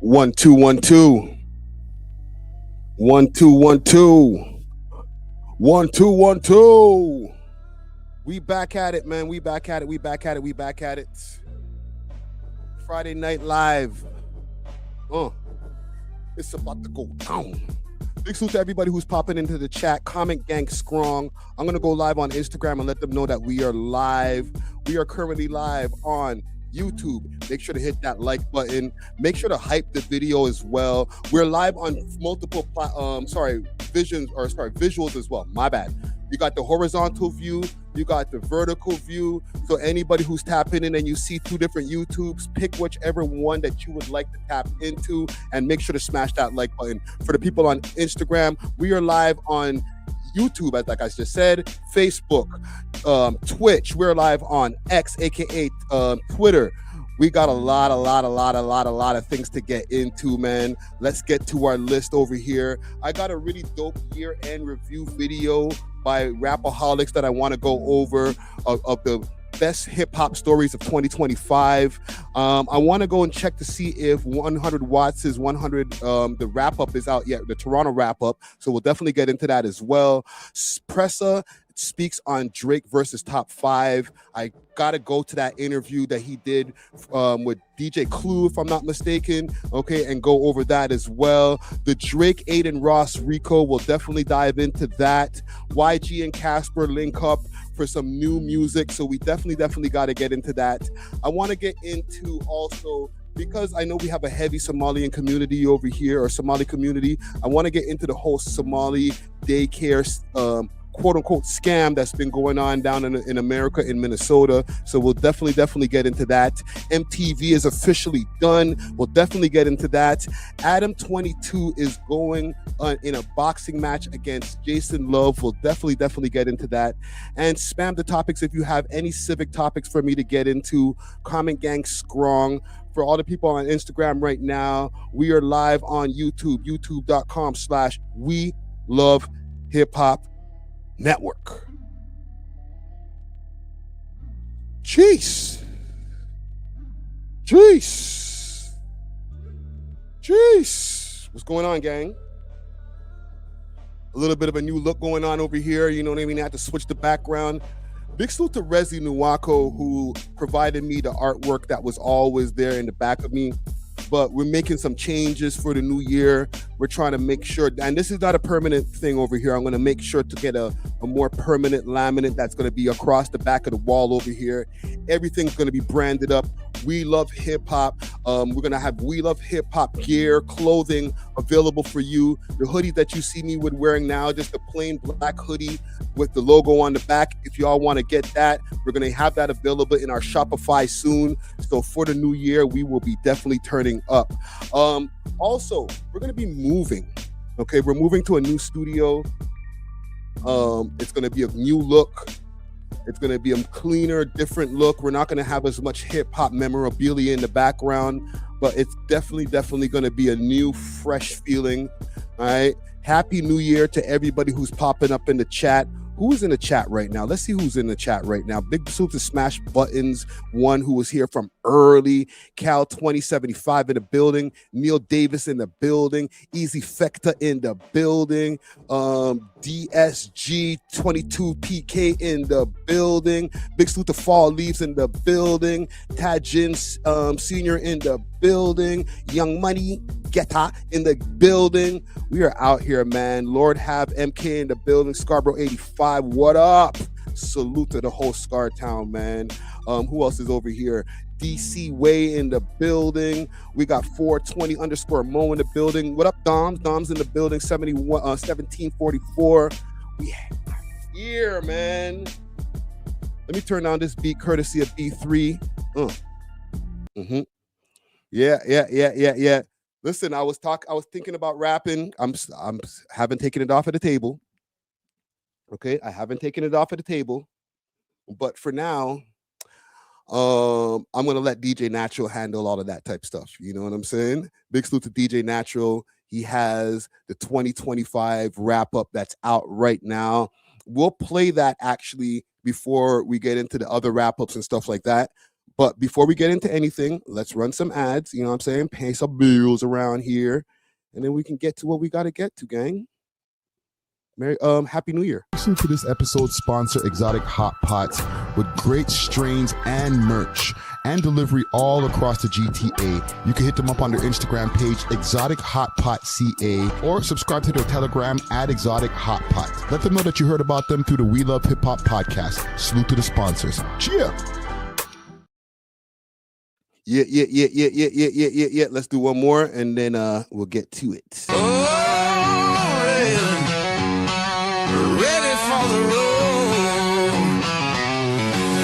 1 2 1 2 1 2 1 2 1 2 1 2. We back at it, man. We back at it. Friday Night Live. It's about to go down. Big salute to everybody who's popping into the chat. Comment gang strong. I'm gonna go live on Instagram and let them know that we are live. We are currently live on YouTube. Make sure to hit that like button. Make sure to hype the video as well. We're live on multiple visuals as well. My bad. You got the horizontal view, you got the vertical view. So anybody who's tapping in and you see two different YouTubes, pick whichever one that you would like to tap into and make sure to smash that like button. For the people on Instagram, we are live on YouTube, as like I just said, Facebook, Twitch. We're live on X, aka Twitter. We got a lot of things to get into, man. Let's get to our list over here. I got a really dope year-end review video by Rapaholics that I want to go over of the best hip-hop stories of 2025. I want to go and check to see if 100 Watts is 100, the wrap-up is out yet, the Toronto wrap-up. So we'll definitely get into that as well. Pressa speaks on Drake versus Top5. I gotta go to that interview that he did with DJ Clue, if I'm not mistaken, okay, and go over that as well. The Drake Adin Ross RICO, will definitely dive into that. WhyG and Casper link up for some new music, so we definitely got to get into that. I want to get into also, because I know we have a heavy Somalian community over here, or Somali community, I want to get into the whole Somali Daycare quote-unquote scam that's been going on down in America, in Minnesota. So we'll definitely get into that. MTV is officially done. We'll definitely get into that. Adam22 is going in a boxing match against Jason Luv. We'll definitely get into that. And spam the topics if you have any civic topics for me to get into. Comment gang strong. For all the people on Instagram right now, we are live on YouTube, youtube.com/welovehiphop network. Jeez. What's going on, gang? A little bit of a new look going on over here. You know what I mean? I had to switch the background. Big salute to Rezi Nwako, who provided me the artwork that was always there in the back of me. But we're making some changes for the new year. We're trying to make sure, and this is not a permanent thing over here. I'm going to make sure to get a more permanent laminate that's going to be across the back of the wall over here. Everything's going to be branded up. We Love Hip Hop. We're going to have We Love Hip Hop gear, clothing available for you. The hoodie that you see me with wearing now, just a plain black hoodie with the logo on the back. If y'all want to get that, we're going to have that available in our Shopify soon. So for the new year, we will be definitely turning up. Also, we're going to be moving. Okay, we're moving to a new studio. It's going to be a new look. It's going to be a cleaner, different look. We're not going to have as much hip-hop memorabilia in the background, but it's definitely going to be a new, fresh feeling. All right. Happy New Year to everybody who's popping up in the chat. Who is in the chat right now? Let's see who's in the chat right now. Big salute to Smash Buttons, one who was here from early. Cal 2075 in the building. Neil Davis in the building. Easy Fecta in the building. DSG 22PK in the building. Big salute to Fall Leaves in the building. Tajin Senior in the building. Young Money Geta in the building. We are out here, man. Lord have MK in the building. Scarborough 85. What up? Salute to the whole Scar Town, man. Who else is over here? DC Way in the building. We got 420_Mo in the building. What up, Doms? Doms in the building. 1744. We here, man. Let me turn down this beat courtesy of B3. Yeah. Listen, I was thinking about rapping. I haven't taken it off of the table. Okay, I haven't taken it off of the table. But for now, I'm gonna let DJ Natural handle all of that type stuff. You know what I'm saying? Big salute to DJ Natural. He has the 2025 wrap up that's out right now. We'll play that actually before we get into the other wrap ups and stuff like that. But before we get into anything, let's run some ads. You know what I'm saying? Pay some bills around here, and then we can get to what we got to get to, gang. Happy New Year. Listen to this episode's sponsor, Exotic Hot Pots, with great strains and merch and delivery all across the GTA. You can hit them up on their Instagram page, Exotic Hot Pot CA, or subscribe to their Telegram at Exotic Hot Pot. Let them know that you heard about them through the We Love Hip Hop podcast. Salute to the sponsors. Cheer. Yeah. Let's do one more, and then we'll get to it. Ready for the road.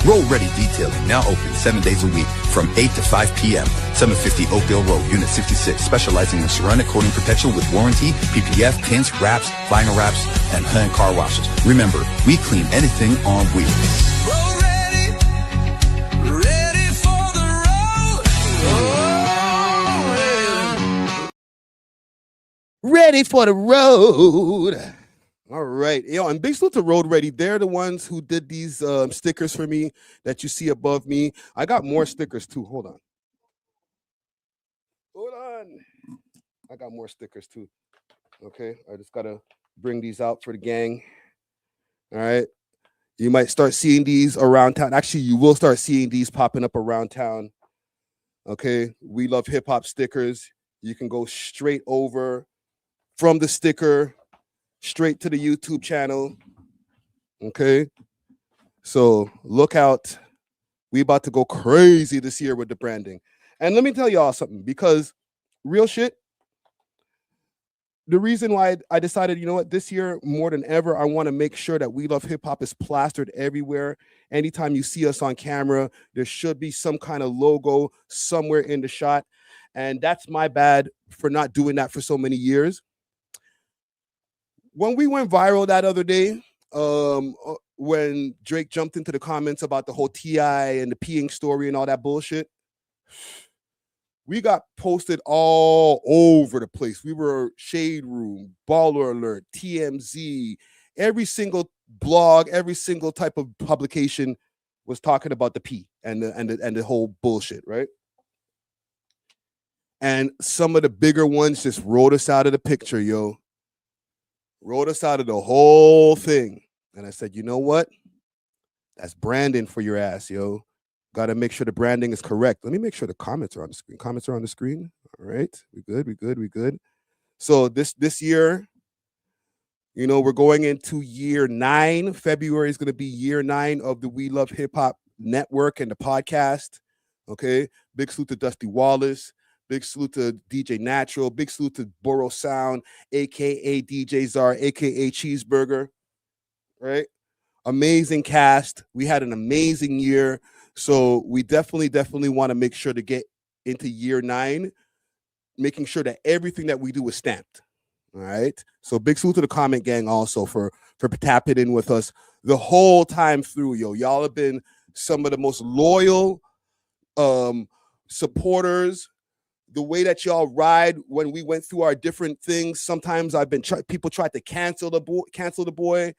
Road Ready Detailing, now open 7 days a week from 8 to 5 p.m. 750 Oakdale Road, Unit 66, specializing in ceramic coating protection with warranty, PPF, pins, wraps, vinyl wraps, and hand car washes. Remember, we clean anything on wheels. Road ready. Ready for the road. Oh, yeah. Ready for the road. All right. Yo, and big salute to Road Ready. They're the ones who did these stickers for me that you see above me. I got more stickers too. Hold on. I got more stickers too. Okay. I just got to bring these out for the gang. All right. You might start seeing these around town. Actually, you will start seeing these popping up around town. Okay. We Love Hip Hop stickers. You can go straight over from the sticker straight to the YouTube channel. Okay. So look out. We about to go crazy this year with the branding. And let me tell y'all something, because real shit, the reason why I decided, you know what, this year more than ever, I want to make sure that We Love Hip Hop is plastered everywhere. Anytime you see us on camera, there should be some kind of logo somewhere in the shot. And that's my bad for not doing that for so many years. When we went viral that other day, when Drake jumped into the comments about the whole T.I. and the peeing story and all that bullshit, we got posted all over the place. We were Shade Room, Baller Alert, TMZ, every single blog, every single type of publication was talking about the pee and the whole bullshit, right? And some of the bigger ones just wrote us out of the picture, yo. Wrote us out of the whole thing. And I said, you know what? That's branding for your ass, yo. Got to make sure the branding is correct. Let me make sure the comments are on the screen. Comments are on the screen. All right. We good. So this year, you know, we're going into year 9. February is going to be year 9 of the We Love Hip Hop network and the podcast. Okay. Big salute to Dusty Wallace. Big salute to DJ Natural. Big salute to Borough Sound, a.k.a. DJ Czar, a.k.a. Cheeseburger. Right? Amazing cast. We had an amazing year. So we definitely want to make sure to get into year 9, making sure that everything that we do is stamped. All right? So big salute to the comment gang also for tapping in with us the whole time through, yo. Y'all have been some of the most loyal supporters. The way that y'all ride when we went through our different things. Sometimes people tried to cancel the boy,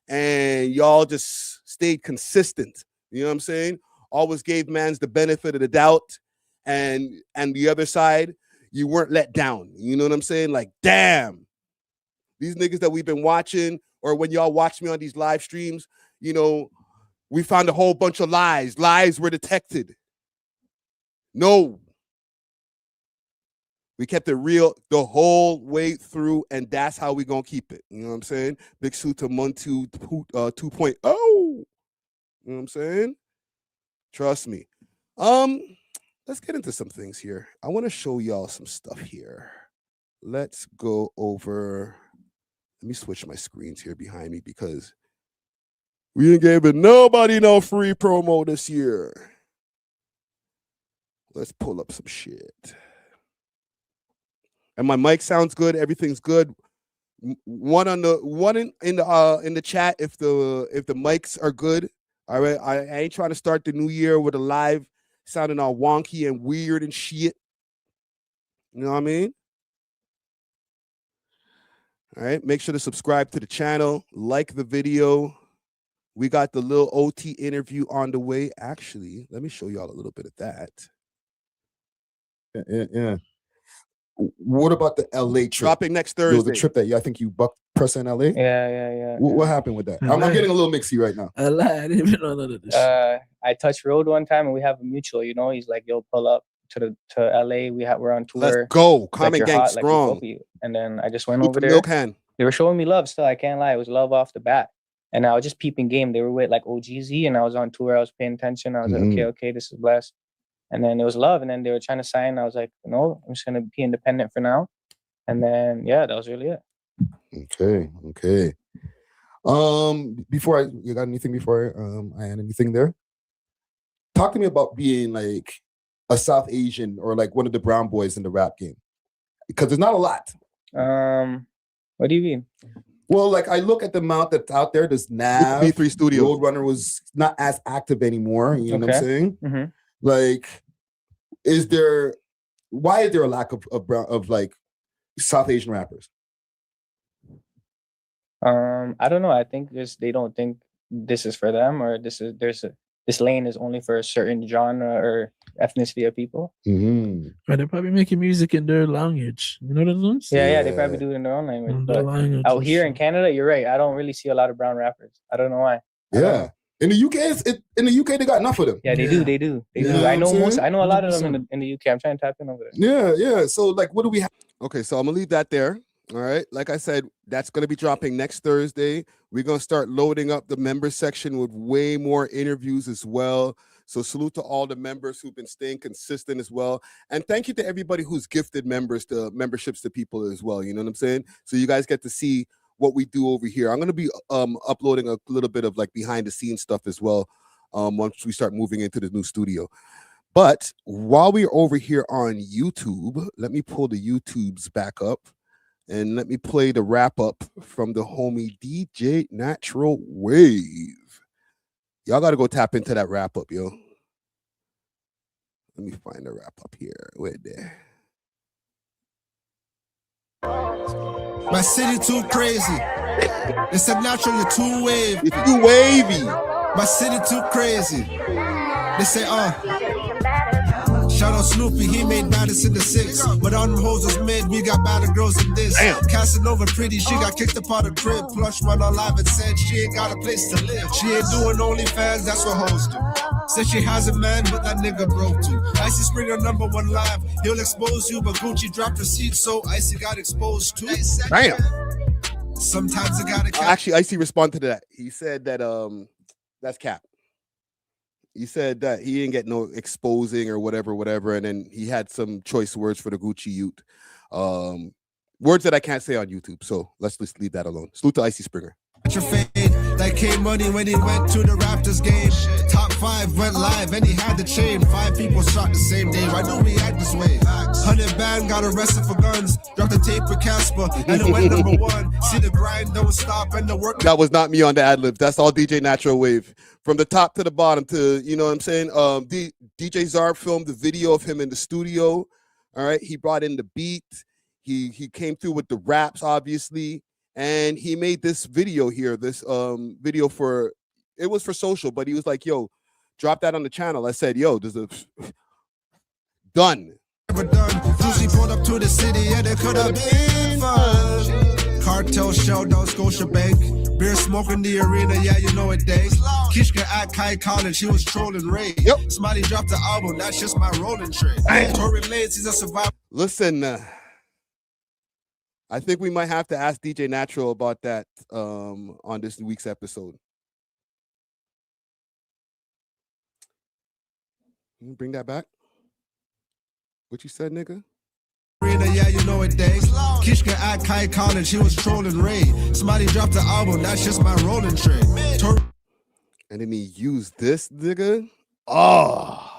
and y'all just stayed consistent. You know what I'm saying? Always gave mans the benefit of the doubt, and the other side, you weren't let down. You know what I'm saying? Like, damn, these niggas that we've been watching, or when y'all watch me on these live streams, you know, we found a whole bunch of lies. Lies were detected. No. We kept it real the whole way through, and that's how we gonna keep it. You know what I'm saying? Big salute to Muntu 2.0. You know what I'm saying? Trust me. Let's get into some things here. I want to show y'all some stuff here. Let's go over. Let me switch my screens here behind me because we ain't giving nobody no free promo this year. Let's pull up some shit. And my mic sounds good. Everything's good. One in the chat if the mics are good. All right. I ain't trying to start the new year with a live sounding all wonky and weird and shit. You know what I mean? All right. Make sure to subscribe to the channel, like the video. We got the Lil OT interview on the way. Actually, let me show y'all a little bit of that. Yeah. What about the LA trip? Dropping next There was Thursday. a trip that I think you bucked Pressa in LA. Yeah. What happened with that? I'm getting a little mixy right now. I lied. I didn't even know none of this. I touched road one time, and we have a mutual. You know, he's like, "Yo, pull up to LA. We're on tour. Let's go. Like, Common you're gang hot, like, we strong. Kofi." And then I just went Salute over to there. Milk Hand. They were showing me love still. I can't lie. It was love off the bat. And I was just peeping game. They were with like OGZ, and I was on tour. I was paying attention. I was like, okay, this is blessed. And then it was love. And then they were trying to sign. I was like, no, I'm just gonna be independent for now. And then yeah, that was really it. Okay. Before you got anything before I add anything there? Talk to me about being like a South Asian or like one of the brown boys in the rap game, because there's not a lot. What do you mean? Well, like I look at the amount that's out there. There's Nav, B3 Studios. Roadrunner was not as active anymore. You know what I'm saying? Mm-hmm. Like, why is there a lack of like South Asian rappers? I don't know. I think they don't think this is for them, or this lane is only for a certain genre or ethnicity of people. Mm-hmm. Right, they're probably making music in their language. You know what I'm saying? Yeah, they probably do it in their own language. In But their language out and here shit. in Canada, you're right. I don't really see a lot of brown rappers. I don't know why. Yeah. In the UK, they got enough of them. Yeah, they do. They do. Yeah, I know I'm saying? I know a lot of them in the UK. I'm trying to tap in over there. Yeah. So like, what do we have? Okay, so I'm gonna leave that there. All right. Like I said, that's gonna be dropping next Thursday. We're gonna start loading up the member section with way more interviews as well. So salute to all the members who've been staying consistent as well. And thank you to everybody who's gifted memberships to people as well. You know what I'm saying? So you guys get to see what we do over here. I'm gonna be uploading a little bit of like behind the scenes stuff as well once we start moving into the new studio. But while we're over here on YouTube, let me pull the YouTubes back up and let me play the wrap up from the homie DJ Natural Wave. Y'all got to go tap into that wrap up, yo. Let me find the wrap up here. Wait there. My city too crazy. They said natural, you're too wavy. It's too wavy. My city too crazy. They say, shout out Snoopy, he made baddest in the 6. But on them hoes was mid, we got better girls than this. Damn. Casanova pretty, she got kicked up out of crib. Plush run on live and said she ain't got a place to live. She ain't doing OnlyFans, that's what hoes do. Said she has a man, but that nigga broke too. Icy Springer #1 live, he'll expose you, but Gucci dropped receipts, so Icy got exposed too. Damn. Sometimes I gotta Actually, Icy responded to that. He said that that's cap. He said that he didn't get no exposing or whatever, and then he had some choice words for the Gucci youth. Words that I can't say on YouTube, so let's just leave that alone. Salute to Icy Springer. your fade like K-Money when he went to the Raptors game. Top 5 went live and he had the chain. 5 people shot the same day. I knew we act this way. 100 band got arrested for guns. Dropped the tape with Casper and it went #1. See the grind don't stop and the work. That was not me on the ad libs. That's all DJ Natural Wave. From the top to the bottom to, you know what I'm saying? DJ Zarb filmed the video of him in the studio. All right. He brought in the beat. He came through with the raps, obviously. And he made this video here, this video for, it was for social, but he was like, yo, drop that on the channel. I said, yo, there's a, done. Juicy pulled up to the city and it could have been fun. Cartel shell down Scotia Bank. Beer smoke in the arena, yeah, you know it, Dave. Kishka at Kai College, she was trolling Ray. Yep. Somebody dropped the album, that's just my rolling trade. Tory Lanez, he's a survivor. Listen, I think we might have to ask DJ Natural about that on this week's episode. Can you bring that back? What you said, nigga? Yeah, you know it, Dave. Kishka at Kai College, he was trolling Ray. Somebody dropped the album, that's just my rolling trade. And then he used this, nigga. Oh.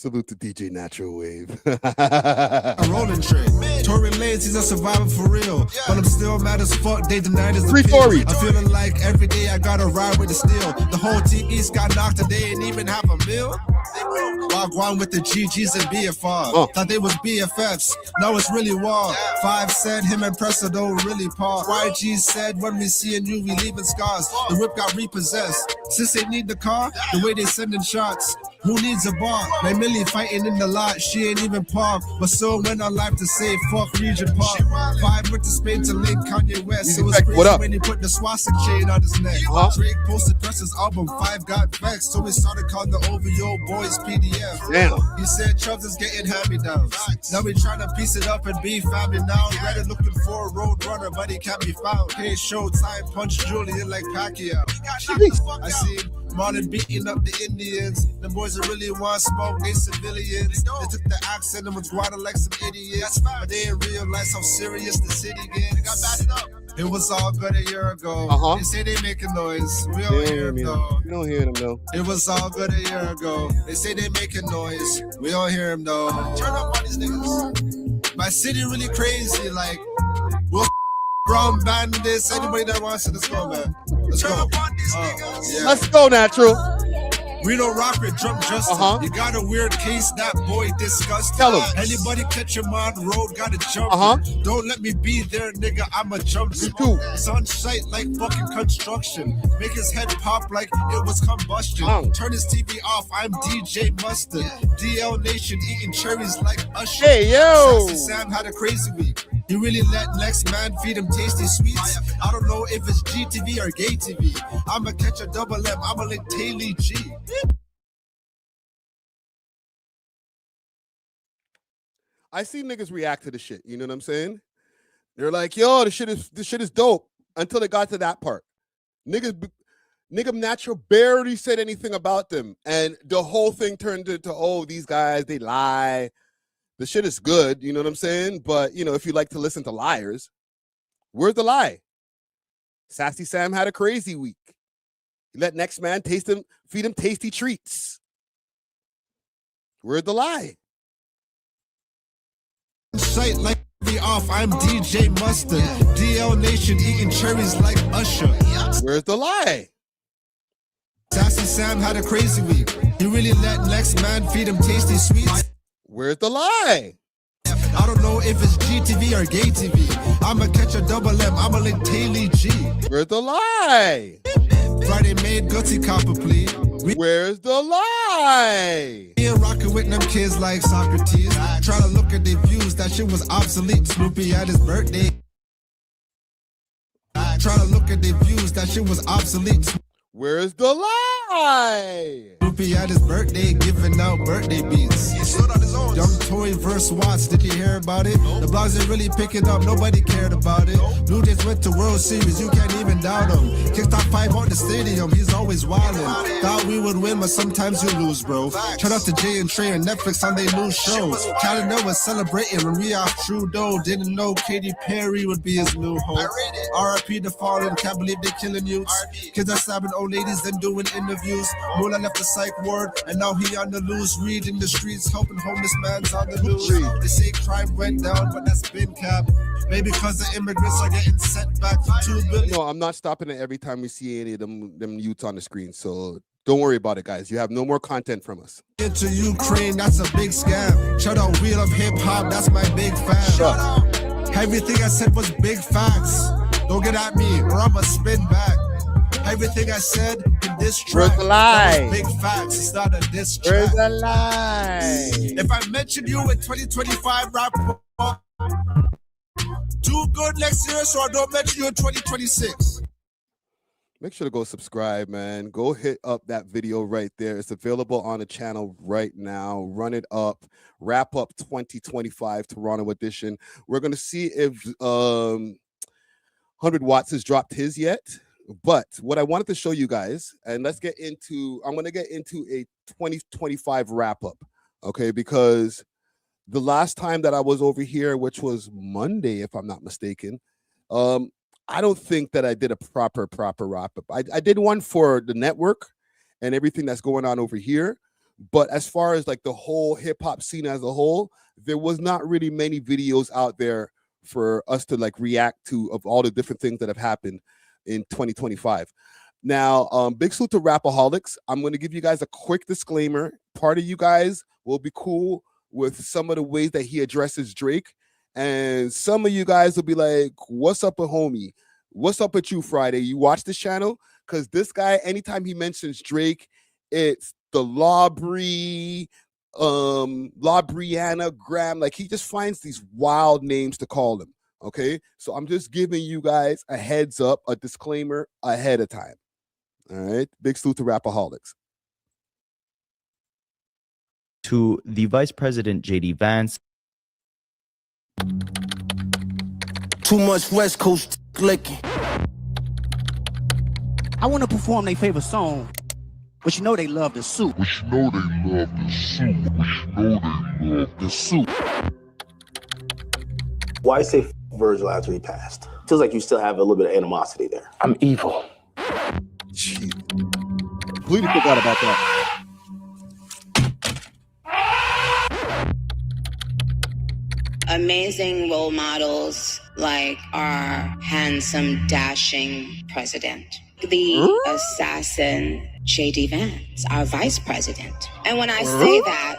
Salute to DJ Natural Wave. A rolling trick. Tory Lanez, he's a survivor for real. But I'm still mad as fuck. They denied his appeal. I'm feeling like every day I gotta ride with the steel. The whole team East got knocked and they ain't even have a meal. WhyG with the GGs and BFR. Thought they was BFFs. Now it's really war. 5 said him and Pressa don't really part. YG said when we seeing you, we leaving scars. The whip got repossessed. Since they need the car, the way they sending shots. Who needs a bar? They Millie fighting in the lot, she ain't even parked. But so went on life to say fuck Regent Park. 5 went to Spain to link Kanye West. It was crazy when he put the swastika chain on his neck. Drake posted Pressa's album, 5 got vexed. So we started calling the OVO boys PDF. Damn. He said Chubbs is getting hand-me-downs. Now we trying to piece it up and be family now. Reddit looking for a road runner, but he can't be found. Hey, Showtime punch Julian like Pacquiao. I seen Marlon beating up the Indians. The boys that really want smoke, they civilians. They took the accent and was grinding like some idiots. But they didn't realize how serious the city gets. It was all good a year ago. They say they making noise. We don't hear them though. You don't hear them though. It was all good a year ago. They say they making noise. We don't hear them though. Turn up on these niggas. My city really crazy. Like, we'll brown bandits. Anybody that wants it, let's go, man. Let's go. Yeah. Let's go, Natural. Reno Rocket, Drunk Justice. You got a weird case, that boy disgusting. Tell him. Anybody catch him on the road, gotta jump. Don't let me be there, nigga. I'ma jump. It's on site like fucking construction. Make his head pop like it was combustion. Turn his TV off. I'm DJ Mustard. DL Nation eating cherries like Usher. Hey, yo. Sassy Sam had a crazy week. He really let next man feed him tasty sweets. I don't know if it's GTV or gay TV. I'ma catch a double M. I'ma lick Taylor G. I see niggas react to the shit. You know what I'm saying? They're like, yo, this shit is dope. Until it got to that part. Nigga Natural barely said anything about them. And the whole thing turned into, oh, these guys, they lie. The shit is good, you know what I'm saying? But, you know, if you like to listen to liars, where's the lie? Sassy Sam had a crazy week. He let next man feed him tasty treats. Where's the lie? Sight like me off, I'm DJ Mustard. DL Nation eating cherries like Usher. Where's the lie? Sassy Sam had a crazy week. He really let next man feed him tasty sweets. Where's the lie? I don't know if it's GTV or gay TV. I'ma catch a double M. I'ma lick Taylor G. Where's the lie? Friday made gutsy copper plea. Where's the lie? We ain't rocking with them kids like Socrates. Trying to look at their views, that shit was obsolete. Snoopy at his birthday. Trying to look at their views, that shit was obsolete. Where's the lie? Snoopy at his birthday, giving out birthday beats. Young Toy versus Watts, did you hear about it? The blogs ain't really picking up, nobody cared about it. Blue Jays went to World Series, you can't even doubt him. Kick Top5 on the stadium, he's always wildin'. Thought we would win, but sometimes you lose, bro. Shout out to Jay and Trey and Netflix on their new shows. Canada was celebrating when we off Trudeau. Didn't know Katy Perry would be his new home. RIP the fallen, can't believe they killing youths. Kids are stabbing old ladies and doing interviews. Mula left the psych ward, and now he on the loose, reading the streets, helping homeless man's on the news. They say crime went down, but that's been capped. Maybe because the immigrants are getting sent back for $2 billion. No, I'm not stopping it every time we see any of them youths on the screen. So don't worry about it, guys. You have no more content from us. Into Ukraine, that's a big scam. Shout out Wheel of Hip Hop, that's my big fan. Shut up. Everything I said was big facts. Don't get at me, or I'ma spin back. Everything I said in this track, where's the lie? Big facts, it's not a diss track. Where's the lie? If I mention you in 2025 rap, do good next year, so I don't mention you in 2026. Make sure to go subscribe, man. Go hit up that video right there. It's available on the channel right now. Run it up. Wrap up 2025 Toronto edition. We're going to see if 100 Watts has dropped his yet. But what I wanted to show you guys, and I'm going to get into a 2025 wrap up, okay? Because the last time that I was over here, which was Monday, if I'm not mistaken, I don't think that I did a proper wrap up. I did one for the network and everything that's going on over here, But as far as like the whole hip hop scene as a whole, there was not really many videos out there for us to like react to of all the different things that have happened in 2025. Now, big salute to Rapaholics. I'm going to give you guys a quick disclaimer. Part of you guys will be cool with some of the ways that he addresses Drake, and some of you guys will be like, what's up with homie? What's up with you, Friday? You watch this channel? Because this guy, anytime he mentions Drake, it's the Lawbri, Brianna, Graham, like he just finds these wild names to call him. Okay, so I'm just giving you guys a heads up, a disclaimer ahead of time. All right, big salute to Rapaholics. To the Vice President JD Vance. Too much West Coast licking. I want to perform their favorite song, but you know they love the soup. Why say Virgil after he passed? Feels like you still have a little bit of animosity there. I'm evil. Jeez. Completely forgot about that. Amazing role models like our handsome, dashing president, the assassin J.D. Vance, our vice president. And when I say that,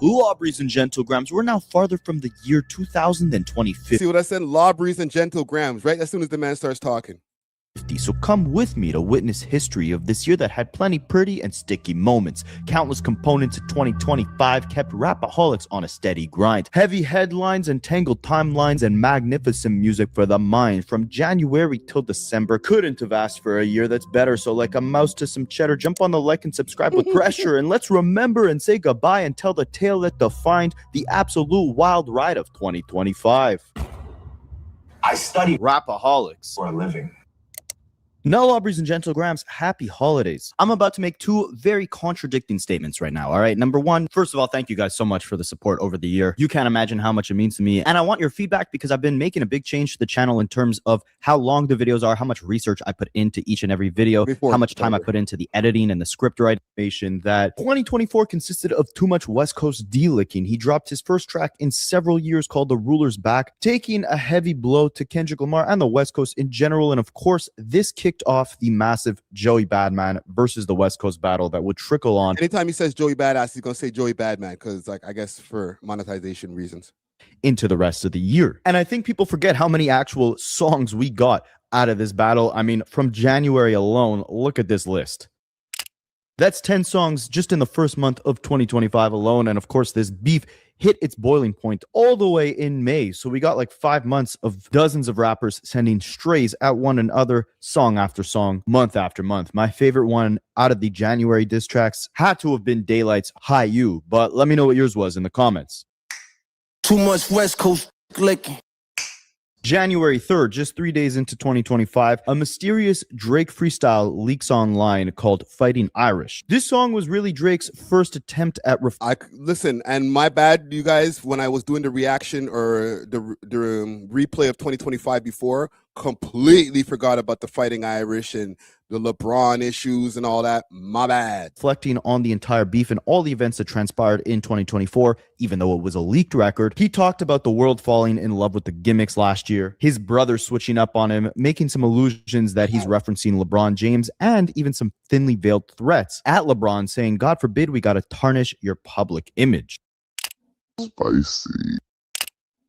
Lawbreeze and Gentlegrams, we're now farther from the year 2025. See what I said? Lawbreeze and Gentlegrams, right? As soon as the man starts talking. So come with me to witness history of this year that had plenty pretty and sticky moments. Countless components of 2025 kept Rapaholics on a steady grind. Heavy headlines and tangled timelines and magnificent music for the mind. From January till December, couldn't have asked for a year that's better. So like a mouse to some cheddar, jump on the like and subscribe with pressure. And let's remember and say goodbye and tell the tale that defined the absolute wild ride of 2025. I study Rapaholics for a living. No, Lawbreeze and Gentlegrams, happy holidays. I'm about to make two very contradicting statements right now, all right? Number one, first of all, thank you guys so much for the support over the year. You can't imagine how much it means to me. And I want your feedback because I've been making a big change to the channel in terms of how long the videos are, how much research I put into each and every video, how much time I put into the editing and the script writing. That 2024 consisted of too much West Coast D-licking. He dropped his first track in several years called The Ruler's Back, taking a heavy blow to Kendrick Lamar and the West Coast in general. And of course, this kicked off the massive Joey Badman versus the West Coast battle that would trickle on. Anytime he says Joey Badass, he's gonna say Joey Badman because, like, I guess for monetization reasons. Into the rest of the year. And I think people forget how many actual songs we got out of this battle. I mean, from January alone, look at this list. That's 10 songs just in the first month of 2025 alone. And of course, this beef hit its boiling point all the way in May. So we got like 5 months of dozens of rappers sending strays at one another, song after song, month after month. My favorite one out of the January diss tracks had to have been Daylight's Hi You, but let me know what yours was in the comments. Too much West Coast licking. January 3rd, just 3 days into 2025, a mysterious Drake freestyle leaks online called Fighting Irish. This song was really Drake's first attempt at listen, and my bad, you guys, when I was doing the reaction or the replay of 2025 before, completely forgot about the Fighting Irish and the LeBron issues and all that. My bad. Reflecting on the entire beef and all the events that transpired in 2024, even though it was a leaked record, he talked about the world falling in love with the gimmicks last year, his brother switching up on him, making some allusions that he's referencing LeBron James, and even some thinly veiled threats at LeBron saying, God forbid we gotta tarnish your public image. Spicy.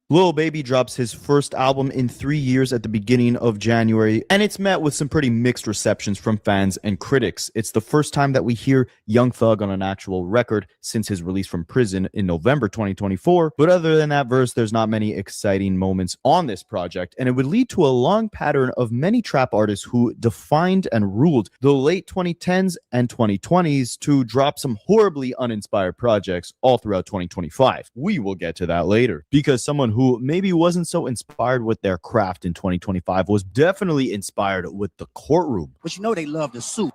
Lil Baby drops his first album in 3 years at the beginning of January, and it's met with some pretty mixed receptions from fans and critics. It's the first time that we hear Young Thug on an actual record since his release from prison in November 2024. But other than that verse, there's not many exciting moments on this project, and it would lead to a long pattern of many trap artists who defined and ruled the late 2010s and 2020s to drop some horribly uninspired projects all throughout 2025. We will get to that later, because someone who maybe wasn't so inspired with their craft in 2025 was definitely inspired with the courtroom. But you know they love the soup.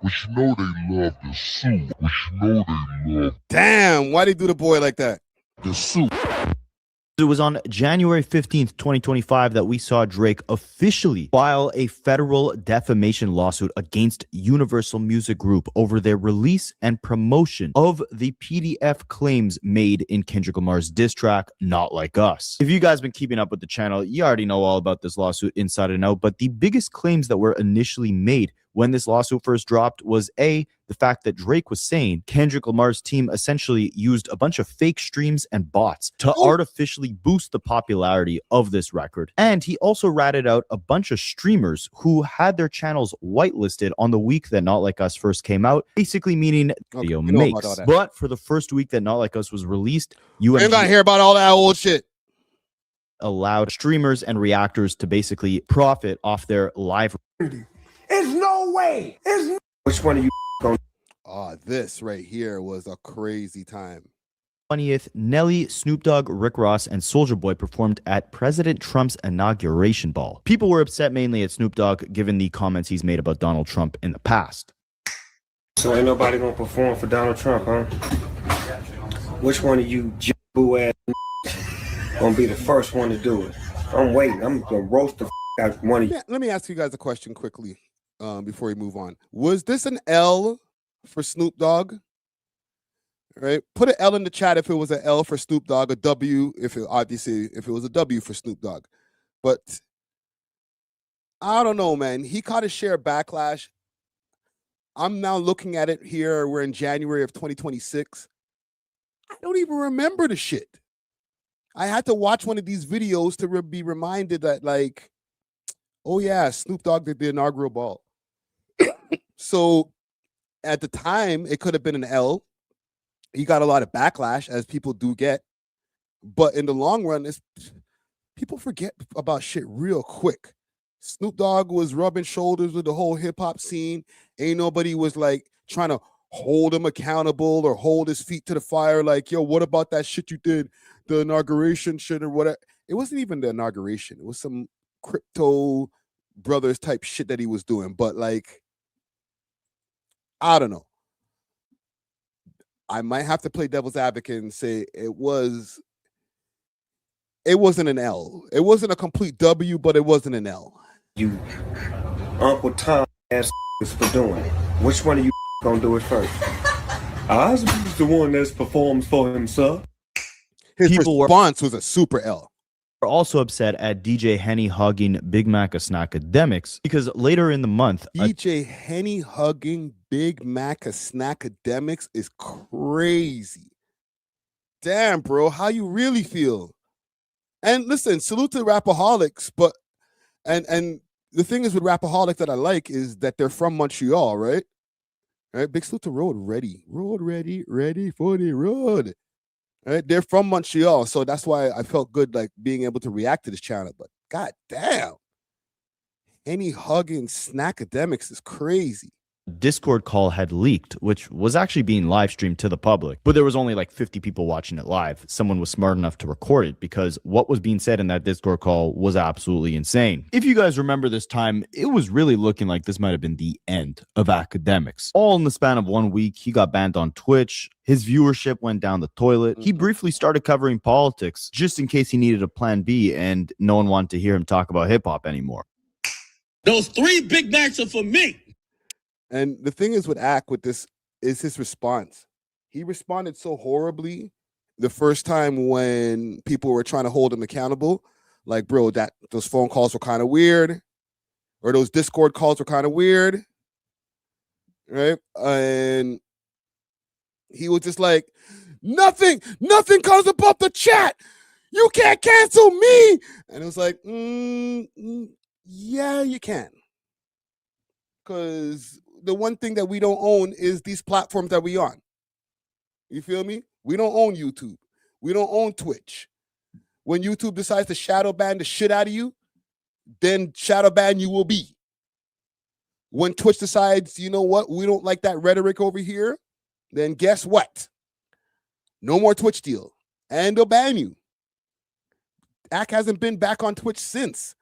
Damn, why they do the boy like that? The soup. It was on January 15th, 2025 that we saw Drake officially file a federal defamation lawsuit against Universal Music Group over their release and promotion of the PDF claims made in Kendrick Lamar's diss track, Not Like Us. If you guys been keeping up with the channel, you already know all about this lawsuit inside and out, but the biggest claims that were initially made when this lawsuit first dropped was the fact that Drake was saying Kendrick Lamar's team essentially used a bunch of fake streams and bots to artificially boost the popularity of this record. And he also ratted out a bunch of streamers who had their channels whitelisted on the week that Not Like Us first came out, basically meaning video makes. But for the first week that Not Like Us was released, you ain't gonna hear about all that old shit. Allowed streamers and reactors to basically profit off their live. There's no way. Which one are you going? This right here was a crazy time. 20th, Nelly, Snoop Dogg, Rick Ross, and Soulja Boy performed at President Trump's inauguration ball. People were upset mainly at Snoop Dogg given the comments he's made about Donald Trump in the past. So ain't nobody gonna perform for Donald Trump, huh? Which one of you boo ass gonna be the first one to do it? I'm waiting. I'm gonna roast the out one of you. Let me ask you guys a question quickly before we move on. Was this an L for Snoop Dogg? Right, put an L in the chat if it was an L for Snoop Dogg, a W if it was a W for Snoop Dogg. But I don't know, man. He caught a share backlash. I'm now looking at it here. We're in January of 2026. I don't even remember the shit. I had to watch one of these videos to be reminded that, like, oh yeah, Snoop Dogg did the inaugural ball. So at the time, it could have been an L. He got a lot of backlash, as people do get. But in the long run, people forget about shit real quick. Snoop Dogg was rubbing shoulders with the whole hip-hop scene. Ain't nobody was, like, trying to hold him accountable or hold his feet to the fire like, yo, what about that shit you did, the inauguration shit or whatever. It wasn't even the inauguration. It was some crypto brothers type shit that he was doing. But, like, I don't know. I might have to play devil's advocate and say it wasn't an L. It wasn't a complete W, but it wasn't an L. You Uncle Tom ass for doing it. Which one of you gonna do it first? I was the one that performs for himself. His response was a super L. Are also upset at DJ Henny hugging Big Mac Snackademics because later in the month, DJ Henny hugging Big Mac Snackademics is crazy. Damn, bro, how you really feel? And listen, salute to Rapaholics, but and the thing is with Rapaholics that I like is that they're from Montreal, right? Right, big salute to Road Ready for the road. Right, they're from Montreal, so that's why I felt good, like being able to react to this channel. But god damn, any hugging Snackademics is crazy. Discord call had leaked, which was actually being live streamed to the public, but there was only like 50 people watching it live. Someone was smart enough to record it because what was being said in that Discord call was absolutely insane. If you guys remember this time, it was really looking like this might have been the end of academics. All in the span of 1 week, he got banned on Twitch. His viewership went down the toilet. He briefly started covering politics just in case he needed a plan B and no one wanted to hear him talk about hip hop anymore. Those 3 Big Macs are for me. And the thing is with Ack with this is his response. He responded so horribly the first time when people were trying to hold him accountable. Like, bro, those phone calls were kind of weird. Or those Discord calls were kind of weird. Right? And he was just like, nothing comes above the chat. You can't cancel me. And it was like, yeah, you can. Because the one thing that we don't own is these platforms that we on. You feel me? We don't own YouTube. We don't own Twitch. When YouTube decides to shadow ban the shit out of you, then shadow ban you will be. When Twitch decides, you know what, we don't like that rhetoric over here, then guess what? No more Twitch deal. And they'll ban you. Ack hasn't been back on Twitch since.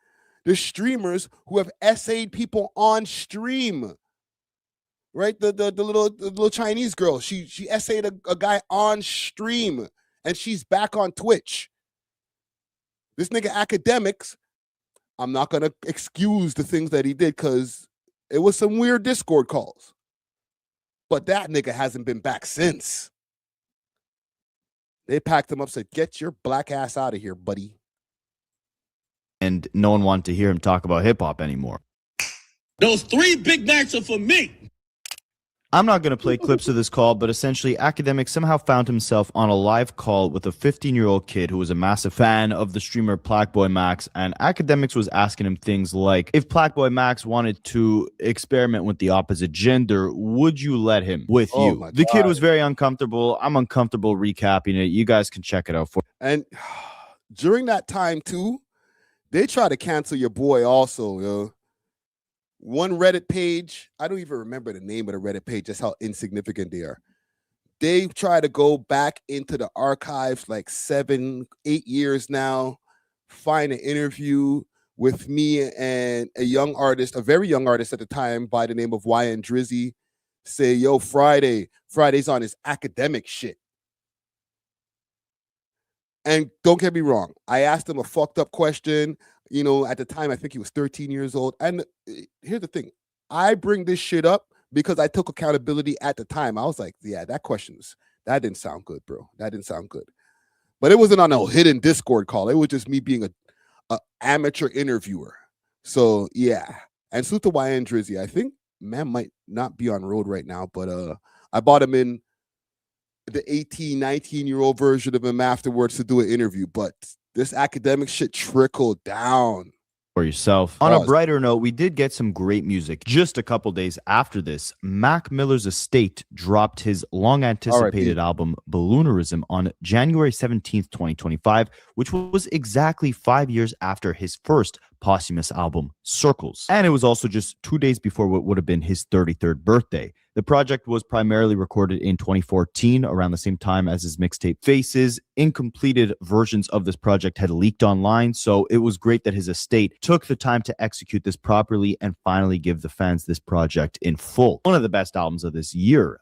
There's streamers who have essayed people on stream. Right? The little Chinese girl, she essayed a guy on stream, and she's back on Twitch. This nigga Academics, I'm not going to excuse the things that he did because it was some weird Discord calls. But that nigga hasn't been back since. They packed him up, said, get your black ass out of here, buddy. And no one wanted to hear him talk about hip-hop anymore. Those 3 Big Macs are for me. I'm not going to play clips of this call, but essentially Academic somehow found himself on a live call with a 15-year-old kid who was a massive fan of the streamer Plaqueboy Max, and Academics was asking him things like, if Plaqueboy Max wanted to experiment with the opposite gender, would you let him with you? The kid was very uncomfortable. I'm uncomfortable recapping it. You guys can check it out for. And during that time, too, they try to cancel your boy also, yo. One Reddit page, I don't even remember the name of the Reddit page, just how insignificant they are. They try to go back into the archives like 7-8 years now, find an interview with me and a young artist, a very young artist at the time by the name of YN say, yo, Friday's on his academic shit. And don't get me wrong, I asked him a fucked up question. You know, at the time, I think he was 13 years old. And here's the thing. I bring this shit up because I took accountability at the time. I was like, yeah, that didn't sound good, bro. That didn't sound good. But it wasn't on a hidden Discord call. It was just me being a amateur interviewer. So, yeah. And salute to YN Drizzy. I think man might not be on road right now, but I bought him in the 18, 19-year-old version of him afterwards to do an interview. But this academic shit trickled down. For yourself. On a brighter note, we did get some great music. Just a couple days after this, Mac Miller's estate dropped his long-anticipated album, Balloonerism, on January 17th, 2025, which was exactly 5 years after his first posthumous album, Circles. And it was also just 2 days before what would have been his 33rd birthday. The project was primarily recorded in 2014, around the same time as his mixtape Faces. Incompleted versions of this project had leaked online, so it was great that his estate took the time to execute this properly and finally give the fans this project in full. One of the best albums of this year.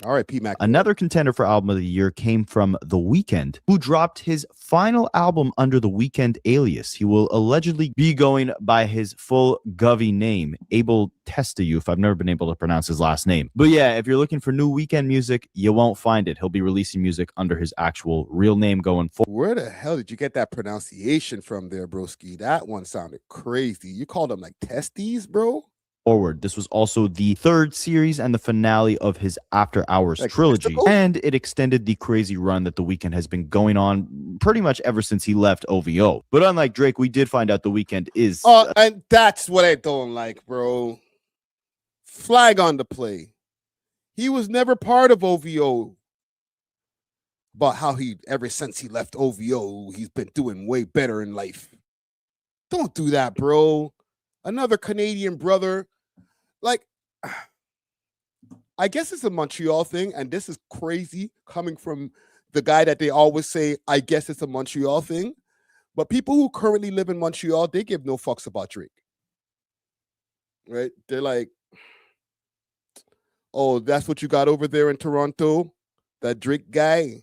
All right, P. Mac. Another contender for album of the year came from The Weeknd, who dropped his final album under the Weeknd alias. He will allegedly be going by his full Govy name, A.W.O.L, I've never been able to pronounce his last name. But yeah, if you're looking for new Weeknd music, you won't find it. He'll be releasing music under his actual real name going forward. Where the hell did you get that pronunciation from there, broski? That one sounded crazy. You called them like testes, bro? Forward. This was also the third series and the finale of his After Hours trilogy, and it extended the crazy run that The Weeknd has been going on pretty much ever since he left OVO. But unlike Drake, we did find out The Weeknd is... and that's what I don't like, bro. Flag on the play. He was never part of OVO. But how ever since he left OVO, he's been doing way better in life. Don't do that, bro. Another Canadian brother. Like, I guess it's a Montreal thing, and this is crazy coming from the guy that they always say, I guess it's a Montreal thing. But people who currently live in Montreal, they give no fucks about Drake. Right? They're like, oh, that's what you got over there in Toronto? That Drake guy?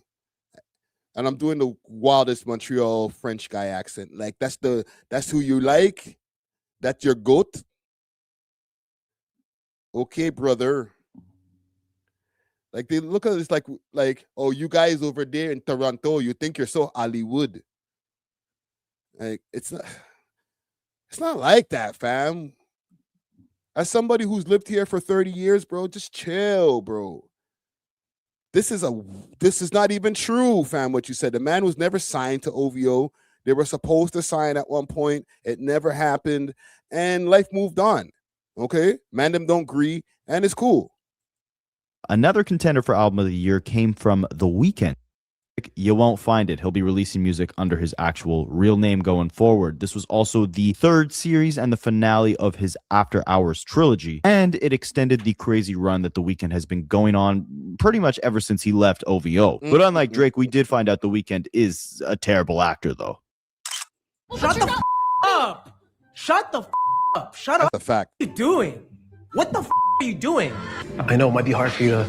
And I'm doing the wildest Montreal French guy accent. Like, that's who you like? That's your goat? Okay, brother. Like, they look at this like, oh, you guys over there in Toronto, you think you're so Hollywood. Like, it's not like that, fam. As somebody who's lived here for 30 years, bro, just chill, bro. This is not even true, fam, what you said. The man was never signed to OVO. They were supposed to sign at one point. It never happened. And life moved on. Okay? Man, them don't agree. And it's cool. Another contender for album of the year came from The Weeknd. You won't find it. He'll be releasing music under his actual real name going forward. This was also the third series and the finale of his After Hours trilogy, and it extended the crazy run that The Weeknd has been going on pretty much ever since he left OVO. But unlike Drake, we did find out The Weeknd is a terrible actor, though. Shut the up! Shut the up! Shut up! That's a fact. What are you doing? What the are you doing? I know it might be hard for you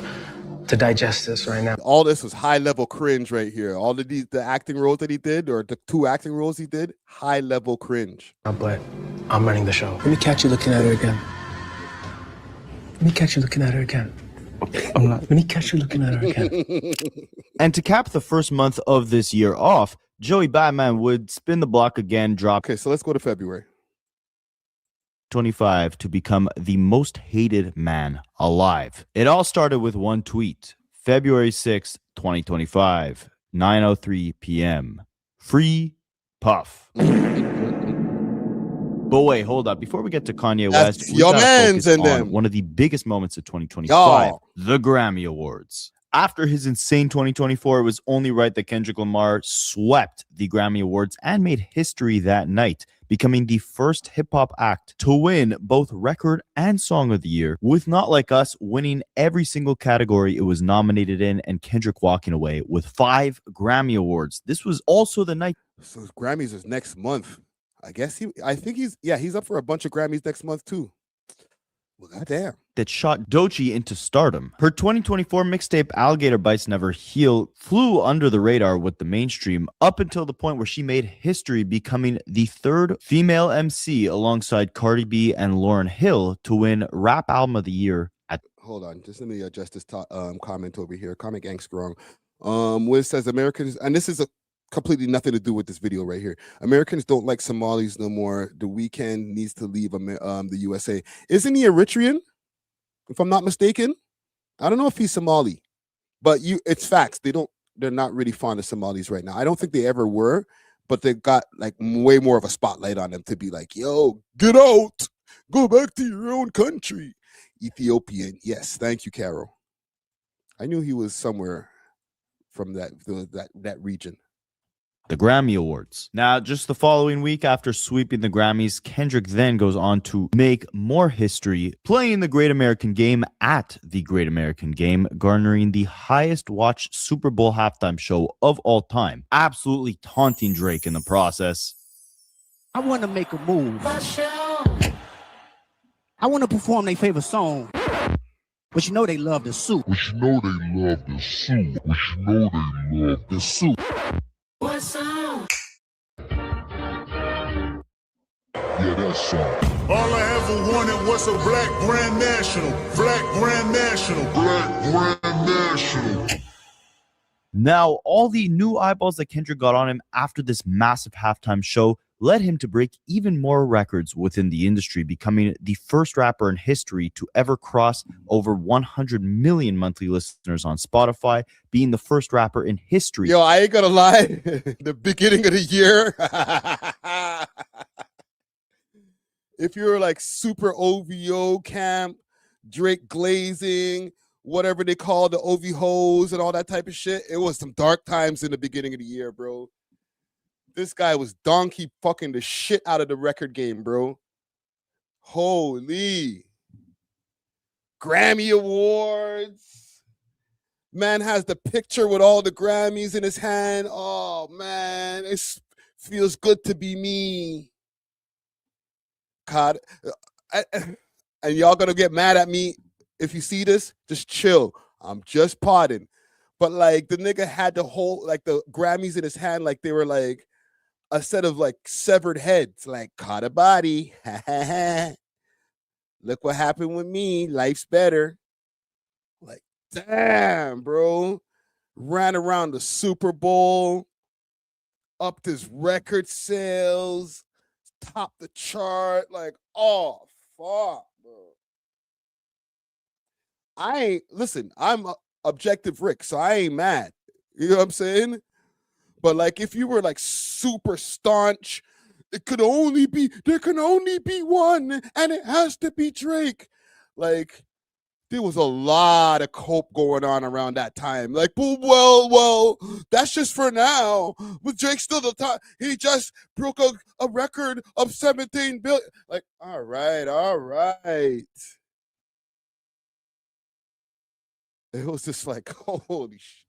to digest this right now. All this was high level cringe right here. All of the acting roles that he did, or the 2 acting roles he did, high level cringe. But I'm running the show. Let me catch you looking at her again. Let me catch you looking at her again. Let me catch you looking at her again. And to cap the first month of this year off, Joey Batman would spin the block again, drop. Okay, so let's go to February 25 to become the most hated man alive. It all started with one tweet. February 6th, 2025, 9:03 p.m. Free Puff. But wait, hold up. Before we get to Kanye West, we your gotta mans focus and on them. one of the biggest moments of 2025, Y'all. the Grammy Awards. After his insane 2024, it was only right that Kendrick Lamar swept the Grammy Awards and made history that night, becoming the first hip-hop act to win both record and song of the year, with Not Like Us winning every single category it was nominated in, and Kendrick walking away with 5 Grammy Awards. This was also the night. So his Grammys is next month. I think he's up for a bunch of Grammys next month too. Well, goddamn. That shot Doechii into stardom. Her 2024 mixtape Alligator Bites Never Heal flew under the radar with the mainstream up until the point where she made history, becoming the 3rd female MC alongside Cardi B and Lauryn Hill to win Rap Album of the Year at. Hold on, just let me adjust this comment over here. Comic Angst wrong. Wiz says Americans, and this is completely nothing to do with this video right here. Americans don't like Somalis no more. The Weeknd needs to leave the USA. Isn't he Eritrean? If I'm not mistaken, I don't know if he's Somali, but it's facts. They're not really fond of Somalis right now. I don't think they ever were, but they got like way more of a spotlight on them to be like, yo, get out, go back to your own country. Ethiopian, yes, thank you, Carol. I knew he was somewhere from that region. The Grammy Awards. Now, just the following week after sweeping the Grammys, Kendrick then goes on to make more history, playing the Great American Game at the Great American Game, garnering the highest watched Super Bowl halftime show of all time, absolutely taunting Drake in the process. I want to make a move. I want to perform their favorite song. But you know they love the soup. What song? Yeah, that song. All I ever wanted was a black grand national. Black grand national. Black grand national. Now, all the new eyeballs that Kendrick got on him after this massive halftime show led him to break even more records within the industry, becoming the first rapper in history to ever cross over 100 million monthly listeners on Spotify, being the first rapper in history. Yo, I ain't gonna lie. The beginning of the year, if you're like super OVO camp, Drake glazing, whatever they call the OV hoes and all that type of shit, it was some dark times in the beginning of the year, bro. This guy was donkey fucking the shit out of the record game, bro. Holy. Grammy Awards. Man has the picture with all the Grammys in his hand. Oh, man. It feels good to be me. God. And y'all gonna get mad at me if you see this. Just chill. I'm just podding. But, like, the nigga had the whole, like, the Grammys in his hand like they were, like, a set of like severed heads, like caught a body. Look what happened with me. Life's better. Like, damn, bro. Ran around the Super Bowl, upped his record sales, topped the chart. Like, oh, fuck, bro. Listen, I'm Objective Rick, so I ain't mad. You know what I'm saying? But like, if you were like super staunch, there can only be one, and it has to be Drake. Like, there was a lot of cope going on around that time. Like, well, that's just for now. But Drake still the top. He just broke a record of 17 billion. Like, all right. It was just like, holy shit.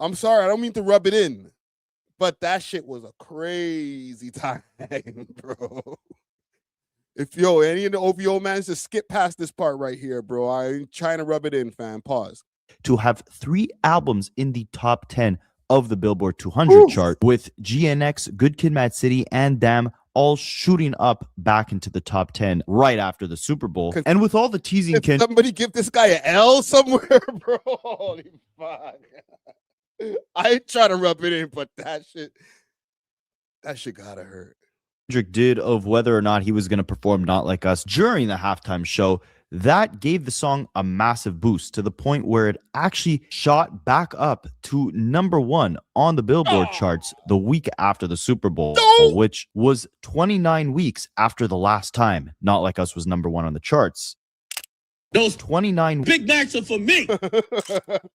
I'm sorry, I don't mean to rub it in, but that shit was a crazy time, bro. If any of the OVO mans, just skip past this part right here, bro. I ain't trying to rub it in, fam. Pause. To have 3 albums in the top 10 of the Billboard 200 chart, with GNX, Good Kid, Mad City, and Damn all shooting up back into the top 10 right after the Super Bowl. And with all the teasing, Can somebody give this guy an L somewhere, bro? Holy fuck. I ain't trying to rub it in, but that shit gotta hurt. Kendrick did of whether or not he was going to perform Not Like Us during the halftime show, that gave the song a massive boost to the point where it actually shot back up to #1 on the Billboard charts the week after the Super Bowl, which was 29 weeks after the last time Not Like Us was #1 on the charts. Those 29 Big Macs are for me.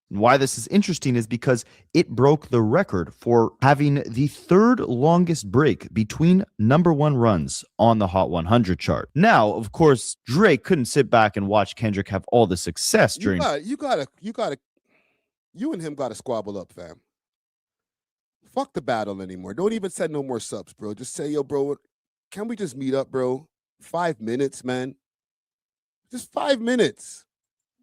Why this is interesting is because it broke the record for having the 3rd longest break between #1 runs on the Hot 100 chart. Now, of course, Drake couldn't sit back and watch Kendrick have all the success during. You and him gotta squabble up, fam. Fuck the battle anymore. Don't even send no more subs, bro. Just say, yo, bro, can we just meet up, bro? 5 minutes, man. Just 5 minutes.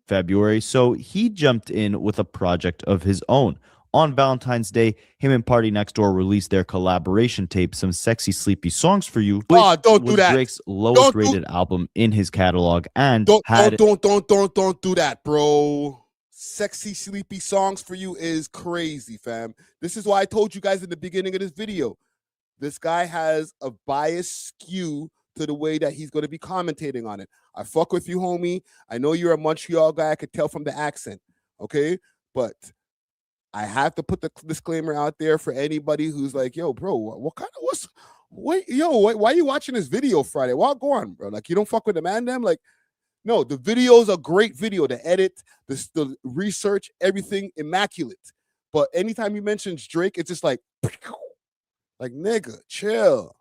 February, so he jumped in with a project of his own. On Valentine's Day, him and Party Next Door released their collaboration tape, Some Sexy Sleepy Songs for You, which don't was do that. Drake's lowest rated album in his catalog, and don't do that, bro. Sexy Sleepy Songs for You is crazy, fam. This is why I told you guys in the beginning of this video. This guy has a biased skew to the way that he's going to be commentating on it. I fuck with you, homie. I know you're a Montreal guy. I could tell from the accent, okay? But I have to put the disclaimer out there for anybody who's like, yo, bro, why are you watching this video Friday? Well, go on, bro. Like, you don't fuck with the man, them? Like, no, the video is a great video. The edit, the research, everything immaculate. But anytime he mentions Drake, it's just like nigga, chill.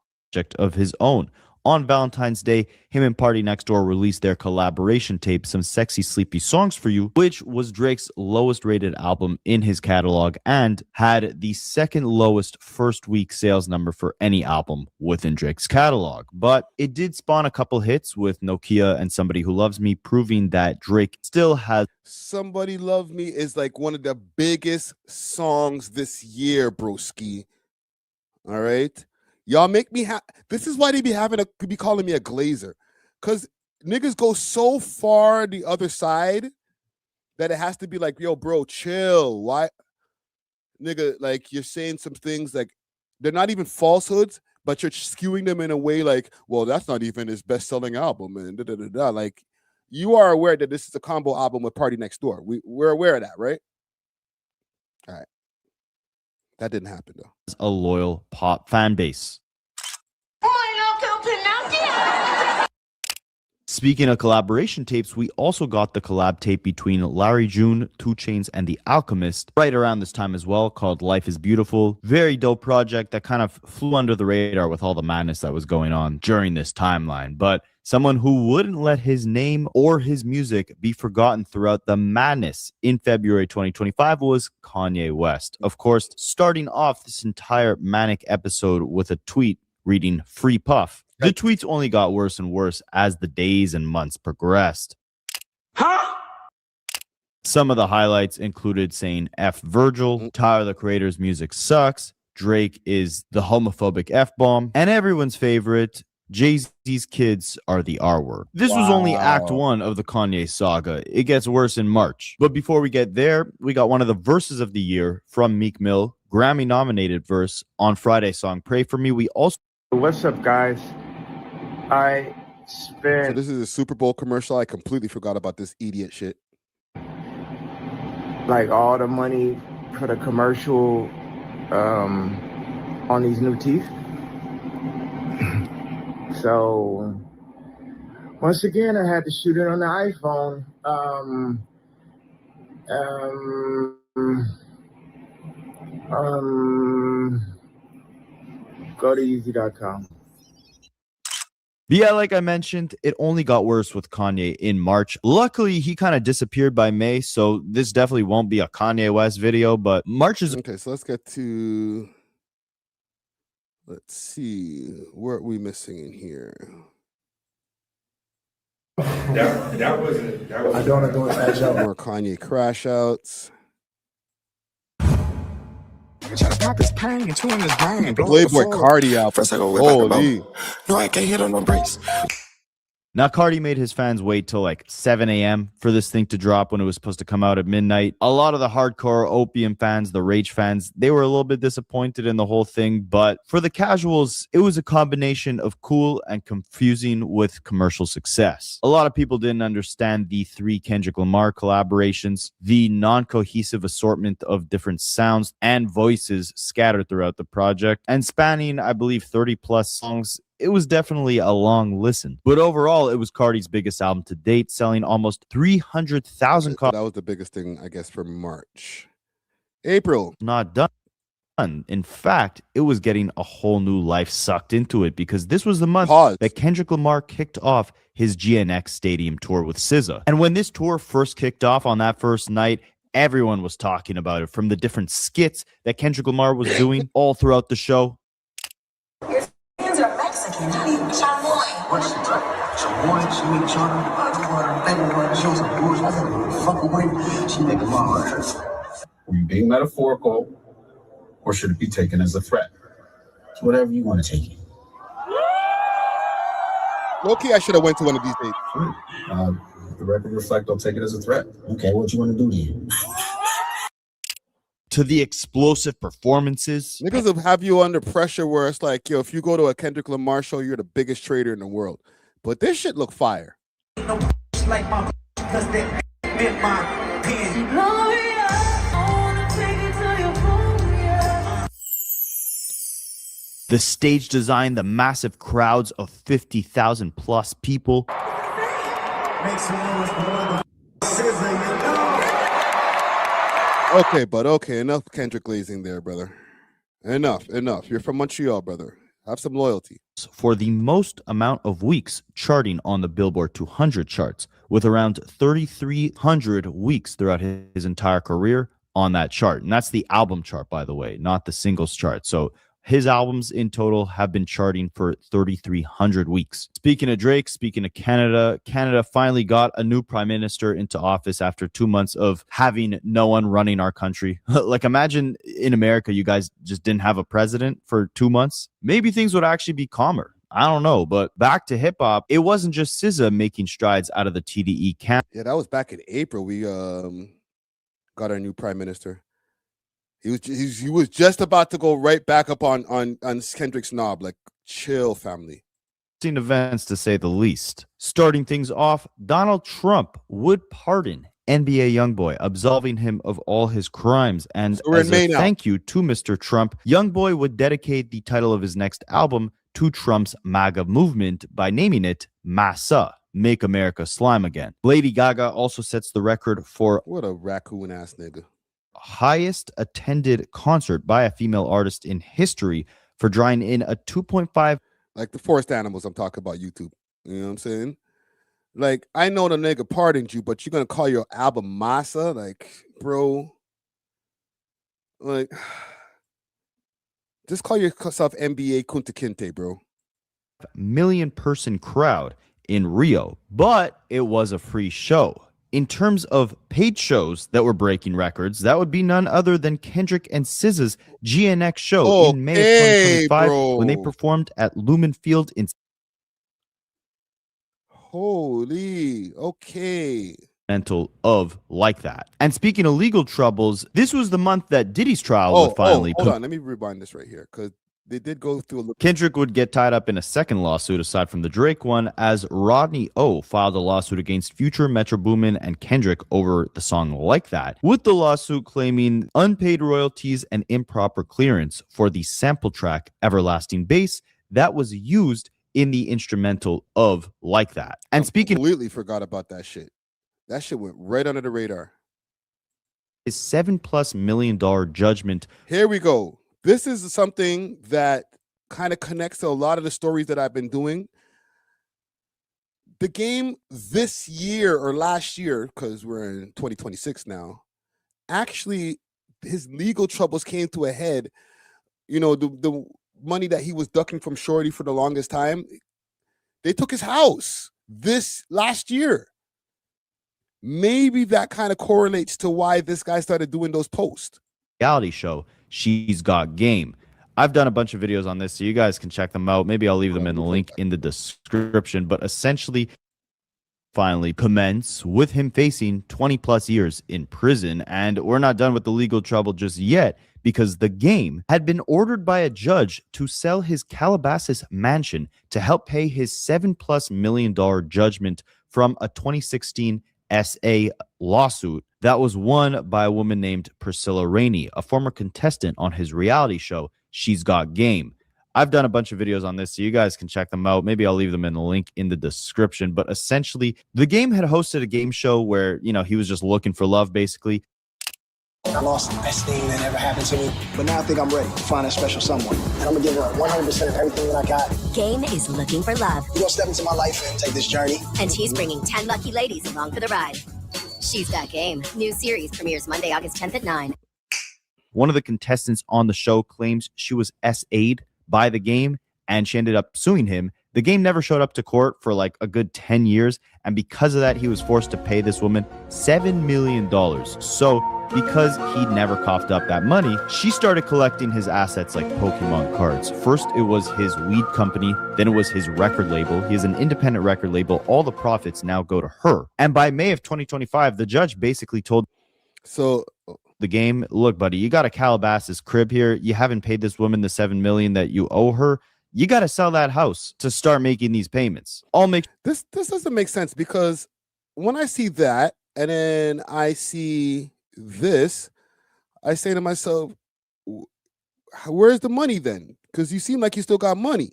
Of his own. On Valentine's Day, him and Party Next Door released their collaboration tape, Some Sexy Sleepy Songs for You, which was Drake's lowest rated album in his catalog and had the 2nd lowest first week sales number for any album within Drake's catalog. But it did spawn a couple hits with Nokia and Somebody Who Loves Me, proving that Drake still has. Somebody Love Me is like one of the biggest songs this year, broski. All right? Y'all make me this is why they be calling me a glazer. Because niggas go so far the other side that it has to be like, yo, bro, chill. Why? Nigga, like, you're saying some things like they're not even falsehoods, but you're skewing them in a way like, well, that's not even his best-selling album. And da-da-da-da. Like, you are aware that this is a combo album with Party Next Door. We're aware of that, right? All right. That didn't happen, though. A loyal pop fan base. Speaking of collaboration tapes, we also got the collab tape between Larry June, 2 Chainz, and The Alchemist right around this time as well, called Life is Beautiful. Very dope project that kind of flew under the radar with all the madness that was going on during this timeline. But someone who wouldn't let his name or his music be forgotten throughout the madness in February 2025 was Kanye West. Of course, starting off this entire manic episode with a tweet reading "Free Puff." The tweets only got worse and worse as the days and months progressed. Some of the highlights included saying F Virgil, Tyler the Creator's music sucks, Drake is the homophobic F-bomb, and everyone's favorite, Jay-Z's kids are the R-word. This was only Act 1 of the Kanye saga. It gets worse in March. But before we get there, we got one of the verses of the year from Meek Mill, Grammy-nominated verse on Friday's song Pray For Me. We also... What's up, guys? So this is a Super Bowl commercial. I completely forgot about this idiot shit. Like all the money for the commercial on these new teeth. So once again, I had to shoot it on the iPhone. Go to Yeezy.com. Yeah, like I mentioned, it only got worse with Kanye in March. Luckily, he kind of disappeared by May, so this definitely won't be a Kanye West video, but March is... Okay, so let's get to... Let's see. What are we missing in here? That wasn't. I don't adore that show. More Kanye crash outs. Try to pop this pain and two in this brain. Playboy Cardi out. First I go Holy. No, I can't hit on no brakes. Now, Cardi made his fans wait till like 7 a.m. for this thing to drop when it was supposed to come out at midnight. A lot of the hardcore Opium fans, the Rage fans, they were a little bit disappointed in the whole thing. But for the casuals, it was a combination of cool and confusing with commercial success. A lot of people didn't understand the 3 Kendrick Lamar collaborations, the non-cohesive assortment of different sounds and voices scattered throughout the project, and spanning, I believe, 30 plus songs. It was definitely a long listen, but overall, it was Cardi's biggest album to date, selling almost 300,000 copies. That was the biggest thing, I guess, for March. April. Not done. In fact, it was getting a whole new life sucked into it because this was the month that Kendrick Lamar kicked off his GNX Stadium tour with SZA. And when this tour first kicked off on that first night, everyone was talking about it, from the different skits that Kendrick Lamar was doing all throughout the show. What's the type? Chamoy, she make she was a bullshit. I said, fuck away. She making my heart hurt. Were you being metaphorical, or should it be taken as a threat? It's whatever you want to take it. Okay, I should have went to one of these dates. The record reflect, I'll take it as a threat. Okay, what you want to do then? To the explosive performances. Niggas will have you under pressure where it's like, yo, if you go to a Kendrick Lamar show, you're the biggest trader in the world. But this shit look fire. The stage design, the massive crowds of 50,000 plus people. Make some noise for SZA, you know. Okay, but okay, enough Kendrick glazing there, brother. Enough. You're from Montreal, brother. Have some loyalty. For the most amount of weeks charting on the Billboard 200 charts, with around 3,300 weeks throughout his entire career on that chart. And that's the album chart, by the way, not the singles chart. So his albums in total have been charting for 3,300 weeks. Speaking of Drake, speaking of Canada, Canada finally got a new prime minister into office after 2 months of having no one running our country. Like, imagine in America, you guys just didn't have a president for 2 months. Maybe things would actually be calmer. I don't know, but back to hip hop, it wasn't just SZA making strides out of the TDE camp. Yeah, that was back in April. We got our new prime minister. He was just about to go right back up on Kendrick's knob. Like, chill, family. Events, to say the least. Starting things off, Donald Trump would pardon NBA YoungBoy, absolving him of all his crimes. And as a thank you to Mr. Trump, YoungBoy would dedicate the title of his next album to Trump's MAGA movement by naming it Massa, Make America Slime Again. Lady Gaga also sets the record for what a raccoon ass nigga. Highest attended concert by a female artist in history for drawing in a 2.5. Like the forest animals I'm talking about YouTube. You know what I'm saying? Like, I know the nigga pardoned you, but you're going to call your album Massa? Like, bro. Like, just call yourself NBA Kunta Kinte, bro. Million person crowd in Rio, but it was a free show. In terms of paid shows that were breaking records, that would be none other than Kendrick and SZA's GNX show in May of 2025 when they performed at Lumen Field in. Holy, okay. Mental of like that. And speaking of legal troubles, this was the month that Diddy's trial would finally. Hold on, let me rewind this right here because they did go through a little. Kendrick would get tied up in a second lawsuit aside from the Drake one, as Rodney O filed a lawsuit against Future, Metro Boomin, and Kendrick over the song Like That, with the lawsuit claiming unpaid royalties and improper clearance for the sample track Everlasting Bass that was used in the instrumental of Like That. And speaking, completely forgot about that shit. That shit went right under the radar. His $7+ million judgment. Here we go. This is something that kind of connects to a lot of the stories that I've been doing. The game this year or last year, because we're in 2026 now, actually his legal troubles came to a head. You know, the money that he was ducking from Shorty for the longest time, they took his house. this last year. Maybe that kind of correlates to why this guy started doing those posts. Reality show, She's Got Game. I've done a bunch of videos on this, so you guys can check them out. Maybe I'll leave them in the link in the description. But essentially, finally commence with him facing 20 plus years in prison. And we're not done with the legal trouble just yet, because the game had been ordered by a judge to sell his Calabasas mansion to help pay his $7+ million judgment from a 2016 SA lawsuit that was won by a woman named Priscilla Rainey, a former contestant on his reality show, She's Got Game. I've done a bunch of videos on this, so you guys can check them out. Maybe I'll leave them in the link in the description. But essentially, the game had hosted a game show where, you know, he was just looking for love, basically. I lost the best thing that ever happened to me, but now I think I'm ready to find a special someone. And I'm gonna give her 100% of everything that I got. Game is looking for love. You're gonna step into my life and take this journey. And he's bringing 10 lucky ladies along for the ride. She's Got Game. New series premieres Monday, August 10th at 9. One of the contestants on the show claims she was SA'd by the game, and she ended up suing him. The game never showed up to court for like a good 10 years, and because of that, he was forced to pay this woman $7 million. So because he never coughed up that money, she started collecting his assets like Pokemon cards. First, it was his weed company. Then it was his record label. He has an independent record label. All the profits now go to her. And by May of 2025, the judge basically told the game, look, buddy, you got a Calabasas crib here. You haven't paid this woman the $7 million that you owe her. You got to sell that house to start making these payments. This doesn't make sense, because when I see that and then I see this, I say to myself, where's the money then? Because you seem like you still got money.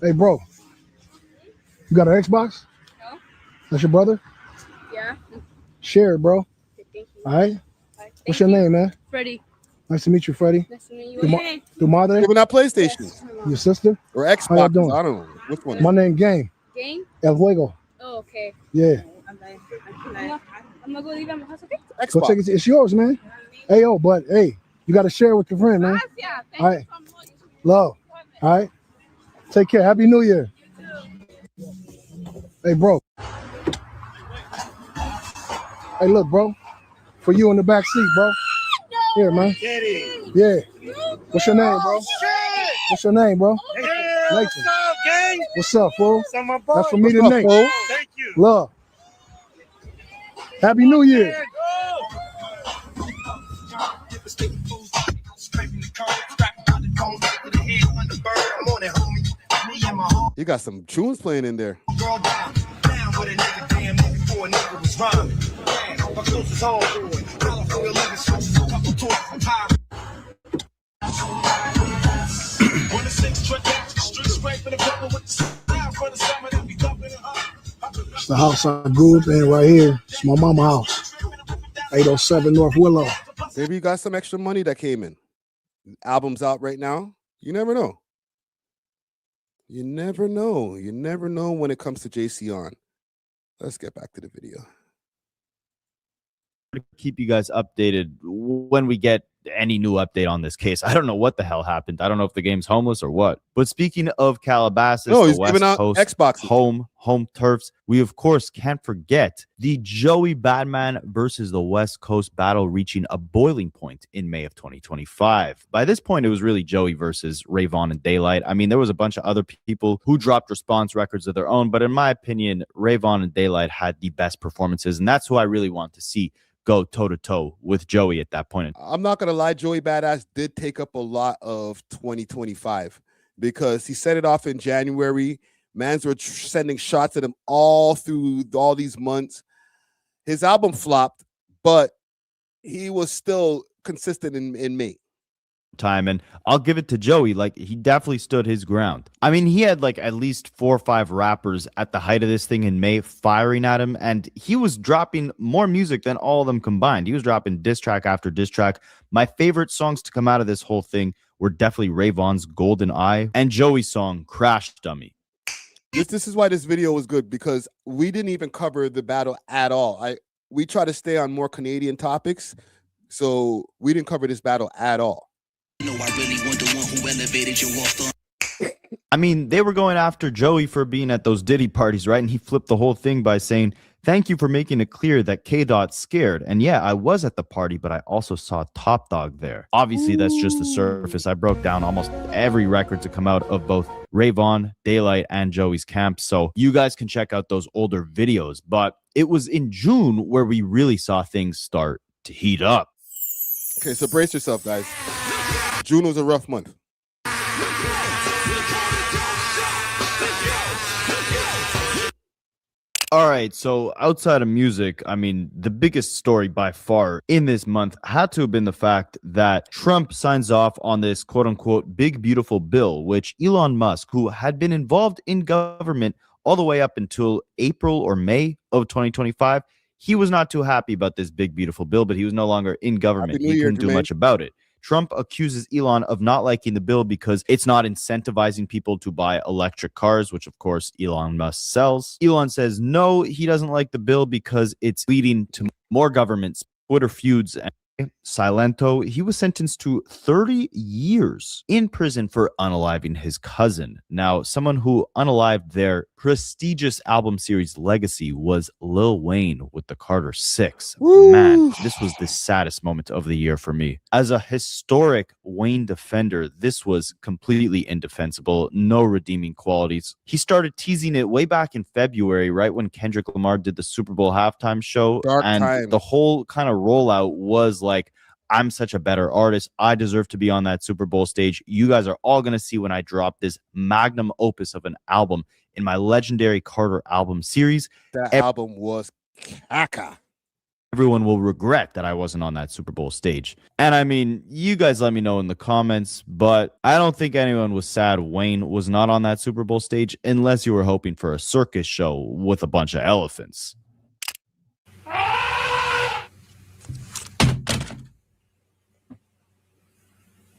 Hey, bro, you got an Xbox? No. That's your brother? Yeah. Share it, bro. Okay, thank you. All right. What's your name, man? Freddie. Nice to meet you, Freddie. Nice to meet you. Tu madre? Giving out PlayStation. Your sister? Or Xbox. How you doing? I don't know. Which one? My name Game. Game? El Juego. Oh, okay. Yeah. I'm gonna go leave at my house, okay? Go take it. It's yours, man. Hey, yo, but hey, you got to share with your friend, man. Yeah, All right. Love. All right. Take care. Happy New Year. Hey, bro. Hey, look, bro. For you in the back seat, bro. Here, man. Yeah. What's your name, bro? What's your name, bro? Nathan. What's up, fool? That's for me to Nate. Thank you. Love. Happy New Year. You got some tunes playing in there. It's the house I grew up in right here. It's my mama's house. 807 North Willow. Maybe you got some extra money that came in. Album's out right now. You never know. You never know. You never know when it comes to JC on. Let's get back to the video. To keep you guys updated when we get any new update on this case. I don't know what the hell happened. I don't know if the game's homeless or what. But speaking of Calabasas, he's the West giving out Coast Xbox home turfs, we of course can't forget the Joey Badman versus the West Coast battle reaching a boiling point in May of 2025. By this point, it was really Joey versus Rayvon and Daylight. I mean, there was a bunch of other people who dropped response records of their own, but in my opinion, Rayvon and Daylight had the best performances, and that's who I really want to see go toe-to-toe with Joey at that point. I'm not going to lie, Joey Badass did take up a lot of 2025 because he set it off in January. Mans were sending shots at him all through all these months. His album flopped, but he was still consistent in May. Time, and I'll give it to Joey, like he definitely stood his ground. I mean, he had like at least 4 or 5 rappers at the height of this thing in May firing at him, and he was dropping more music than all of them combined. He was dropping diss track after diss track. My favorite songs to come out of this whole thing were definitely Rayvon's Golden Eye and Joey's song Crash Dummy. This is why this video was good, because we didn't even cover the battle at all. We try to stay on more Canadian topics, so we didn't cover this battle at all. No, I really want the one who elevated you off the. I mean, they were going after Joey for being at those Diddy parties, right? And he flipped the whole thing by saying, "Thank you for making it clear that K-Dot's scared. And yeah, I was at the party, but I also saw Top Dog there." Obviously, that's just the surface. I broke down almost every record to come out of both Rayvon, Daylight, and Joey's camp. So you guys can check out those older videos. But it was in June where we really saw things start to heat up. Okay, so brace yourself, guys. June was a rough month. All right, so outside of music, I mean, the biggest story by far in this month had to have been the fact that Trump signs off on this quote-unquote big beautiful bill, which Elon Musk, who had been involved in government all the way up until April or May of 2025, he was not too happy about this big beautiful bill, but he was no longer in government. He couldn't do much about it. Trump accuses Elon of not liking the bill because it's not incentivizing people to buy electric cars, which of course Elon Musk sells. Elon says no, he doesn't like the bill because it's leading to more governments, Twitter feuds, and Silento. He was sentenced to 30 years in prison for unaliving his cousin. Now, someone who unalived their prestigious album series legacy was Lil Wayne with the Carter 6. Man, this was the saddest moment of the year for me. As a historic Wayne defender, this was completely indefensible, no redeeming qualities. He started teasing it way back in February, right when Kendrick Lamar did the Super Bowl halftime show. The whole kind of rollout was like, I'm such a better artist. I deserve to be on that Super Bowl stage. You guys are all going to see when I drop this magnum opus of an album in my legendary Carter album series. That album was caca. Everyone will regret that I wasn't on that Super Bowl stage. And I mean, you guys let me know in the comments, but I don't think anyone was sad Wayne was not on that Super Bowl stage unless you were hoping for a circus show with a bunch of elephants.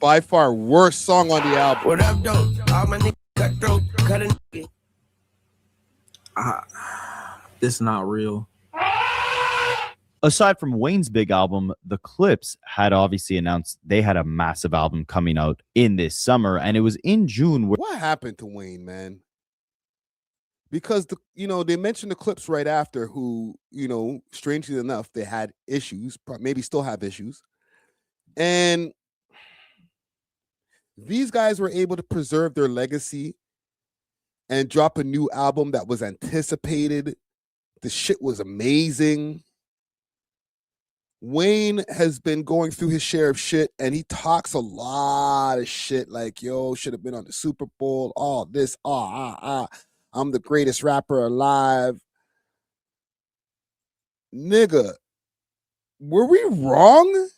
By far worst song on the album. What up, though? All my niggas cut throat, cut a nigga. This not real. Aside from Wayne's big album, the Clips had obviously announced they had a massive album coming out in this summer, and it was in June. What happened to Wayne, man? Because they mentioned the Clips right after, who, strangely enough, they had issues, maybe still have issues, and these guys were able to preserve their legacy and drop a new album that was anticipated. The shit was amazing. Wayne has been going through his share of shit, and he talks a lot of shit like, yo, should have been on the Super Bowl, all this, I'm the greatest rapper alive. Nigga, were we wrong?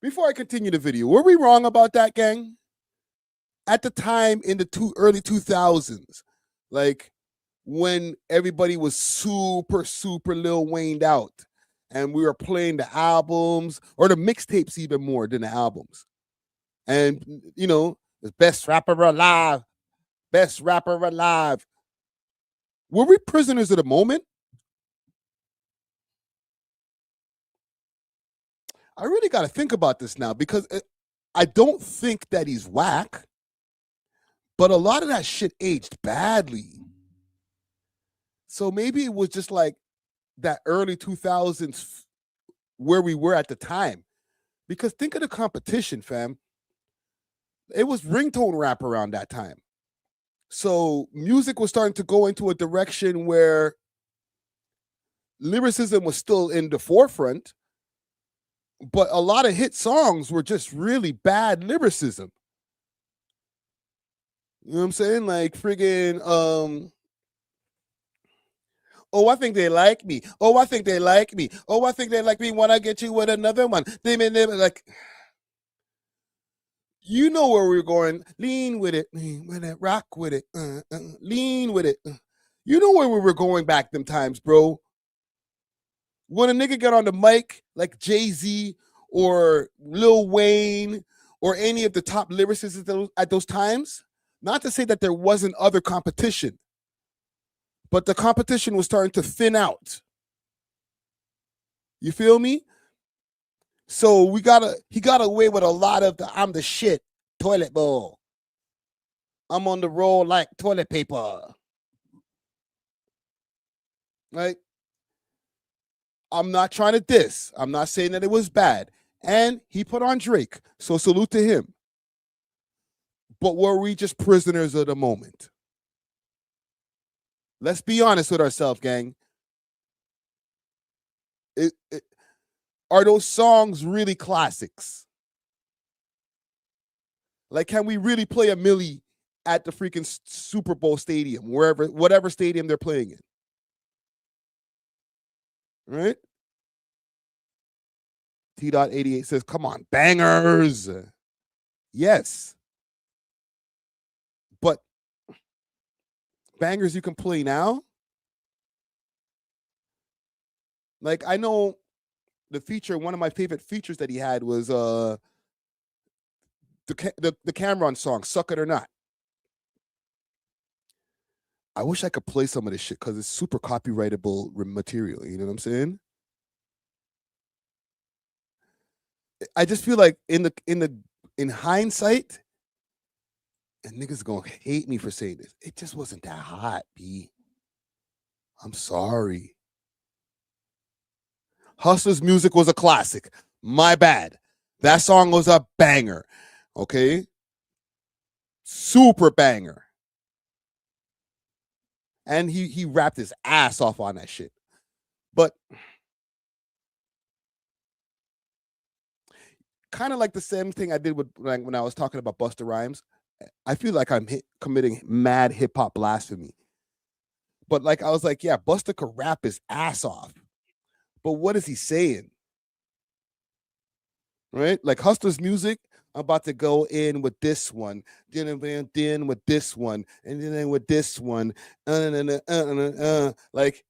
Before I continue the video, were we wrong about that, gang? At the time in the early 2000s, like when everybody was super, super Lil Wayne'd out and we were playing the albums or the mixtapes even more than the albums. And, the best rapper alive, best rapper alive. Were we prisoners of the moment? I really got to think about this now because I don't think that he's whack, but a lot of that shit aged badly. So maybe it was just like that early 2000s where we were at the time. Because think of the competition, fam. It was ringtone rap around that time. So music was starting to go into a direction where lyricism was still in the forefront, but a lot of hit songs were just really bad lyricism. You know what I'm saying? Like friggin', oh, I think they like me. Oh, I think they like me. Oh, I think they like me when I get you with another one. They like, you know where we're going. Lean with it, rock with it, lean with it. You know where we were going back them times, bro. When a nigga get on the mic like Jay-Z or Lil Wayne or any of the top lyricists at those times, not to say that there wasn't other competition, but the competition was starting to thin out. You feel me? So he got away with a lot of the I'm the shit. toilet bowl. I'm on the roll like toilet paper. Right? I'm not trying to diss. I'm not saying that it was bad. And he put on Drake. So salute to him. But were we just prisoners of the moment? Let's be honest with ourselves, gang. Are those songs really classics? Like, can we really play a Millie at the freaking Super Bowl stadium, whatever stadium they're playing in? Right? T.88 says, come on, bangers. Yes. But bangers you can play now? Like, I know the feature, one of my favorite features that he had was the Cameron song, Suck It or Not. I wish I could play some of this shit because it's super copyrightable material. You know what I'm saying? I just feel like in hindsight, and niggas gonna hate me for saying this, it just wasn't that hot, B. I'm sorry. Hustler's Music was a classic. My bad. That song was a banger. Okay? Super banger. And he rapped his ass off on that shit. But kind of like the same thing I did with when I was talking about Busta Rhymes. I feel like I'm committing mad hip-hop blasphemy. But like I was like, yeah, Busta could rap his ass off. But what is he saying? Right? Like Hustler's Music, I'm about to go in with this one, then with this one, and then with this one. Like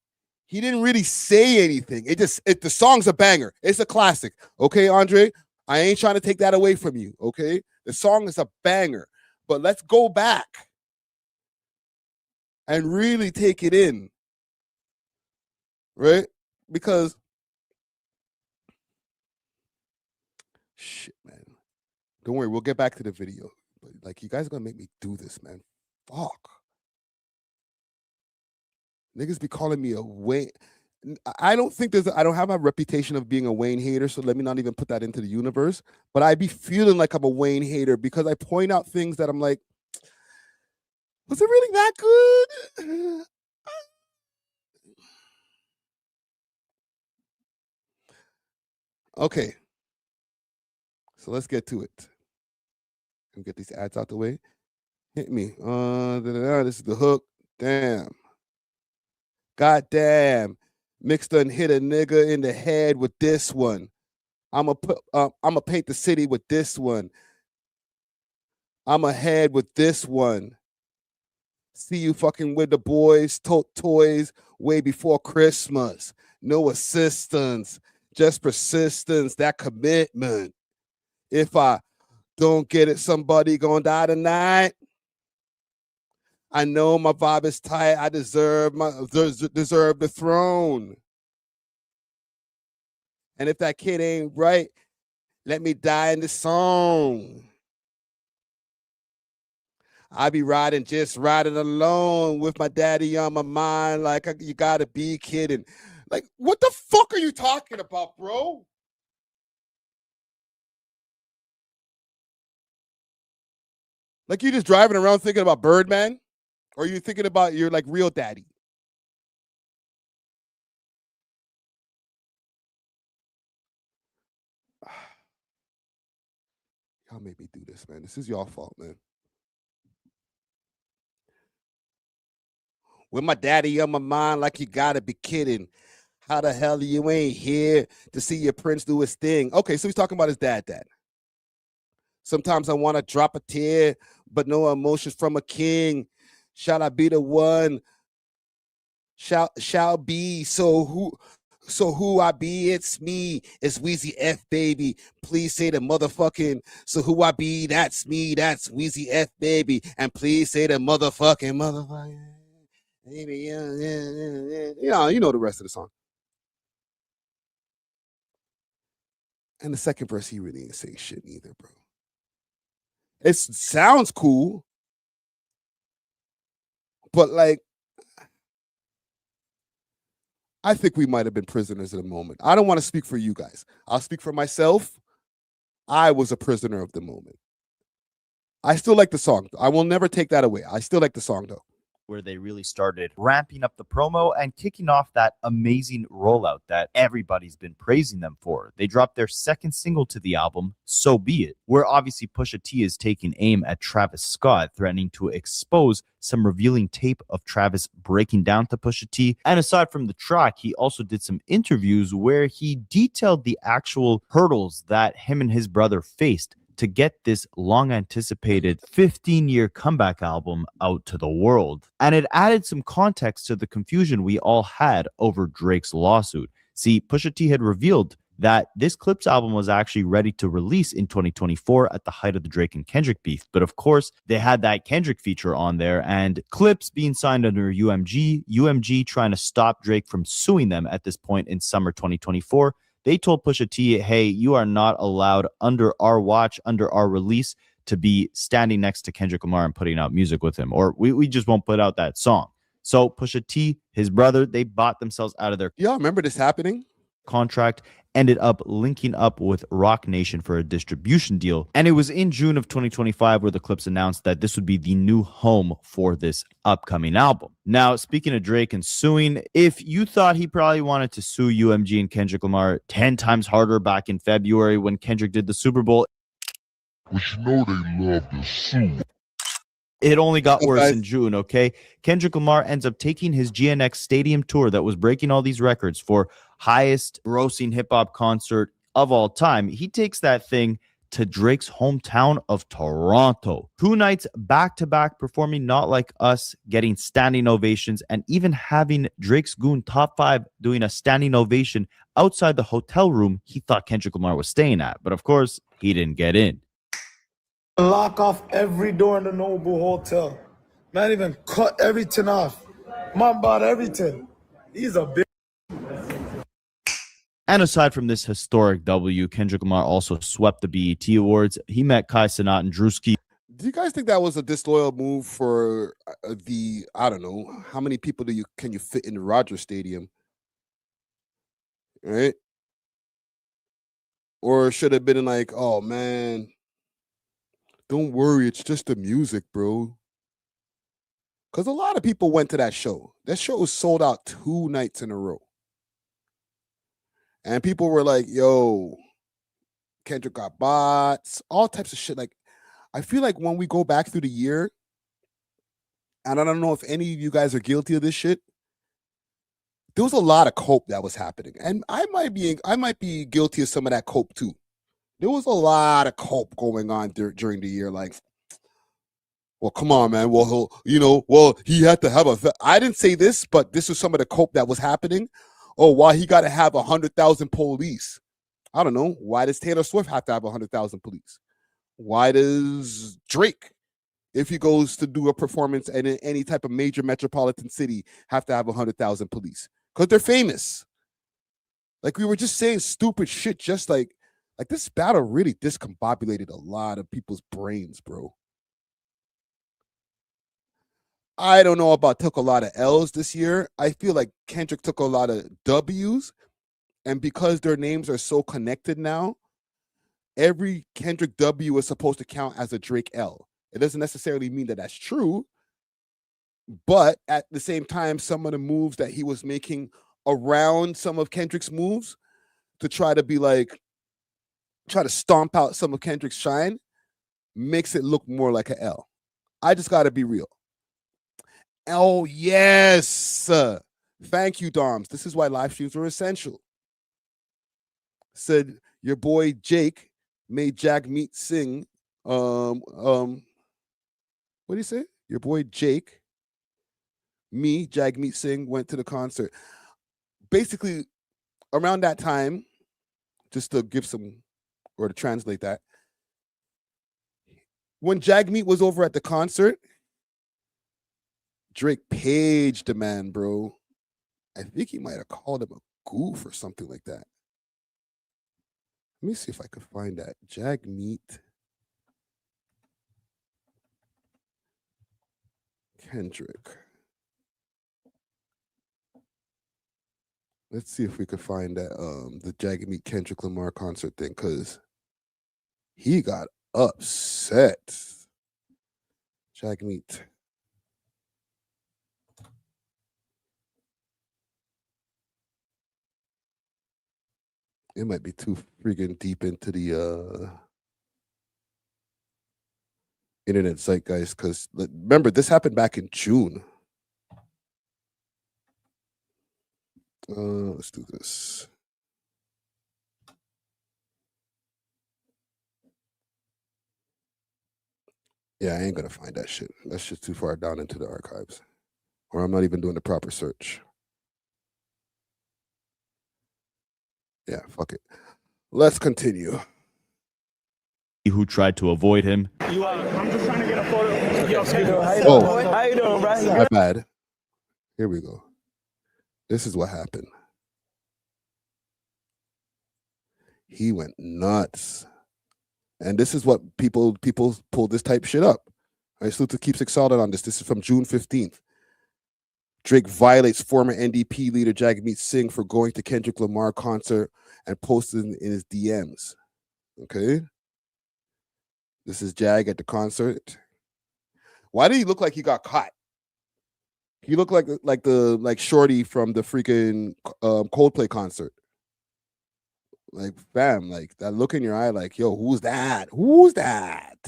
he didn't really say anything. The song's a banger. It's a classic. Okay, Andre? I ain't trying to take that away from you. Okay? The song is a banger. But let's go back and really take it in. Right? Because shit, man. Don't worry, we'll get back to the video. But like, you guys are gonna make me do this, man. Fuck. Niggas be calling me a Wayne. I don't have a reputation of being a Wayne hater, so let me not even put that into the universe. But I be feeling like I'm a Wayne hater because I point out things that I'm like, was it really that good? Okay. So let's get to it. Can we get these ads out the way? Hit me. This is the hook. Damn. Goddamn. Mixed and hit a nigga in the head with this one. I'ma paint the city with this one. I'm ahead with this one. See you fucking with the boys, toys way before Christmas. No assistance, just persistence, that commitment. If I don't get it, somebody gonna die tonight. I know my vibe is tight. I deserve the throne. And if that kid ain't right, let me die in the song. I be just riding alone with my daddy on my mind. Like, you gotta be kidding. Like, what the fuck are you talking about, bro? Like, you just driving around thinking about Birdman? Or are you thinking about your, like, real daddy? Y'all made me do this, man. This is y'all fault, man. With my daddy on my mind, like, you gotta be kidding. How the hell you ain't here to see your prince do his thing? Okay, so he's talking about his dad. Sometimes I want to drop a tear, but no emotions from a king. Shall I be the one? Shall be. So who I be? It's me. It's Weezy F, baby. Please say the motherfucking. So who I be? That's me. That's Weezy F, baby. And please say the motherfucking. Baby, yeah. You know the rest of the song. And the second verse, he really ain't saying shit either, bro. It sounds cool, but like, I think we might have been prisoners of the moment. I don't want to speak for you guys. I'll speak for myself. I was a prisoner of the moment. I still like the song. I will never take that away. I still like the song though. Where they really started ramping up the promo and kicking off that amazing rollout that everybody's been praising them for. They dropped their second single to the album, So Be It, where obviously Pusha T is taking aim at Travis Scott, threatening to expose some revealing tape of Travis breaking down to Pusha T. And aside from the track, he also did some interviews where he detailed the actual hurdles that him and his brother faced to get this long-anticipated 15-year comeback album out to the world. And it added some context to the confusion we all had over Drake's lawsuit. See, Pusha T had revealed that this Clips album was actually ready to release in 2024 at the height of the Drake and Kendrick beef. But of course, they had that Kendrick feature on there, and Clips being signed under UMG trying to stop Drake from suing them at this point in summer 2024. They told Pusha T, hey, you are not allowed under our watch, under our release, to be standing next to Kendrick Lamar and putting out music with him, or we just won't put out that song. So Pusha T, his brother, they bought themselves out of their remember this happening? Contract, ended up linking up with Rock Nation for a distribution deal. And it was in June of 2025 where the Clips announced that this would be the new home for this upcoming album. Now, speaking of Drake and suing, if you thought he probably wanted to sue UMG and Kendrick Lamar 10 times harder back in February when Kendrick did the Super Bowl, which you know they love to sue. It only got worse in June, okay? Kendrick Lamar ends up taking his GNX Stadium tour that was breaking all these records for highest grossing hip-hop concert of all time. He takes that thing to Drake's hometown of Toronto. 2 nights back-to-back performing Not Like Us, getting standing ovations, and even having Drake's goon Top5 doing a standing ovation outside the hotel room he thought Kendrick Lamar was staying at. But of course, he didn't get in. Lock off every door in the Noble Hotel. Man, even cut everything off. Man bought everything. He's a big. And aside from this historic W, Kendrick Lamar also swept the BET Awards. He met Kai Cenat and Drewski. Do you guys think that was a disloyal move for I don't know, how many people can you fit in the Rogers Stadium? Right? Or should have been like, oh man, don't worry, it's just the music, bro. Because a lot of people went to that show. That show was sold out 2 nights in a row. And people were like, yo, Kendrick got bots, all types of shit. Like, I feel like when we go back through the year, and I don't know if any of you guys are guilty of this shit, there was a lot of cope that was happening. And I might be guilty of some of that cope too. There was a lot of cope going on during the year. Like, well, come on, man. Well, he had to have I didn't say this, but this was some of the cope that was happening. Oh, why he got to have 100,000 police? I don't know. Why does Taylor Swift have to have 100,000 police? Why does Drake, if he goes to do a performance in any type of major metropolitan city, have to have 100,000 police? Because they're famous. Like, we were just saying stupid shit, just like this battle really discombobulated a lot of people's brains, bro. I don't know about took a lot of L's this year. I feel like Kendrick took a lot of W's, and because their names are so connected now, every Kendrick W is supposed to count as a Drake L. It doesn't necessarily mean that that's true, but at the same time, some of the moves that he was making around some of Kendrick's moves to try to stomp out some of Kendrick's shine makes it look more like an L. I just got to be real. Oh, yes. Thank you, Doms. This is why live streams are essential. Said your boy Jake made Jagmeet sing. What do you say? Your boy Jake, Jagmeet Singh went to the concert. Basically, around that time, just to give some, or to translate that, when Jagmeet was over at the concert, Drake paged the man, bro. I think he might have called him a goof or something like that. Let me see if I could find that. Jagmeet Kendrick. Let's see if we could find that the Jagged Meat Kendrick Lamar concert thing, because he got upset. Jagged Meat. It might be too freaking deep into the internet zeitgeist, because remember, this happened back in June. Let's do this. Yeah, I ain't gonna find that shit. That's just too far down into the archives. Or I'm not even doing the proper search. Yeah, fuck it. Let's continue. Who tried to avoid him. I'm just trying to get a photo. Yo, How you doing, bro? My bad. Here we go. This is what happened. He went nuts. And this is what people pull this type shit up. All right, Sleuth keeps excited on this. This is from June 15th. Drake violates former NDP leader Jagmeet Singh for going to Kendrick Lamar concert and posted in his DMs. Okay. This is Jag at the concert. Why did he look like he got caught? He looked like Shorty from the freaking Coldplay concert. Like, fam, like that look in your eye, like, yo, who's that? Who's that?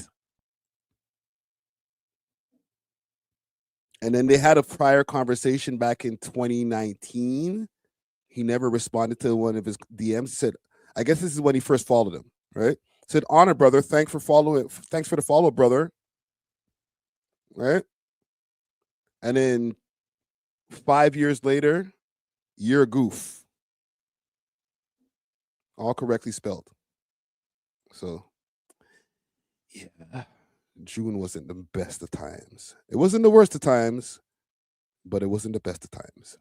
And then they had a prior conversation back in 2019. He never responded to one of his DMs. He said, I guess this is when he first followed him, right? Said, honor, brother. Thanks for the follow, brother. Right? And then 5 years later, you're a goof. All correctly spelled. So, yeah. June wasn't the best of times. It wasn't the worst of times, but it wasn't the best of times.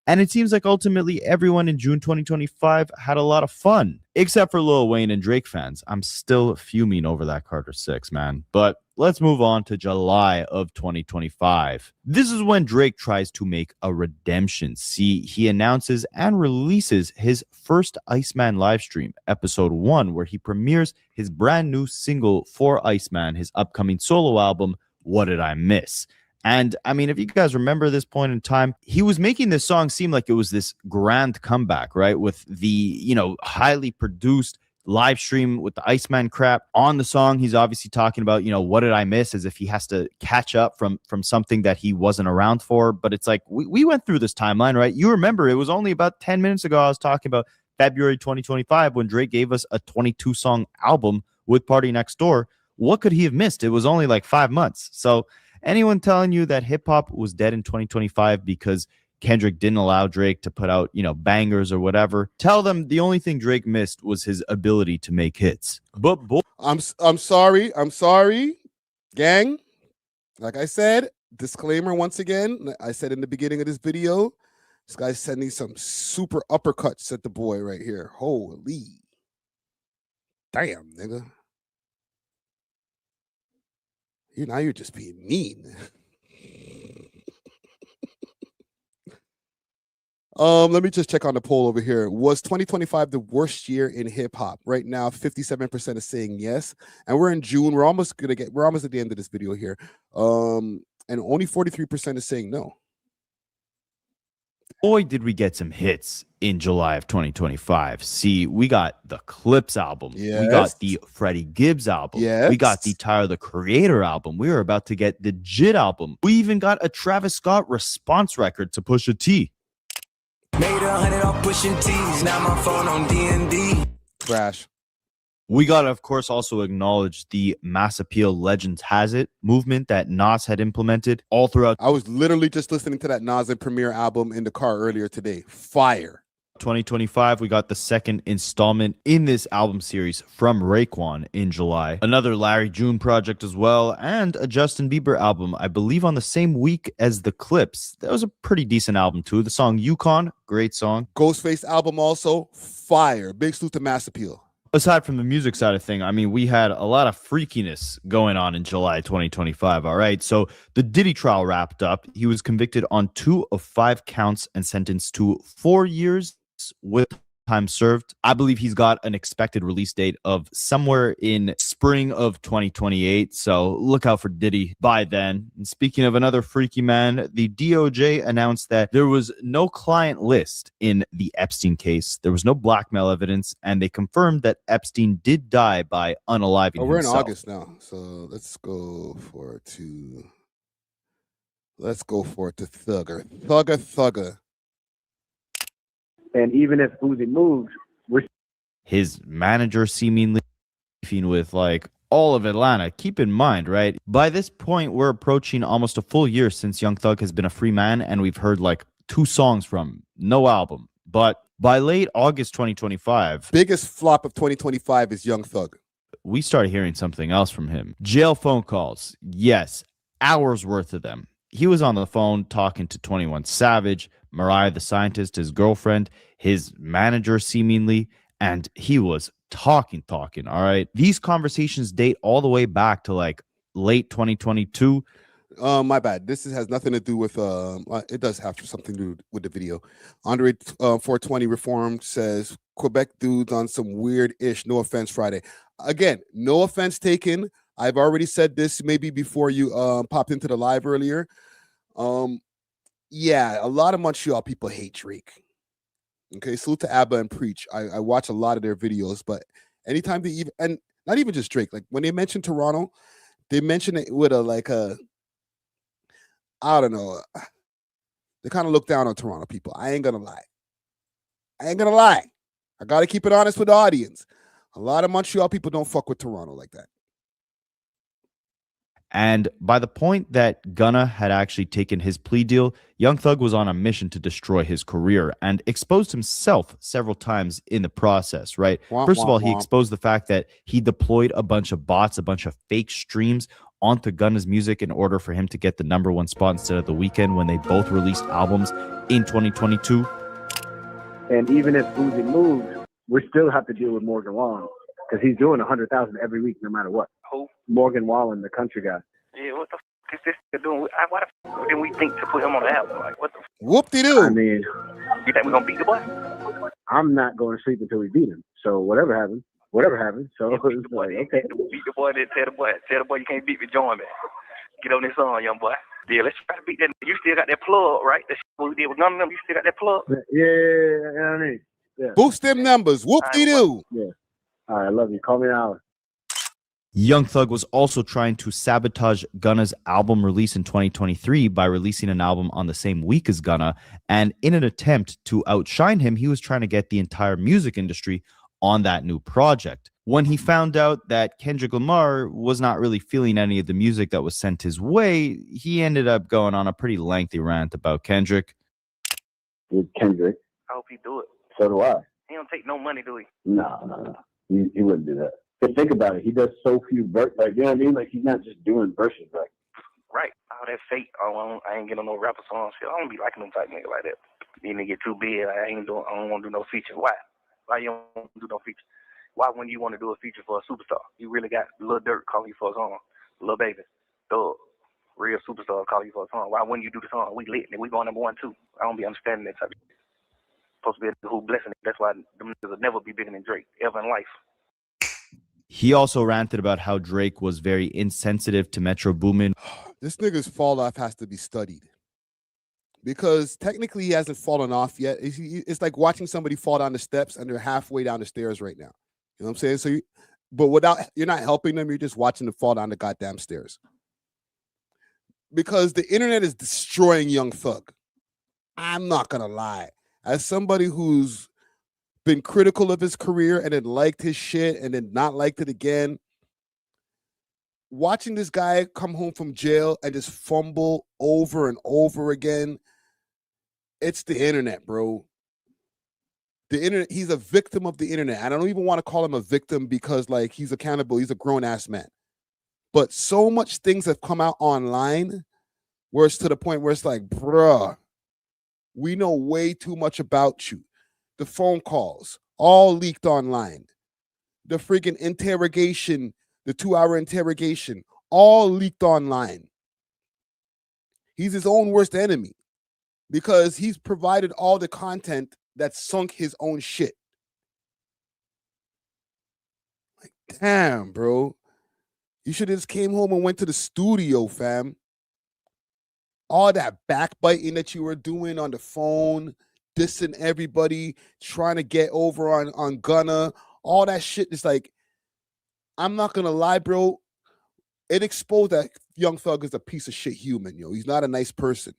And it seems like ultimately everyone in June 2025 had a lot of fun, except for Lil Wayne and Drake fans. I'm still fuming over that Carter 6, man. But let's move on to July of 2025. This is when Drake tries to make a redemption. See, he announces and releases his first Iceman livestream, episode 1, where he premieres his brand new single for Iceman, his upcoming solo album, What Did I Miss? And I mean, if you guys remember this point in time, he was making this song seem like it was this grand comeback, right? With the, highly produced live stream with the Iceman crap on the song. He's obviously talking about, what did I miss, as if he has to catch up from something that he wasn't around for. But it's like, we went through this timeline, right? You remember, it was only about 10 minutes ago I was talking about February 2025 when Drake gave us a 22-song album with Party Next Door. What could he have missed? It was only like 5 months. So anyone telling you that hip-hop was dead in 2025 because Kendrick didn't allow Drake to put out, bangers or whatever, tell them the only thing Drake missed was his ability to make hits. But I'm sorry, gang. Like I said, disclaimer once again, I said in the beginning of this video, this guy's sending some super uppercuts at the boy right here. Holy damn, nigga. Now you're just being mean. Let me just check on the poll over here. Was 2025 the worst year in hip hop? Right now, 57% is saying yes, and we're in June. We're almost at the end of this video here. And only 43% is saying no. Boy, did we get some hits in July of 2025. See, we got the Clips album. Yes. We got the Freddie Gibbs album. Yes. We got the Tyler, the Creator album. We were about to get the JIT album. We even got a Travis Scott response record to Pusha T. Made 100 off pushing T's. Now my phone on D&D. Crash. We got to, of course, also acknowledge the Mass Appeal Legends Has It movement that Nas had implemented all throughout. I was literally just listening to that Nas and Premier album in the car earlier today. Fire. 2025, we got the second installment in this album series from Raekwon in July. Another Larry June project as well, and a Justin Bieber album, I believe on the same week as the Clips. That was a pretty decent album too. The song Yukon, great song. Ghostface album also, fire. Big salute to Mass Appeal. Aside from the music side of thing, I mean, we had a lot of freakiness going on in July 2025. All right. So the Diddy trial wrapped up. He was convicted on 2 of 5 counts and sentenced to 4 years with time served. I believe he's got an expected release date of somewhere in spring of 2028. So look out for Diddy by then. And speaking of another freaky man, the DOJ announced that there was no client list in the Epstein case. There was no blackmail evidence, and they confirmed that Epstein did die by unaliving we're himself. in August now, so let's go for it to Thugger. And even if Uzi moves, His manager seemingly beefing with like all of Atlanta. Keep in mind, right? By this point, we're approaching almost a full year since Young Thug has been a free man, and we've heard like 2 songs from him, no album. But by late August 2025, biggest flop of 2025 is Young Thug. We started hearing something else from him. Jail phone calls. Yes, hours worth of them. He was on the phone talking to 21 Savage, Mariah the Scientist, his girlfriend, his manager seemingly, and he was talking, all right? These conversations date all the way back to like late 2022. My bad. This has nothing to do with, it does have something to do with the video. Andre 420 Reformed says, Quebec dudes on some weird-ish, no offense Friday. Again, no offense taken. I've already said this maybe before you popped into the live earlier. Yeah, a lot of Montreal people hate Drake. Okay, salute to ABBA and Preach. I watch a lot of their videos, but anytime they even, and not even just Drake, like when they mention Toronto, they mention it with I don't know. They kind of look down on Toronto people. I ain't gonna lie. I got to keep it honest with the audience. A lot of Montreal people don't fuck with Toronto like that. And by the point that Gunna had actually taken his plea deal, Young Thug was on a mission to destroy his career and exposed himself several times in the process, right? First of all, he exposed the fact that he deployed a bunch of bots, a bunch of fake streams onto Gunna's music in order for him to get the #1 spot instead of The Weeknd when they both released albums in 2022. And even if Uzi moves, we still have to deal with Morgan Wallen because he's doing 100,000 every week no matter what. Who? Morgan Wallen, the country guy. Yeah, what the f is this nigga doing? Why the f didn't we think to put him on the album? Like, what the f? Whoop-de-doo. I mean, You think we're going to beat the boy? I'm not going to sleep until we beat him. So whatever happens. So it's like, okay. Beat the boy, then tell the boy you can't beat me, join me. Get on this song, young boy. Yeah, let's try to beat that. You still got that plug, right? That's what we did with none of them. You still got that plug? Yeah. Boost them numbers. Whoop-de-doo. Yeah. All right, I love you. Call me out. Young Thug was also trying to sabotage Gunna's album release in 2023 by releasing an album on the same week as Gunna. And in an attempt to outshine him, he was trying to get the entire music industry on that new project. When he found out that Kendrick Lamar was not really feeling any of the music that was sent his way, he ended up going on a pretty lengthy rant about Kendrick. With Kendrick. I hope he do it. So do I. He don't take no money, do he? No. He wouldn't do that. But think about it. He does so few verses. Like, you know what I mean? Like, he's not just doing verses. Like, right. All that fake. I ain't getting no rapper songs. I don't be liking them type nigga like that. Then they get too big. I don't want to do no feature. Why? Why you don't do no feature? Why wouldn't you want to do a feature for a superstar? You really got Lil Durk calling you for a song. Lil Baby. Thug. Real superstar calling you for a song. Why wouldn't you do the song? We lit. We going #1 too. I don't be understanding that type of shit. Supposed to be who blessing it. That's why them niggas will never be bigger than Drake ever in life. He also ranted about how Drake was very insensitive to Metro Boomin. This nigga's fall off has to be studied because technically he hasn't fallen off yet. It's like watching somebody fall down the steps and they're halfway down the stairs right now. You know what I'm saying? So, you're not helping them. You're just watching them fall down the goddamn stairs because the internet is destroying Young Thug. I'm not gonna lie. As somebody who's been critical of his career and then liked his shit and then not liked it again, watching this guy come home from jail and just fumble over and over again, it's the internet, bro. The internet, he's a victim of the internet. I don't even want to call him a victim because like he's accountable. He's a grown-ass man. But so much things have come out online where it's to the point where it's like, bruh, we know way too much about you. The phone calls, all leaked online. the freaking interrogation, the 2-hour interrogation, all leaked online. He's his own worst enemy because he's provided all the content that sunk his own shit. Like, damn, bro. You should have just came home and went to the studio, fam. All that backbiting that you were doing on the phone, dissing everybody, trying to get over on Gunna, all that shit is like, I'm not gonna lie, bro. It exposed that Young Thug is a piece of shit human, yo. He's not a nice person.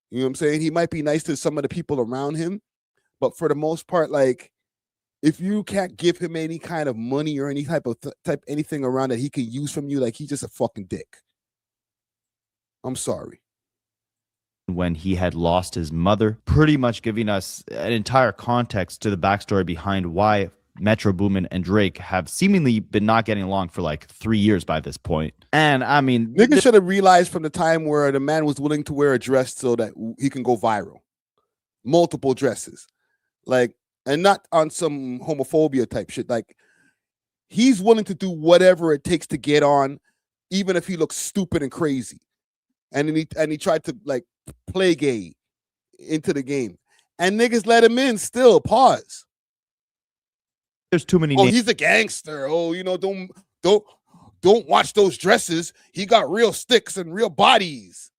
You know what I'm saying? He might be nice to some of the people around him, but for the most part, like, if you can't give him any kind of money or any type of anything around that he can use from you, like, he's just a fucking dick. I'm sorry. When he had lost his mother, pretty much giving us an entire context to the backstory behind why Metro Boomin and Drake have seemingly been not getting along for like 3 years by this point. And I mean, niggas should have realized from the time where the man was willing to wear a dress so that he can go viral. Multiple dresses. Like, and not on some homophobia type shit. Like, he's willing to do whatever it takes to get on, even if he looks stupid and crazy. And he tried to like play gay into the game. And niggas let him in still. Pause. There's too many names. He's a gangster. Oh, you know, don't watch those dresses. He got real sticks and real bodies.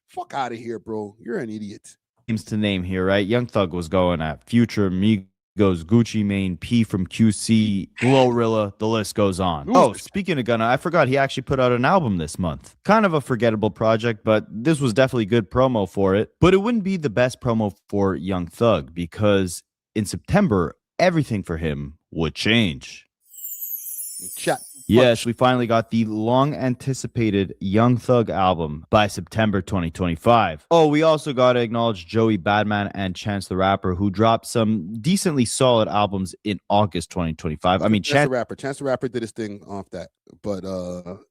Fuck out of here, bro. You're an idiot. Names to name here, right? Young Thug was going at Future, Migos, Gucci Mane, P from QC, Glorilla, the list goes on. Oh, speaking of Gunna, I forgot he actually put out an album this month. Kind of a forgettable project, but this was definitely good promo for it. But it wouldn't be the best promo for Young Thug because in September, everything for him would change. Yes, we finally got the long-anticipated Young Thug album by September 2025. Oh, we also got to acknowledge Joey Badman and Chance the Rapper, who dropped some decently solid albums in August 2025. I mean, Chance the Rapper did his thing off that, but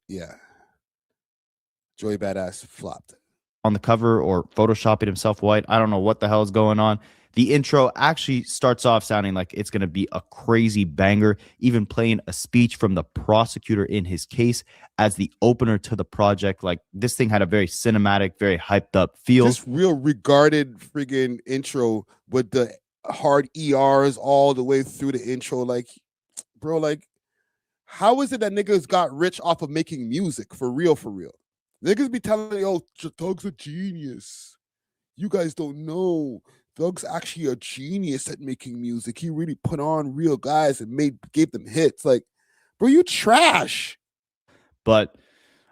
yeah, Joey Badass flopped. On the cover or photoshopping himself white. I don't know what the hell is going on. The intro actually starts off sounding like it's going to be a crazy banger, even playing a speech from the prosecutor in his case as the opener to the project. Like, this thing had a very cinematic, very hyped up feel. Just real regarded friggin' intro with the hard ERs all the way through the intro. Like, bro, like, how is it that niggas got rich off of making music? For real, for real. Niggas be telling me, oh, Thug's a genius. You guys don't know. Thug's actually a genius at making music. He really put on real guys and gave them hits. Like, bro, you trash. But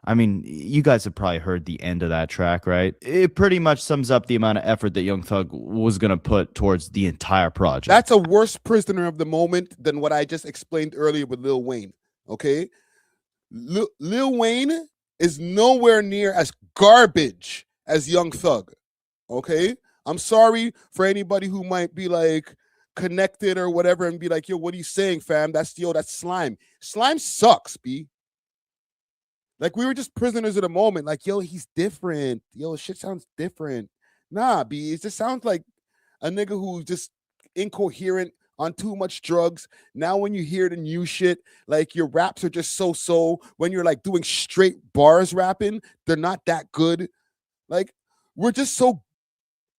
I mean, you guys have probably heard the end of that track, right? It pretty much sums up the amount of effort that Young Thug was going to put towards the entire project. That's a worse prisoner of the moment than what I just explained earlier with Lil Wayne, okay? Lil Wayne is nowhere near as garbage as Young Thug, okay? I'm sorry for anybody who might be like connected or whatever and be like, yo, what are you saying, fam? That's slime. Slime sucks, B. Like, we were just prisoners of the moment. Like, yo, he's different. Yo, shit sounds different. Nah, B, it just sounds like a nigga who's just incoherent on too much drugs. Now when you hear the new shit, like, your raps are just so. When you're like doing straight bars rapping, they're not that good. Like, we're just so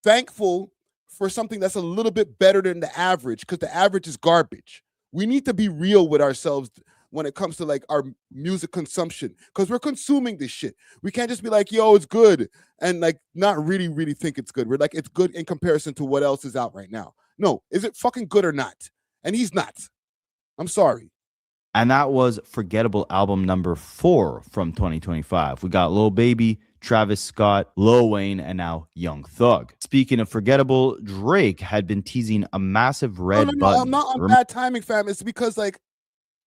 thankful for something that's a little bit better than the average, because the average is garbage. We need to be real with ourselves when it comes to like our music consumption, because we're consuming this shit. We can't just be like, yo, it's good, and like not really think it's good. We're like, it's good in comparison to what else is out right now. No, is it fucking good or not? And he's not. I'm sorry. And that was Forgettable album number 4 from 2025. We got Lil Baby, Travis Scott, Lil Wayne, and now Young Thug. Speaking of forgettable, Drake had been teasing a massive red button. I'm not on bad timing, fam. It's because like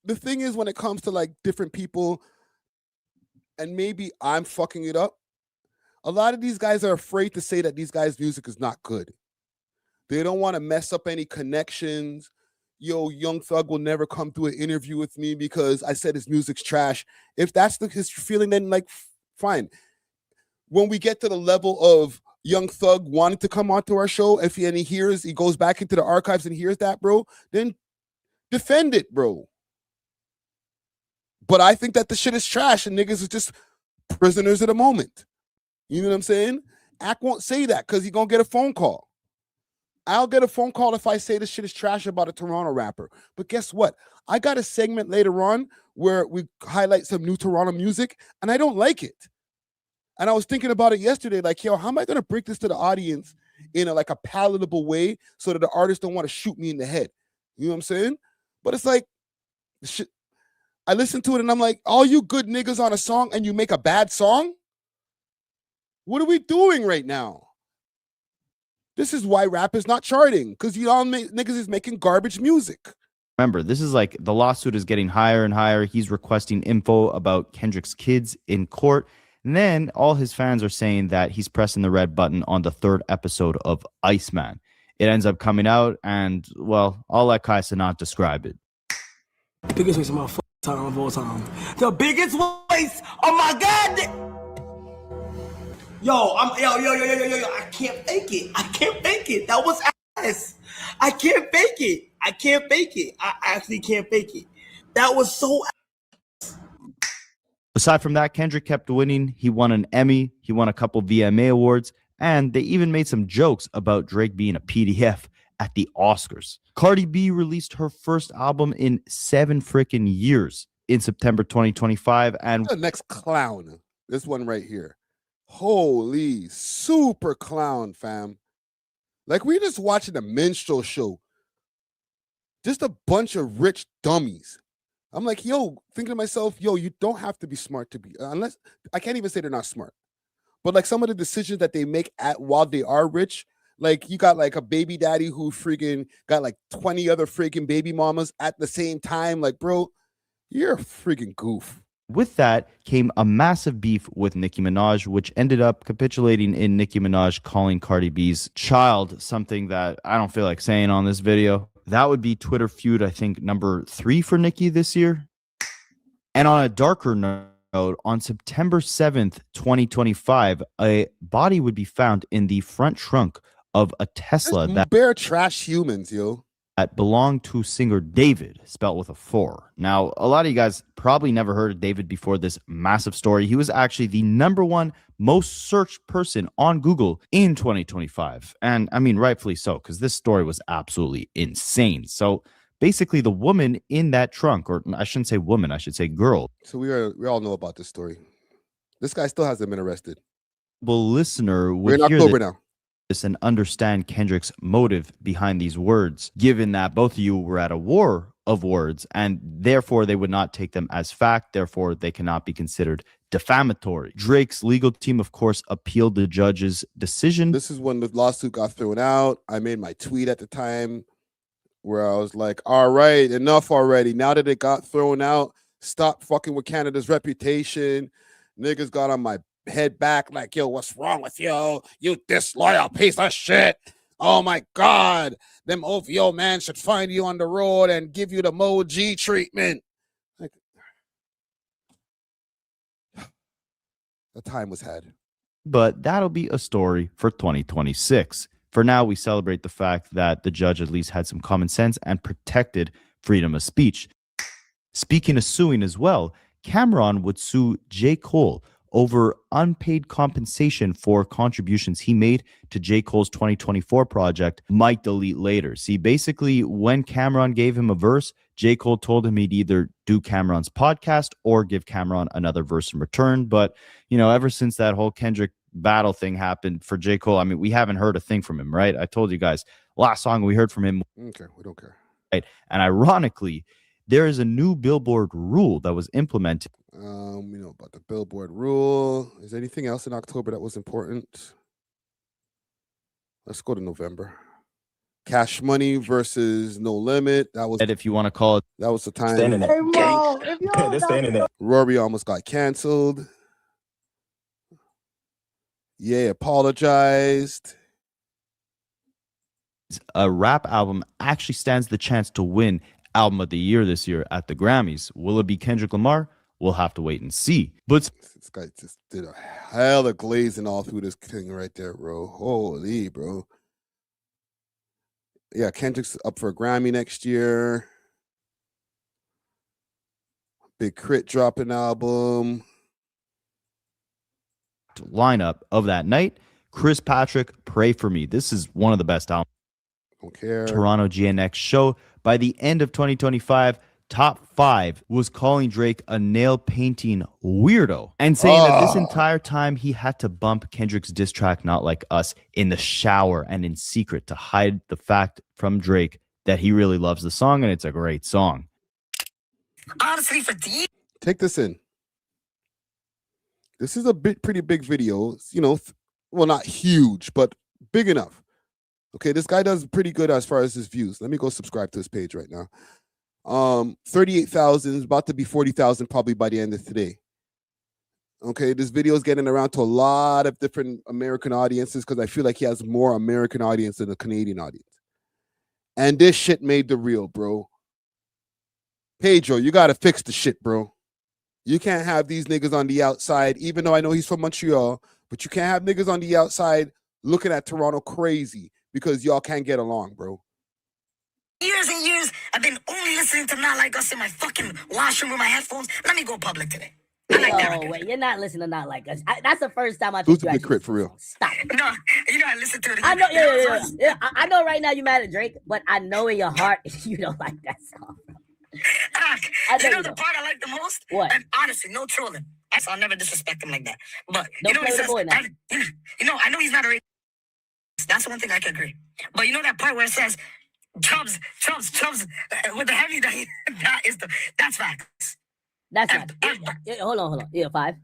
the thing is, when it comes to like different people, and maybe I'm fucking it up, a lot of these guys are afraid to say that these guys' music is not good. They don't want to mess up any connections. Yo, Young Thug will never come do an interview with me because I said his music's trash. If that's his feeling, then like, fine. When we get to the level of Young Thug wanting to come onto our show, he goes back into the archives and hears that, bro, then defend it, bro. But I think that the shit is trash and niggas is just prisoners of the moment. You know what I'm saying? Ack won't say that because he's gonna get a phone call. I'll get a phone call if I say this shit is trash about a Toronto rapper. But guess what? I got a segment later on where we highlight some new Toronto music, and I don't like it. And I was thinking about it yesterday, like, yo, how am I gonna break this to the audience in a palatable way so that the artist don't want to shoot me in the head? You know what I'm saying? But it's like, shit. I listen to it and I'm like, all you good niggas on a song and you make a bad song? What are we doing right now? This is why rap is not charting, because y'all niggas is making garbage music. Remember, this is like the lawsuit is getting higher and higher. He's requesting info about Kendrick's kids in court. And then all his fans are saying that he's pressing the red button on the 3rd episode of Iceman. It ends up coming out, and, well, I'll let Kaisa not describe it. Biggest waste of my time of all time. The biggest waste of my god. Yo, I can't fake it. I can't fake it. That was ass. I can't fake it. I can't fake it. I actually can't fake it. That was so ass. Aside from that, Kendrick kept winning. He won an Emmy. He won a couple VMA awards. And they even made some jokes about Drake being a PDF at the Oscars. Cardi B released her first album in 7 freaking years in September 2025. And the next clown, this one right here. Holy super clown, fam. Like, we just watching a minstrel show. Just a bunch of rich dummies. I'm like, yo, thinking to myself, yo, you don't have to be smart to be, unless, I can't even say they're not smart. But like some of the decisions that they make while they are rich, like you got like a baby daddy who freaking got like 20 other freaking baby mamas at the same time. Like, bro, you're a freaking goof. with that came a massive beef with Nicki Minaj, which ended up capitulating in Nicki Minaj calling Cardi B's child something that I don't feel like saying on this video. That would be Twitter feud, I think, number 3 for Nicki this year. And on a darker note, on September 7th, 2025, a body would be found in the front trunk of a Tesla that bare trash humans, yo. That belonged to singer David, spelled with a 4. Now, a lot of you guys probably never heard of David before this massive story. He was actually the #1 most searched person on Google in 2025. And I mean, rightfully so, because this story was absolutely insane. So basically, the woman in that trunk, or I shouldn't say woman, I should say girl. So we all know about this story. This guy still hasn't been arrested. Listener would We're in hear October this now. And understand Kendrick's motive behind these words, given that both of you were at a war of words, and therefore they would not take them as fact. Therefore, they cannot be considered defamatory. Drake's legal team, of course, appealed the judge's decision. This is when the lawsuit got thrown out. I made my tweet at the time where I was like, all right, enough already. Now that it got thrown out, stop fucking with Canada's reputation. Niggas got on my head back like, yo, what's wrong with you? You disloyal piece of shit. Oh my God. Them OVO man should find you on the road and give you the Mo G treatment. Like, the time was had. But that'll be a story for 2026. For now, we celebrate the fact that the judge at least had some common sense and protected freedom of speech. Speaking of suing as well, Cameron would sue J. Cole over unpaid compensation for contributions he made to J. Cole's 2024 project, Might Delete Later. See, basically, when Cameron gave him a verse, J. Cole told him he'd either do Cameron's podcast or give Cameron another verse in return. But, you know, ever since that whole Kendrick battle thing happened for J. Cole, I mean, we haven't heard a thing from him, right? I told you guys, last song we heard from him. Okay, we don't care. Right? And ironically, there is a new Billboard rule that was implemented. You know about the Billboard rule. Is there anything else in October that was important? Let's go to November. Cash Money versus No Limit. That was, if you want to call it, that was the time. Hey, Mo, if you That's the internet. Rory almost got canceled. Yeah, apologized. A rap album actually stands the chance to win Album of the Year this year at the Grammys. Will it be Kendrick Lamar? We'll have to wait and see. But this guy just did a hell of glazing all through this thing right there, bro. Holy, bro. Yeah, Kendrick's up for a Grammy next year. Big Crit dropping album. Lineup of that night. Chris Patrick, Pray For Me. This is one of the best albums. Don't care. Toronto GNX show. By the end of 2025, Top5 was calling Drake a nail painting weirdo and saying that this entire time he had to bump Kendrick's diss track Not Like Us in the shower and in secret to hide the fact from Drake that he really loves the song and it's a great song. Honestly, take this in. This is a pretty big video, you know, well, not huge, but big enough. Okay, this guy does pretty good as far as his views. Let me go subscribe to his page right now. 38,000 is about to be 40,000 probably by the end of today. Okay, this video is getting around to a lot of different American audiences because I feel like he has more American audience than a Canadian audience. And this shit made the reel, bro. Pedro, you got to fix the shit, bro. You can't have these niggas on the outside, even though I know he's from Montreal, but you can't have niggas on the outside looking at Toronto crazy because y'all can't get along, bro. Years and years, I've been only listening to Not Like Us in my fucking washroom with my headphones. Let me go public today. Wait, you're not listening to Not Like Us. That's the first time I Who's think the you Big Crit for real? Stop. No, you know I listen to it. I know, yeah. I know right now you're mad at Drake, but I know in your heart you don't like that song. You know the part I like the most? What? And honestly, no trolling. I'll never disrespect him like that. But Don't you know play what he with the says? boy now. You know, I know he's not a racist. That's the one thing I can agree. But you know that part where it says Chubs with the heavy that's facts. That's right. Hold on. Yeah, five.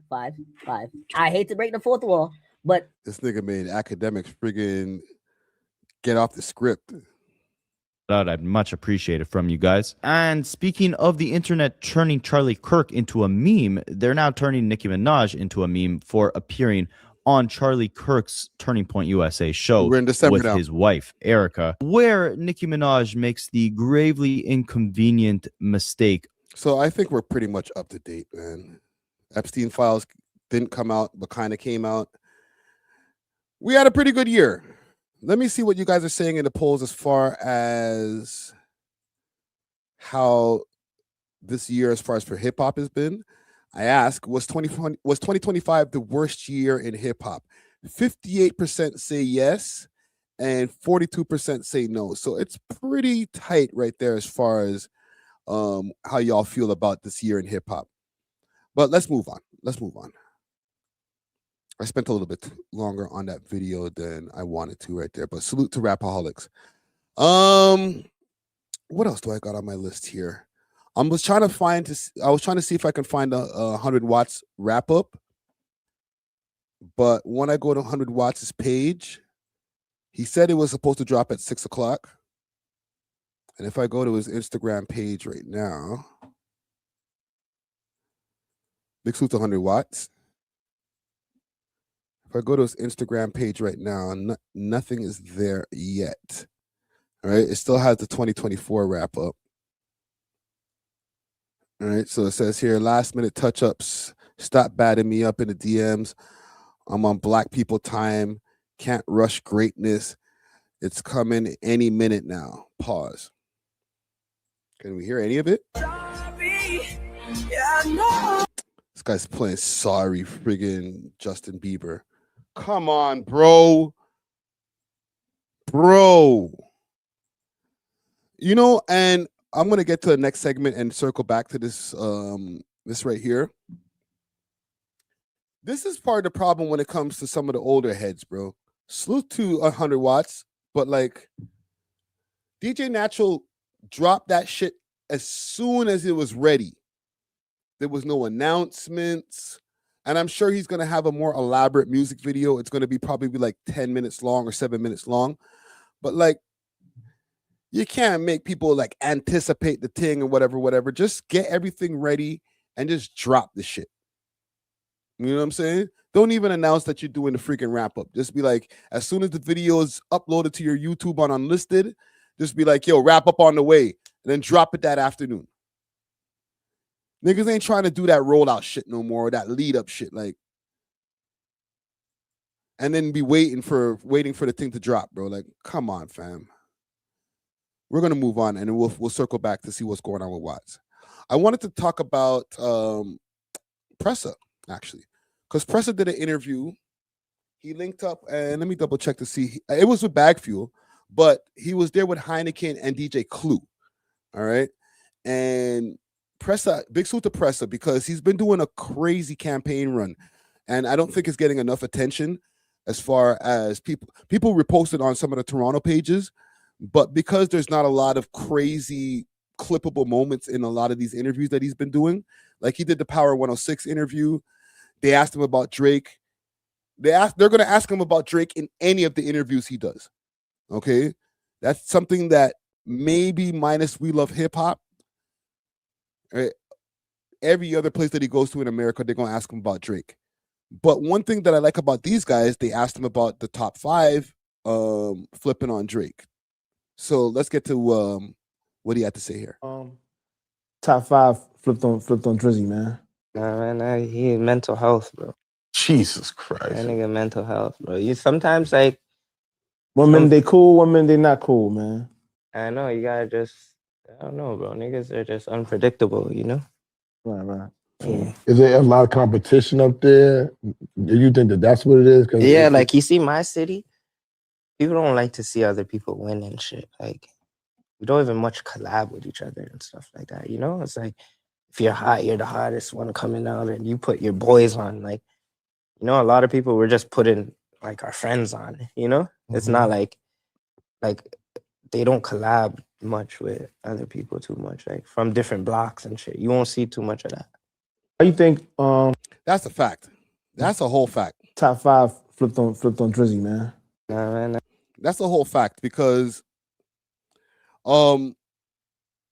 I hate to break the fourth wall, but this nigga made academics friggin' get off the script. That I'd much appreciate it from you guys. And speaking of the internet turning Charlie Kirk into a meme, they're now turning Nicki Minaj into a meme for appearing on Charlie Kirk's Turning Point USA show We're in December with now. his wife, Erica, where Nicki Minaj makes the gravely inconvenient mistake. So I think we're pretty much up to date, man. Epstein files didn't come out, but kind of came out. We had a pretty good year. Let me see what you guys are saying in the polls as far as how this year, as far as for hip hop has been. I ask, was 2025 the worst year in hip hop? 58% say yes, and 42% say no. So it's pretty tight right there as far as how y'all feel about this year in hip hop. But let's move on. I spent a little bit longer on that video than I wanted to right there, but salute to Rapaholics. What else do I got on my list here? I was trying to see if I can find a 100 watts wrap up, but when I go to 100 watts' page, he said it was supposed to drop at 6 o'clock. And if I go to his Instagram page right now, big salute to 100 watts. If I go to his Instagram page right now, nothing is there yet. All right, it still has the 2024 wrap up. All right, so it says here, last minute touch ups. Stop batting me up in the DMs. I'm on Black people time. Can't rush greatness. It's coming any minute now. Pause. Can we hear any of it? This guy's playing Sorry, friggin' Justin Bieber. Come on, bro. You know, and I'm going to get to the next segment and circle back to this this right here. This is part of the problem when it comes to some of the older heads, bro. Salute to 100 watts, but like DJ Natural dropped that shit as soon as it was ready. There was no announcements. And I'm sure he's going to have a more elaborate music video. It's going to be probably like 10 minutes long or 7 minutes long. But like, you can't make people like anticipate the thing or whatever. Just get everything ready and just drop the shit. You know what I'm saying? Don't even announce that you're doing the freaking wrap up. Just be like, as soon as the video is uploaded to your YouTube on Unlisted, just be like, yo, wrap up on the way. And then drop it that afternoon. Niggas ain't trying to do that rollout shit no more, that lead up shit, like, and then be waiting for the thing to drop, bro. Like, come on, fam. We're gonna move on, and we'll circle back to see what's going on with Watts. I wanted to talk about Pressa, actually, because Pressa did an interview. He linked up, and let me double check to see. It was with Bag Fuel, but he was there with Heineken and DJ Clue. All right. And Pressa, big salute to Pressa, because he's been doing a crazy campaign run. And I don't think it's getting enough attention as far as people reposted on some of the Toronto pages. But because there's not a lot of crazy clippable moments in a lot of these interviews that he's been doing, like he did the Power 106 interview. They asked him about Drake. They're going to ask him about Drake in any of the interviews he does. Okay. That's something that maybe minus We Love Hip Hop. Right? Every other place that he goes to in America, they're going to ask him about Drake. But one thing that I like about these guys, they asked him about the top 5 flipping on Drake. So let's get to what he had to say here. Top 5 flipped on Drizzy, man. Nah, man, he mental health, bro. Jesus Christ. That nigga mental health, bro. You sometimes like one minute they cool, one minute they not cool, man. I know you gotta just I don't know, bro. Niggas are just unpredictable, you know? Right. Yeah. Is there a lot of competition up there? Do you think that that's what it is? Yeah, like you see my city, people don't like to see other people win and shit. Like we don't even much collab with each other and stuff like that, you know? It's like if you're hot, you're the hottest one coming out and you put your boys on. Like, you know, a lot of people were just putting like our friends on, you know? It's not like they don't collab much with other people too much, like from different blocks and shit. You won't see too much of that. How you think that's a fact. That's a whole fact. Top 5 flipped on Drizzy, man. Nah, man. That's a whole fact because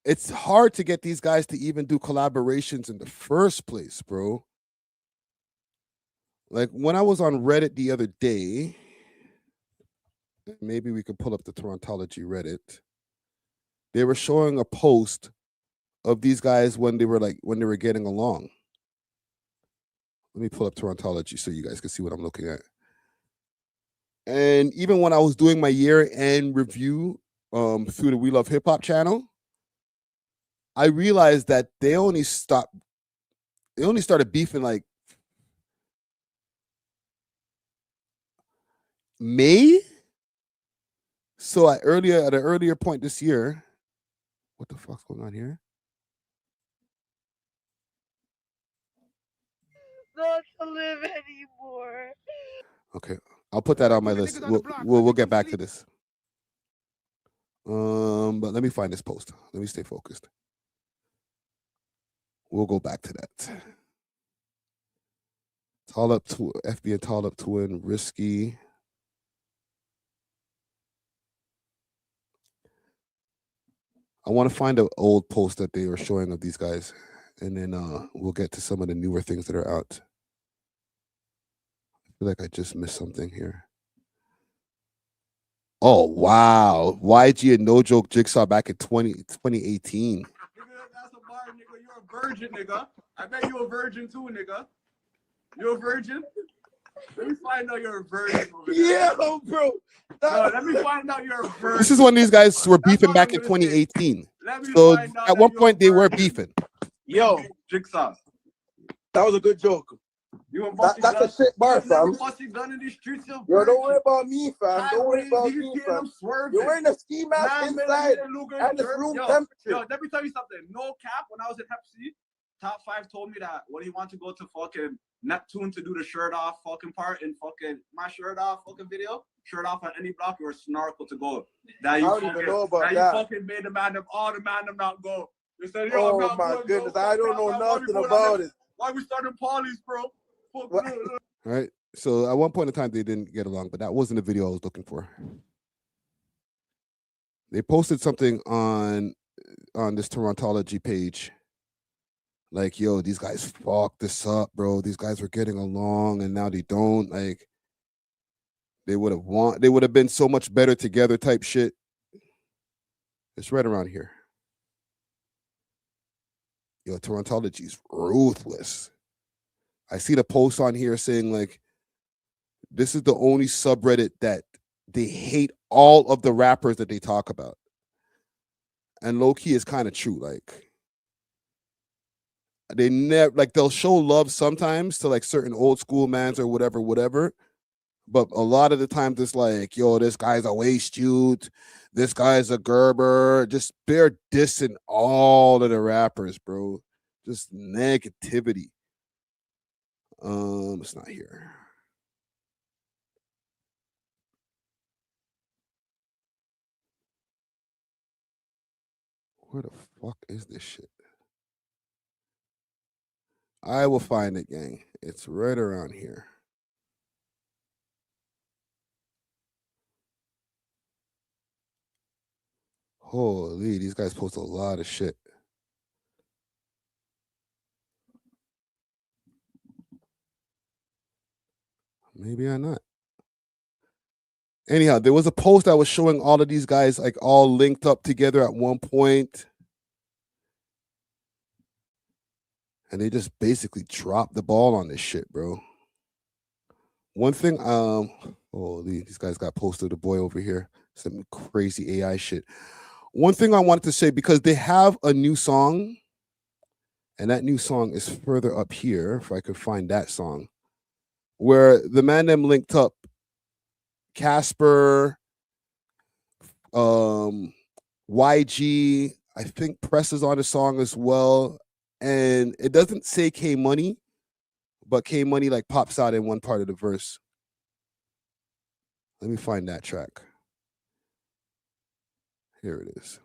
it's hard to get these guys to even do collaborations in the first place, bro. Like when I was on Reddit the other day, maybe we could pull up the Torontology Reddit. They were showing a post of these guys when they were getting along. Let me pull up Torontology so you guys can see what I'm looking at. And even when I was doing my year-end review through the We Love Hip Hop channel, I realized that they only started beefing like May. So at an earlier point this year, what the fuck's going on here? Not to live anymore. Okay, I'll put that on my list. We'll get back to this. But let me find this post. Let me stay focused. We'll go back to that. Tall Up to FB and Tall Up Twin, Risky. I want to find an old post that they were showing of these guys, and then we'll get to some of the newer things that are out. I feel like I just missed something here. Oh, wow. YG and No Joke Jigsaw back in 2018. Nigga, that's a bar, nigga. You're a virgin, nigga. I bet you a virgin too, nigga. You a virgin? Let me find out you're a virgin. Yeah, bro. No, let me find out you're a virgin. This is when these guys were beefing back in 2018. So at one point they were beefing. Yo, Jigsaw. That was a good joke. That's a shit bar, fam. In these streets, Yo, don't worry about me, fam. Don't worry about me, fam. You're wearing a ski mask inside and it's room temperature. Yo, let me tell you something. No cap, when I was in Hep C, Top5 told me that when he wanted to go to fucking Neptune to do the shirt off fucking part in fucking my shirt off fucking video, shirt off on any block or snorkel to go. That you fucking made the man them all the man them not go. They said, yo, oh my goodness, I don't know nothing about it. Why we starting polys, bro? All right. So at one point in time they didn't get along, but that wasn't the video I was looking for. They posted something on this Torontology page. Like, yo, these guys fucked this up, bro. These guys were getting along and now they don't. Like, they would have been so much better together type shit. It's right around here. Yo, Torontology's ruthless. I see the post on here saying, like, this is the only subreddit that they hate all of the rappers that they talk about. And low-key is kind of true. Like, They never like they'll show love sometimes to like certain old school mans or whatever. But a lot of the times it's like, yo, this guy's a waste youth, this guy's a Gerber. Just bare dissing all of the rappers, bro. Just negativity. It's not here. Where the fuck is this shit? I will find it, gang. It's right around here. Holy, these guys post a lot of shit. Maybe I'm not. Anyhow, there was a post that was showing all of these guys like all linked up together at one point. And they just basically dropped the ball on this shit, bro. One thing, holy, these guys got posted a boy over here. Some crazy AI shit. One thing I wanted to say, because they have a new song, and that new song is further up here, if I could find that song, where the man them linked up Casper, YG, I think Pressa's on the song as well. And it doesn't say K Money, but K Money like pops out in one part of the verse. Let me find that track. Here it is.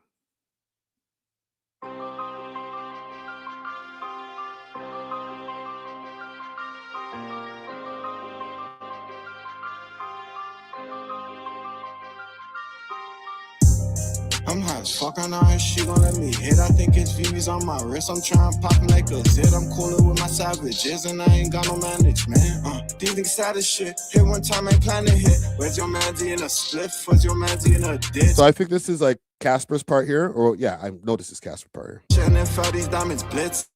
I'm hot as fuck on her, she gon' let me hit. I think it's VV's on my wrist. I'm trying to pop him like a zit. I'm coolin' with my savages and I ain't got no management. These niggas sad as shit. Hit one time, ain't plan to hit. Where's your manzy in a spliff? Where's your manzy in a ditch? So I think this is like Casper's part here, or yeah, I know this is Casper's part here. And if all these diamonds blitz,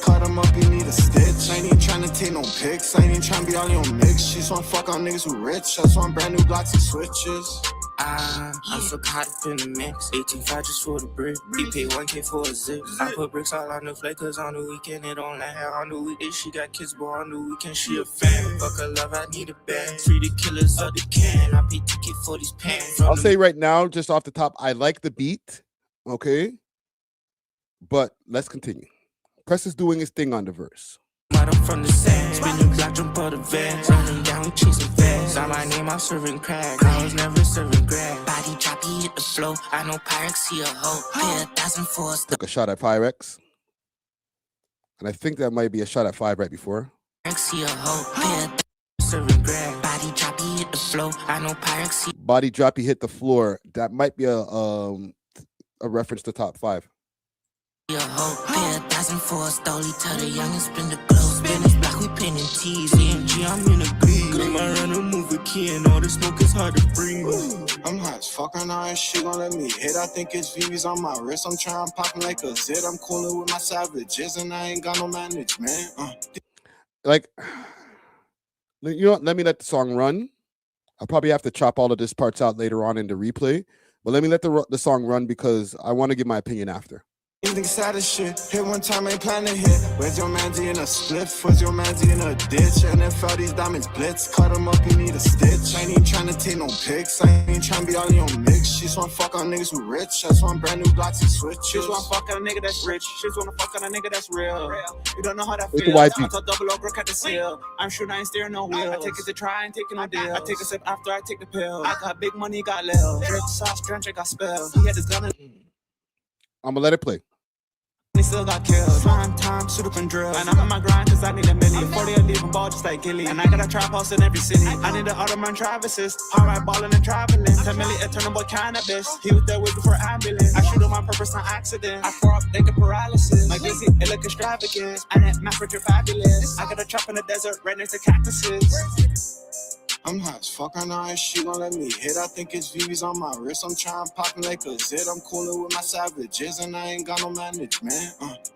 cut him up, you need a stitch. I ain't even trying to take no pics. I ain't even trying to be all in your mix. She just wanna fuck on niggas who rich. I just want brand new blocks and switches. I forgot it in the mix. 18.5 just for the brick. We pay 1K for a zip. I put bricks all on the flake, cause on the weekend it don't let her. On the weekday she got kids, but on the weekend she a fan. Fuck her love, I need a bag. Free the killers of the can. I pay ticket for these pants. I'll say right now, just off the top, I like the beat, okay? But let's continue. Press is doing his thing on the verse. I'm from the sand, spinning black, jump out the van, running down, chasing fast. Now my name, I'm serving crack. I was never serving crack. Body droppy, hit the flow. I know Pyrex, see a hoe. Pay 1,000 for a Took a shot at Pyrex. And I think that might be a shot at 5 right before. see a hoe. Pay 1,000 serving crack. Body droppy, hit the flow. I know Pyrex, see Body drop, he hit the floor. That might be a reference to top 5. a hoe. Pay 1,000 for a stoley. Tell the youngest spin the glow. Spanish black, we painting T's. AMG, I'm in a glee. Come around and move a key, and all the smoke is hard to breathe. I'm hot as fuck on her, she gon' let me hit. I think it's VV's on my wrist. I'm trying to pop him like a zit. I'm coolin' with my savages, and I ain't got no management. Like, you know what? Let me let the song run. I'll probably have to chop all of this parts out later on in the replay. But let me let the song run because I want to give my opinion after. These niggas sad as shit. Hit one time, ain't plan to hit. Where's your manzy in a spliff? Where's your manzy in a ditch? And if all these diamonds blitz, cut them up, you need a stitch. I ain't even trying to take no pics. I ain't even trying to be all in your mix. She just wanna fuck on niggas who rich. I just want brand new blocks and switches. She just wanna fuck on a nigga that's rich. She just wanna fuck on a nigga that's real. You don't know how that With feels. the YG. I thought double over cut the seal. I'm sure I ain't steering no wheel. I take it to try, I ain't taking no deal. I take a sip after I take the pill. I got big money, got lil. Drake sauce, Drake got spell. He had his gun and I'm gonna let it play. he still got killed. Prime time, shoot up and drill. And I'm on my grind cause I need a million. 40 I leave a ball just like Gilly. And I got a trap house in every city. I need an Ottoman Travis's. Alright, ballin' and traveling. 10 million, eternal boy cannabis. He was there way before ambulance. I shoot him on purpose, not accident. I pour up, think of paralysis. Like Lizzie, it look extravagant. And that Mafrick, you're fabulous. I got a trap in the desert right next to cactuses. I'm high as fuck right now, and she gon' let me hit. I think it's VVs on my wrist. I'm trying poppin' like a zit. I'm coolin' with my savages, and I ain't got no management.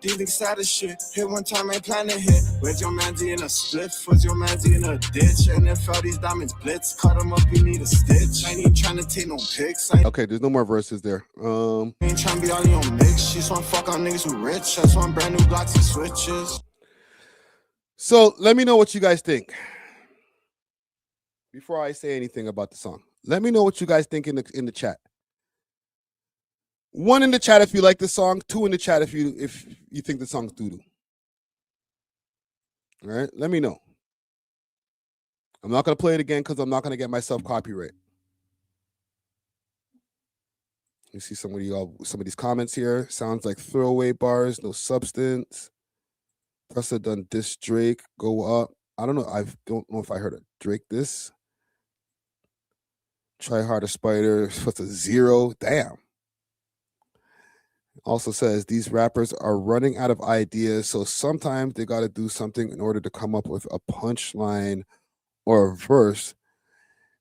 These niggas sad as shit. Hit one time, ain't plan to hit. Where's your manzy in a spliff? Where's your manzy in a ditch? And if all these diamonds blitz, cut them up, you need a stitch. I ain't even trying to take no pics. Okay, there's no more verses there. Ain't trying to be all in your mix. She just wanna fuck on niggas who rich. That's one brand new blocks and switches. So let me know what you guys think before I say anything about the song. Let me know what you guys think in the chat. 1 in the chat if you like the song. 2 in the chat if you think the song's doo-doo. All right, let me know. I'm not gonna play it again because I'm not gonna get myself copyright. You see some of these comments here. Sounds like throwaway bars, no substance. Pressa done diss Drake, go up. I don't know. I don't know if I heard a Drake this. Try harder, spider. What's a 0? Damn. Also says these rappers are running out of ideas, so sometimes they got to do something in order to come up with a punchline or a verse.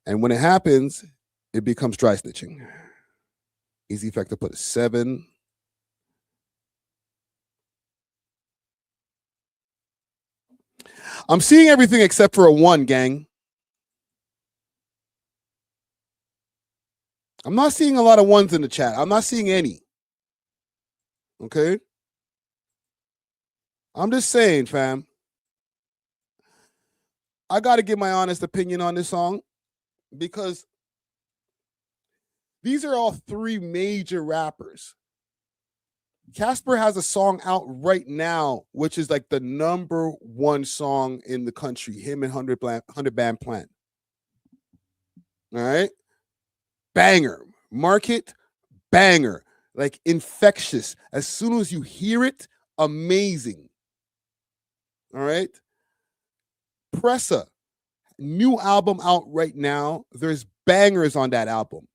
And when it happens, it becomes dry snitching. Easy Effect to put a 7. I'm seeing everything except for a 1, gang. I'm not seeing a lot of 1s in the chat. I'm not seeing any. Okay? I'm just saying, fam. I got to give my honest opinion on this song because these are all 3 major rappers. Casper has a song out right now, which is like the #1 song in the country. Him and 100 Band Plan. All right? Banger. Market, banger. Like infectious. As soon as you hear it, amazing. All right? Pressa, new album out right now. There's bangers on that album.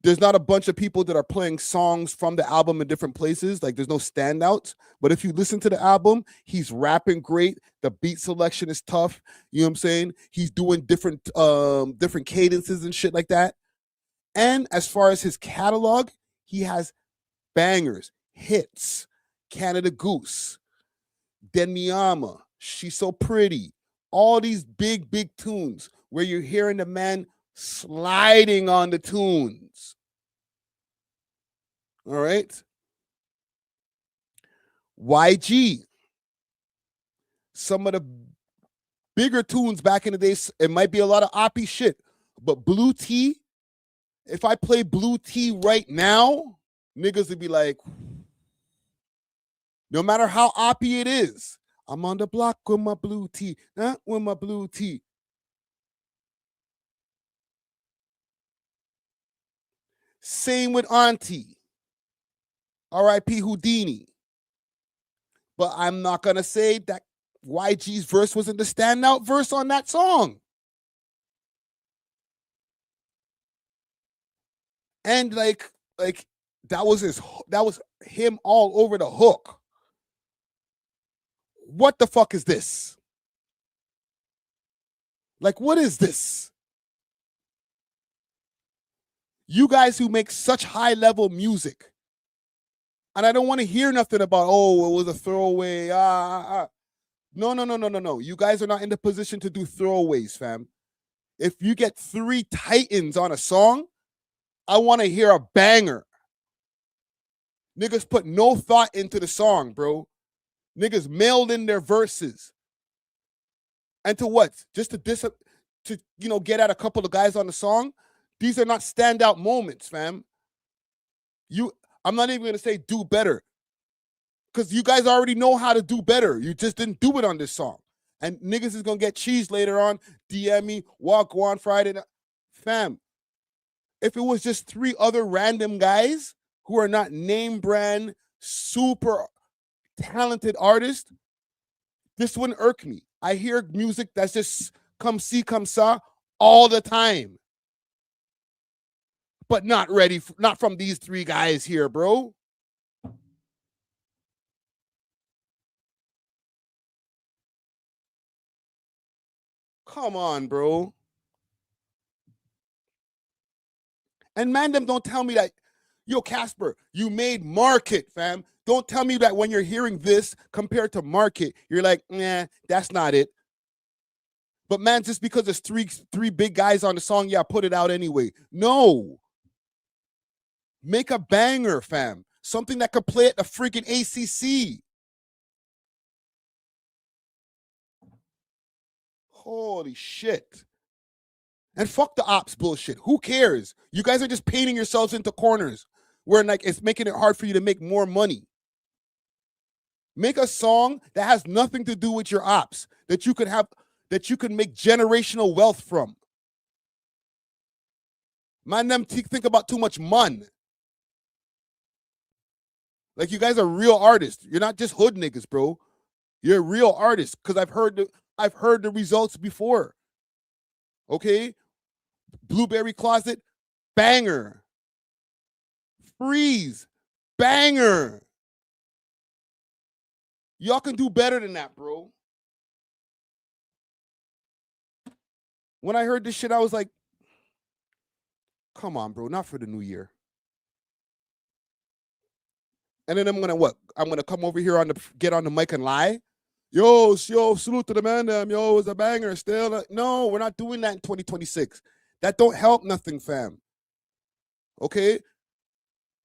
There's not a bunch of people that are playing songs from the album in different places. Like there's no standouts. But if you listen to the album, he's rapping great. The beat selection is tough. You know what I'm saying? He's doing different cadences and shit like that. And as far as his catalog, he has bangers, hits, Canada Goose, Denmiyama, She's So Pretty. All these big, big tunes where you're hearing the man sliding on the tunes. All right. YG. Some of the bigger tunes back in the day, it might be a lot of oppie shit, but Blue T, if I play Blue T right now, niggas would be like, no matter how oppie it is, I'm on the block with my Blue T, not with my Blue T. Same with Auntie. R.I.P. Houdini. But I'm not going to say that YG's verse wasn't the standout verse on that song. And like that was him all over the hook. What the fuck is this? Like, what is this? You guys who make such high level music, and I don't want to hear nothing about, oh, it was a throwaway. No. You guys are not in the position to do throwaways, fam. If you get 3 titans on a song, I want to hear a banger. Niggas put no thought into the song, bro. Niggas mailed in their verses. And to what? Just to get at a couple of guys on the song? These are not standout moments, fam. I'm not even gonna say do better, because you guys already know how to do better. You just didn't do it on this song. And niggas is gonna get cheese later on. DM me, walk on Friday night. Fam, if it was just 3 other random guys who are not name brand, super talented artists, this wouldn't irk me. I hear music that's just come see, come saw all the time. But not from these 3 guys here, bro. Come on, bro. And man, them don't tell me that, yo, Casper, you made market, fam. Don't tell me that when you're hearing this compared to market, you're like, nah, that's not it. But man, just because there's three big guys on the song, yeah, put it out anyway. No. Make a banger, fam. Something that could play at the freaking ACC. Holy shit. And fuck the ops bullshit. Who cares? You guys are just painting yourselves into corners where like it's making it hard for you to make more money. Make a song that has nothing to do with your ops that you could have, that you can make generational wealth from. Man, them think about too much mon. Like you guys are real artists. You're not just hood niggas, bro. You're real artists because I've heard the results before. Okay? Blueberry Closet, banger. Freeze, banger. Y'all can do better than that, bro. When I heard this shit, I was like, come on, bro, not for the new year. And then I'm gonna come over here get on the mic and lie. Yo, salute to the man, yo, it's a banger still. No, we're not doing that in 2026. That don't help nothing, fam. Okay?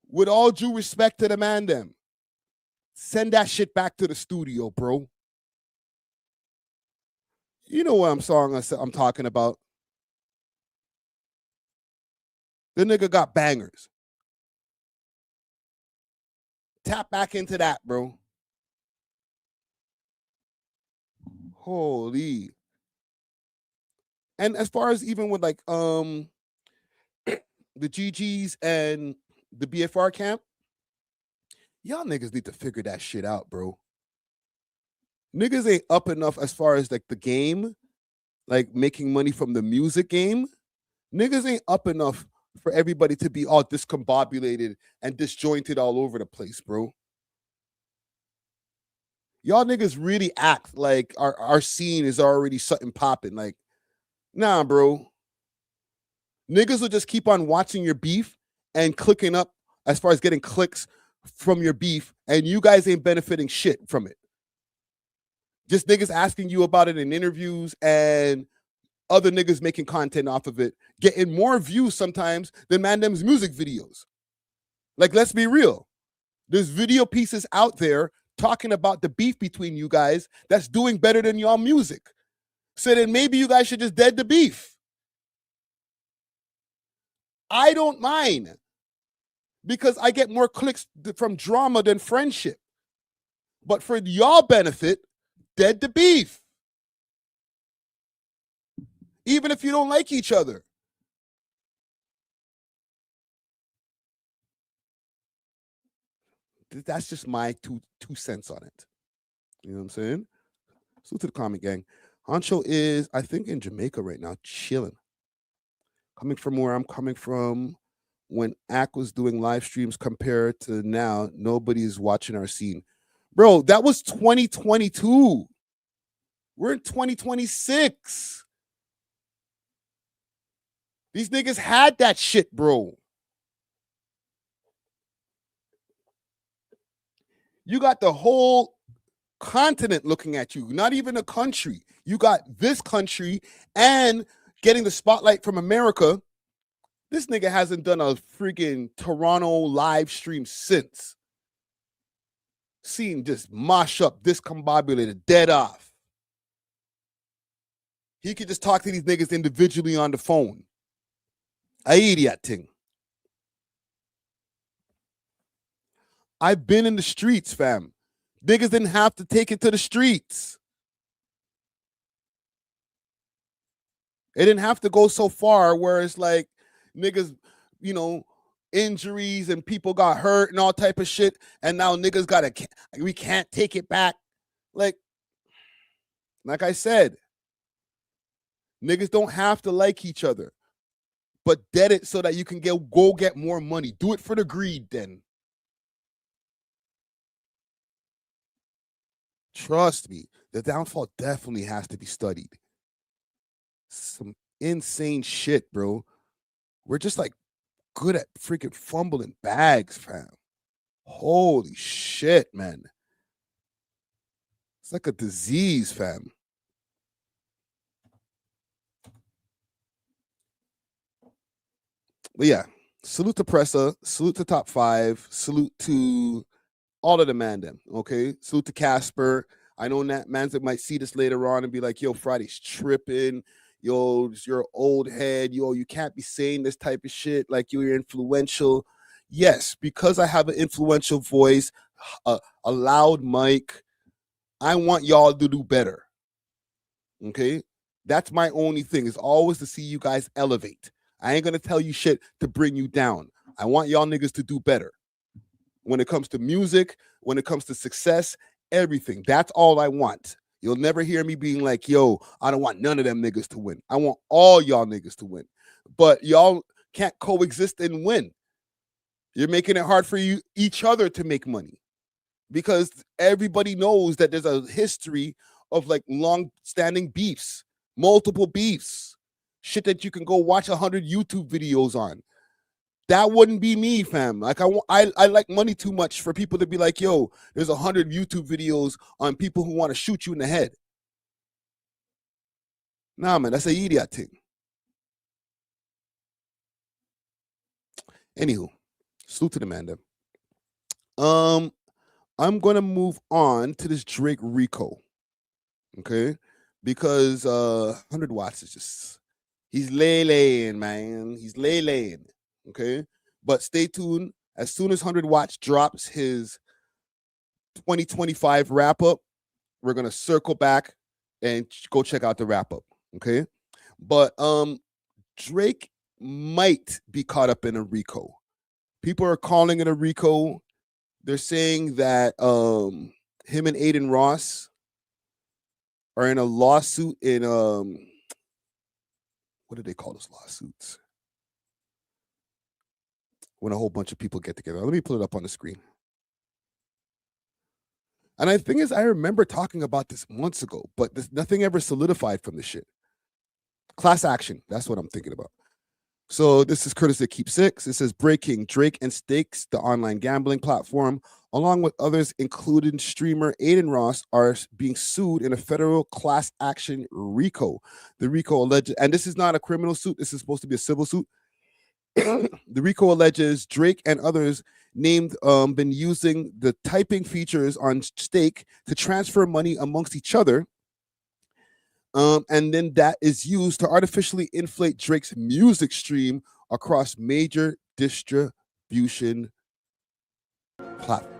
With all due respect to the man, them, send that shit back to the studio, bro. You know what I'm talking about. The nigga got bangers. Tap back into that, bro. Holy. And as far as even with like the GGs and the BFR camp, y'all niggas need to figure that shit out, bro. Niggas ain't up enough as far as like the game, like making money from the music game. Niggas ain't up enough for everybody to be all discombobulated and disjointed all over the place, bro. Y'all niggas really act like our scene is already something popping. Like, nah, bro. Niggas will just keep on watching your beef and clicking up as far as getting clicks from your beef, and you guys ain't benefiting shit from it. Just niggas asking you about it in interviews and other niggas making content off of it, getting more views sometimes than Mandem's music videos. Like, let's be real. There's video pieces out there talking about the beef between you guys that's doing better than y'all music. So then maybe you guys should just dead the beef. I don't mind because I get more clicks from drama than friendship. But for y'all benefit, dead the beef. Even if you don't like each other. That's just my two cents on it. You know what I'm saying? So to the comment gang. Honcho is, I think, in Jamaica right now, chilling. Coming from where I'm coming from, when Ack was doing live streams compared to now, nobody's watching our scene. Bro, that was 2022. We're in 2026. These niggas had that shit, bro. You got the whole continent looking at you, not even a country. You got this country and getting the spotlight from America. This nigga hasn't done a freaking Toronto live stream since. Seen just mosh up, discombobulated, dead off. He could just talk to these niggas individually on the phone. I idiot thing. I've been in the streets, fam. Niggas didn't have to take it to the streets. It didn't have to go so far where it's like niggas, you know, injuries and people got hurt and all type of shit. And now niggas we can't take it back. Like I said, niggas don't have to like each other, but dead it so that you can go get more money. Do it for the greed then. Trust me, the downfall definitely has to be studied. Some insane shit, bro. We're just like good at freaking fumbling bags, fam. Holy shit, man. It's like a disease, fam. But yeah, salute to Pressa, salute to Top5, salute to all of the man them, okay? Salute to Casper. I know that mans that might see this later on and be like, yo, Friday's tripping. Yo, you're old head. Yo, you can't be saying this type of shit like you're influential. Yes, because I have an influential voice, a loud mic, I want y'all to do better. Okay? That's my only thing, is always to see you guys elevate. I ain't gonna tell you shit to bring you down. I want y'all niggas to do better. When it comes to music, when it comes to success, everything. That's all I want. You'll never hear me being like, yo, I don't want none of them niggas to win. I want all y'all niggas to win. But y'all can't coexist and win. You're making it hard for each other to make money, because everybody knows that there's a history of like long-standing beefs, multiple beefs, shit that you can go watch 100 YouTube videos on. That wouldn't be me, fam. Like I like money too much for people to be like, yo, there's 100 YouTube videos on people who want to shoot you in the head. Nah, man, that's an idiot thing. Anywho, salute to the man then. I'm gonna move on to this Drake RICO, okay? Because 100 watts is just, he's laying, man. He's laying, okay? But stay tuned. As soon as 100 watts drops his 2025 wrap up, we're gonna circle back and go check out the wrap up, okay? But Drake might be caught up in a RICO. People are calling it a RICO. They're saying that him and Adin Ross are in a lawsuit in what do they call those lawsuits? When a whole bunch of people get together. Let me pull it up on the screen. And the thing is, I remember talking about this months ago, but nothing ever solidified from this shit. Class action, that's what I'm thinking about. So this is courtesy of Keep Six. It says, breaking: Drake and Stakes, the online gambling platform, along with others, including streamer Adin Ross, are being sued in a federal class action RICO. The RICO alleged, and this is not a criminal suit, this is supposed to be a civil suit. The RICO alleges Drake and others named been using the typing features on Stake to transfer money amongst each other. And then that is used to artificially inflate Drake's music stream across major distribution platforms.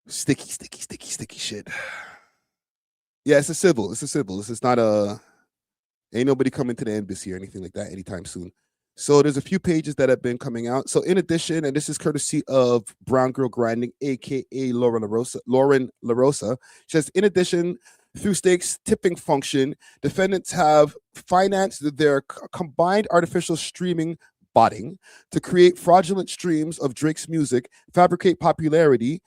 Sticky shit. Yeah, it's a civil. This is not a... Ain't nobody coming to the embassy or anything like that anytime soon. So there's a few pages that have been coming out. So in addition, and this is courtesy of Brown Girl Grinding, aka Lauren LaRosa, says, in addition, through Stake's tipping function, defendants have financed their combined artificial streaming botting to create fraudulent streams of Drake's music, fabricate popularity,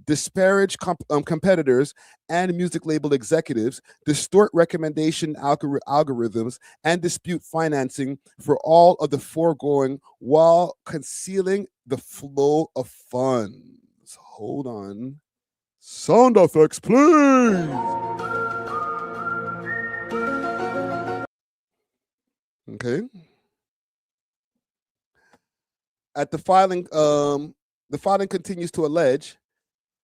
disparage competitors and music label executives, distort recommendation algorithms, and dispute financing for all of the foregoing while concealing the flow of funds. Hold on. Sound effects, please. Okay. At the filing continues to allege,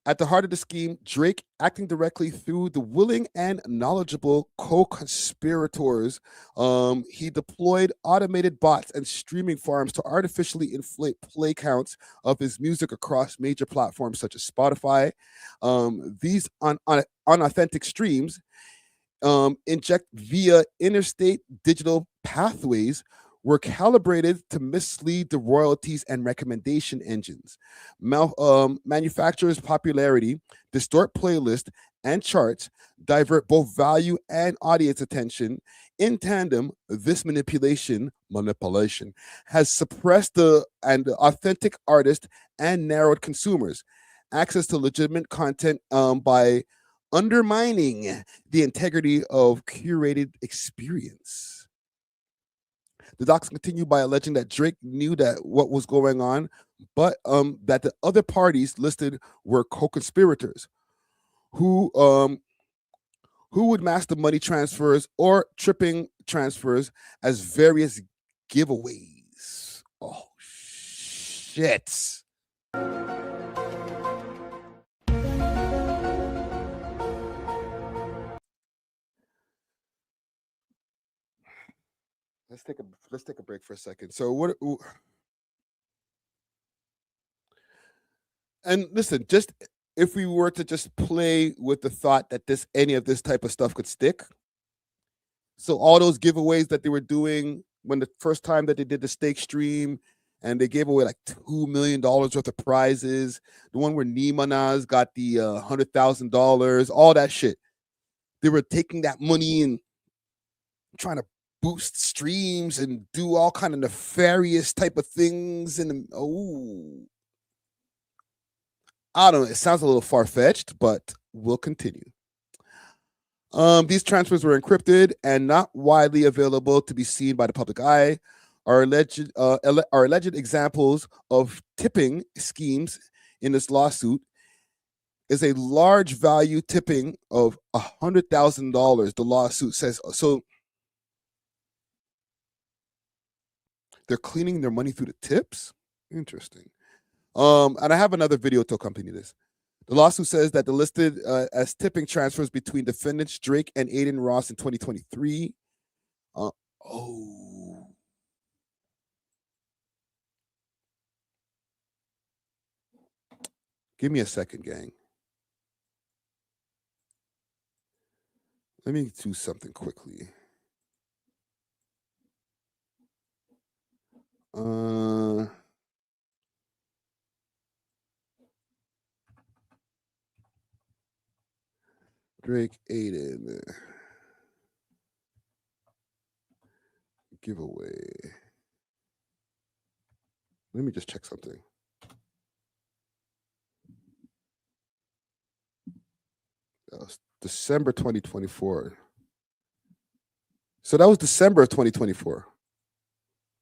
at the heart of the scheme, Drake, acting directly through the willing and knowledgeable co-conspirators, he deployed automated bots and streaming farms to artificially inflate play counts of his music across major platforms such as Spotify. These unauthentic streams inject via interstate digital pathways were calibrated to mislead the royalties and recommendation engines. Manufacturers' popularity, distort playlists and charts, divert both value and audience attention. In tandem, this manipulation has suppressed the authentic artist and narrowed consumers. access to legitimate content by undermining the integrity of curated experience. The docs continue by alleging that Drake knew that what was going on, but that the other parties listed were co-conspirators who would master money transfers or tripping transfers as various giveaways. Oh shit. Let's take a break for a second. So what? And listen, just if we were to just play with the thought that any of this type of stuff could stick. So all those giveaways that they were doing when the first time that they did the stake stream, and they gave away like $2 million worth of prizes. The one where Nimanaz got the $100,000, all that shit. They were taking that money and trying to boost streams and do all kind of nefarious type of things. And I don't know. It sounds a little far-fetched, but we'll continue. These transfers were encrypted and not widely available to be seen by the public eye. Our alleged examples of tipping schemes in this lawsuit is a large value tipping of $100,000. The lawsuit says so. They're cleaning their money through the tips. Interesting. And I have another video to accompany this. The lawsuit says that the listed as tipping transfers between defendants Drake and Adin Ross in 2023. Give me a second, gang. Let me do something quickly. Drake Adin giveaway. Let me just check something. That was December 2024. So that was December of 2024.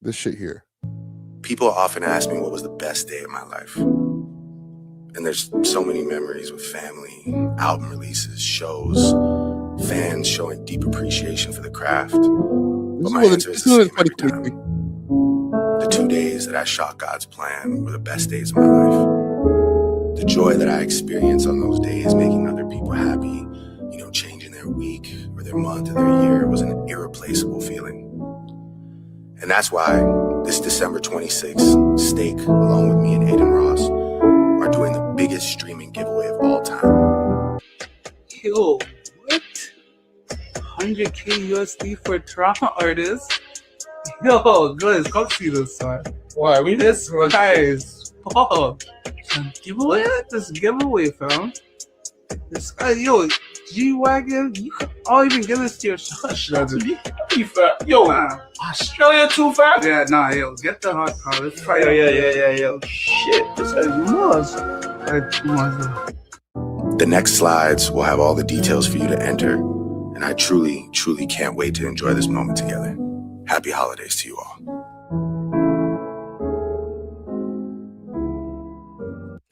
This shit here. People often ask me what was the best day of my life. And there's so many memories with family, album releases, shows, fans showing deep appreciation for the craft. But my answer is the same every time. The 2 days that I shot God's plan were the best days of my life. The joy that I experienced on those days, making other people happy, changing their week or their month or their year, was an irreplaceable feeling. And that's why this December 26th, Stake, along with me and Adin Ross, are doing the biggest streaming giveaway of all time. Yo, what? 100K USD for a Toronto artist? Yo, guys, come see this one. Why? This guys. Oh, giveaway? This giveaway, fam. This guy, yo, G-Wagon, you can all even give this to your son. Yo, Australia too far? Yeah, nah, yo, get the hot car. Let's try it. Yo. Shit, this guy's nuts. The next slides will have all the details for you to enter, and I truly, truly can't wait to enjoy this moment together. Happy holidays to you all.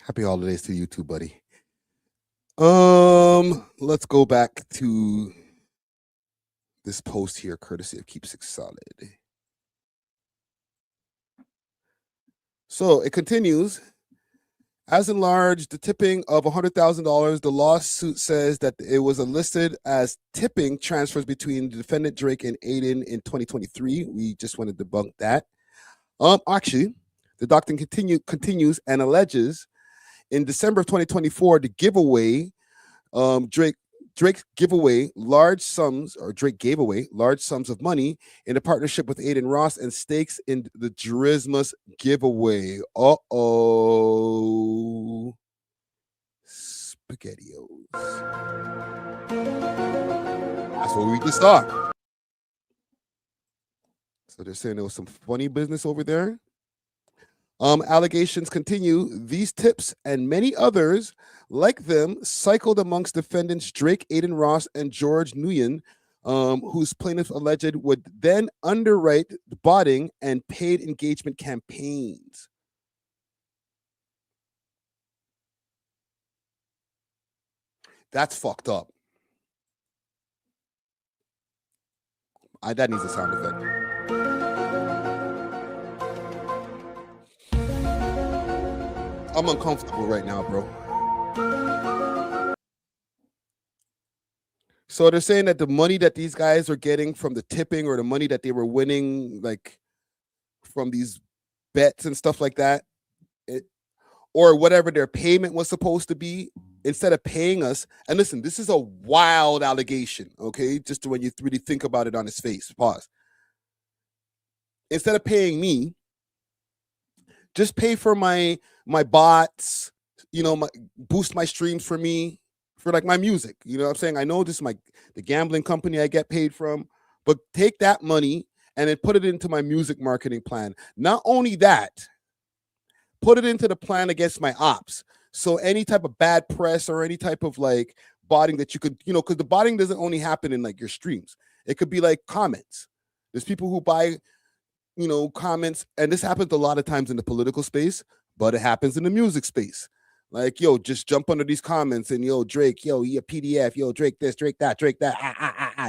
Happy holidays to you too, buddy. Let's go back to this post here, courtesy of Keep6 Solid. So it continues. As enlarged, the tipping of $100,000, the lawsuit says that it was listed as tipping transfers between the defendant Drake and Adin in 2023. We just want to debunk that. Actually, the document continues and alleges in December of 2024, the giveaway, Drake gave away large sums of money in a partnership with Adin Ross and stakes in the Drizmas giveaway. SpaghettiOs. That's what we just saw. So they're saying there was some funny business over there. Allegations continue. These tips and many others like them cycled amongst defendants Drake, Adin Ross, and George Nguyen, whose plaintiff alleged would then underwrite botting and paid engagement campaigns. That's fucked up. That needs a sound effect. I'm uncomfortable right now, bro. So they're saying that the money that these guys are getting from the tipping or the money that they were winning, like from these bets and stuff like that, or whatever their payment was supposed to be, instead of paying us. And listen, this is a wild allegation, okay? Just when you really think about it on its face. Pause. Instead of paying me, just pay for my bots, you know, boost my streams for me, for like my music. You know what I'm saying? I know this is the gambling company I get paid from, but take that money and then put it into my music marketing plan. Not only that, put it into the plan against my ops. So any type of bad press or any type of like botting that you could, you know, because the botting doesn't only happen in like your streams. It could be like comments. There's people who buy, you know, comments, and this happens a lot of times in the political space, but it happens in the music space. Like, yo, just jump under these comments and yo, Drake, yo, he a PDF, yo, Drake this, Drake that,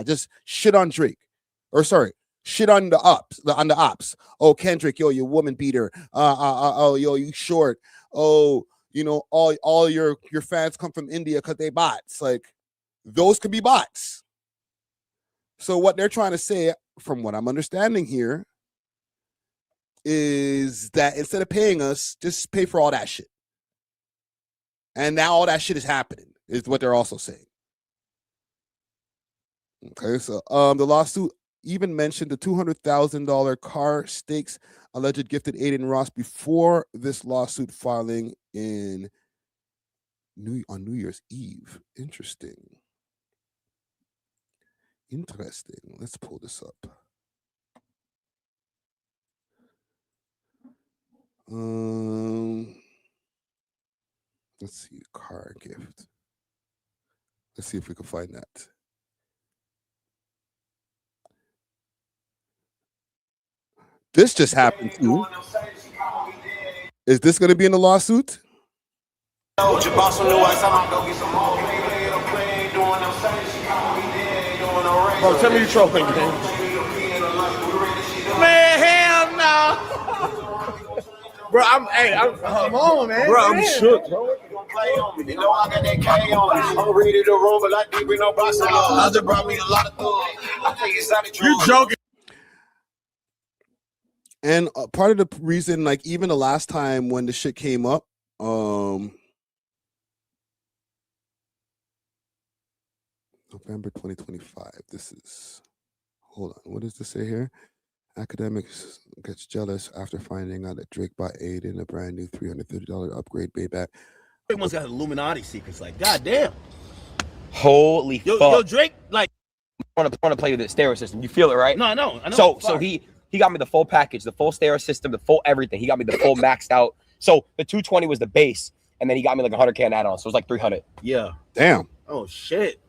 just shit on Drake. Or sorry, shit on the ops. Oh, Kendrick, yo, you woman beater. Oh, yo, you short. Oh, you know, all your fans come from India because they bots. Like, those could be bots. So what they're trying to say, from what I'm understanding here, is that instead of paying us, just pay for all that shit. And now all that shit is happening, is what they're also saying. Okay, so the lawsuit even mentioned the $200,000 car stakes alleged gifted Adin Ross before this lawsuit filing on New Year's Eve. Interesting. Let's pull this up. Let's see, car gift. Let's see if we can find that. This just happened too. Is this going to be in the lawsuit? Bro, tell me the truth, man. Man, hell no. Bro, I'm come on, man. Bro, I'm shook, bro. You know I got that K on. I'm ready to roll, but like deep with no box. I just brought me a lot of thought. I think it's out of you joking. And part of the reason, like even the last time when the shit came up, November 2025. This is, hold on, what does this say here? Academics gets jealous after finding out that Drake bought Adin a brand new $330 upgrade Maybach. Everyone's got Illuminati secrets, like goddamn. Holy fuck. Yo, Drake, like, I want to play with the stereo system. You feel it, right? No, I know. So he got me the full package, the full stereo system, the full everything. He got me the full maxed out. So the 220 was the base, and then he got me like 100K add-on. So it was like 300. Yeah. Damn. Oh shit.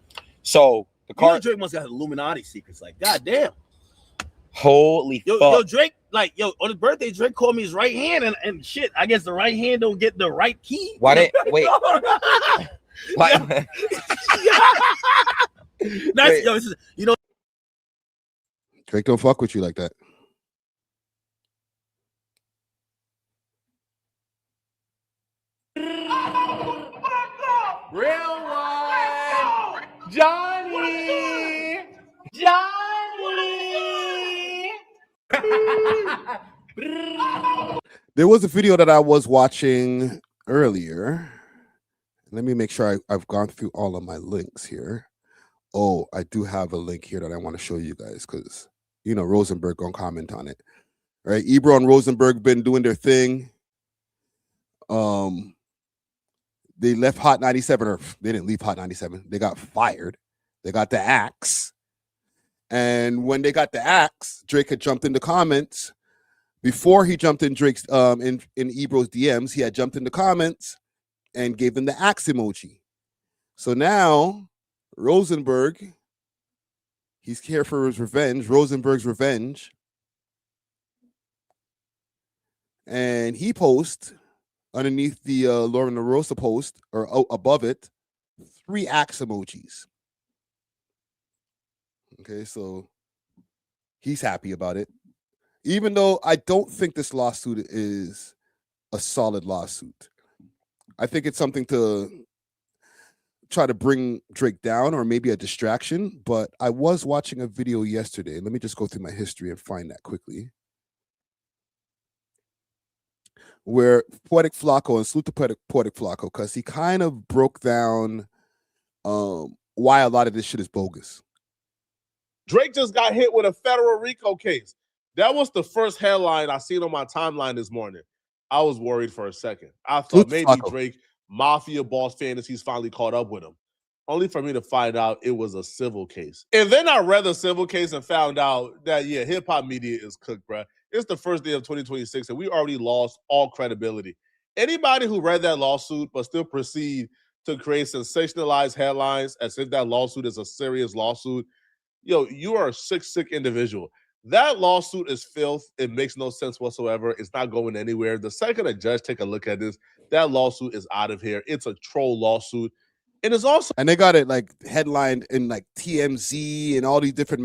So the car. Drake must have Illuminati secrets, like goddamn. Holy fuck. Yo, Drake, like, yo, on his birthday, Drake called me his right hand, and shit, I guess the right hand don't get the right key. Why didn't wait? That's Wait. yo, this is, you know. Drake don't fuck with you like that. Real one. Johnny. There was a video that I was watching earlier. Let me make sure I've gone through all of my links here. Oh, I do have a link here that I want to show you guys because, you know, Rosenberg gonna comment on it. All right, Ebro and Rosenberg been doing their thing. They left Hot 97, or they didn't leave Hot 97. They got fired. They got the axe. And when they got the axe, Drake had jumped in the comments Before he jumped in Drake's in Ebro's DMs, he had jumped in the comments and gave them the axe emoji. So now Rosenberg, he's here for his revenge, Rosenberg's revenge. And he posts underneath the Lauren LaRosa post, or above it, 3 axe emojis. Okay, so he's happy about it. Even though I don't think this lawsuit is a solid lawsuit. I think it's something to try to bring Drake down or maybe a distraction, but I was watching a video yesterday. Let me just go through my history and find that quickly. Where Poetic Flacco, and salute to Poetic Flacco, because he kind of broke down why a lot of this shit is bogus. Drake just got hit with a federal RICO case. That was the first headline I seen on my timeline this morning. I was worried for a second. I thought maybe Drake, mafia boss fantasies finally caught up with him. Only for me to find out it was a civil case. And then I read the civil case and found out that, yeah, hip-hop media is cooked, bruh. It's the first day of 2026, and we already lost all credibility. Anybody who read that lawsuit but still proceed to create sensationalized headlines as if that lawsuit is a serious lawsuit, yo, you are a sick individual. That lawsuit is filth. It makes no sense whatsoever. It's not going anywhere. The second a judge take a look at this, that lawsuit is out of here. It's a troll lawsuit. It is also, and they got it like headlined in like TMZ and all these different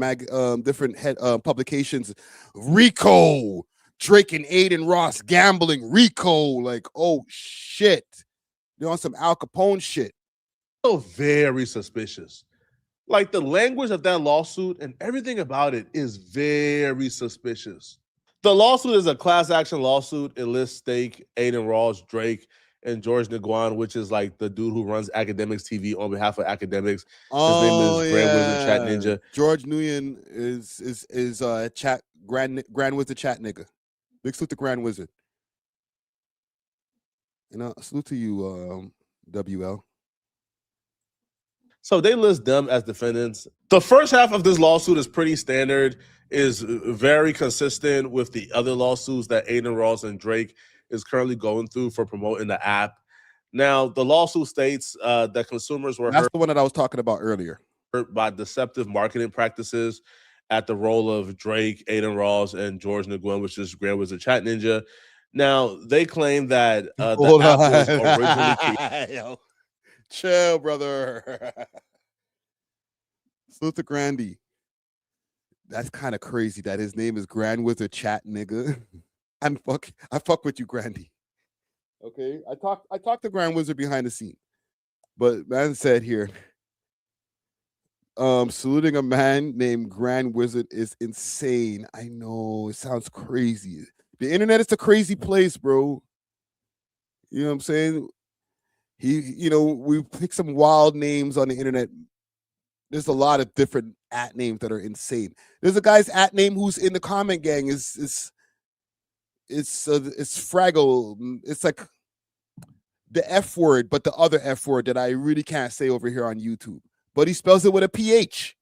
publications. RICO, Drake and Adin Ross gambling. RICO, like, oh shit, they're on some Al Capone shit. So very suspicious. Like the language of that lawsuit and everything about it is very suspicious. The lawsuit is a class action lawsuit. It lists Stake, Adin Ross, Drake, and George Nguyen, which is like the dude who runs Academics TV on behalf of Academics. His name is Grand Wizard Chat Ninja. George Nguyen is chat Grand Wizard Chat nigga. Big salute to Grand Wizard. And salute to you, W.L. So they list them as defendants. The first half of this lawsuit is pretty standard, is very consistent with the other lawsuits that Adin Ross and Drake is currently going through for promoting the app. Now, the lawsuit states that consumers were That's the one that I was talking about earlier. Hurt by deceptive marketing practices at the role of Drake, Adin Ross, and George Nguyen, which is Grand Wizard Chat Ninja. Now, they claim that the app was originally... Yo, chill, brother. Salute to Grandy. That's kind of crazy that his name is Grand Wizard Chat nigga. And I fuck with you, Grandy. Okay, I talked to Grand Wizard behind the scene, but man said here, saluting a man named Grand Wizard is insane. I know it sounds crazy. The internet is a crazy place, bro. You know what I'm saying? We pick some wild names on the internet. There's a lot of different at names that are insane. There's a guy's at name who's in the comment gang it's Fraggle. It's like the F word, but the other F word that I really can't say over here on YouTube. But he spells it with a PH.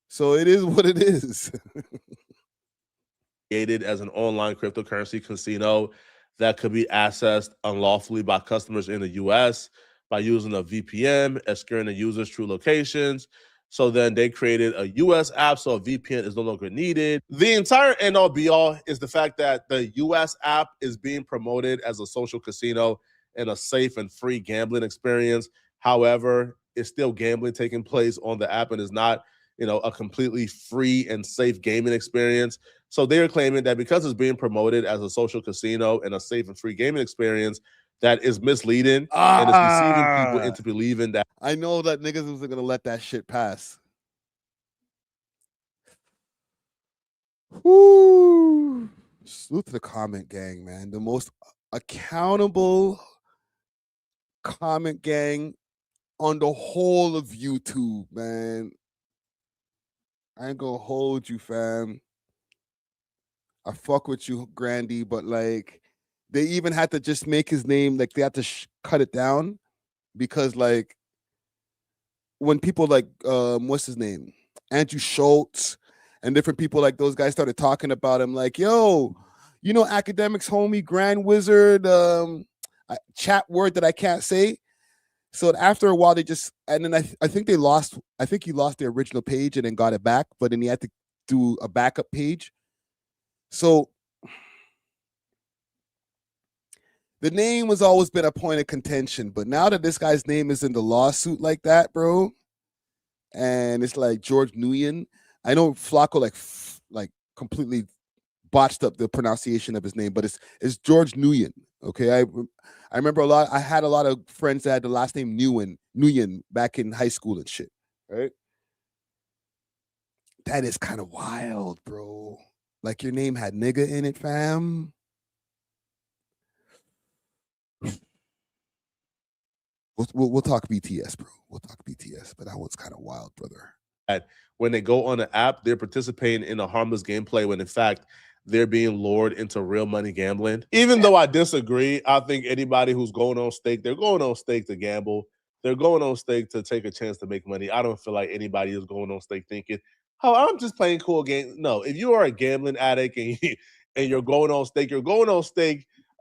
So it is what it is. Created as an online cryptocurrency casino that could be accessed unlawfully by customers in the US by using a VPN, obscuring the user's true locations. So then they created a US app, so a VPN is no longer needed. The entire end all be all is the fact that the US app is being promoted as a social casino and a safe and free gambling experience. However, it's still gambling taking place on the app and is not, a completely free and safe gaming experience. So they're claiming that because it's being promoted as a social casino and a safe and free gaming experience, that is misleading and is deceiving people into believing that. I know that niggas wasn't gonna let that shit pass. Woo! Salute to the comment gang, man. The most accountable comment gang on the whole of YouTube, man. I ain't gonna hold you, fam. I fuck with you, Grandy, but like, they even had to just make his name, like they had to cut it down because like when people like, what's his name? Andrew Schultz and different people like those guys started talking about him like, yo, you know, Academics homie, Grand Wizard, chat word that I can't say. So after a while, they just, and then I think they lost, I think he lost the original page and then got it back, but then he had to do a backup page. So the name has always been a point of contention, but now that this guy's name is in the lawsuit like that, bro, and it's like George Nguyen, I know Flacco like completely botched up the pronunciation of his name, but it's George Nguyen. Okay, I remember a lot. I had a lot of friends that had the last name Nguyen back in high school and shit. Right? That is kind of wild, bro. Like your name had nigga in it, fam. We'll talk BTS, bro. We'll talk BTS, but that one's kind of wild, brother. When they go on the app, they're participating in a harmless gameplay when in fact they're being lured into real money gambling. Even though I disagree, I think anybody who's going on stake, they're going on stake to gamble. They're going on stake to take a chance to make money. I don't feel like anybody is going on stake thinking, oh, I'm just playing cool games. No, if you are a gambling addict and you're going on stake,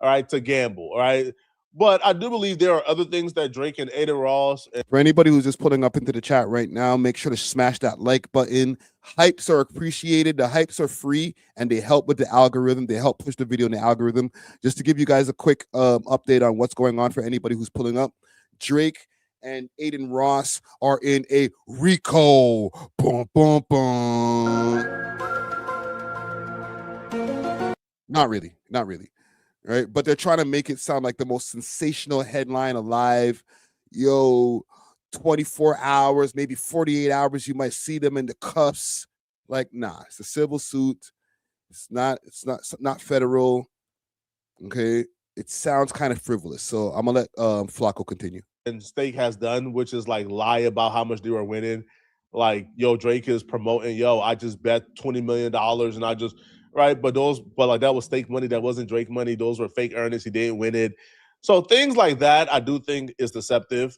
all right, to gamble, all right? But I do believe there are other things that Drake and Adin Ross. For anybody who's just pulling up into the chat right now, make sure to smash that like button. Hypes are appreciated. The hypes are free, and they help with the algorithm. They help push the video in the algorithm. Just to give you guys a quick update on what's going on for anybody who's pulling up. Drake and Adin Ross are in a RICO. Boom, boom, boom. Not really. Not really. Right, but they're trying to make it sound like the most sensational headline alive. Yo, 24 hours, maybe 48 hours, you might see them in the cuffs. Like, nah, it's a civil suit. It's not federal. Okay, it sounds kind of frivolous. So I'm gonna let Flacco continue. And Stake has done, which is like lie about how much they were winning. Like, yo, Drake is promoting, yo, I just bet $20 million and I just. Right, but like that was stake money. That wasn't Drake money. Those were fake earnings. He didn't win it. So things like that, I do think is deceptive,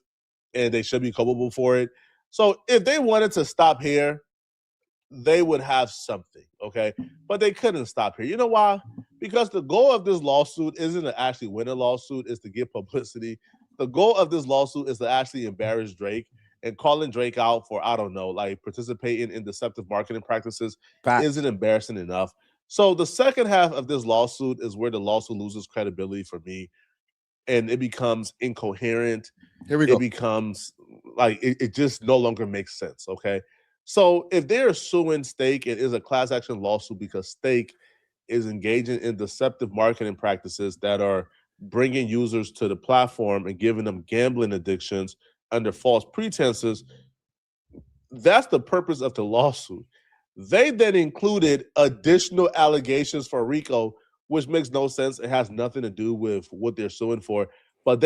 and they should be culpable for it. So if they wanted to stop here, they would have something, okay? But they couldn't stop here. You know why? Because the goal of this lawsuit isn't to actually win a lawsuit; is to get publicity. The goal of this lawsuit is to actually embarrass Drake. And calling Drake out for, I don't know, like participating in deceptive marketing practices isn't embarrassing enough. So the second half of this lawsuit is where the lawsuit loses credibility for me, and it becomes incoherent. Here we go. It becomes like it just no longer makes sense. Okay, so if they're suing Stake, it is a class action lawsuit because Stake is engaging in deceptive marketing practices that are bringing users to the platform and giving them gambling addictions under false pretenses. That's the purpose of the lawsuit. They then included additional allegations for RICO, which makes no sense. It has nothing to do with what they're suing for.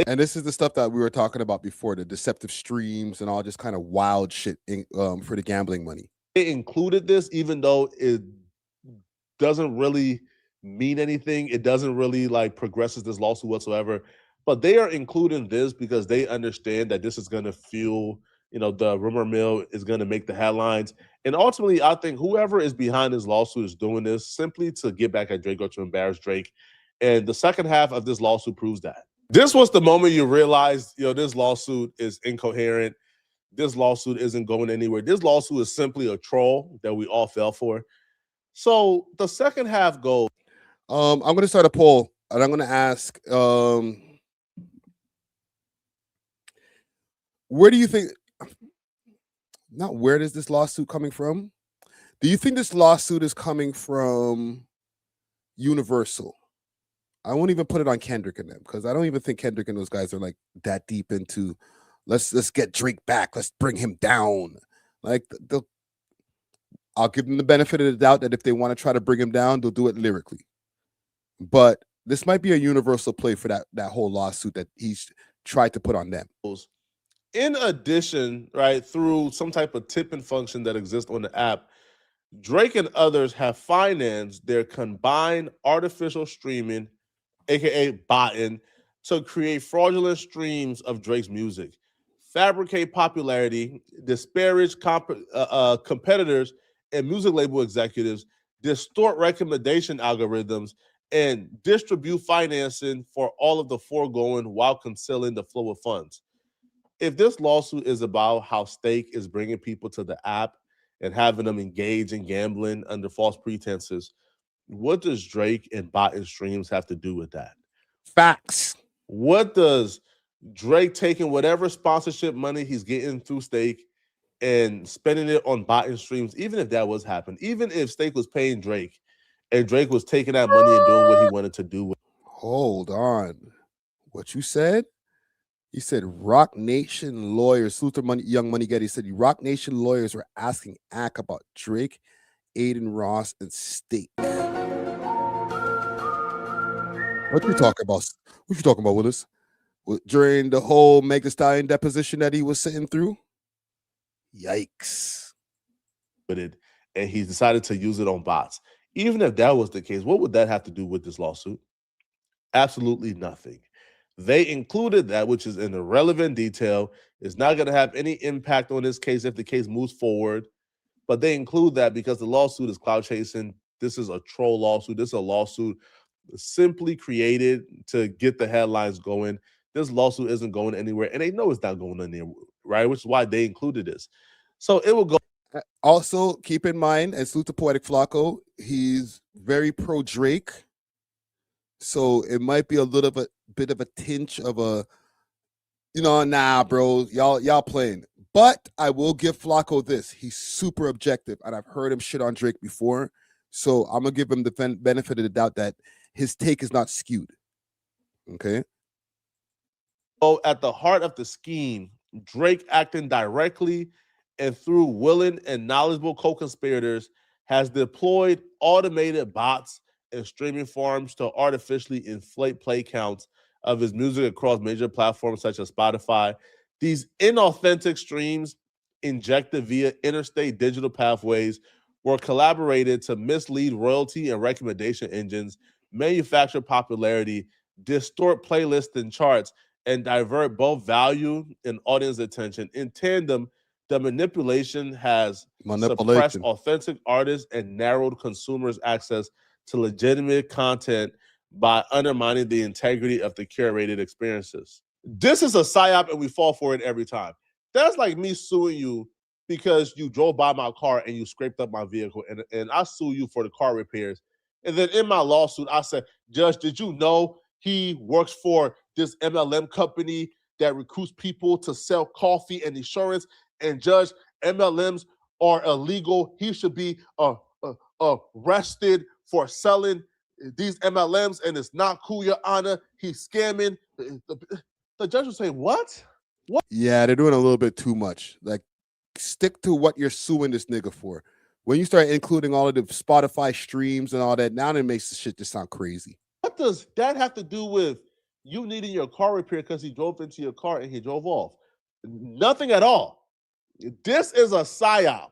And this is the stuff that we were talking about before, the deceptive streams and all just kind of wild shit for the gambling money. They included this even though it doesn't really mean anything. It doesn't really like progresses this lawsuit whatsoever. But they are including this because they understand that this is going to fuel, the rumor mill is going to make the headlines. And ultimately, I think whoever is behind this lawsuit is doing this simply to get back at Drake or to embarrass Drake. And the second half of this lawsuit proves that. This was the moment you realized, this lawsuit is incoherent. This lawsuit isn't going anywhere. This lawsuit is simply a troll that we all fell for. So the second half goes. I'm going to start a poll, and I'm going to ask, where do you think, not where is this lawsuit coming from? Do you think this lawsuit is coming from Universal? I won't even put it on Kendrick and them because I don't even think Kendrick and those guys are like that deep into let's get Drake back. Let's bring him down. Like I'll give them the benefit of the doubt that if they want to try to bring him down, they'll do it lyrically. But this might be a Universal play for that whole lawsuit that he's tried to put on them. In addition, right, through some type of tipping function that exists on the app, Drake and others have financed their combined artificial streaming, aka botting, to create fraudulent streams of Drake's music, fabricate popularity, disparage competitors and music label executives, distort recommendation algorithms, and distribute financing for all of the foregoing while concealing the flow of funds. If this lawsuit is about how Stake is bringing people to the app and having them engage in gambling under false pretenses, what does Drake and bot and streams have to do with that? Facts. What does Drake taking whatever sponsorship money he's getting through Stake and spending it on bot and streams, even if that was happening, even if Stake was paying Drake and Drake was taking that money and doing what he wanted to do with it? Hold on. What you said? He said Rock Nation lawyers, Luther Money, Young Money Getty said Rock Nation lawyers were asking Ack about Drake, Adin Ross, and Stake. What you talking about? What you talking about, Willis? During the whole Meg Thee Stallion deposition that he was sitting through? Yikes. With it, and he decided to use it on bots. Even if that was the case, what would that have to do with this lawsuit? Absolutely nothing. They included that, which is an irrelevant detail. It's not going to have any impact on this case if the case moves forward. But they include that because the lawsuit is clout chasing. This is a troll lawsuit. This is a lawsuit simply created to get the headlines going. This lawsuit isn't going anywhere, and they know it's not going anywhere, right? Which is why they included this. So it will go. Also, keep in mind, and salute to Poetic Flacco, he's very pro Drake. So it might be a little bit of a tinge of a, nah, bro, y'all playing. But I will give Flacco this. He's super objective, and I've heard him shit on Drake before. So I'm going to give him the benefit of the doubt that his take is not skewed. Okay? So at the heart of the scheme, Drake acting directly and through willing and knowledgeable co-conspirators has deployed automated bots and streaming farms to artificially inflate play counts of his music across major platforms such as Spotify. These inauthentic streams injected via interstate digital pathways were collaborated to mislead royalty and recommendation engines, manufacture popularity, distort playlists and charts, and divert both value and audience attention. In tandem, the manipulation has suppressed authentic artists and narrowed consumers' access to legitimate content by undermining the integrity of the curated experiences. This is a psyop, and we fall for it every time. That's like me suing you because you drove by my car and you scraped up my vehicle, and I sue you for the car repairs. And then in my lawsuit, I said, Judge, did you know he works for this MLM company that recruits people to sell coffee and insurance? And Judge, MLMs are illegal. He should be arrested for selling these MLMs, and it's not cool, Your Honor. He's scamming. The judge will say, what? What? Yeah, they're doing a little bit too much. Like, stick to what you're suing this nigga for. When you start including all of the Spotify streams and all that, now it makes the shit just sound crazy. What does that have to do with you needing your car repaired because he drove into your car and he drove off? Nothing at all. This is a psyop.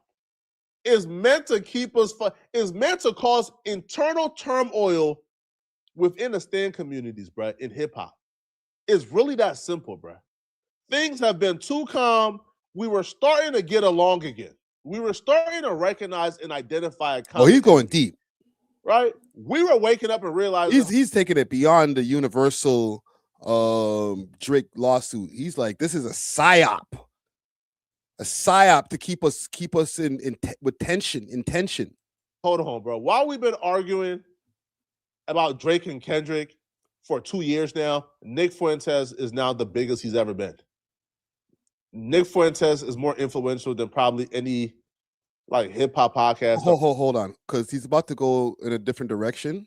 It's meant to keep us, it's meant to cause internal turmoil within the stan communities, bruh, in hip hop. It's really that simple, bruh. Things have been too calm. We were starting to get along again. We were starting to recognize and identify. Oh, he's going deep. Right? We were waking up and realizing he's taking it beyond the universal Drake lawsuit. He's like, this is a psyop. A psyop to keep us in with tension. Hold on, bro. While we've been arguing about Drake and Kendrick for 2 years now, Nick Fuentes is now the biggest he's ever been. Nick Fuentes is more influential than probably any like hip hop podcast. Hold on, because he's about to go in a different direction.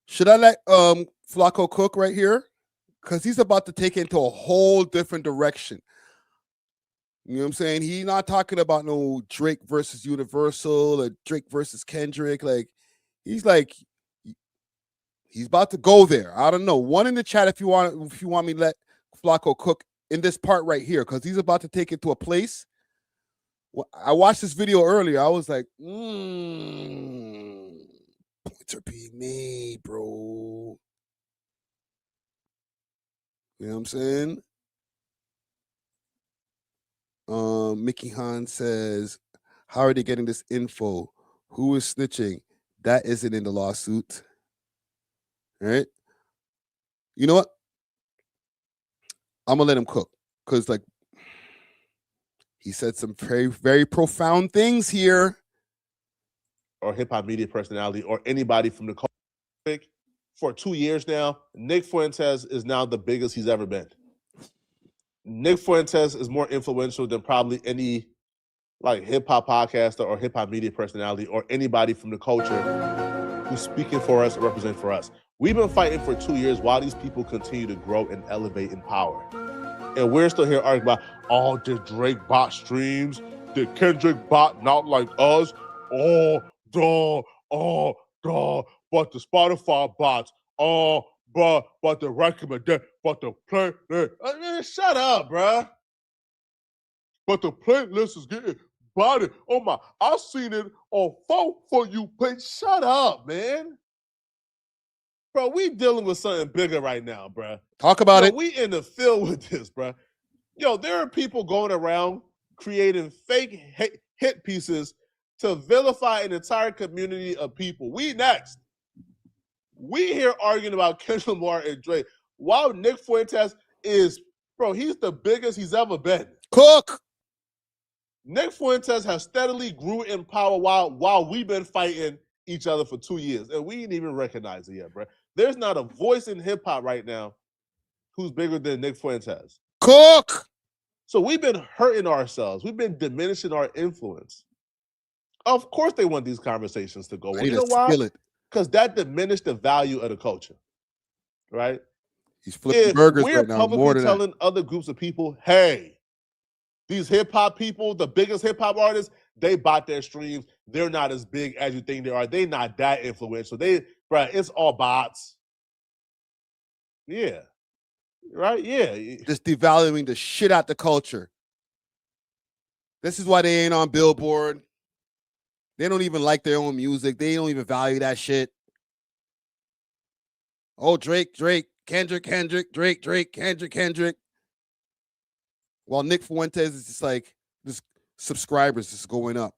Should I let Flacco cook right here? Because he's about to take it into a whole different direction. You know what I'm saying? He's not talking about no Drake versus Universal or Drake versus Kendrick. Like, he's about to go there. I don't know. One in the chat if you want me to let Flacco cook in this part right here, because he's about to take it to a place. I watched this video earlier. I was like, points are being made, bro. You know what I'm saying? Mickey Han says, how are they getting this info? Who is snitching? That isn't in the lawsuit. right? You know what? I'm gonna let him cook because, like, he said some very, very profound things here. Or hip hop media personality, or anybody from the culture. For 2 years now, Nick Fuentes is now the biggest he's ever been. Nick Fuentes is more influential than probably any like hip hop podcaster or hip hop media personality or anybody from the culture who's speaking for us or representing for us. We've been fighting for 2 years while these people continue to grow and elevate in power. And we're still here arguing about, oh, did Drake bot streams? Did Kendrick bot not like us? Oh, duh, but the Spotify bots, but the recommendation, but the playlist. I mean, shut up, bruh. But the playlist is getting botted. Oh my, I've seen it on Vote For You page. Shut up, man. Bro, we dealing with something bigger right now, bruh. Talk about it. We in the field with this, bruh. Yo, there are people going around creating fake hit pieces to vilify an entire community of people. We next. We here arguing about Kendrick Lamar and Drake. While Nick Fuentes is, bro, he's the biggest he's ever been. Cook. Nick Fuentes has steadily grew in power while we've been fighting each other for 2 years, and we didn't even recognize it yet, bro. There's not a voice in hip hop right now who's bigger than Nick Fuentes. Cook. So we've been hurting ourselves. We've been diminishing our influence. Of course they want these conversations to go on. You know why? Because that diminished the value of the culture, right? He's flipping burgers right now. More than telling other groups of people, hey, these hip hop people, the biggest hip hop artists, they bought their streams. They're not as big as you think they are. They're not that influential. It's all bots. Yeah. Right? Yeah. Just devaluing the shit out the culture. This is why they ain't on Billboard. They don't even like their own music. They don't even value that shit. Oh, Drake, Kendrick, Drake. While Nick Fuentes is just like, this subscribers is going up.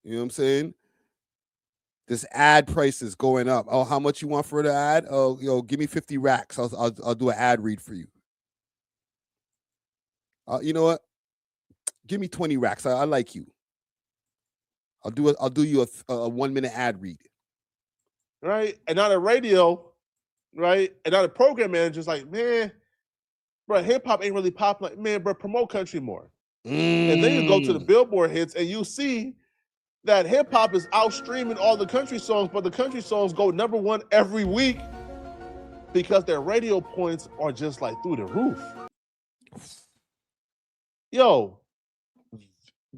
You know what I'm saying? This ad price is going up. Oh, how much you want for the ad? Oh, yo, give me 50 racks. I'll do an ad read for you. You know what? Give me 20 racks. I like you. I'll do you a 1 minute ad read. Right? And on the radio, right? And on the program manager's like, man, bro, hip hop ain't really popular. Man, bro, promote country more. And then you go to the Billboard hits and you see that hip hop is outstreaming all the country songs, but the country songs go #1 every week because their radio points are just like through the roof. Yo,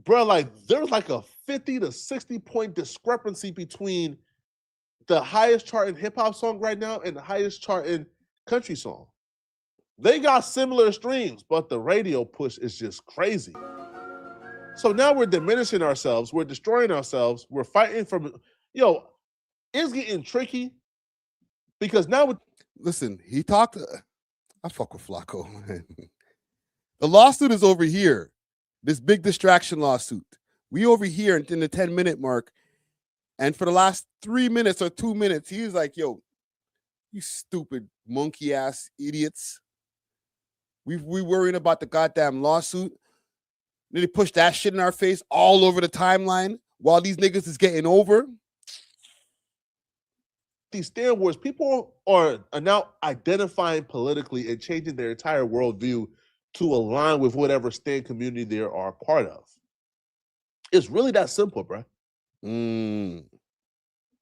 bro, like there's like a 50 to 60 point discrepancy between the highest charting hip hop song right now and the highest charting country song. They got similar streams, but the radio push is just crazy. So now we're diminishing ourselves. We're destroying ourselves. We're fighting from, it's getting tricky because now listen, he talked. I fuck with Flacco. The lawsuit is over here. This big distraction lawsuit. We over here in the 10-minute mark. And for the last 3 minutes or 2 minutes, he was like, yo, you stupid monkey ass idiots. We worrying about the goddamn lawsuit. Then they push that shit in our face all over the timeline while these niggas is getting over. These stand wars, people are now identifying politically and changing their entire worldview to align with whatever stand community they are part of. It's really that simple, bro. And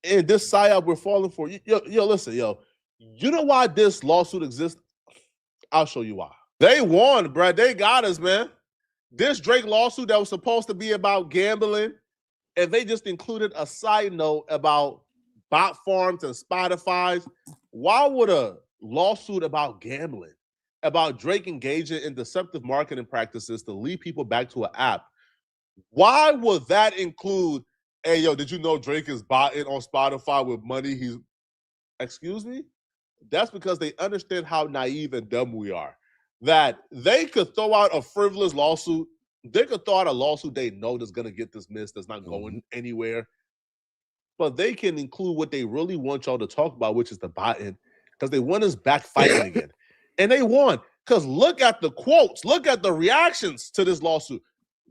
this psyop we're falling for. Listen, you know why this lawsuit exists? I'll show you why. They won, bro. They got us, man. This Drake lawsuit that was supposed to be about gambling, and they just included a side note about bot farms and Spotify's. Why would a lawsuit about gambling, about Drake engaging in deceptive marketing practices to lead people back to an app, why would that include, hey, yo, did you know Drake is botting on Spotify with money he's... Excuse me? That's because they understand how naive and dumb we are. That they could throw out a frivolous lawsuit. They could throw out a lawsuit they know that's going to get dismissed, that's not going anywhere. but they can include what they really want y'all to talk about, which is the botting, because they want us back fighting again. And they won. Because look at the quotes, look at the reactions to this lawsuit.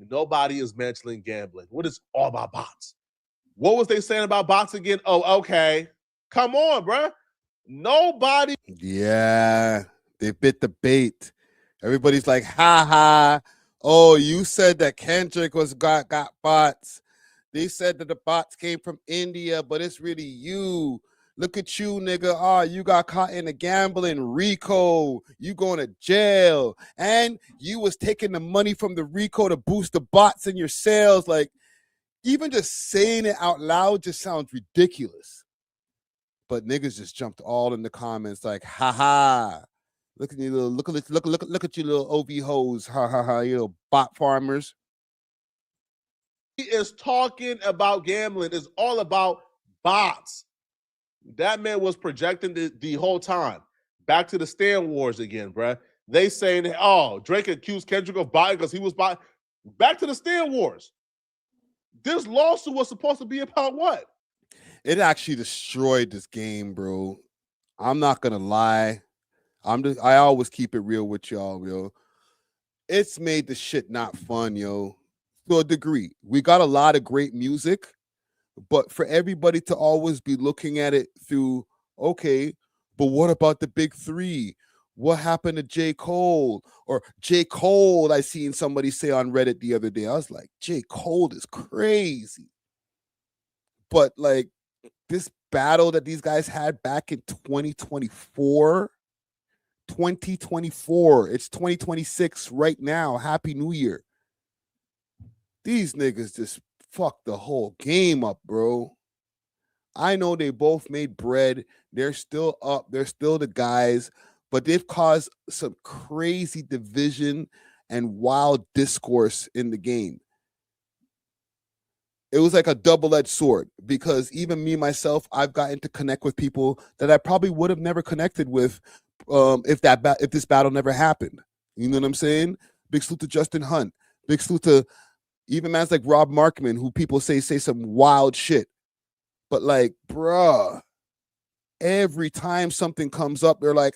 Nobody is mentioning gambling. What is all about bots? What was they saying about bots again? Oh, okay. Come on, bruh. Nobody. Yeah, they bit the bait. Everybody's like, ha ha. Oh, you said that Kendrick got bots. They said that the bots came from India, but it's really you. Look at you, nigga. Oh, you got caught in the gambling, RICO. You going to jail. And you was taking the money from the RICO to boost the bots in your sales. Like, even just saying it out loud just sounds ridiculous. But niggas just jumped all in the comments like, ha ha. Look at you little, look at you little OV hoes. Ha ha ha, you little bot farmers. He is talking about gambling. It's all about bots. That man was projecting the whole time. Back to the Stan Wars again, bruh. They saying, oh, Drake accused Kendrick of buying because he was buying. Back to the Stan Wars. This lawsuit was supposed to be about what? It actually destroyed this game, bro. I'm not gonna lie. I always keep it real with y'all, yo. It's made the shit not fun, yo. To a degree. We got a lot of great music, but for everybody to always be looking at it through, okay, but what about the big three? What happened to J. Cole? Or J. Cole, I seen somebody say on Reddit the other day. I was like, J. Cole is crazy. But like this battle that these guys had back in 2024, it's 2026 right now. Happy New Year. These niggas just fucked the whole game up, bro. I know they both made bread. They're still up. They're still the guys, but they've caused some crazy division and wild discourse in the game. It was like a double-edged sword because even me, myself, I've gotten to connect with people that I probably would have never connected with if this battle never happened. You know what I'm saying? Big salute to Justin Hunt. Big salute to even mans like Rob Markman, who people say some wild shit. But like, bruh, every time something comes up, they're like,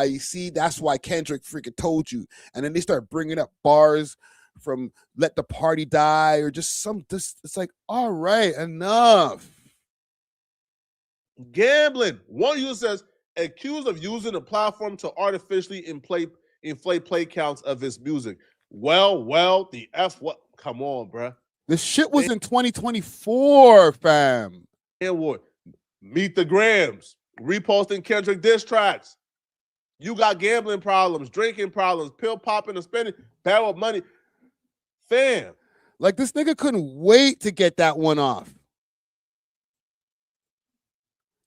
you see, that's why Kendrick freaking told you. And then they start bringing up bars from Let the Party Die or just it's like, all right, enough. Gambling. One user says, accused of using the platform to artificially inflate play counts of his music. Well, the F what? Come on, bruh. This shit was in 2024, fam. And what? Meet the Grams. Reposting Kendrick diss tracks. You got gambling problems, drinking problems, pill popping and spending, barrel of money. Fam. Like this nigga couldn't wait to get that one off.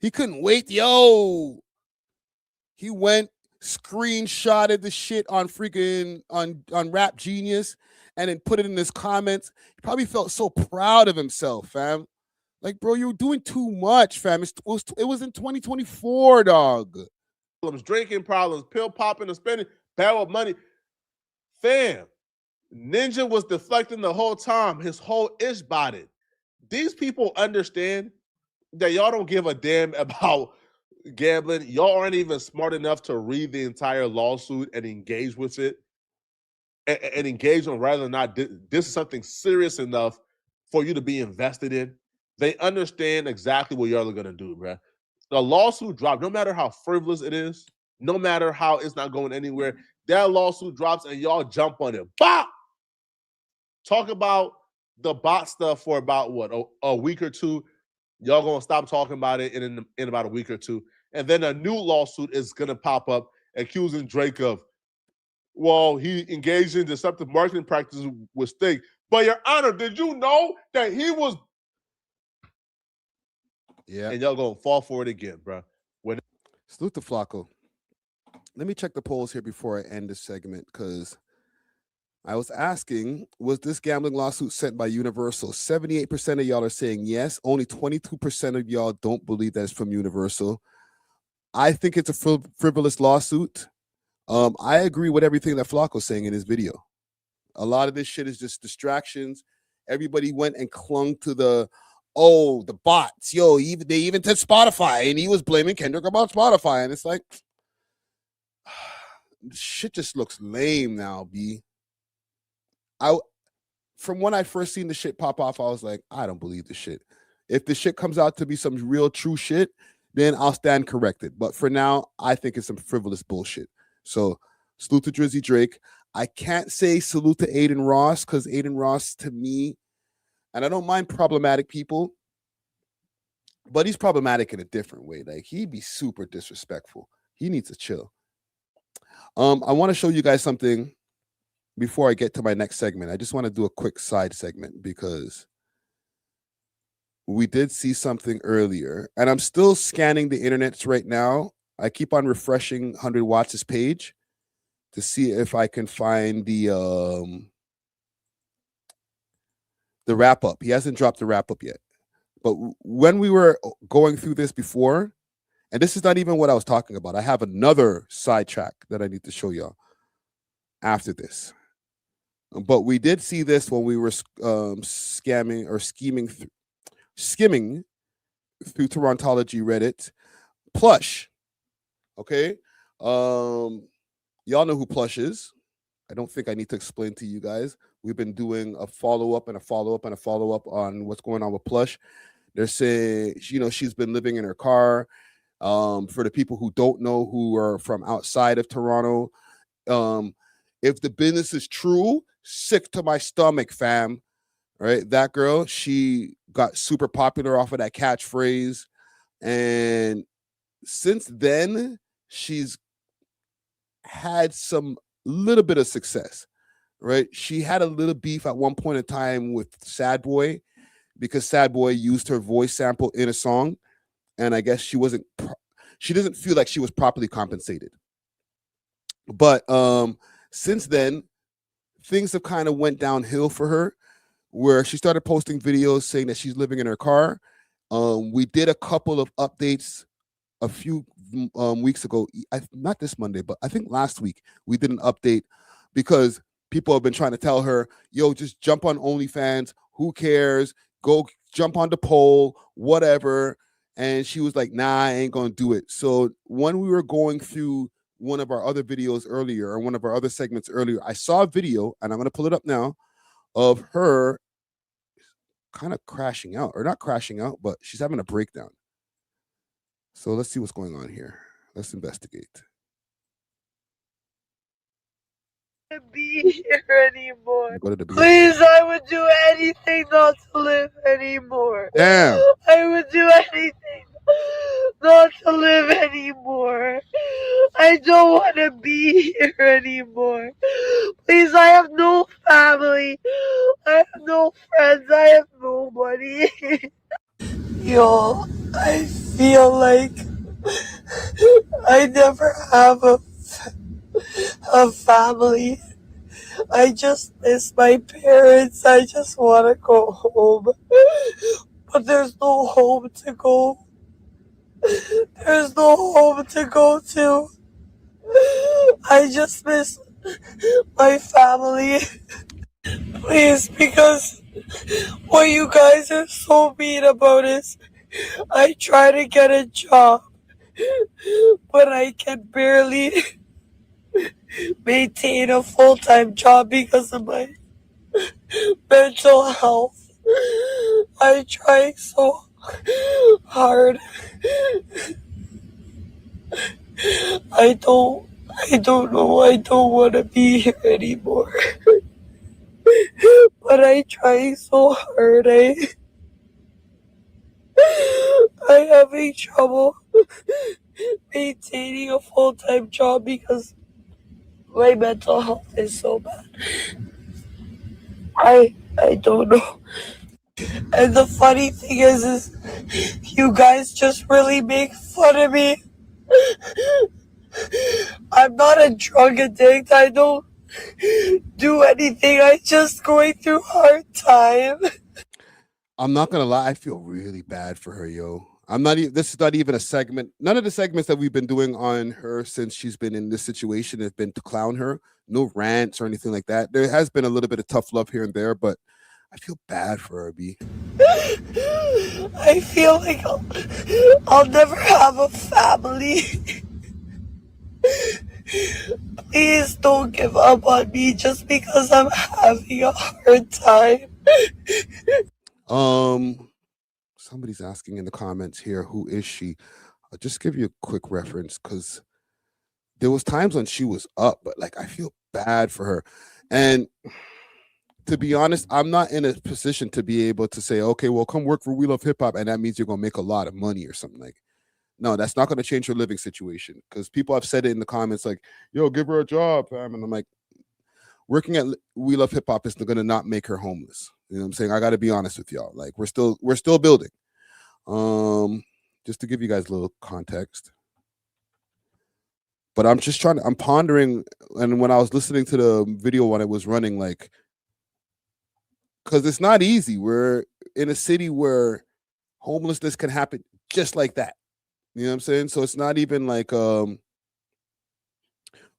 He couldn't wait. Yo. He went, screenshotted the shit on freaking on Rap Genius and then put it in his comments. He probably felt so proud of himself, fam. Like, bro, you're doing too much, fam. It was in 2024, dog. Drinking problems, pill popping and spending, barrel of money. Fam. Ninja was deflecting the whole time. His whole ish botted. These people understand that y'all don't give a damn about gambling. Y'all aren't even smart enough to read the entire lawsuit and engage with it and engage on rather than not. This is something serious enough for you to be invested in. They understand exactly what y'all are going to do, bruh. The lawsuit dropped, no matter how frivolous it is, no matter how it's not going anywhere, that lawsuit drops and y'all jump on it. Bop! Talk about the bot stuff for about, what, a week or two. Y'all going to stop talking about it in about a week or two. And then a new lawsuit is going to pop up accusing Drake of, well, he engaged in deceptive marketing practices with Sting. But, Your Honor, did you know that he was... Yeah. And y'all going to fall for it again, bro. Salute to Flacco. Let me check the polls here before I end this segment because I was asking, was this gambling lawsuit sent by Universal? 78% of y'all are saying yes. Only 22% of y'all don't believe that it's from Universal. I think it's a frivolous lawsuit. I agree with everything that Flacco's saying in his video. A lot of this shit is just distractions. Everybody went and clung to the, oh, the bots, yo, they even said Spotify, and he was blaming Kendrick about Spotify, and it's like, shit just looks lame now, B. From when I first seen the shit pop off, I was like, I don't believe the shit. If the shit comes out to be some real true shit, then I'll stand corrected. But for now, I think it's some frivolous bullshit. So salute to Drizzy Drake. I can't say salute to Adin Ross, because Adin Ross, to me, and I don't mind problematic people, but he's problematic in a different way. Like, he'd be super disrespectful. He needs to chill. I want to show you guys something before I get to my next segment. I just want to do a quick side segment because we did see something earlier, and I'm still scanning the internets right now. I keep on refreshing 100 Watts' page to see if I can find the wrap up. He hasn't dropped the wrap up yet. But when we were going through this before, and this is not even what I was talking about. I have another sidetrack that I need to show y'all after this. But we did see this when we were skimming through Torontology Reddit. Plush, okay? Y'all know who Plush is. I don't think I need to explain to you guys. We've been doing a follow-up and a follow-up and a follow-up on what's going on with Plush. They're saying, you know, she's been living in her car. For the people who don't know, who are from outside of Toronto, if the business is true, sick to my stomach, fam. Right? That girl, she got super popular off of that catchphrase. And since then, she's had some little bit of success, right? She had a little beef at one point in time with Sad Boy because Sad Boy used her voice sample in a song. And I guess she doesn't feel like she was properly compensated. But since then, things have kind of went downhill for her, where she started posting videos saying that she's living in her car. We did a couple of updates a few weeks ago, not this Monday, but I think last week we did an update because people have been trying to tell her, yo, just jump on OnlyFans. Who cares? Go jump on the poll, whatever. And she was like, nah, I ain't going to do it. So when we were going through one of our other videos earlier, or one of our other segments earlier, I saw a video, and I'm going to pull it up now, of her kind of crashing out, or not crashing out, but she's having a breakdown. So let's see what's going on here. Let's investigate. Be here anymore. Go to the Please, I would do anything not to live anymore. Damn. I would do anything not to live anymore. I don't want to be here anymore. Please, I have no family. I have no friends. I have nobody. Yo, I feel like I never have a family. I just miss my parents. I just want to go home. But there's no home to go. There's no home to go to. I just miss my family. Please, because what you guys are so mean about is I try to get a job, but I can barely maintain a full-time job because of my mental health. I try so hard. I don't know. I don't want to be here anymore. But I try so hard. I'm having trouble maintaining a full-time job because my mental health is so bad. I don't know. And the funny thing is you guys just really make fun of me. I'm not a drug addict. I don't do anything. I'm just going through hard time. I'm not gonna lie, I feel really bad for her, yo. This is not even a segment. None of the segments that we've been doing on her since she's been in this situation have been to clown her. No rants or anything like that. There has been a little bit of tough love here and there, but I feel bad for her, B. I feel like I'll never have a family. Please don't give up on me just because I'm having a hard time. Somebody's asking in the comments here, who is she? I'll just give you a quick reference because there was times when she was up, but like I feel bad for her. And to be honest, I'm not in a position to be able to say, okay, well, come work for We Love Hip Hop, and that means you're gonna make a lot of money or something like. No, that's not gonna change your living situation. Because people have said it in the comments, like, yo, give her a job, fam. And I'm like, working at We Love Hip Hop is gonna not make her homeless. You know what I'm saying? I gotta be honest with y'all. Like, we're still building. Just to give you guys a little context. But I'm pondering, and when I was listening to the video when it was running, like, because it's not easy. We're in a city where homelessness can happen just like that. You know what I'm saying? So it's not even like, oh,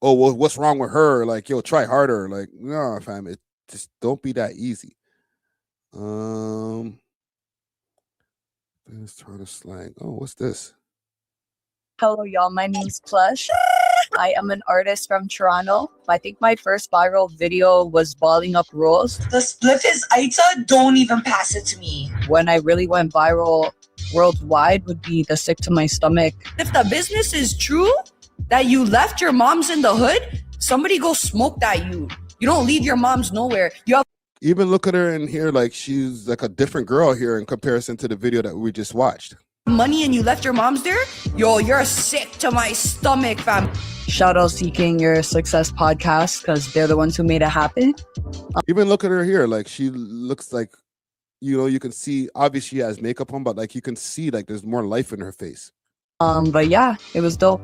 well, what's wrong with her? Like, yo, try harder. Like, no, fam, it just don't be that easy. Let's try to slang. Oh, what's this? Hello, y'all. My name's Plush. I am an artist from Toronto. I think my first viral video was balling up rolls. The spliff is Aita, don't even pass it to me. When I really went viral worldwide would be the sick to my stomach. If the business is true, that you left your moms in the hood, somebody go smoke that you. You don't leave your moms nowhere. You have Even look at her in here, like she's like a different girl here in comparison to the video that we just watched. money and you left your moms there? Yo, you're sick to my stomach, fam. Shout out Seeking Your Success podcast because they're the ones who made it happen. Even look at her here, like she looks like, you know, you can see, obviously she has makeup on, but like you can see like there's more life in her face. But yeah, it was dope.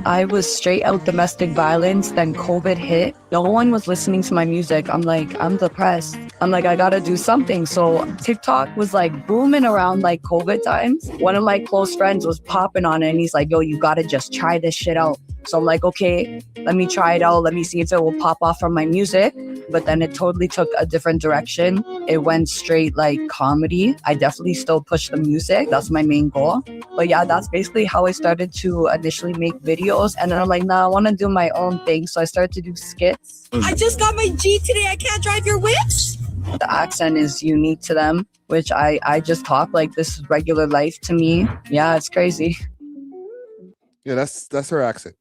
I was straight out domestic violence, then COVID hit. No one was listening to my music. I'm like, I'm depressed. I'm like, I gotta do something. So TikTok was like booming around like COVID times. One of my close friends was popping on it and he's like, yo, you gotta just try this shit out. So I'm like, okay, let me try it out. Let me see if it will pop off from my music. But then it totally took a different direction. It went straight like comedy. I definitely still push the music. That's my main goal. But yeah, that's basically how I started to initially make videos. And then I'm like, nah, I want to do my own thing. So I started to do skits. I just got my G today. I can't drive your whips. The accent is unique to them, which I just talk like this is regular life to me. Yeah, it's crazy. Yeah, that's her accent.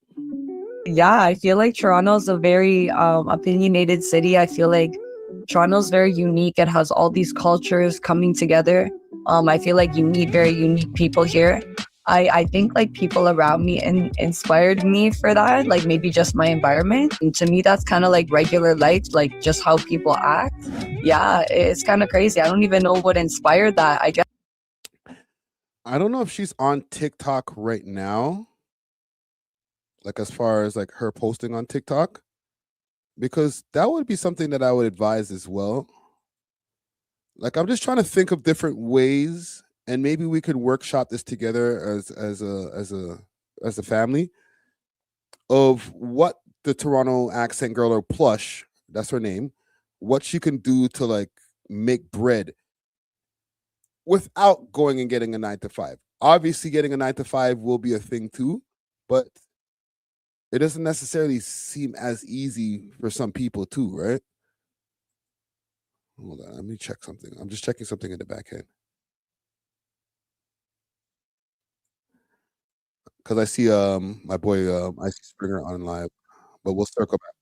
Yeah, I feel like Toronto's a very opinionated city. I feel like Toronto's very unique. It has all these cultures coming together. I feel like you meet very unique people here. I think like people around me inspired me for that, like maybe just my environment. And to me, that's kind of like regular life, like just how people act. Yeah, it's kind of crazy. I don't even know what inspired that. I guess. I don't know if she's on TikTok right now. Like as far as like her posting on TikTok, because that would be something that I would advise as well. Like I'm just trying to think of different ways, and maybe we could workshop this together as a family of what the Toronto accent girl or Plush, that's her name, what she can do to like make bread without going and getting a 9-to-5. Obviously, getting a 9-to-5 will be a thing too, but it doesn't necessarily seem as easy for some people too, right? Hold on, let me check something. I'm just checking something in the back end. Because I see my boy I see Springer on live, but we'll circle back.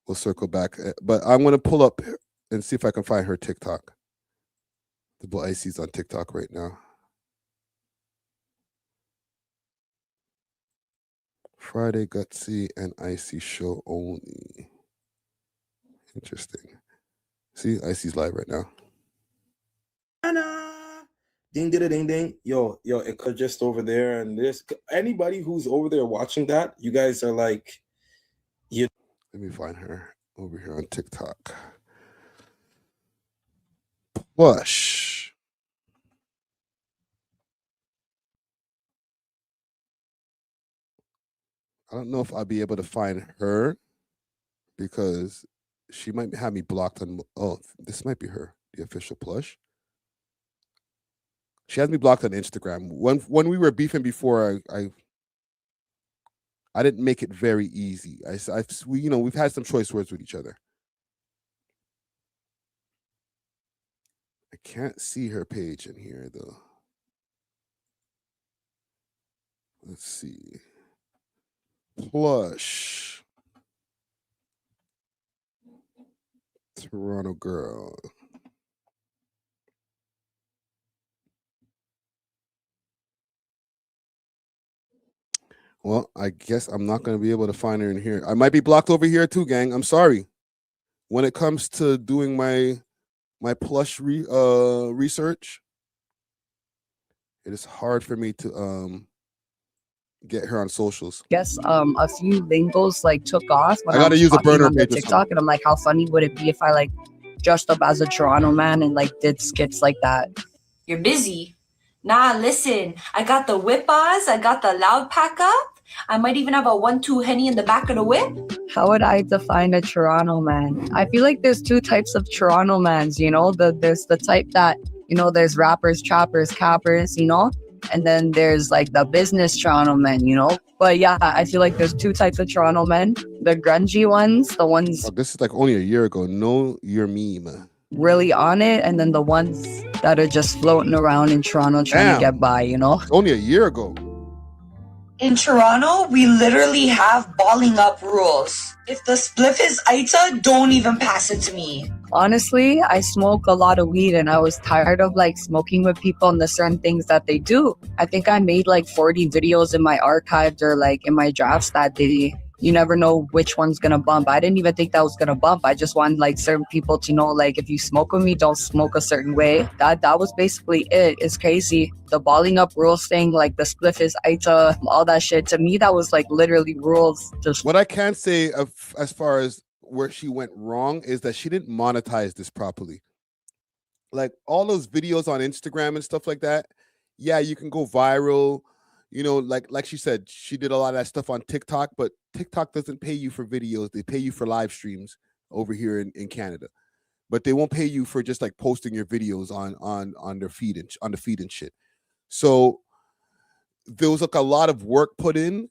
We'll circle back. But I'm gonna pull up and see if I can find her TikTok. The boy Icy's on TikTok right now. Friday Gutsy and Icy show only. Interesting. See, Icy's live right now. Ding ding ding ding. Yo, it could just over there, and this anybody who's over there watching that, you guys are like, you. Let me find her over here on TikTok. Plush. I don't know if I'll be able to find her because She might have me blocked on. Oh, this might be her, the official plush. She has me blocked on Instagram. When we were beefing before, I didn't make it very easy. We've had some choice words with each other. I can't see her page in here though. Let's see. Plush. Toronto girl. Well, I guess I'm not going to be able to find her in here. I might be blocked over here too, gang. I'm sorry. When it comes to doing my plush research, it is hard for me to get her on socials. Guess a few lingos like took off when I gotta was use a talking burner on the page or TikTok, and I'm like, how funny would it be if I like dressed up as a Toronto man and like did skits like that? You're busy. Nah, listen. I got the whip bars. I got the loud pack up. I might even have a 1-2 Henny in the back of the whip. How would I define a Toronto man? I feel like there's two types of Toronto mans, you know? There's the type that, you know, there's rappers, choppers, cappers, you know? And then there's like the business Toronto men, you know? But yeah, I feel like there's two types of Toronto men. The grungy ones, the ones this is like only a year ago. Know your meme. Really on it, and then the ones that are just floating around in Toronto trying to get by, you know? Only a year ago. In Toronto, we literally have balling up rules. If the spliff is Aita, don't even pass it to me. Honestly, I smoke a lot of weed and I was tired of like smoking with people and the certain things that they do. I think I made like 40 videos in my archives or like in my drafts that day. You never know which one's gonna bump. I didn't even think that was gonna bump. I just wanted like certain people to know, like, if you smoke with me, don't smoke a certain way. That was basically it. It's crazy. The balling up rules thing, like the spliff is Aita, all that shit. To me, that was like literally rules. Just what I can say as far as where she went wrong is that she didn't monetize this properly. Like all those videos on Instagram and stuff like that. Yeah, you can go viral. You know, like she said, she did a lot of that stuff on TikTok, but TikTok doesn't pay you for videos. They pay you for live streams over here in Canada. But they won't pay you for just like posting your videos on their feed and on the feed and shit. So there was like a lot of work put in.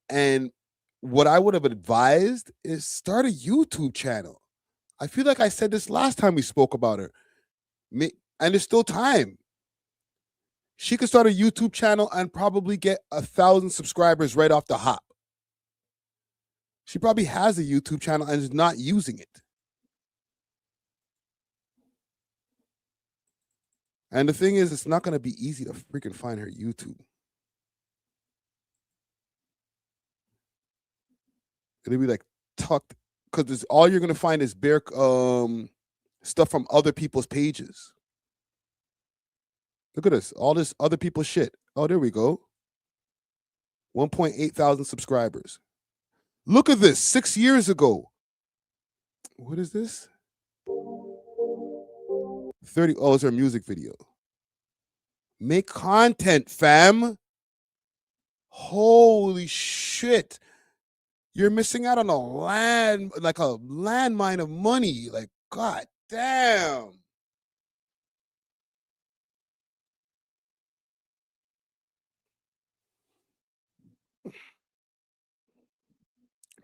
And what I would have advised is start a YouTube channel. I feel like I said this last time we spoke about her. And there's still time. She could start a YouTube channel and probably get 1,000 subscribers right off the hop. She probably has a YouTube channel and is not using it. And the thing is, it's not going to be easy to freaking find her YouTube. It'll be like tucked, because all you're going to find is bare stuff from other people's pages. Look at this. All this other people's shit. Oh, there we go. 1.8 thousand subscribers. Look at this. 6 years ago. What is this? 30. Oh, it's her music video. Make content, fam. Holy shit. You're missing out on a landmine of money. Like, god damn.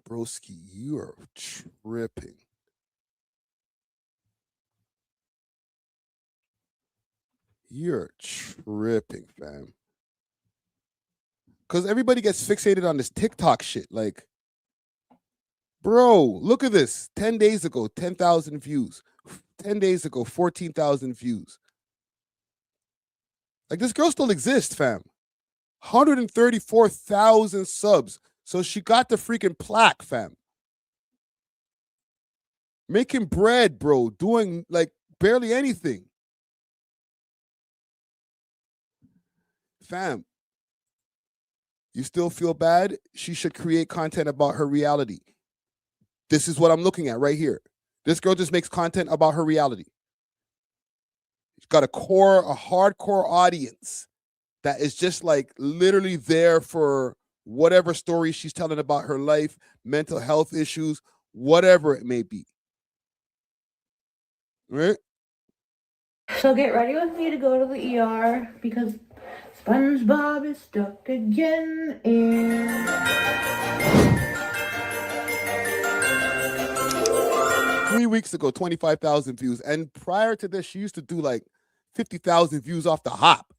Broski, you are tripping. You're tripping, fam. Because everybody gets fixated on this TikTok shit. Like, bro, look at this. 10 days ago, 10,000 views. 10 days ago, 14,000 views. Like, this girl still exists, fam. 134,000 subs. So she got the freaking plaque, fam. Making bread, bro. Doing, like, barely anything. Fam, you still feel bad? She should create content about her reality. This is what I'm looking at right here. This girl just makes content about her reality. She's got a hardcore audience that is just like literally there for whatever story she's telling about her life, mental health issues, whatever it may be. Right? So get ready with me to go to the ER because SpongeBob is stuck again and 3 weeks ago, 25,000 views. And prior to this, she used to do like 50,000 views off the hop.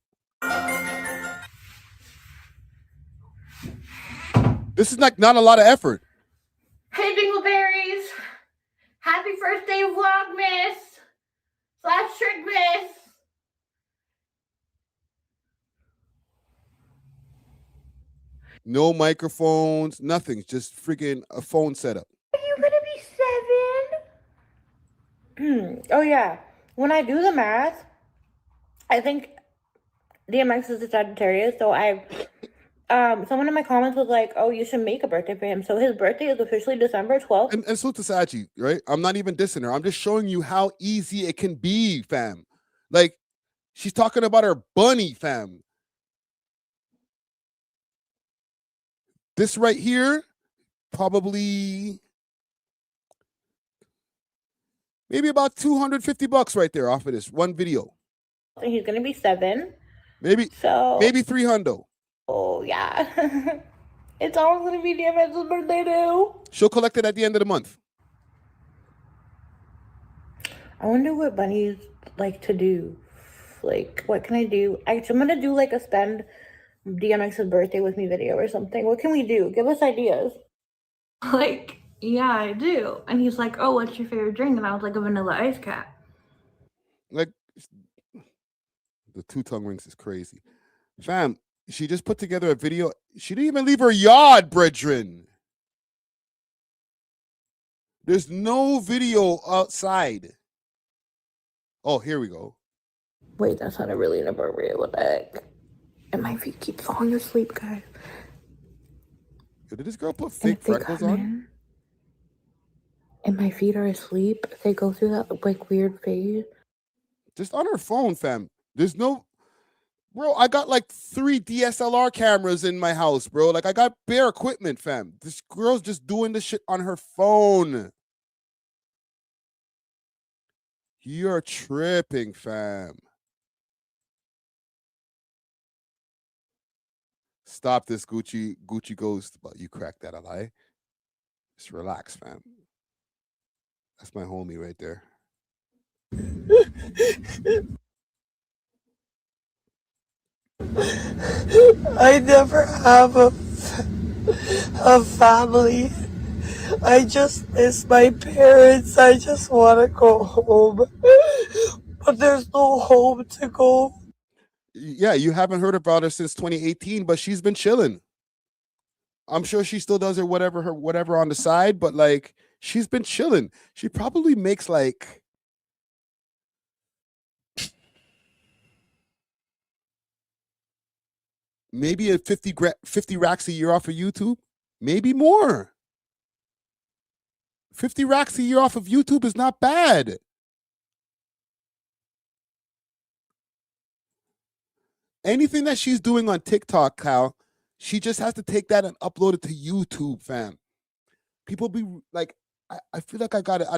This is like not a lot of effort. hey Dingleberries, happy first day of Vlogmas / Trickmas. No microphones, nothing. Just freaking a phone setup. Are you gonna be 7? Oh yeah. When I do the math, I think DMX is a Sagittarius, so someone in my comments was like, oh, you should make a birthday for him. So his birthday is officially December 12th. And so to Sachi, right? I'm not even dissing her. I'm just showing you how easy it can be, fam. Like, she's talking about her bunny, fam. This right here, probably maybe about $250 right there off of this one video. So he's gonna be 7. Maybe 300. Oh yeah. It's almost gonna be DMX's birthday too. She'll collect it at the end of the month. I wonder what bunnies like to do. Like, what can I do? I'm gonna do like a spend DMX's birthday with me video or something. What can we do? Give us ideas. Like, yeah, I do. And he's like, oh, what's your favorite drink? And I was like, a vanilla ice cap. Like, the 2-tongue rings is crazy. Fam, she just put together a video. She didn't even leave her yard, brethren. There's no video outside. Oh, here we go. Wait, that sounded really inappropriate. What the heck? And my feet keep falling asleep, guys. Did this girl put fake freckles on? And my feet are asleep. They go through that like weird phase. Just on her phone, fam. There's no... Bro, I got like 3 DSLR cameras in my house, bro. Like, I got bare equipment, fam. This girl's just doing this shit on her phone. You're tripping, fam. Stop this Gucci ghost. But you cracked that a lie. Just relax, fam. That's my homie right there. I never have a family. I just miss my parents. I just want to go home. But there's no home to go. Yeah, you haven't heard about her since 2018, but she's been chilling. I'm sure she still does her whatever on the side, but like she's been chilling. She probably makes like maybe a 50 racks a year off of YouTube, maybe more. 50 racks a year off of YouTube is not bad. Anything that she's doing on TikTok, Kyle, she just has to take that and upload it to YouTube, fam. People be like, I feel like I got it.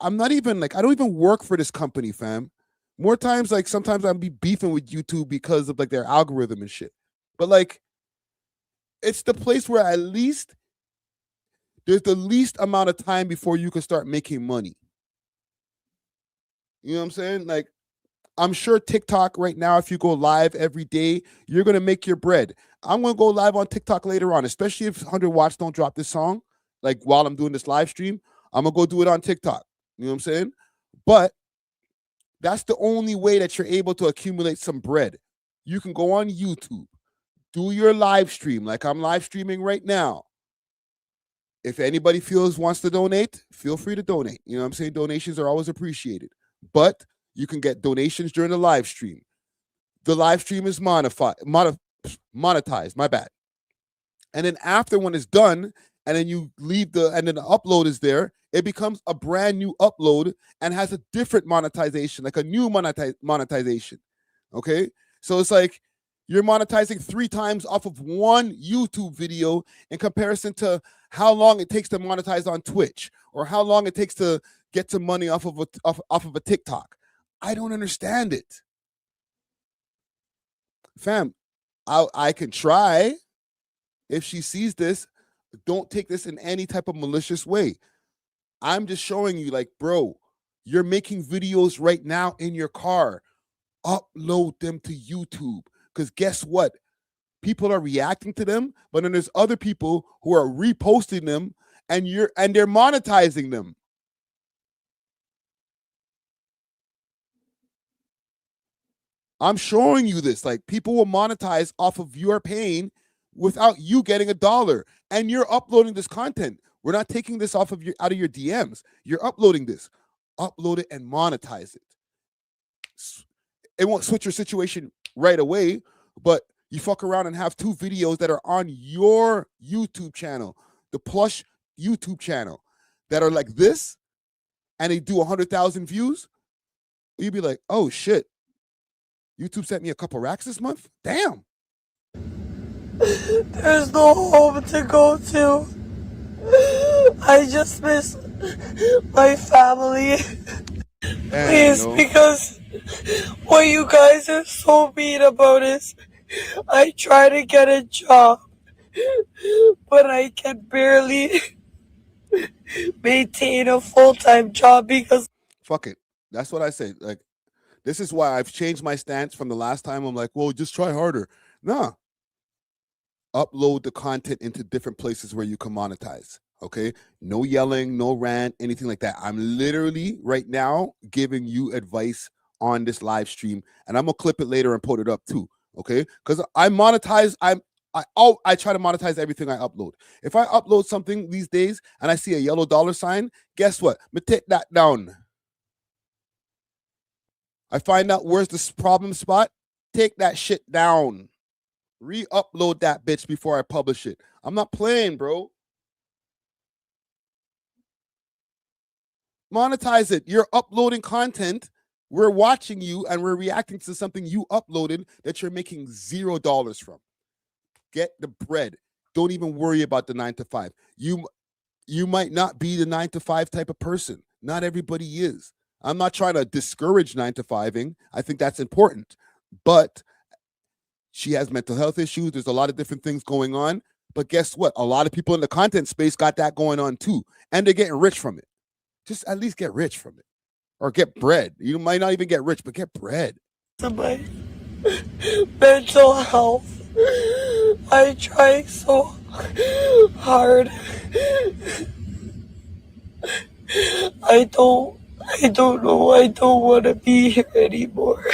I'm not even like, I don't even work for this company, fam. More times, like sometimes I'll be beefing with YouTube because of like their algorithm and shit. But like, it's the place where at least there's the least amount of time before you can start making money. You know what I'm saying? Like, I'm sure TikTok right now, if you go live every day, you're going to make your bread. I'm going to go live on TikTok later on, especially if 100 Watts don't drop this song. Like while I'm doing this live stream, I'm going to go do it on TikTok. You know what I'm saying? But that's the only way that you're able to accumulate some bread. You can go on YouTube, do your live stream like I'm live streaming right now. If anybody wants to donate, feel free to donate. You know what I'm saying? Donations are always appreciated. But you can get donations during the live stream. The live stream is monetized, my bad. And then after when it's done, and then you leave and then the upload is there, it becomes a brand new upload and has a different monetization, like a new monetization. Okay? So it's like you're monetizing 3 times off of one YouTube video in comparison to how long it takes to monetize on Twitch or how long it takes to get some money off of a TikTok. I don't understand it. Fam, I can try. If she sees this, don't take this in any type of malicious way. I'm just showing you, like, bro, you're making videos right now in your car. Upload them to YouTube. Because guess what? People are reacting to them, but then there's other people who are reposting them and they're monetizing them. I'm showing you this. Like, people will monetize off of your pain without you getting $1. And you're uploading this content. We're not taking this out of your DMs. You're uploading this. Upload it and monetize it. It won't switch your situation right away, but you fuck around and have 2 videos that are on your YouTube channel, the Plush YouTube channel, that are like this, and they do 100,000 views. You'd be like, oh shit, YouTube sent me a couple racks this month? Damn. There's no home to go to. I just miss my family. Please, because what you guys are so mean about is I try to get a job, but I can barely maintain a full-time job because... Fuck it. That's what I say. Like, this is why I've changed my stance from the last time. I'm like, well, just try harder. Nah. Upload the content into different places where you can monetize. Okay? No yelling, no rant, anything like that. I'm literally right now giving you advice on this live stream, and I'm gonna clip it later and put it up too. Okay? Because I monetize, I try to monetize everything I upload. If I upload something these days and I see a yellow $sign, guess what? I'm gonna take that down. I find out where's the problem spot, take that shit down. Re-upload that bitch before I publish it. I'm not playing, bro. Monetize it. You're uploading content. We're watching you and we're reacting to something you uploaded that you're making $0 from. Get the bread. Don't even worry about the 9 to 5. You might not be the 9 to 5 type of person. Not everybody is. I'm not trying to discourage 9 to 5ing. I think that's important. But she has mental health issues. There's a lot of different things going on. But guess what? A lot of people in the content space got that going on too. And they're getting rich from it. Just at least get rich from it. Or get bread. You might not even get rich, but get bread. My mental health. I try so hard. I don't know. I don't want to be here anymore.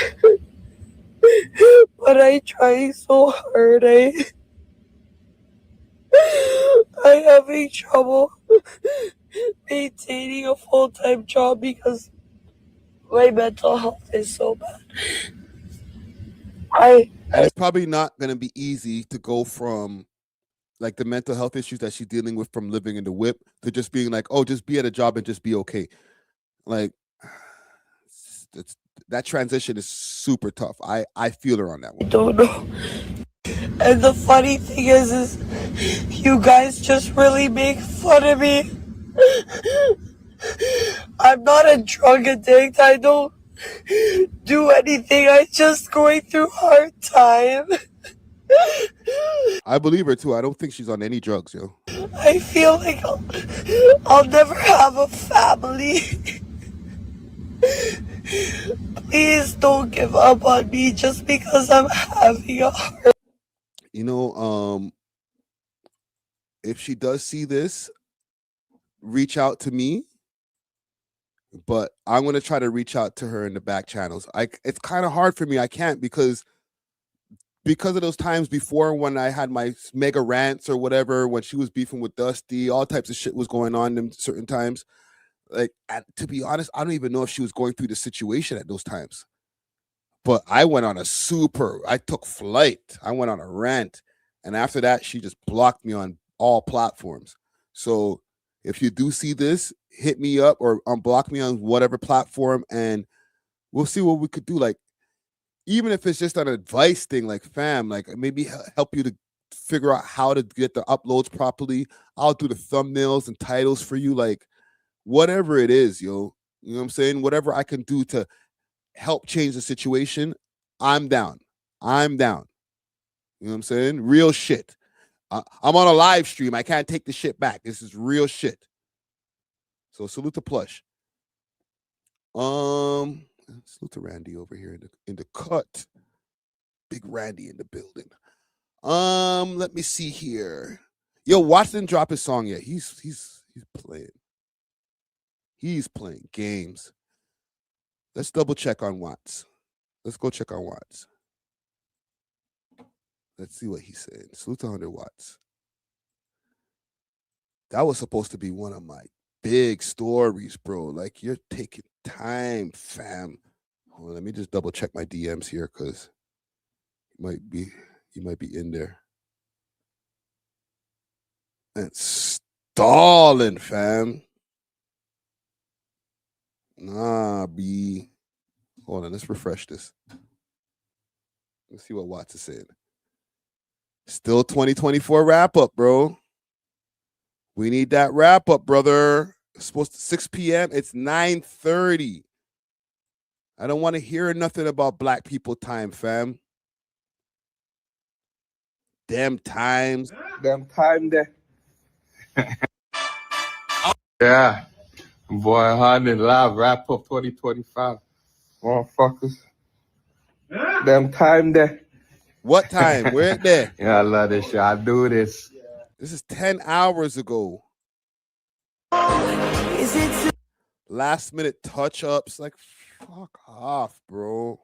But I try so hard. I'm having trouble maintaining a full-time job because my mental health is so bad. And it's probably not going to be easy to go from like the mental health issues that she's dealing with from living in the whip to just being like, oh, just be at a job and just be okay. Like, that transition is super tough. I feel her on that one. I don't know. And the funny thing is you guys just really make fun of me. I'm not a drug addict. I don't do anything. I'm just going through a hard time. I believe her too. I don't think she's on any drugs, yo. I feel like I'll never have a family. Please don't give up on me just because I'm having a hard... You know, if she does see this, reach out to me. But I'm going to try to reach out to her in the back channels. It's kind of hard for me. I can't because of those times before when I had my mega rants or whatever, when she was beefing with Dusty, all types of shit was going on in certain times. Like, to be honest, I don't even know if she was going through the situation at those times. But I went on I took flight. I went on a rant. And after that, she just blocked me on all platforms. So if you do see this, hit me up or unblock me on whatever platform and we'll see what we could do. Like, even if it's just an advice thing, like, fam, like maybe help you to figure out how to get the uploads properly. I'll do the thumbnails and titles for you. Like, whatever it is, yo. You know what I'm saying? Whatever I can do to help change the situation, I'm down. I'm down. You know what I'm saying? Real shit. I'm on a live stream. I can't take the shit back. This is real shit. So salute to Plush. Salute to Randy over here in the cut. Big Randy in the building. Let me see here. Yo, Watts didn't drop his song yet. He's playing. He's playing games. Let's double check on Watts. Let's go check on Watts. Let's see what he's saying. Salute to 100 Watts. That was supposed to be one of my big stories, bro. Like, you're taking time, fam. Hold on, let me just double check my DMs here, because you might be in there. And stalling, fam. Nah, B. Hold on, let's refresh this. Let's see what Watts is saying. Still 2024 wrap up, bro. We need that wrap up, brother. It's supposed to 6 p.m. It's 9:30. I don't want to hear nothing about black people time, fam. Damn times. Damn time there. Yeah. Boy, Honey Live wrap up 2025. Motherfuckers. Damn time there. What time? Where it there? Yeah, I love this shit. I do this. This is 10 hours ago. Last minute touch-ups. Like, fuck off, bro.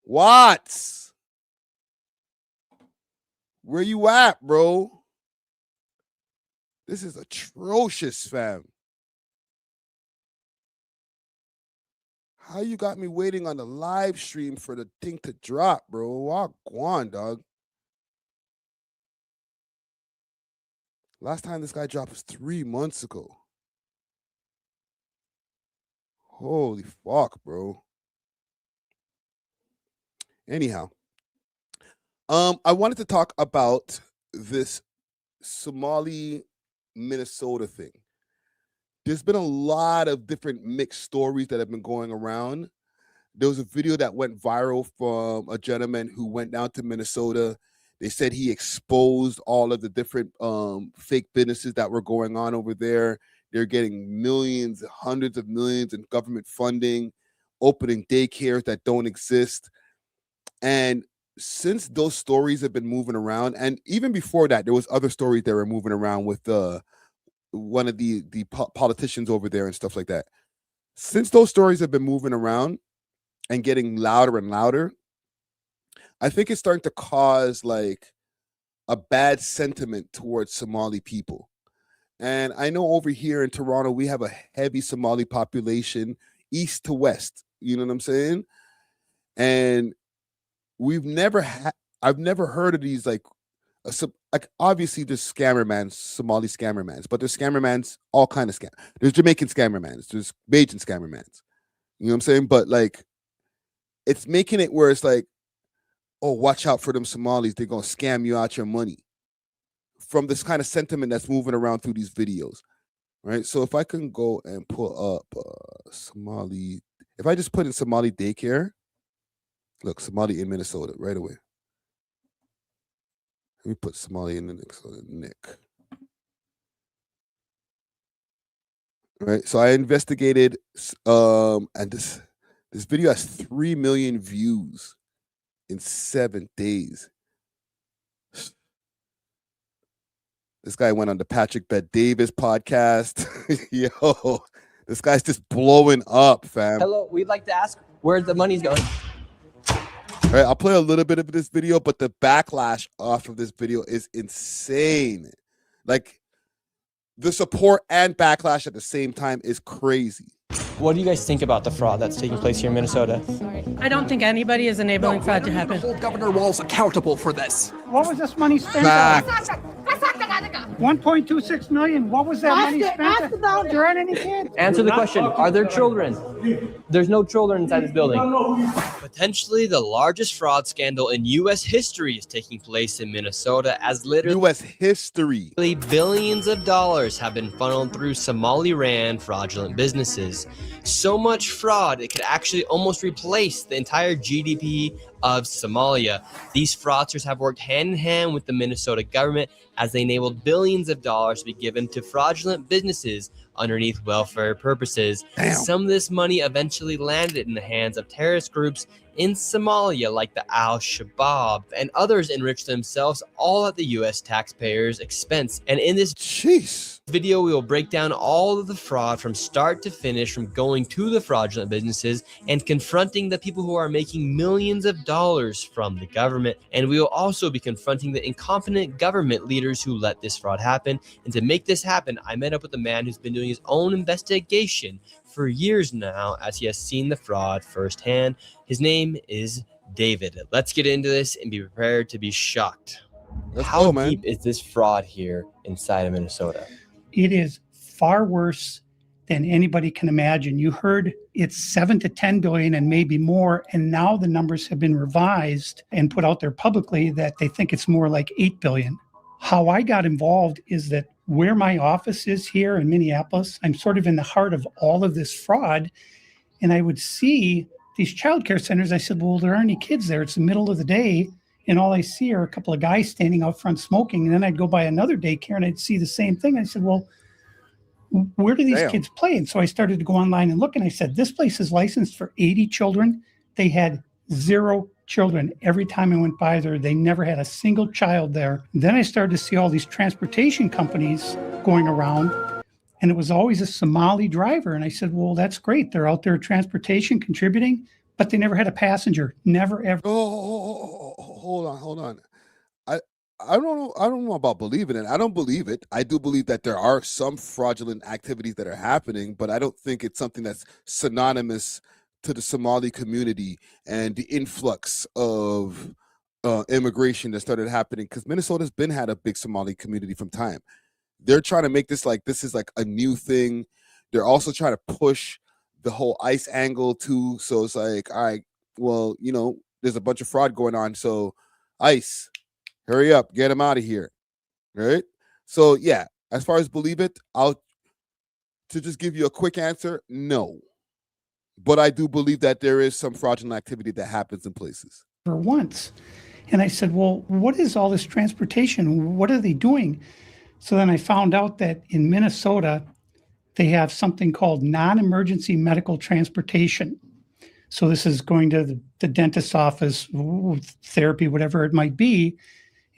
Watts? Where you at, bro? This is atrocious, fam. How you got me waiting on the live stream for the thing to drop, bro? Walk on, dog. Last time this guy dropped was 3 months ago. Holy fuck, bro. Anyhow, I wanted to talk about this Somali Minnesota thing. There's been a lot of different mixed stories that have been going around. There was a video that went viral from a gentleman who went down to Minnesota. They said he exposed all of the different fake businesses that were going on over there. They're getting millions, hundreds of millions in government funding, opening daycares that don't exist. And since those stories have been moving around, and even before that, there was other stories that were moving around with one of the politicians over there and stuff like that. Since those stories have been moving around and getting louder and louder, I think it's starting to cause like a bad sentiment towards Somali people. And I know over here in Toronto, we have a heavy Somali population, east to west. You know what I'm saying? And I've never heard of these like obviously there's scammermans, Somali scammermans, but there's scammermans, all kind of scam. There's Jamaican scammermans, there's Bajan scammermans. You know what I'm saying? But like, it's making it where it's like, oh, watch out for them Somalis. They're going to scam you out your money. From this kind of sentiment that's moving around through these videos, right? So if I can go and pull up Somali, if I just put in Somali Daycare, look, Somali in Minnesota right away. Let me put Somali in the Minnesota, Nick. All right, so I investigated, and this video has 3 million views in 7 days. This guy went on the Patrick Bet-Davis podcast. Yo, this guy's just blowing up, fam. Hello, we'd like to ask where the money's going. All right, I'll play a little bit of this video, but the backlash off of this video is insane. Like, the support and backlash at the same time is crazy. What do you guys think about the fraud that's taking place here in Minnesota? I don't think anybody is enabling fraud to happen. Hold Governor Walz accountable for this. What was this money spent Fact. on? 1.26 million. What was that money spent on? There aren't any kids. Answer the question. Are there children? There's no children inside this building. Potentially the largest fraud scandal in U.S. history is taking place in Minnesota, as literally U.S. history. Billions of dollars have been funneled through Somali-ran fraudulent businesses. So much fraud, it could actually almost replace the entire GDP of Somalia. These fraudsters have worked hand in hand with the Minnesota government as they enabled billions of dollars to be given to fraudulent businesses underneath welfare purposes. Damn. Some of this money eventually landed in the hands of terrorist groups in Somalia like the Al-Shabaab, and others enriched themselves all at the U.S. taxpayers' expense. And in this video, we will break down all of the fraud from start to finish, from going to the fraudulent businesses and confronting the people who are making millions of dollars from the government. And we will also be confronting the incompetent government leaders who let this fraud happen. And to make this happen, I met up with a man who's been doing his own investigation for years now, as he has seen the fraud firsthand. His name is David. Let's get into this and be prepared to be shocked. How deep is this fraud here inside of Minnesota? It is far worse than anybody can imagine. You heard it's 7 to 10 billion and maybe more, and now the numbers have been revised and put out there publicly that they think it's more like 8 billion. How I got involved is that where my office is here in Minneapolis, I'm sort of in the heart of all of this fraud, and I would see these childcare centers. I said, well, there aren't any kids there. It's the middle of the day, and all I see are a couple of guys standing out front smoking. And then I'd go by another daycare and I'd see the same thing. I said, well, where do these kids play? And so I started to go online and look, and I said, this place is licensed for 80 children. They had 0 children. Every time I went by there, they never had a single child there. Then I started to see all these transportation companies going around, and it was always a Somali driver. And I said, well, that's great. They're out there transportation contributing, but they never had a passenger. Never, ever. Hold on. I don't know about believing it. I don't believe it. I do believe that there are some fraudulent activities that are happening, but I don't think it's something that's synonymous to the Somali community and the influx of immigration that started happening, because Minnesota's had a big Somali community from time. They're trying to make this like this is like a new thing. They're also trying to push the whole ICE angle too. So it's like, all right, well, you know, there's a bunch of fraud going on. So ICE, hurry up, get them out of here. Right? So yeah, as far as believe it, to just give you a quick answer, no. But I do believe that there is some fraudulent activity that happens in places. For once. And I said, well, what is all this transportation? What are they doing? So then I found out that in Minnesota, they have something called non-emergency medical transportation. So this is going to the dentist's office, therapy, whatever it might be.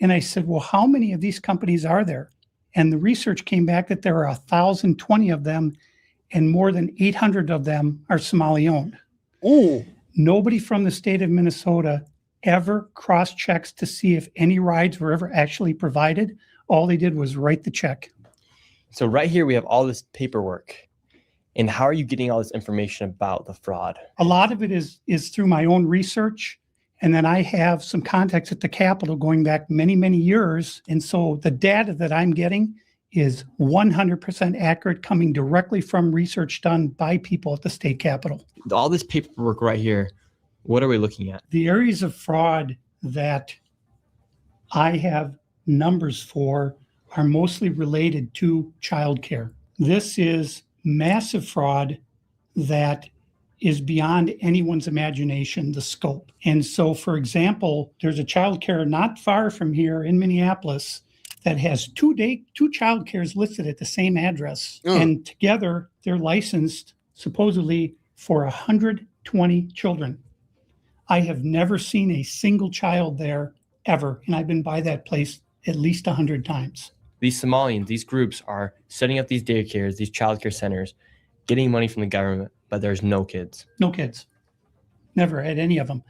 And I said, well, how many of these companies are there? And the research came back that there are 1,020 of them, and more than 800 of them are Somali owned. Ooh. Nobody from the state of Minnesota ever cross-checks to see if any rides were ever actually provided. All they did was write the check. So right here, we have all this paperwork. And how are you getting all this information about the fraud? A lot of it is through my own research. And then I have some contacts at the Capitol going back many, many years. And so the data that I'm getting is 100% accurate, coming directly from research done by people at the state Capitol. All this paperwork right here, what are we looking at? The areas of fraud that I have numbers for are mostly related to childcare. This is massive fraud that is beyond anyone's imagination, the scope. And so, for example, there's a childcare not far from here in Minneapolis that has two childcares listed at the same address. And together they're licensed supposedly for 120 children. I have never seen a single child there ever. And I've been by that place at least 100 times. These Somalians, these groups are setting up these daycares, these childcare centers, getting money from the government, but there's no kids. No kids. Never had any of them.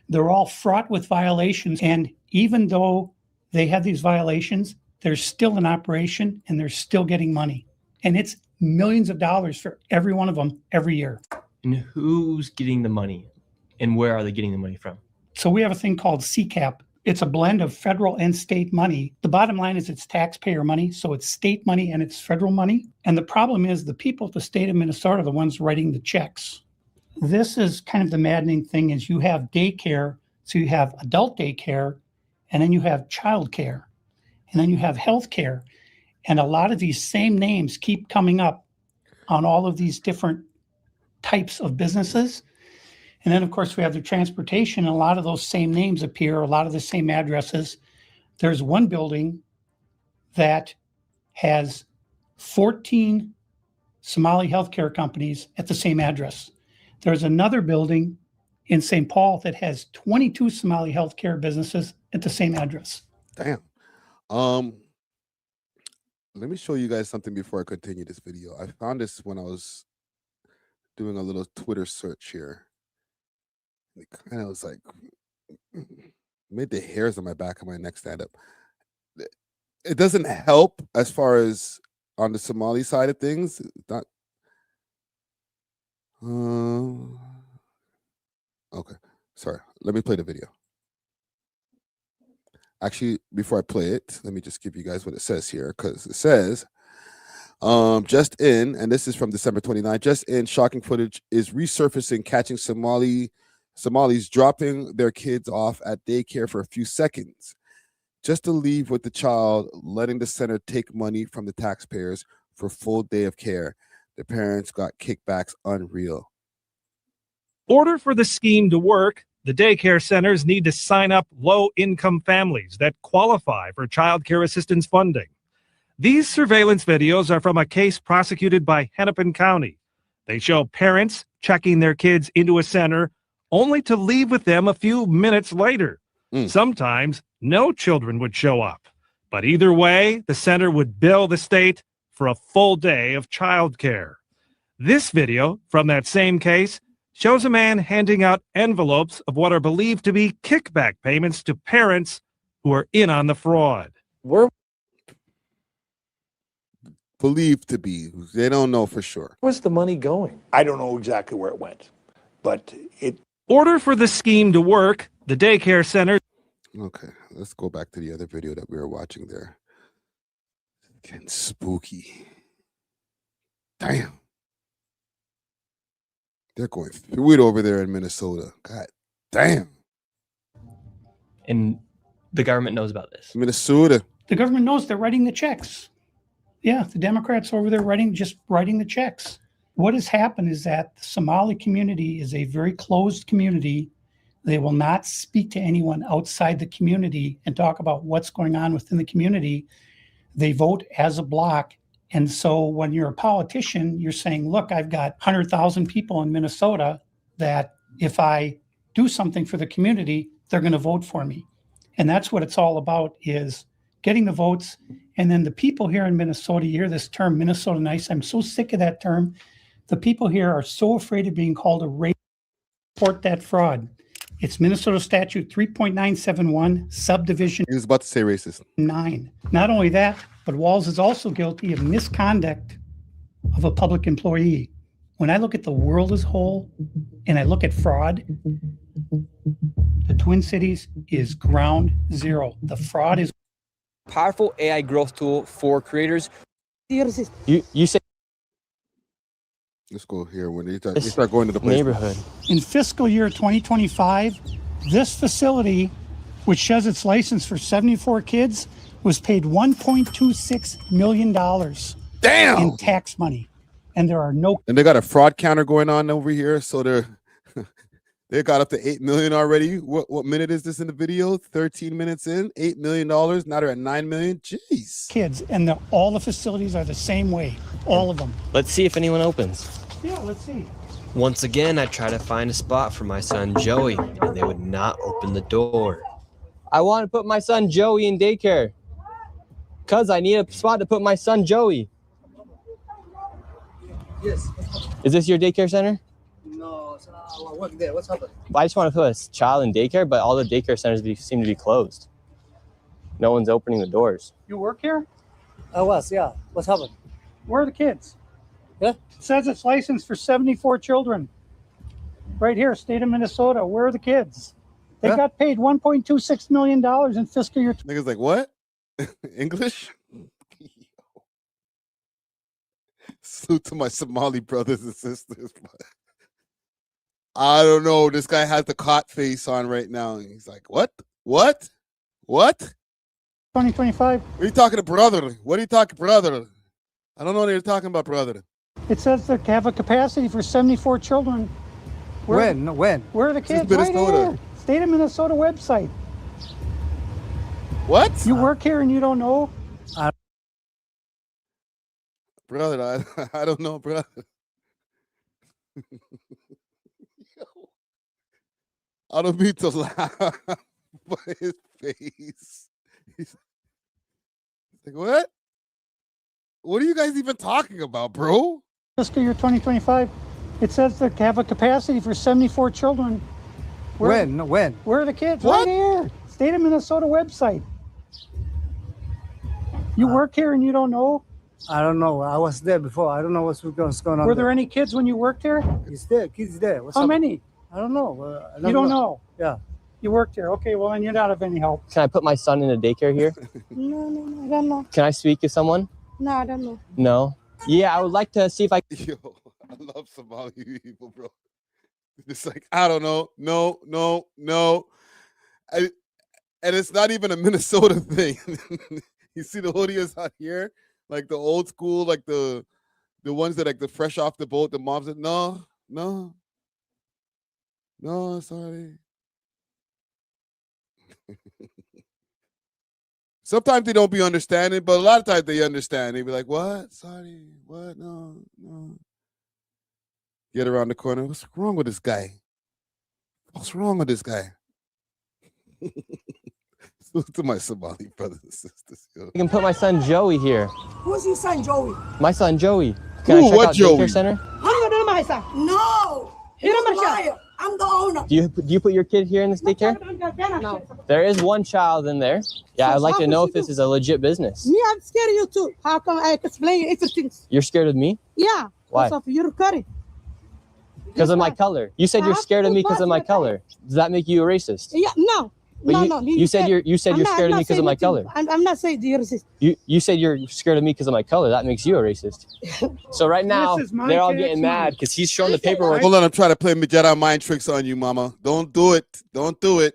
They're all fraught with violations. And even though they have these violations, they're still in operation and they're still getting money. And it's millions of dollars for every one of them every year. And who's getting the money? And where are they getting the money from? So we have a thing called CCAP. It's a blend of federal and state money. The bottom line is it's taxpayer money, so it's state money and it's federal money. And the problem is the people at the state of Minnesota are the ones writing the checks. This is kind of the maddening thing is you have daycare, so you have adult daycare, and then you have child care, and then you have health care. And a lot of these same names keep coming up on all of these different types of businesses. And then, of course, we have the transportation. And a lot of those same names appear, a lot of the same addresses. There's one building that has 14 Somali healthcare companies at the same address. There's another building in St. Paul that has 22 Somali healthcare businesses at the same address. Damn. Let me show you guys something before I continue this video. I found this when I was doing a little Twitter search here. It kind of was like made the hairs on my back of my neck stand up. It doesn't help as far as on the Somali side of things. Not okay. Sorry. Let me play the video. Actually, before I play it, let me just give you guys what it says here, because it says, just in, and this is from December 29, just in, shocking footage is resurfacing, catching Somalis dropping their kids off at daycare for a few seconds, just to leave with the child, letting the center take money from the taxpayers for a full day of care. The parents got kickbacks unreal. Order for the scheme to work, the daycare centers need to sign up low-income families that qualify for child care assistance funding. These surveillance videos are from a case prosecuted by Hennepin County. They show parents checking their kids into a center only to leave with them a few minutes later. Sometimes no children would show up. But either way, the center would bill the state for a full day of child care. This video from that same case shows a man handing out envelopes of what are believed to be kickback payments to parents who are in on the fraud. Believed to be. They don't know for sure. Where's the money going? I don't know exactly where it went, but it... Order for the scheme to work, the daycare center... Okay, let's go back to the other video that we were watching there. Getting spooky. Damn. They're going through it over there in Minnesota. God damn. And the government knows about this. Minnesota. The government knows they're writing the checks. Yeah, the Democrats over there just writing the checks. What has happened is that the Somali community is a very closed community. They will not speak to anyone outside the community and talk about what's going on within the community. They vote as a block. And so when you're a politician, you're saying, look, I've got 100,000 people in Minnesota that if I do something for the community, they're going to vote for me. And that's what it's all about, is getting the votes. And then the people here in Minnesota, you hear this term, Minnesota nice. I'm so sick of that term. The people here are so afraid of being called a racist. Support that fraud. It's Minnesota Statute 3.971, subdivision. He was about to say racist. 9. Not only that, but Walls is also guilty of misconduct of a public employee. When I look at the world as a whole and I look at fraud, the Twin Cities is ground zero. The fraud is powerful AI growth tool for creators. You say let's go here when they start going to the neighborhood. In fiscal year 2025, this facility, which has its license for 74 kids, was paid $1.26 million in tax money. And there are no... And they got a fraud counter going on over here. So they got up to 8 million already. What minute is this in the video? 13 minutes in, $8 million. Now they're at 9 million. Jeez. Kids, and all the facilities are the same way. All of them. Let's see if anyone opens. Yeah, let's see. Once again, I try to find a spot for my son Joey, and they would not open the door. I want to put my son Joey in daycare. Cause I need a spot to put my son Joey. Yes. Is this your daycare center? No, I work there. What's happened? I just want to put a child in daycare, but all the daycare centers seem to be closed. No one's opening the doors. You work here? I was, yeah. What's happened? Where are the kids? Yeah. It says it's licensed for 74 children. Right here, state of Minnesota. Where are the kids? They got paid $1.26 million in fiscal year. Niggas like, what? English? Salute to my Somali brothers and sisters. I don't know. This guy has the caught face on right now. He's like, what? What? What? 2025. What are you talking to, brother? What are you talking, brother? I don't know what you're talking about, brother. It says they have a capacity for 74 children. When? Where are the kids? This is Right Minnesota. here. State of Minnesota website. What? You work here and you don't know? Brother, I don't know, brother. I don't mean to laugh, but his face. He's like, what? What are you guys even talking about, bro? Fiscal year 2025. It says they have a capacity for 74 children. When? Where are the kids? What? Right here. State of Minnesota website. You work here and you don't know? I don't know. I was there before. I don't know what's going on. Were there any kids when you worked here? Kids there. How many? I don't know. You don't know? Yeah. You worked here. Okay, well, then you're not of any help. Can I put my son in a daycare here? No, I don't know. Can I speak to someone? No, I don't know. No. Yeah, I would like to see if I. Yo, I love Somali people, bro. It's like, I don't know. No. And it's not even a Minnesota thing. You see the hoodies out here? Like the old school, like the ones that like the fresh off the boat, the moms that no, sorry. Sometimes they don't be understanding, but a lot of times they understand. They be like, what? Sorry, what? No. Get around the corner. What's wrong with this guy? What's wrong with this guy? To my Somali brothers and sisters. Yo. I can put my son Joey here. Who's your son, Joey? My son Joey. Can I check what out Joey? daycare center? I'm not my son. No. You're a liar. I'm the owner. Do you put your kid here in this daycare? No. There is one child in there. Yeah, I'd like to know if this is a legit business. Me, I'm scared of you too. How come I explain everything? You're scared of me? Yeah. Why? Because of your curry. Because of my color. You said you're scared of me because of my color. Does that make you a racist? Yeah. No. But No. you said you're scared of me because of my color. I'm not saying you're racist. You said you're scared of me because of my color. That makes you a racist. So right now they're all getting mad because he's showing the paperwork. Hold on, I'm trying to play Jedi mind tricks on you, mama. Don't do it. Don't do it.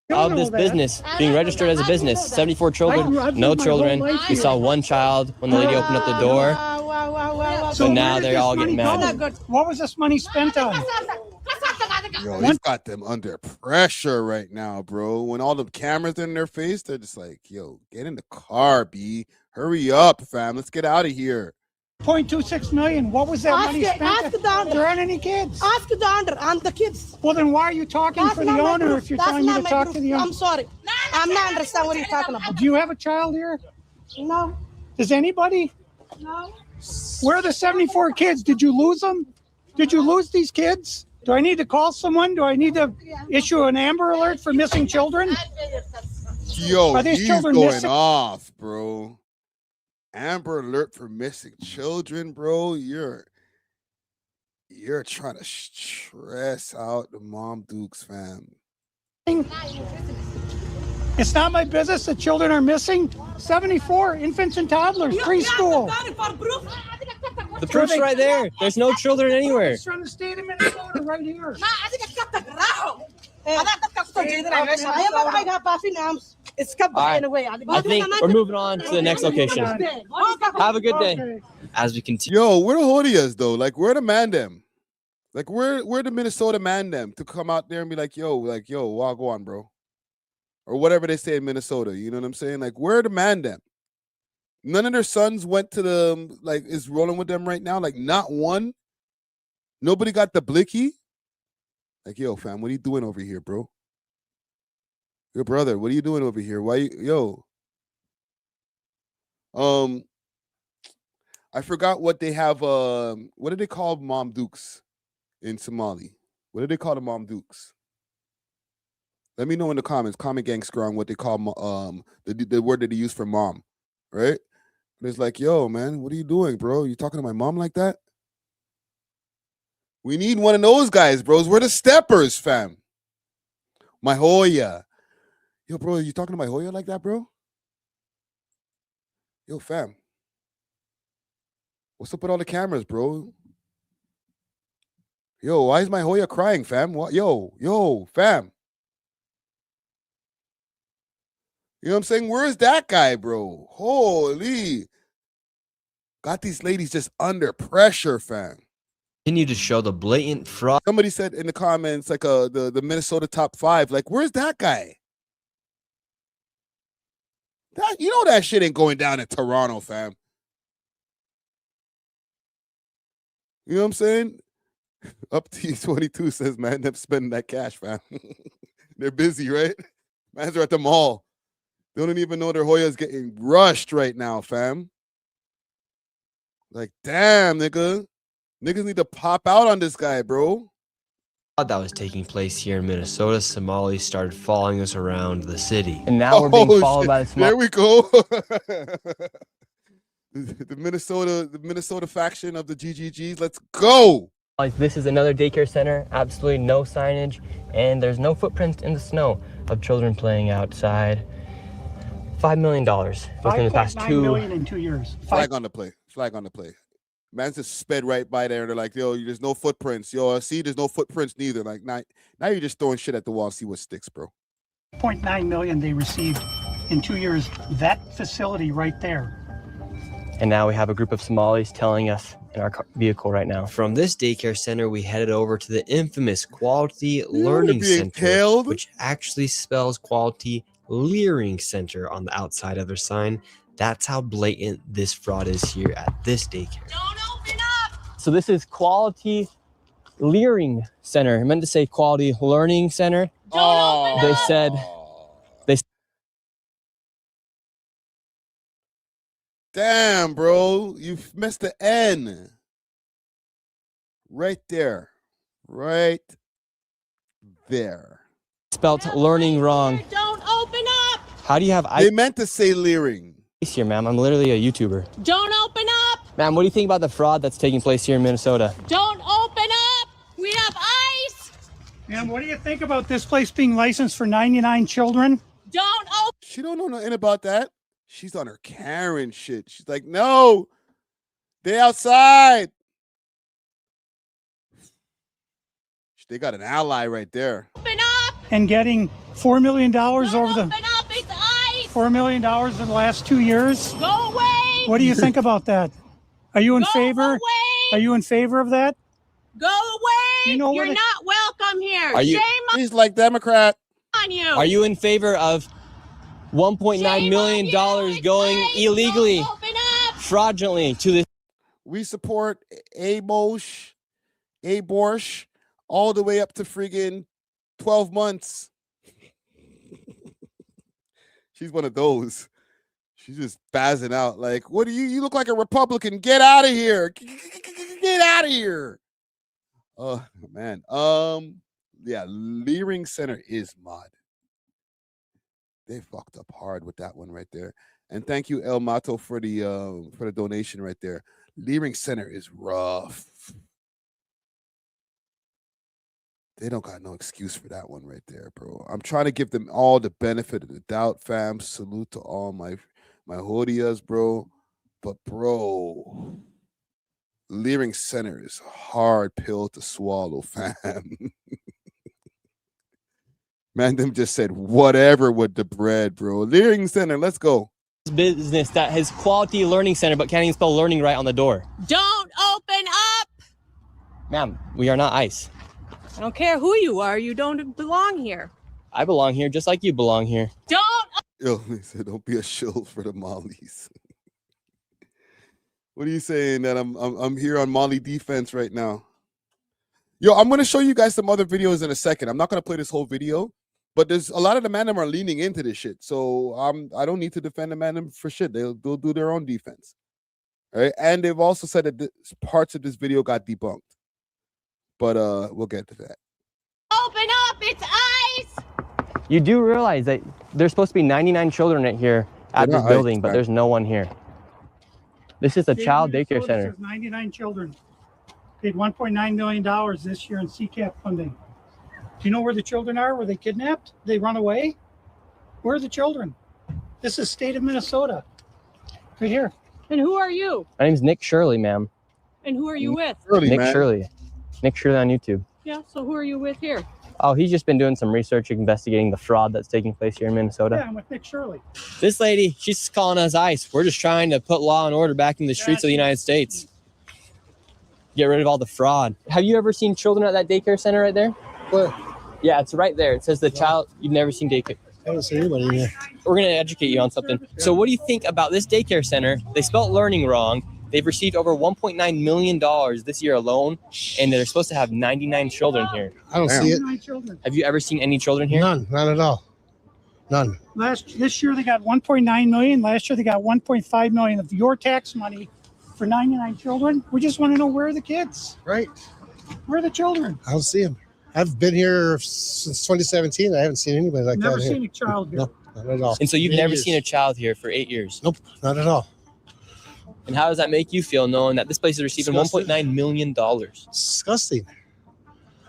Of this business being registered as a business. 74 children, no children. We saw one child when the lady opened up the door. So now they're all getting mad. What was this money spent on? Yo, he's got them under pressure right now, bro. When all the cameras in their face, they're just like, yo, get in the car, B. Hurry up, fam. Let's get out of here. $0.26 million. What was that money spent on? There aren't any kids. Ask the owner and the kids. Well, then why are you talking for the owner if you're telling me to talk to the owner? I'm sorry. I'm not understand what you're talking about. Do you have a child here? No. Does anybody? No. Where are the 74 kids? Did you lose them? Did you lose these kids? Do I need to call someone? Do I need to issue an Amber Alert for missing children? Yo, Are these he's children going missing? off, bro. Amber Alert for missing children, bro. You're trying to stress out the Mom Dukes, fam. It's not my business that children are missing. 74 infants and toddlers, preschool. The proof's right there. There's no children anywhere. It's from the state of Minnesota right here. I think we're moving on to the next location. Have a good day. As we continue. Yo, where the Hodias though? Like, where the man them? Like, where the Minnesota man them to come out there and be like, yo, walk on, bro, or whatever they say in Minnesota. You know what I'm saying? Like, where the man them? None of their sons went to the is rolling with them right now. Like, not one. Nobody got the blicky. Like, yo, fam, what are you doing over here, bro? Your brother, what are you doing over here? Why you, yo? I forgot what they have. What do they call Mom Dukes in Somali? What do they call the Mom Dukes? Let me know in the comments. Comment gang scrum what they call the word that they use for mom, right? And it's like, yo, man, what are you doing, bro? You talking to my mom like that? We need one of those guys, bros. We're the steppers, fam. My Hoya. Yo, bro, you talking to my Hoya like that, bro? Yo, fam. What's up with all the cameras, bro? Yo, why is my Hoya crying, fam? What? Yo, fam. You know what I'm saying? Where's that guy, bro? Holy. Got these ladies just under pressure, fam. Continue to show the blatant fraud. Somebody said in the comments, like the Minnesota top 5. Like, where's that guy? That, you know that shit ain't going down in Toronto, fam. You know what I'm saying? Up to 22 says, man, they're spending that cash, fam. They're busy, right? Mans are at the mall. They don't even know their Hoya's getting rushed right now, fam. Like, damn, nigga. Niggas need to pop out on this guy, bro. That was taking place here in Minnesota. Somalis started following us around the city. And now we're being followed by the Somalis. There we go. the Minnesota faction of the GGGs. Let's go. This is another daycare center, absolutely no signage, and there's no footprints in the snow of children playing outside. $5 million within the past 5.9 million in 2 years. Flag on the play. Flag on the play. Man's just sped right by there. They're like, yo, there's no footprints. Yo, see, there's no footprints neither. Like, now you're just throwing shit at the wall, see what sticks, bro. 0.9 million they received in 2 years. That facility right there. And now we have a group of Somalis telling us in our vehicle right now. From this daycare center, we headed over to the infamous Quality Learning Center, which actually spells Quality Leering Center on the outside of their sign. That's how blatant this fraud is here at this daycare. Don't open up! So this is Quality Leering Center. I meant to say Quality Learning Center. Don't They said Damn, bro. You missed the N. Right there. Right there. spelt learning wrong. Don't open up! How do you have They meant to say leering. Here, ma'am. I'm literally a YouTuber. Don't open up! Ma'am, what do you think about the fraud that's taking place here in Minnesota? Don't open up! We have ice! Man, what do you think about this place being licensed for 99 children? Don't open. She don't know nothing about that. She's on her Karen shit. She's like, no, they outside. They got an ally right there. Open up! And getting $4 million over Don't the open up! It's ice! $4 million in the last 2 years. Go away! What do you think about that? Are you in Go favor? away! Are you in favor of that? Go away! You know You're what it- not welcome here. Are you- Shame He's like Democrat. on you. Are you in favor of $1.9 million going illegally, fraudulently to this? We support A.W.O.L, all the way up to friggin' 12 months. She's one of those. She's just spazzing out like, what do you look like a Republican. Get out of here. Get out of here. Oh, man. Yeah, Leering Center is mod. They fucked up hard with that one right there. And thank you, El Mato, for the donation right there. Leering Center is rough. They don't got no excuse for that one right there, bro. I'm trying to give them all the benefit of the doubt, fam. Salute to all my Hodias, bro. But, bro, Leering Center is a hard pill to swallow, fam. Man, them just said whatever with the bread, bro. Leering Center, let's go. Business that has Quality Learning Center but can't even spell learning right on the door. Don't open up! Ma'am, we are not ICE. I don't care who you are. You don't belong here. I belong here just like you belong here. Don't. Yo, they said don't be a shill for the Mollies. What are you saying that I'm here on Molly defense right now? Yo, I'm gonna show you guys some other videos in a second. I'm not gonna play this whole video, but there's a lot of the Mandem are leaning into this shit. So I don't need to defend the Mandem for shit. They'll do their own defense. All right. And they've also said that parts of this video got debunked. But we'll get to that. Open up! It's ice! You do realize that there's supposed to be 99 children in here at this building, but there's no one here. This is a child daycare center. Says 99 children. Paid $1.9 million this year in CCAP funding. Do you know where the children are? Were they kidnapped? They run away? Where are the children? This is state of Minnesota. Right here. And who are you? My name's Nick Shirley, ma'am. And who are you with? Nick Shirley. Nick Shirley on YouTube. Yeah, so who are you with here? Oh, he's just been doing some research investigating the fraud that's taking place here in Minnesota. Yeah, I'm with Nick Shirley. This lady, she's calling us ICE. We're just trying to put law and order back in the streets of the United States. Get rid of all the fraud. Have you ever seen children at that daycare center right there? Where? Yeah, it's right there. It says the child, you've never seen daycare. I haven't seen anybody in there. We're going to educate you on something. So what do you think about this daycare center? They spelled learning wrong. They've received over $1.9 million this year alone, and they're supposed to have 99 children here. I don't see it. Have you ever seen any children here? None, not at all. None. This year they got 1.9 million. Last year they got 1.5 million of your tax money for 99 children. We just want to know, where are the kids? Right. Where are the children? I don't see them. I've been here since 2017. I haven't seen anybody like Never that here. seen a child here. No, not at all. And so you've 8 never years. seen a child here for 8 years? Nope, not at all. And how does that make you feel knowing that this place is receiving $1.9 million? Disgusting.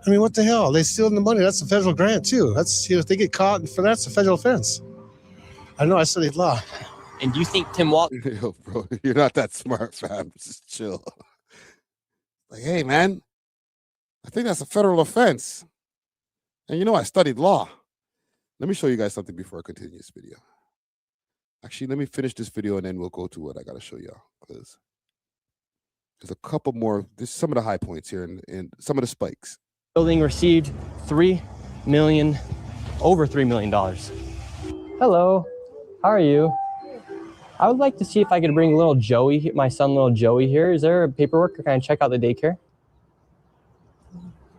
I mean, what the hell? They stealing the money. That's a federal grant too. That's, if they get caught for that's a federal offense. I know, I studied law. And do you think Tim Walton? Yo, bro, you're not that smart, fam. Just chill. Like, hey, man, I think that's a federal offense. And I studied law. Let me show you guys something before I continue this video. Actually, let me finish this video and then we'll go to what I got to show y'all. Because there's a couple more. There's some of the high points here and some of the spikes. Building received over $3 million. Hello, how are you? I would like to see if I could bring little Joey, my son, little Joey here. Is there paperwork, or can I check out the daycare?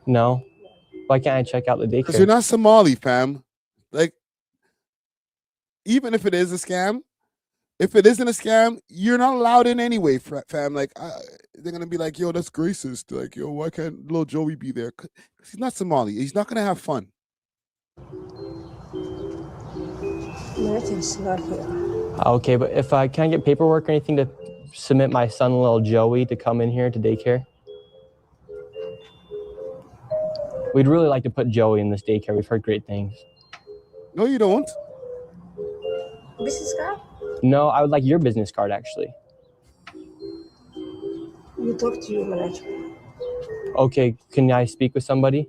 No. Why can't I check out the daycare? Because you're not Somali, fam. Like, even if it is a scam, if it isn't a scam, you're not allowed in anyway, fam. Like, they're going to be like, yo, that's racist. Like, yo, why can't little Joey be there? Because he's not Somali. He's not going to have fun. Martin's not here. Okay, but if I can get paperwork or anything to submit my son, little Joey, to come in here to daycare? We'd really like to put Joey in this daycare. We've heard great things. No, you don't. Business card? No, I would like your business card, actually. You talk to your manager. Okay, can I speak with somebody?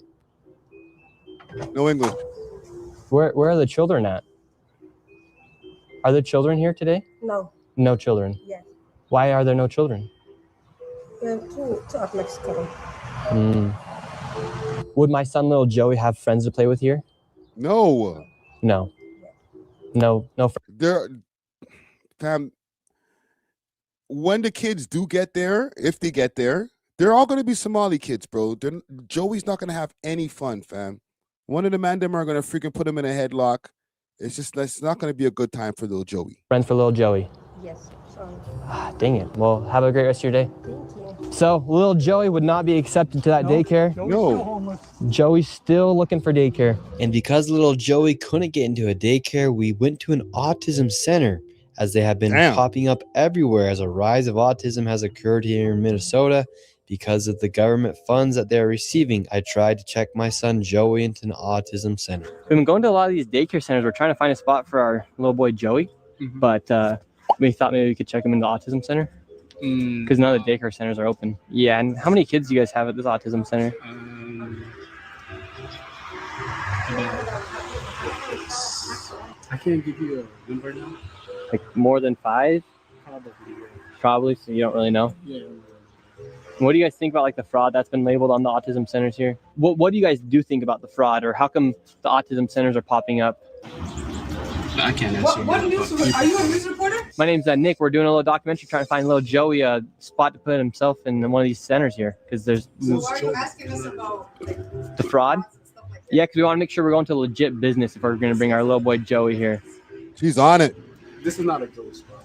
No English. Where are the children at? Are there children here today? No. No children? Yes. Why are there no children? Two are Mexican. Would my son, little Joey, have friends to play with here? No. No. No. Fam, when the kids do get there, if they get there, they're all going to be Somali kids, bro. Joey's not going to have any fun, fam. One of the man them are going to freaking put him in a headlock. It's not going to be a good time for little Joey. Friends for little Joey. Yes. Sorry. Dang it. Well, have a great rest of your day. Thank you. So, little Joey would not be accepted to that daycare. No. Joey's still looking for daycare. And because little Joey couldn't get into a daycare, we went to an autism center, as they have been popping up everywhere as a rise of autism has occurred here in Minnesota. Because of the government funds that they're receiving, I tried to check my son Joey into an autism center. We've been going to a lot of these daycare centers. We're trying to find a spot for our little boy Joey, but we thought maybe we could check him in the autism center because none of the daycare centers are open. Yeah, and how many kids do you guys have at this autism center? I can't give you a number now. Like more than 5? Probably, so you don't really know? Yeah. What do you guys think about like the fraud that's been labeled on the autism centers here? What do you guys do think about the fraud, or how come the autism centers are popping up? I can't answer. What news? Are you a news reporter? My name's Nick. We're doing a little documentary trying to find little Joey a spot to put himself in one of these centers here because there's So why are you asking us about the fraud. Yeah, because we want to make sure we're going to legit business if we're going to bring our little boy Joey here. She's on it. This is not a Joey spot.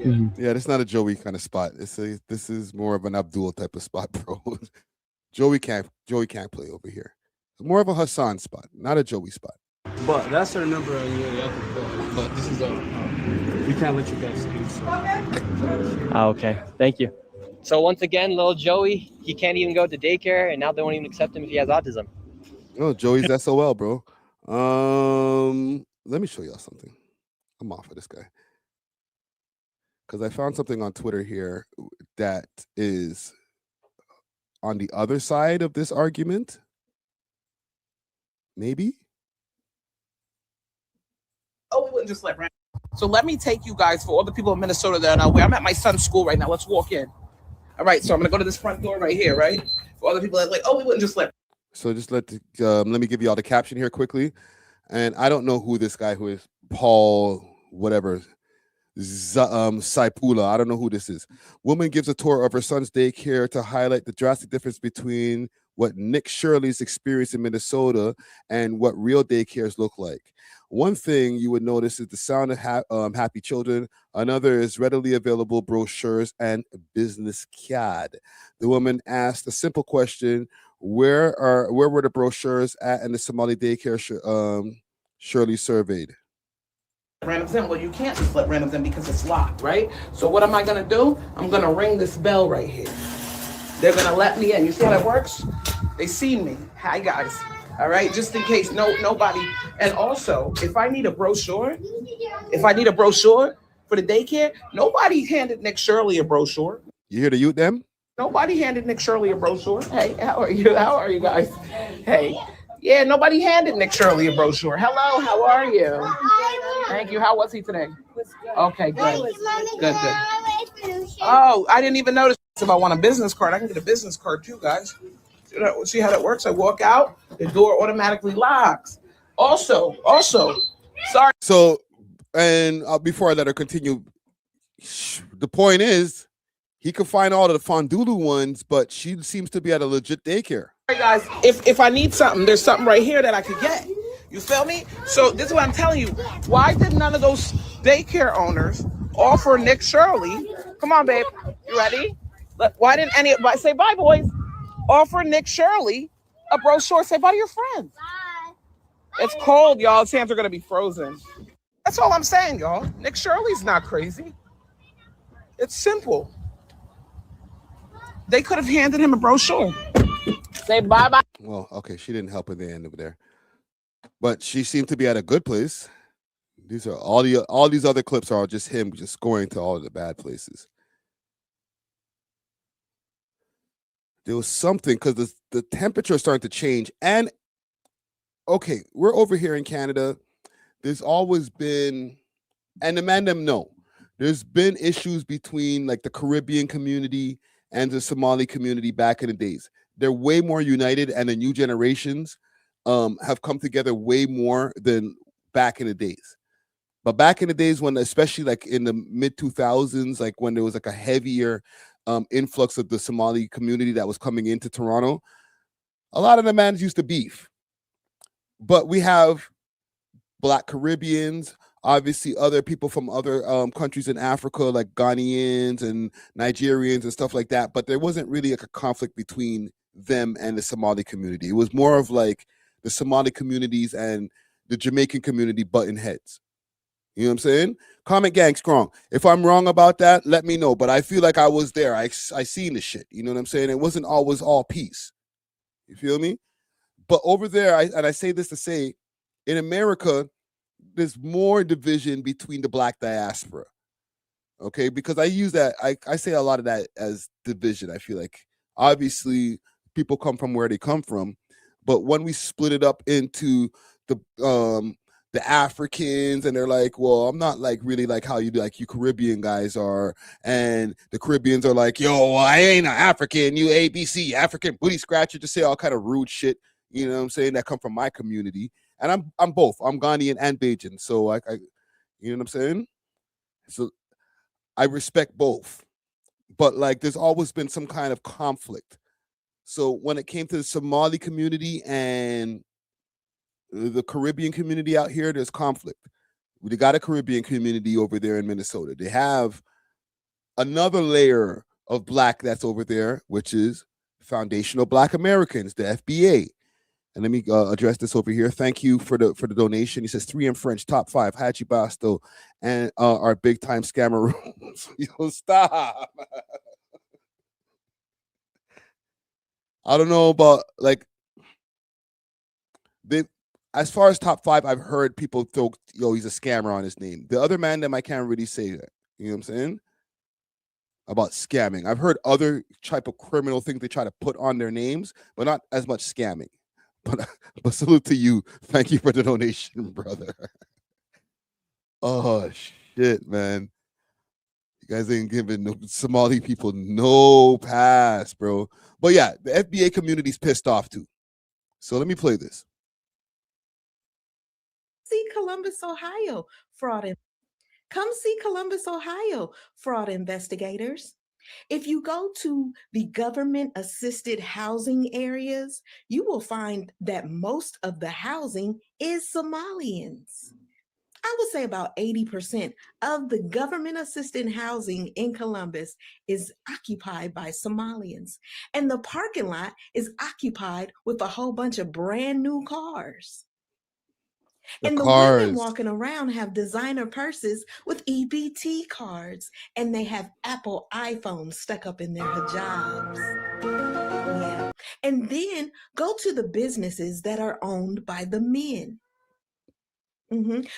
Yeah, this is not a Joey kind of spot. This is more of an Abdul type of spot, bro. Joey can't play over here. It's more of a Hassan spot, not a Joey spot. But that's our number on the other call. But this is we can't let you guys leave. So. Okay, thank you. So once again, little Joey, he can't even go to daycare, and now they won't even accept him if he has autism. Oh, Joey's SOL, bro. Let me show y'all something. I'm off of this guy because I found something on Twitter here that is on the other side of this argument. Maybe. Oh, we wouldn't just let random. So let me take you guys, for all the people in Minnesota that are not aware. I'm at my son's school right now. Let's walk in. All right, so I'm gonna go to this front door right here, right? For all the people that are like, oh, we wouldn't just let. So just let me give you all the caption here quickly. And I don't know who this guy who is Paul whatever Saipula. I don't know who this is. Woman gives a tour of her son's daycare to highlight the drastic difference between what Nick Shirley's experienced in Minnesota and what real daycares look like. One thing you would notice is the sound of happy children. Another is readily available brochures and business card. The woman asked a simple question: where were the brochures at in the Somali daycare Shirley surveyed? Randoms in. Well, you can't just let randoms in because it's locked, right? So what am I gonna do? I'm gonna ring this bell right here. They're gonna let me in. You see how that works? They see me. Hi guys. All right, just in case nobody. And also, if I need a brochure for the daycare, nobody handed Nick Shirley a brochure. You hear the youth them? Nobody handed Nick Shirley a brochure. Hey, how are you? How are you guys? Hey. Yeah, nobody handed Nick Shirley a brochure. Hello, how are you? Thank you. How was he today? Okay, good. Good. Oh, I didn't even notice if I want a business card. I can get a business card too, guys. See how that works? I walk out, the door automatically locks. Also, sorry. So, and before I let her continue, the point is, he could find all of the Fondulu ones, but she seems to be at a legit daycare. Hey guys, if I need something, there's something right here that I could get. You feel me? So this is what I'm telling you. Why did none of those daycare owners offer Nick Shirley? Come on, babe. You ready? Why didn't anybody say bye, boys? Offer Nick Shirley a brochure. Say bye to your friends. Bye. It's cold, y'all. His hands are gonna be frozen. That's all I'm saying, y'all. Nick Shirley's not crazy. It's simple. They could have handed him a brochure. Say bye-bye. Well, okay, she didn't help at the end over there, but she seemed to be at a good place. These are all these other clips are just him just going to all of the bad places. There was something because the temperature is starting to change. And okay, we're over here in Canada. There's always been, and the man them know, there's been issues between like the Caribbean community and the Somali community back in the days. They're way more united, and the new generations have come together way more than back in the days. But back in the days when, especially like in the mid 2000s, like when there was like a heavier influx of the Somali community that was coming into Toronto, a lot of the mans used to beef. But we have Black Caribbeans, obviously other people from other countries in Africa, like Ghanaians and Nigerians and stuff like that. But there wasn't really like a conflict between them and the Somali community. It was more of like the Somali communities and the Jamaican community butting heads. You know what I'm saying? Comment gang strong. If I'm wrong about that, let me know. But I feel like I was there. I seen the shit. You know what I'm saying? It wasn't always all peace. You feel me? But over there, I say this to say, in America, there's more division between the Black diaspora. Okay, because I use that. I say a lot of that as division. I feel like obviously people come from where they come from, but when we split it up into the Africans, and they're like, well, I'm not like really like how you Caribbean guys are, and the Caribbeans are like, yo, I ain't an African, you ABC, African booty scratcher, to say all kind of rude shit, you know what I'm saying, that come from my community. And I'm both. I'm Ghanaian and Bajan, so I you know what I'm saying? So I respect both. But like there's always been some kind of conflict. So when it came to the Somali community and the Caribbean community out here, there's conflict. They got a Caribbean community over there in Minnesota. They have another layer of Black that's over there, which is Foundational Black Americans, the FBA. And let me address this over here. Thank you for the donation. He says 3 in French, top 5, Hachi Basto, and our big time scammer rules. Yo, stop. I don't know about like as far as top 5, I've heard people throw, yo, he's a scammer on his name. The other man, them I can't really say that. You know what I'm saying? About scamming. I've heard other type of criminal things they try to put on their names, but not as much scamming. But salute to you. Thank you for the donation, brother. Oh shit, man. You guys ain't giving no Somali people no pass, bro. But yeah, the FBA community's pissed off too. So let me play this. See Columbus, Ohio, come see Columbus, Ohio, fraud investigators. If you go to the government-assisted housing areas, you will find that most of the housing is Somalians. I would say about 80% of the government-assisted housing in Columbus is occupied by Somalians. And the parking lot is occupied with a whole bunch of brand new cars. And the women walking around have designer purses with EBT cards, and they have Apple iPhones stuck up in their hijabs. Yeah. And then go to the businesses that are owned by the men.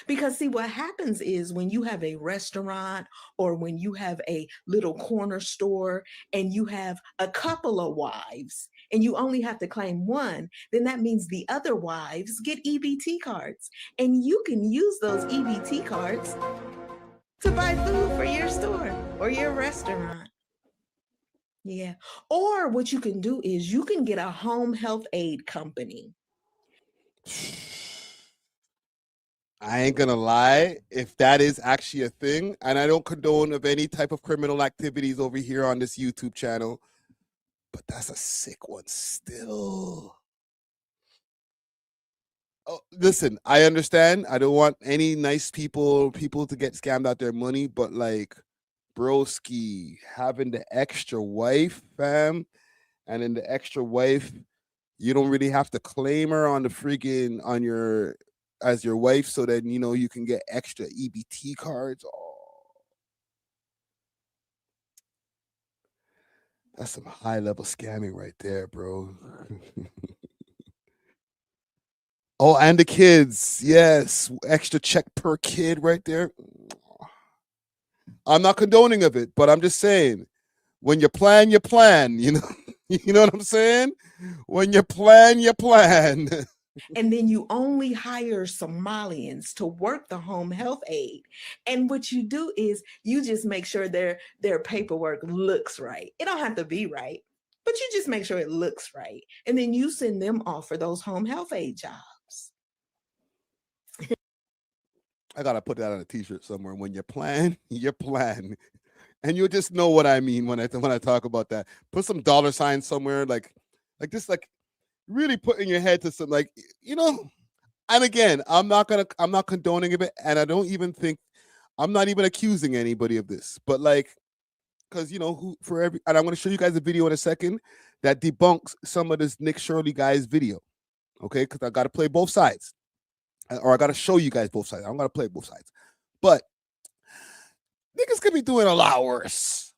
Because see, what happens is when you have a restaurant or when you have a little corner store and you have a couple of wives and you only have to claim one, then that means the other wives get EBT cards. And you can use those EBT cards to buy food for your store or your restaurant. Yeah. Or what you can do is you can get a home health aid company. I ain't gonna lie, if that is actually a thing, and I don't condone of any type of criminal activities over here on this YouTube channel, but that's a sick one still. Oh, listen, I understand. I don't want any nice people to get scammed out their money, but like, broski, having the extra wife, fam, and then the extra wife, you don't really have to claim her on the freaking as your wife, so that you know you can get extra EBT cards. Oh, that's some high level scamming right there, bro. Oh, and the kids, yes, extra check per kid right there. I'm not condoning of it, but I'm just saying, when you plan, you plan. You know, you know what I'm saying? When you plan, you plan. And then you only hire Somalians to work the home health aid. And what you do is you just make sure their paperwork looks right. It don't have to be right, but you just make sure it looks right. And then you send them off for those home health aid jobs. I gotta put that on a t-shirt somewhere. When you plan, you plan. And you'll just know what I mean when I talk about that. Put some dollar signs somewhere, like this, like really put in your head to some, like, you know. And again, I'm not condoning of it, and I don't even think, I'm not even accusing anybody of this, but like, because you know, and I'm going to show you guys a video in a second that debunks some of this Nick Shirley guy's video, okay? Because I got to play both sides, or I got to show you guys both sides. I'm going to play both sides, but niggas could be doing a lot worse.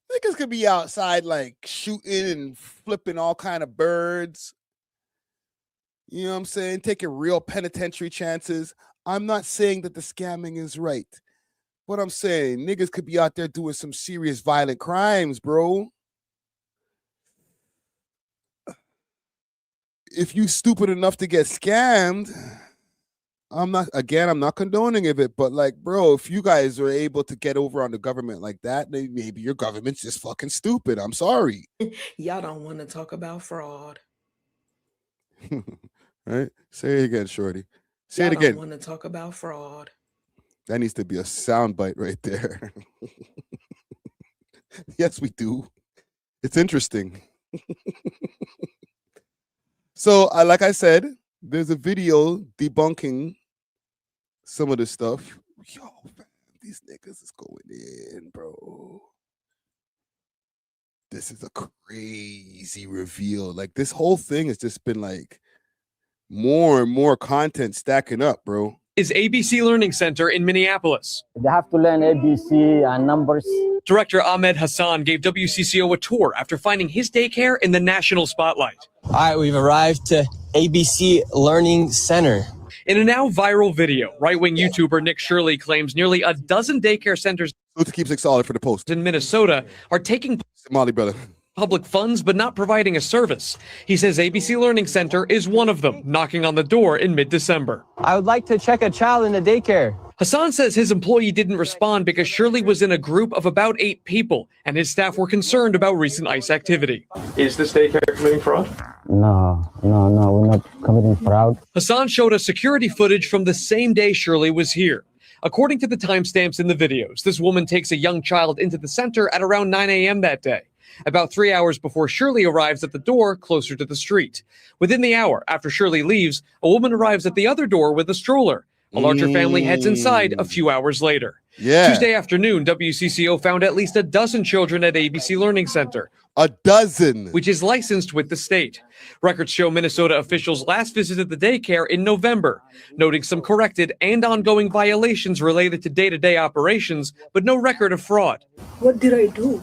Niggas could be outside like shooting and flipping all kind of birds. You know what I'm saying? Taking real penitentiary chances. I'm not saying that the scamming is right. But I'm saying niggas could be out there doing some serious violent crimes, bro. If you stupid enough to get scammed, I'm not condoning of it, but like, bro, if you guys are able to get over on the government like that, then maybe your government's just fucking stupid. I'm sorry. Y'all don't want to talk about fraud. Right? Say it again, shorty. Say Y'all it again. don't want to talk about fraud. That needs to be a soundbite right there. Yes, we do. It's interesting. So, like I said, there's a video debunking some of this stuff. Yo, man, these niggas is going in, bro. This is a crazy reveal. Like, this whole thing has just been like more and more content stacking up, bro. is ABC Learning Center in Minneapolis. They have to learn ABC and numbers. Director Ahmed Hassan gave WCCO a tour after finding his daycare in the national spotlight. All right, we've arrived to ABC Learning Center. In a now viral video, right-wing YouTuber Nick Shirley claims nearly a dozen daycare centers keeps it solid for the post in Minnesota are taking Somali brother public funds but not providing a service. He says ABC Learning Center is one of them, knocking on the door in mid-December. I would like to check a child in the daycare. Hassan says his employee didn't respond because Shirley was in a group of about 8 people, and his staff were concerned about recent ICE activity. Is this daycare committing fraud? No, we're not committing fraud. Hassan showed us security footage from the same day Shirley was here. According to the timestamps in the videos, this woman takes a young child into the center at around 9 a.m. that day, about 3 hours before Shirley arrives at the door closer to the street. Within the hour after Shirley leaves, a woman arrives at the other door with a stroller. A larger family heads inside a few hours later. Yeah. Tuesday afternoon, WCCO found at least a dozen children at ABC Learning Center. A dozen. Which is licensed with the state. Records show Minnesota officials last visited the daycare in November, noting some corrected and ongoing violations related to day-to-day operations, but no record of fraud. What did I do?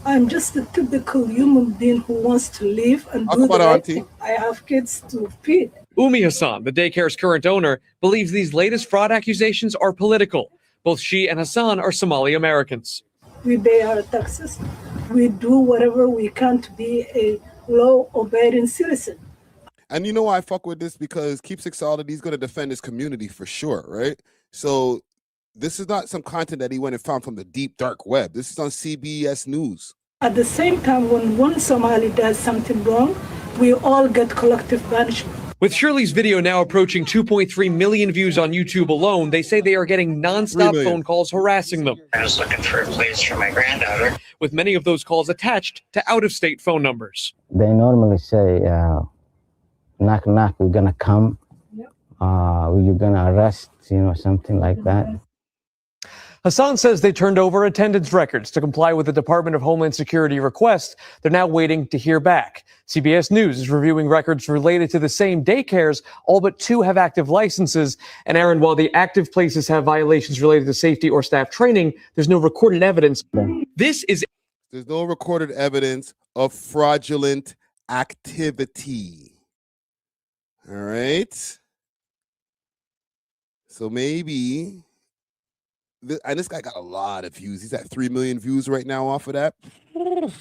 I'm just a typical human being who wants to live and do the right thing. I have kids to feed. Umi Hassan, the daycare's current owner, believes these latest fraud accusations are political. Both she and Hassan are Somali Americans. We pay our taxes. We do whatever we can to be a law-abiding citizen. And you know why I fuck with this? Because Keep Six Solid, he's going to defend his community for sure, right? So this is not some content that he went and found from the deep, dark web. This is on CBS News. At the same time, when one Somali does something wrong, we all get collective punishment. With Shirley's video now approaching 2.3 million views on YouTube alone, they say they are getting nonstop phone calls harassing them. I was looking for a place for my granddaughter. With many of those calls attached to out-of-state phone numbers. They normally say, knock, knock, we're gonna come. You're gonna arrest, something like that. Hassan says they turned over attendance records to comply with the Department of Homeland Security request. They're now waiting to hear back. CBS News is reviewing records related to the same daycares. All but 2 have active licenses. And Aaron, while the active places have violations related to safety or staff training, there's no recorded evidence. There's no recorded evidence of fraudulent activity. All right. So maybe... And this guy got a lot of views. He's at 3 million views right now off of that. Let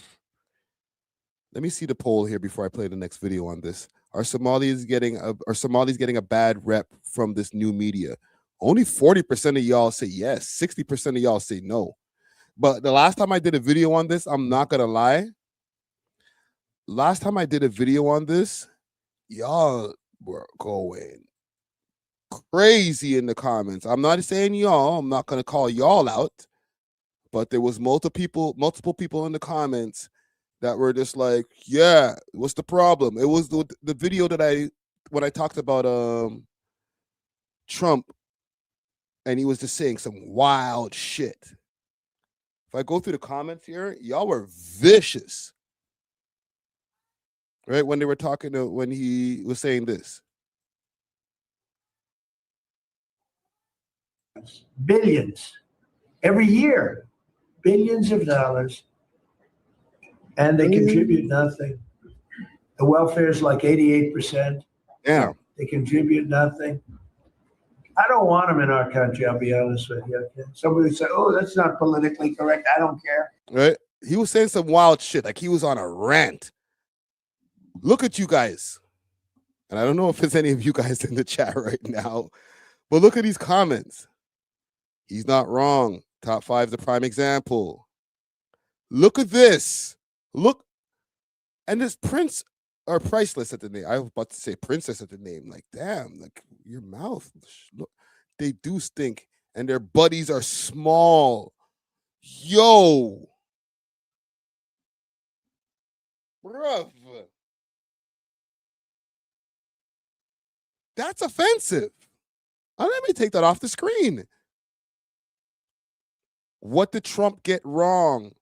me see the poll here before I play the next video on this. Are Somalis getting a bad rep from this new media? Only 40% of y'all say yes. 60% of y'all say no. But the last time I did a video on this, I'm not gonna lie. Last time I did a video on this, y'all were going crazy in the comments. I'm not saying y'all, I'm not gonna call y'all out, but there was multiple people in the comments that were just like, yeah, what's the problem? It was the video that when I talked about Trump, and he was just saying some wild shit. If I go through the comments here, y'all were vicious, right? When they were talking to, when he was saying this. Billions every year, billions of dollars, and they contribute nothing. The welfare is like 88%. Yeah, they contribute nothing. I don't want them in our country, I'll be honest with you. Somebody would say, oh, that's not politically correct. I don't care. Right? He was saying some wild shit, like he was on a rant. Look at you guys. And I don't know if there's any of you guys in the chat right now, but look at these comments. He's not wrong. Top 5 is the prime example. Look at this. Look. And this Prince or Priceless at the name. I was about to say Princess at the name. Like, damn, like your mouth. Look, they do stink. And their buddies are small. Yo. Bruv. That's offensive. Let me take that off the screen. What did Trump get wrong?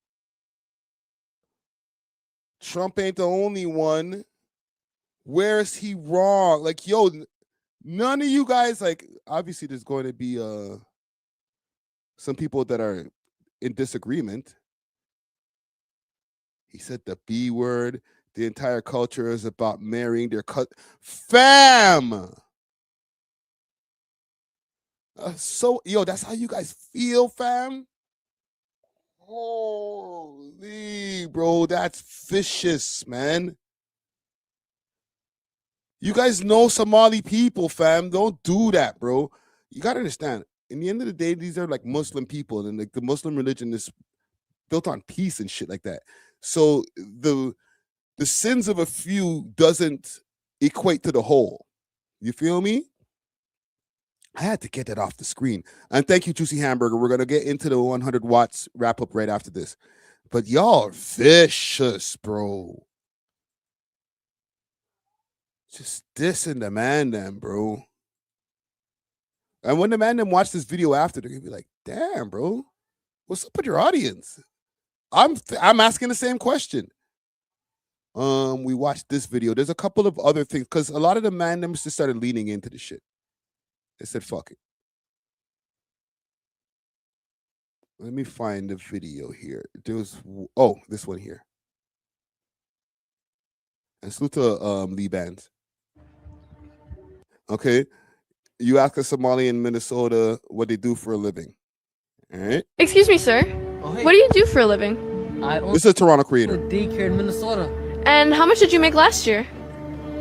Trump ain't the only one. Where is he wrong? Like, yo, None of you guys, like, obviously there's going to be some people that are in disagreement. He said the B word. The entire culture is about marrying their fam. So, yo, that's how you guys feel, fam? Holy, bro, that's vicious, man. You guys know Somali people, fam. Don't do that, bro. You got to understand. In the end of the day, these are like Muslim people, and like the Muslim religion is built on peace and shit like that. So the sins of a few doesn't equate to the whole. You feel me? I had to get that off the screen. And thank you, Juicy Hamburger. We're going to get into the 100 watts wrap up right after this. But y'all are vicious, bro. Just dissing the man then, bro. And when the man then watch this video after, they're going to be like, damn, bro. What's up with your audience? I'm asking the same question. We watched this video. There's a couple of other things because a lot of the man them just started leaning into the shit. They said, fuck it. Let me find the video here. There was, this one here. And salute to Lee Bands. Okay. You ask a Somali in Minnesota what they do for a living. All right. Excuse me, sir. Oh, hey. What do you do for a living? This is a Toronto creator. Daycare in Minnesota. And how much did you make last year?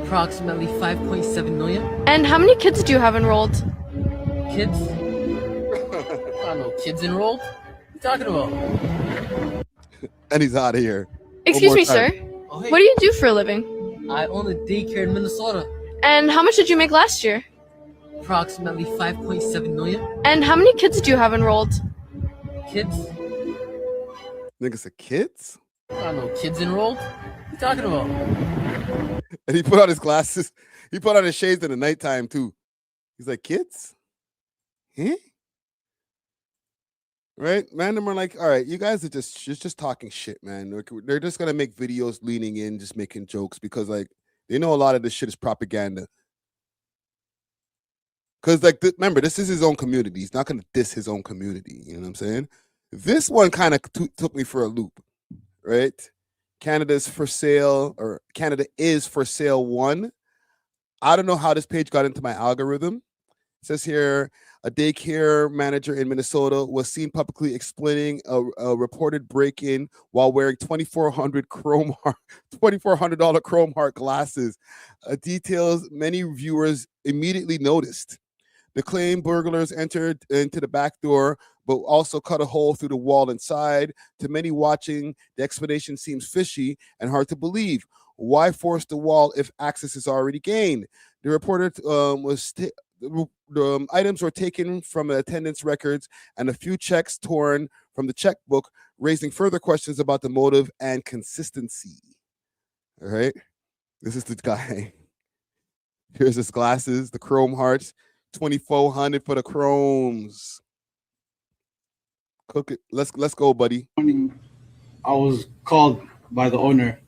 Approximately 5.7 million. And how many kids do you have enrolled? Kids? I don't know, kids enrolled? What are you talking about? And he's out of here. Excuse me, sir. Oh, hey. What do you do for a living? I own a daycare in Minnesota. And how much did you make last year? Approximately 5.7 million. And how many kids do you have enrolled? Kids? Nigga said kids? I don't know, kids enrolled? What are you talking about? And he put on his glasses. He put on his shades in the nighttime too. He's like, kids? Huh? Right? Man, them are like, all right, you guys are just talking shit, man. They're just gonna make videos leaning in, just making jokes because like they know a lot of this shit is propaganda. Because like, remember, this is his own community. He's not gonna diss his own community. You know what I'm saying? This one kind of took me for a loop, right? Canada's for sale, or Canada is for sale 1. I don't know how this page got into my algorithm. It says here, a daycare manager in Minnesota was seen publicly explaining a reported break-in while wearing $2,400 Chrome Heart glasses. Details many viewers immediately noticed. The claimed burglars entered into the back door, but also cut a hole through the wall inside. To many watching, the explanation seems fishy and hard to believe. Why force the wall if access is already gained? The reporter the items were taken from the attendance records and a few checks torn from the checkbook, raising further questions about the motive and consistency. All right, this is the guy. Here's his glasses, the Chrome Hearts, $2,400 for the Chromes. Cook it. Let's go, buddy. I was called by the owner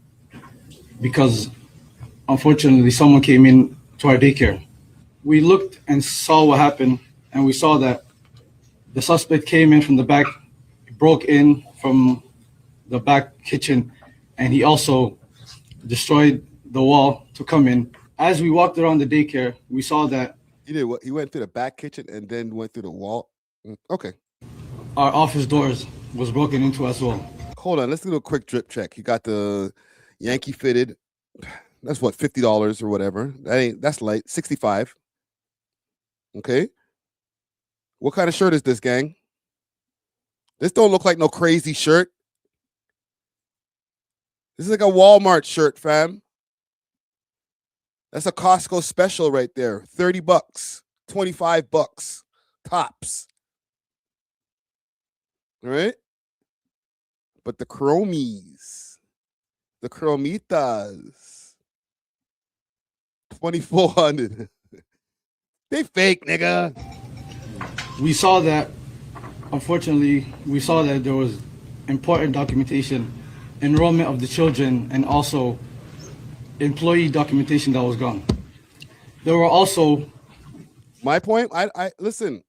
because unfortunately someone came in to our daycare. We looked and saw what happened, and we saw that the suspect came in from the back, broke in from the back kitchen, and he also destroyed the wall to come in. As we walked around the daycare, we saw that he did what? He went through the back kitchen and then went through the wall. Okay. Our office doors was broken into as well. Hold on, let's do a quick drip check. You got the Yankee fitted. That's what, $50 or whatever. That's light. $65. Okay. What kind of shirt is this, gang? This don't look like no crazy shirt. This is like a Walmart shirt, fam. That's a Costco special right there. $30, $25 tops. All right. But the chromies, the chromitas, $2,400. They fake, nigga. We saw that, unfortunately, we saw that there was important documentation, enrollment of the children, and also employee documentation that was gone. There were also My point, I listen,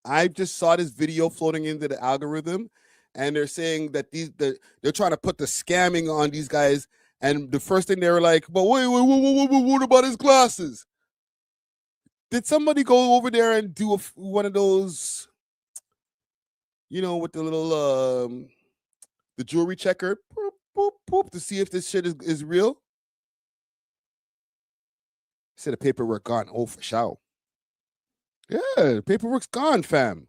I just saw this video floating into the algorithm, and they're saying that they're trying to put the scamming on these guys. And the first thing they were like, but wait, what about his glasses? Did somebody go over there and do one of those, you know, with the little the jewelry checker, boop, boop, boop, to see if this shit is real? Said the paperwork gone. Oh, for sure. Yeah, the paperwork's gone, fam.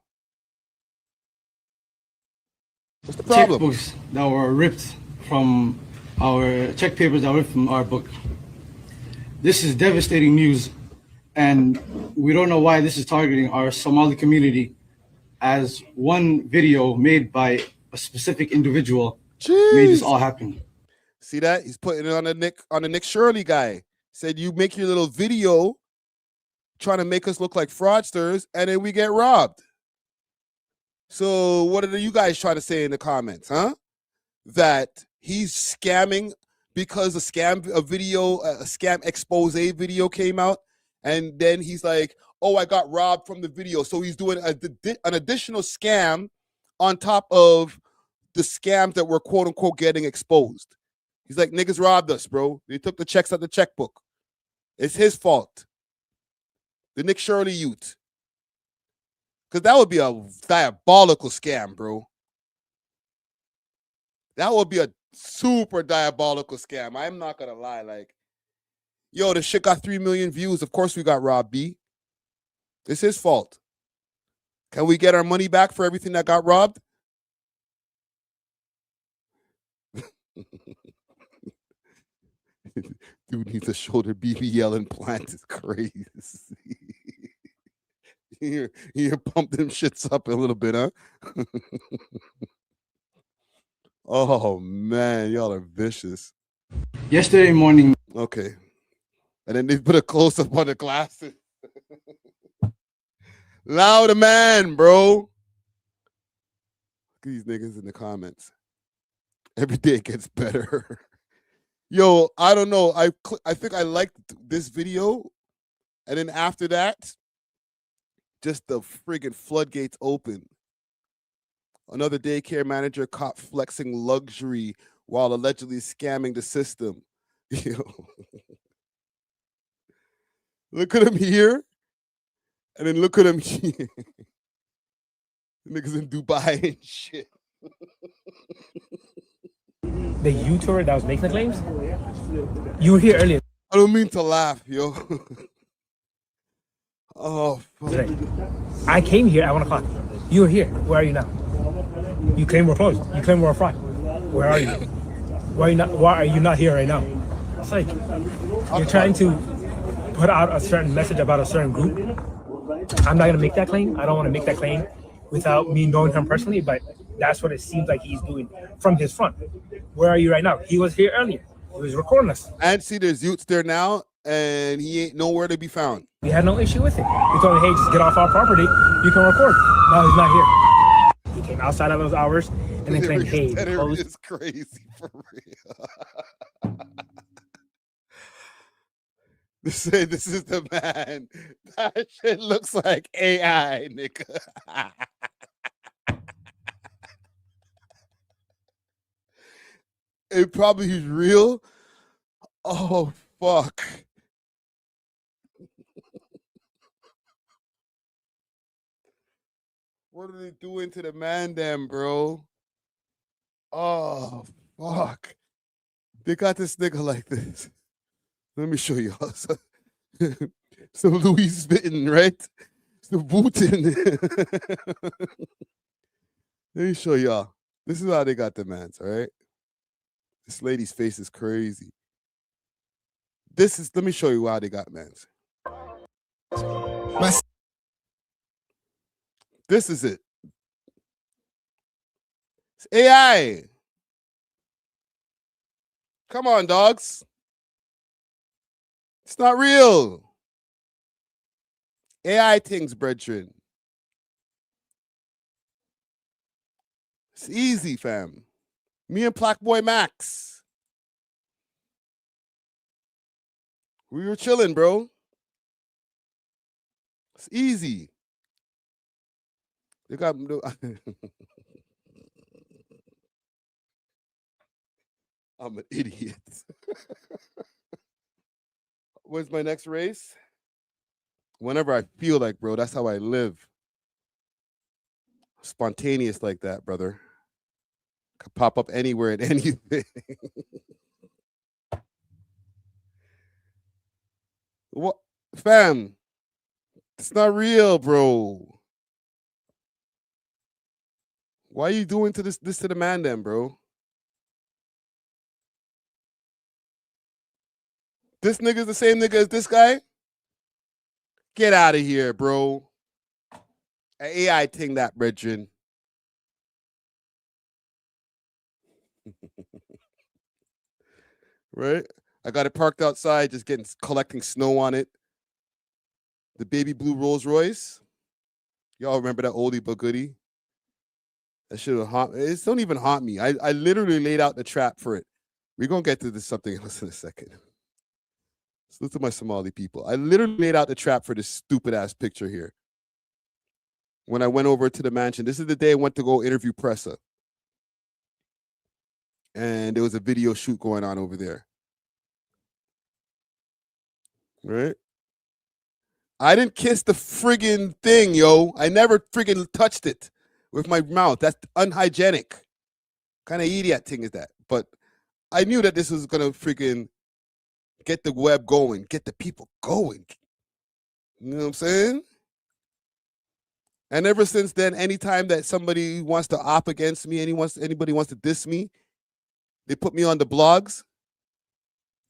What's the problem? Checkbooks that were ripped from our check papers that were ripped from our book. This is devastating news, and we don't know why this is targeting our Somali community, as one video made by a specific individual made this all happen. See that? He's putting it on the Nick Shirley guy. Said you make your little video trying to make us look like fraudsters, and then we get robbed. So what are you guys trying to say in the comments, huh? That he's scamming because a scam expose video came out, and then he's like, oh, I got robbed from the video. So he's doing an additional scam on top of the scams that were quote unquote getting exposed. He's like, niggas robbed us, bro. They took the checks out the checkbook. It's his fault. The Nick Shirley youth. Because that would be a diabolical scam, bro. That would be a super diabolical scam. I'm not going to lie. Like, yo, this shit got 3 million views. Of course we got robbed, B. It's his fault. Can we get our money back for everything that got robbed? Dude needs a shoulder BBL implant. Is crazy. You pump them shits up a little bit, huh? Oh man, y'all are vicious. Yesterday morning. Okay. And then they put a close up on the glasses. Louder man, bro. Look at these niggas in the comments. Every day it gets better. Yo, I don't know. I think I liked this video. And then after that, just the friggin' floodgates open. Another daycare manager caught flexing luxury while allegedly scamming the system. Yo. Look at him here. And then look at him here. Niggas in Dubai and shit. The YouTuber that was making the claims? You were here earlier. I don't mean to laugh, yo. Oh, fuck. I came here at 1 o'clock. You were here. Where are you now? You claim we're closed. You claim we're a fraud. Where are you? Why are you not here right now? It's like you're trying to put out a certain message about a certain group. I'm not gonna make that claim. I don't want to make that claim without me knowing him personally, but that's what it seems like he's doing from his front. Where are you right now? He was here earlier. He was recording us. And see, there's youths there now, and he ain't nowhere to be found. We had no issue with it. We told him, hey, just get off our property. You can record. No, he's not here. He came outside of those hours and then claimed, hey, it's crazy for real. This is the man. That shit looks like AI, nigga. It probably is real. Oh, fuck. What are they doing to the man then, bro? Oh, fuck. They got this nigga like this. Let me show y'all. Some Louis Vuitton, right? Some Vuitton. Let me show y'all. This is how they got the mans, all right? This lady's face is crazy. Let me show you how they got mans. This is it. It's AI. Come on, dogs. It's not real. AI things, brethren. It's easy, fam. Me and Black Boy Max. We were chilling, bro. It's easy. They got I'm an idiot. Where's my next race? Whenever I feel like, bro, that's how I live. Spontaneous like that, brother. Could pop up anywhere and anything. What, fam? It's not real, bro. Why are you doing this to the man then, bro? This nigga's the same nigga as this guy? Get out of here, bro. An AI thing that, brethren. Right? I got it parked outside, just collecting snow on it. The baby blue Rolls Royce. Y'all remember that oldie but goodie? That shit will haunt me. It don't even haunt me. I literally laid out the trap for it. We're going to get to this something else in a second. Salute to my Somali people. I literally laid out the trap for this stupid ass picture here. When I went over to the mansion, this is the day I went to go interview Pressa. And there was a video shoot going on over there. Right? I didn't kiss the friggin' thing, yo. I never friggin' touched it with my mouth. That's unhygienic. What kind of idiot thing is that? But I knew that this was gonna friggin' get the web going, get the people going. You know what I'm saying? And ever since then, anytime that somebody wants to op against me, anybody wants to diss me, they put me on the blogs.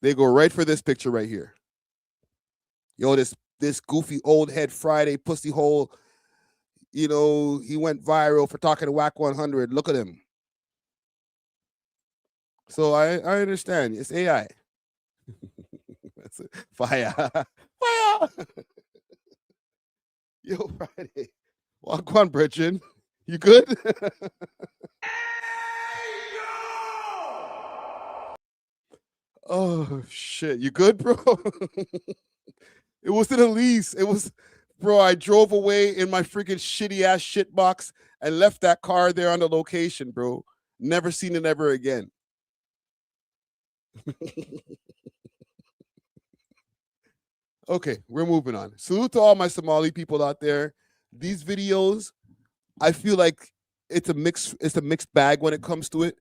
They go right for this picture right here. Yo, this goofy old head Friday pussy hole, you know, he went viral for talking to WAC 100. Look at him. So I understand. It's AI. That's it. Fire. Fire. Yo, Friday. Walk on, Bridget. You good? Oh, shit. You good, bro? It was an Elise. It was, bro, I drove away in my freaking shitty ass shit box and left that car there on the location, bro. Never seen it ever again. Okay, we're moving on. Salute to all my Somali people out there. These videos, I feel like it's a mixed bag when it comes to it.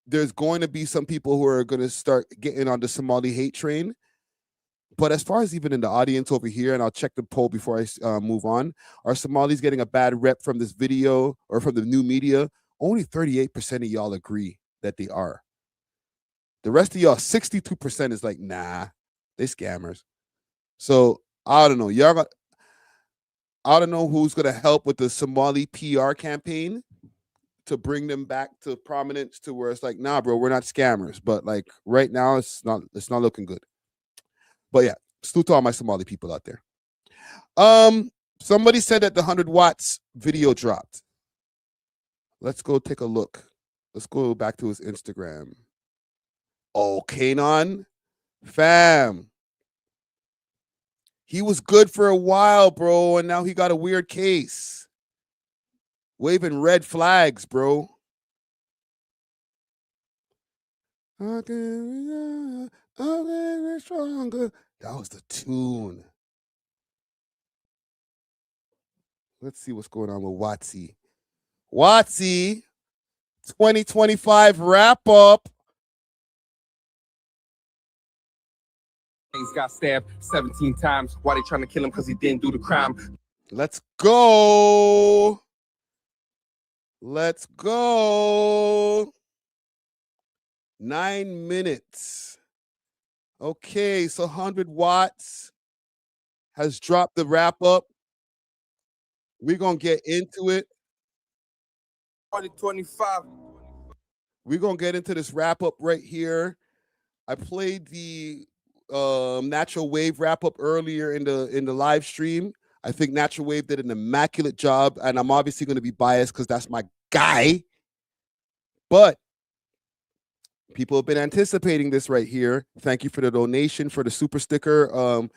There's going to be some people who are going to start getting on the Somali hate train. But as far as even in the audience over here, and I'll check the poll before I move on, are Somalis getting a bad rep from this video or from the new media? Only 38% of y'all agree that they are. The rest of y'all, 62% is like, nah, they scammers. So I don't know. I don't know who's going to help with the Somali PR campaign to bring them back to prominence to where it's like, nah, bro, we're not scammers. But like right now, it's not looking good. But yeah, salute to all my Somali people out there. Somebody said that the 100 watts video dropped. Let's go take a look. Let's go back to his Instagram. Oh, Kanon, fam. He was good for a while, bro, and now he got a weird case. Waving red flags, bro. Okay, stronger. That was the tune. Let's see what's going on with Watsy. Watsy, 2025 wrap up. He's got stabbed 17 times. Why they trying to kill him? Because he didn't do the crime. Let's go. Let's go. 9 minutes. Okay, so 100 watts has dropped the wrap up. We're going to get into it. 2025. We're going to get into this wrap up right here. I played the Natural Wave wrap up earlier in the live stream. I think Natural Wave did an immaculate job, and I'm obviously going to be biased because that's my guy. But people have been anticipating this right here. Thank you for the donation, for the super sticker.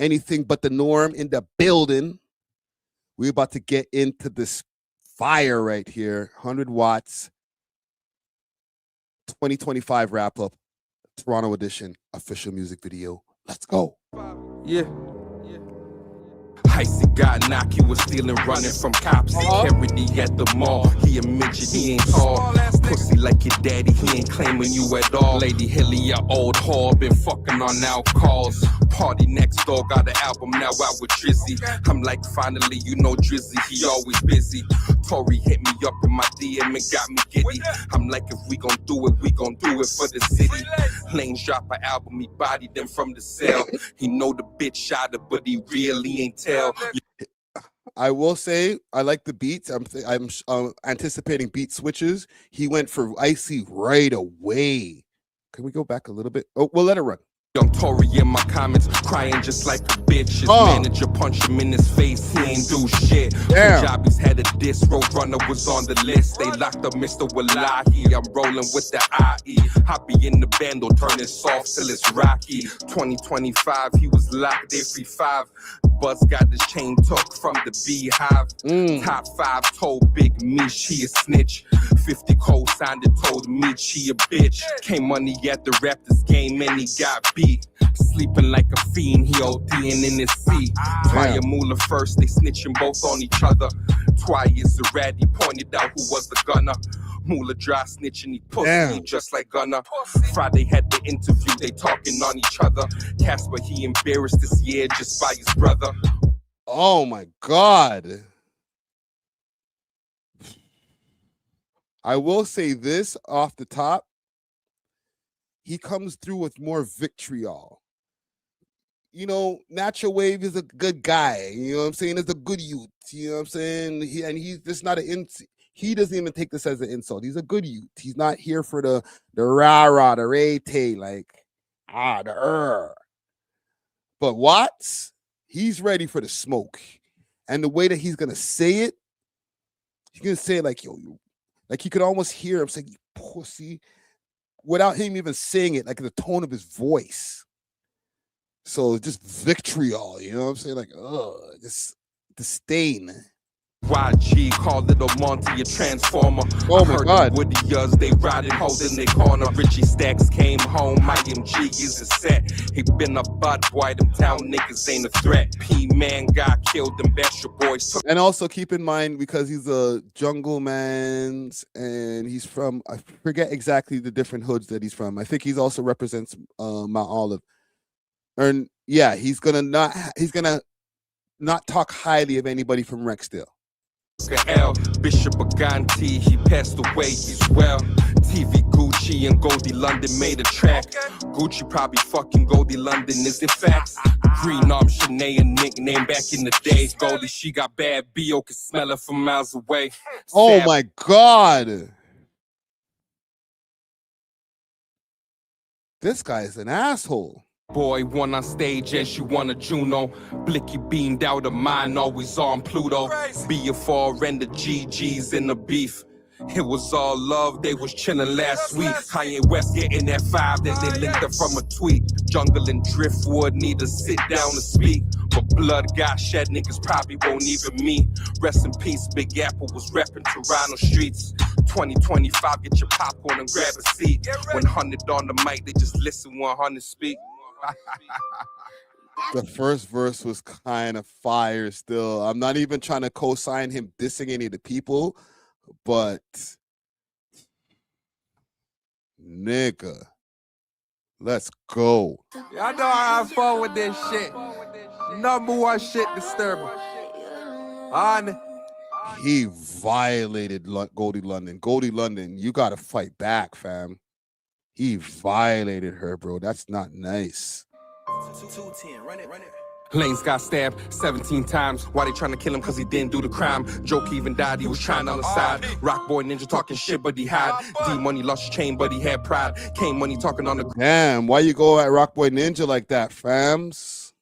Anything But the Norm in the building. We're about to get into this fire right here. 100 watts. 2025 wrap up. Toronto edition official music video. Let's go. Yeah. Heisty got knocked, he was stealing, running from cops. Security at the mall, he a midget, he ain't tall. Pussy like your daddy, he ain't claiming you at all. Lady Hilly, your old whore, been fucking on out calls. Party next door, got an album now out with Drizzy. I'm like, finally, you know Drizzy, he always busy. Tory hit me up in my DM and got me giddy. I'm like, if we gon' do it, we gon' do it for the city. Lanes drop an album, he bodied them from the cell. He know the bitch shot her, but he really ain't tell. I will say I like the beats. I'm anticipating beat switches. He went for Icy right away. Can we go back a little bit? Oh, we'll let it run. Young Tory in my comments, crying just like a bitch. His manager punched him in his face, he ain't do shit. Punjabis had a diss, Roadrunner was on the list. They locked up Mr. Wallahi, I'm rolling with the IE. Hoppy in the bando, turning soft till it's rocky. 2025, he was locked every 5. Buzz got his chain took from the beehive. Top 5 told Big Meech he a snitch. 50 co-signed and told Meech he a bitch. Came money at the Raptors game and he got beat. Sleeping like a fiend, he ODing in his seat. Twy and Moolah first, they snitching both on each other. Twy is the rat, he pointed out who was the gunner. Moolah dry snitching, he pussy just like Gunner. Friday had the interview, they talking on each other. Casper, he embarrassed this year just by his brother. Oh my God. I will say this off the top. He comes through with more vitriol. You know, Natural Wave is a good guy. You know what I'm saying? It's a good youth. You know what I'm saying? He's just not he doesn't even take this as an insult. He's a good youth. He's not here for the rah-rah, the ray-tay, like, the But Watts, he's ready for the smoke. And the way that he's going to say it, he's going to say it like, yo, like you could almost hear him saying, you pussy, without him even saying it, like the tone of his voice. So just vitriol, you know what I'm saying? Like, just disdain. YG called it a Monty, a transformer. Oh my God. Woodiers, they riding, holding their corner. Richie Stacks came home, my MG is a set. He been a bud boy, them town niggas ain't a threat. P-Man got killed, them Basher boys took. And also keep in mind, because he's a jungle man and he's from, I forget exactly the different hoods that he's from. I think he's also represents Mount Olive. And yeah, he's gonna not talk highly of anybody from Rexdale. L. Bishop Aganti, he passed away as well. TV Gucci and Goldie London made a track. Gucci probably fucking Goldie London, is it facts? Green Arm Shanae, a nickname back in the days. Goldie, she got bad B.O. can smell her from miles away. Oh my God. This guy is an asshole. Boy won on stage as you won a Juno. Blicky beamed out of mine, always on Pluto. BFR and the GGs in the beef. It was all love, they was chilling last week. Kanye West getting that 5, then they linked her from a tweet. Jungle and Driftwood need to sit down to speak. But blood got shed, niggas probably won't even meet. Rest in peace, Big Apple was repping Toronto streets. 2025, get your popcorn and grab a seat. 100 on the mic, they just listen 100 speak. The first verse was kind of fire still. I'm not even trying to co-sign him dissing any of the people, but nigga, let's go. Y'all know I have fun with this shit. Number one shit disturbing. He violated Goldie London. Goldie London, you gotta fight back, fam. He violated her, bro. That's not nice. 210, run it. Lanes got stabbed 17 times. Why they trying to kill him? Cause he didn't do the crime. Joke even died, he was trying on the side. Rock boy ninja talking shit, but he had. D-Money lost his chain, but he had pride. Came Money talking on the... Damn, why you go at Rock Boy Ninja like that, fams?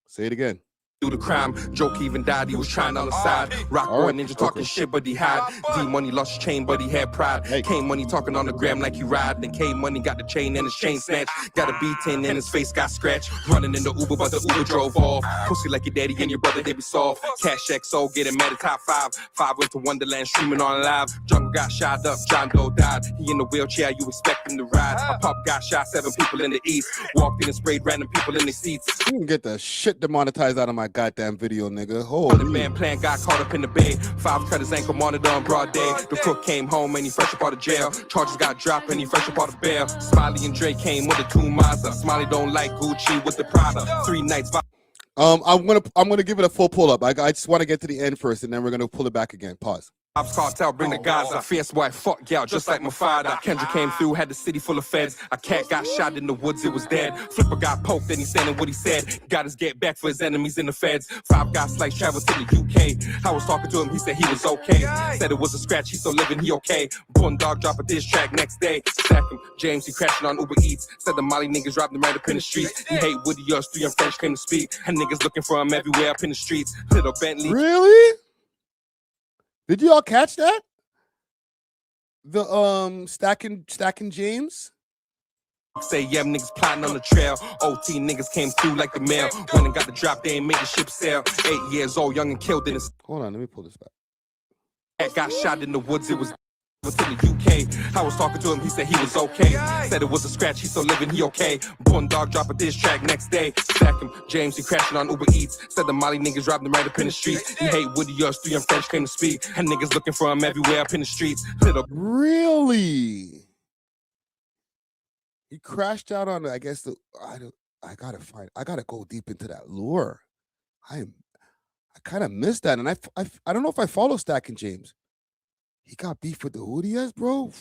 Say it again. do the crime. Joke even died, he was trying on the side. Rock boy ninja talking shit, but he had D Money lost his chain, but he had pride. K Money talking on the gram like he ride. Then K Money got the chain and his chain snatched. Got a B10 and his face got scratched. Running in the Uber, but the Uber drove off. Pussy like your daddy and your brother, they be soft. Cash XO getting mad at top 5. 5 went to Wonderland streaming on live. Jungle got shot up, John Doe died. He in the wheelchair, you expect him to ride. A pup got shot, 7 people in the east. Walked in and sprayed random people in the seats. You can get the shit demonetized out of my goddamn video, nigga. Holy. The man plan got caught up in the bay. 5 cut his ankle monitor on broad day. The crook came home and he fresh up out of jail. Charges got dropped and he fresh up out of bail. Somali and Drake came with a 2 Mazda. Somali don't like Gucci with the Prada. 3 nights. I'm gonna give it a full pull up. I just want to get to the end first, and then we're gonna pull it back again. Pause. Cartel, bring the guys. A fierce boy, fuck y'all, just like my father. Kendrick came through, had the city full of feds. A cat got shot in the woods, it was dead. Flipper got poked, and he saying what he said. Got his get back for his enemies in the feds. 5 got sliced, traveled to the UK. I was talking to him, he said he was okay. Said it was a scratch, he still living, he okay. Born dog drop a diss track next day. Stack him, James, he crashing on Uber Eats. Said the Molly niggas robbed him right up in the streets. He hate Woody, yours, 3 and French came to speak. And niggas looking for him everywhere up in the streets. Little Bentley. Really? Did you all catch that? The stacking James. Say yeah, niggas plotting on the trail. OT niggas came through like the mail. When they got the drop, they ain't made the ship sail. 8 years old, young and killed in his. Hold on, let me pull this back. Got shot in the woods, it was in the UK. I was talking to him, he said he was okay. Said it was a scratch, he still living, he okay. Born dog drop a diss track next day. Stack him, James, he crashing on Uber Eats. Said the Molly niggas robbed him right up in the streets. He hate Woody, yours, 3 and French came to speak. And niggas looking for him everywhere up in the streets. Really? He crashed out on, I guess, I gotta go deep into that lore. I kind of missed that, and I don't know if I follow Stacking James. He got beef with the Hooties, bro.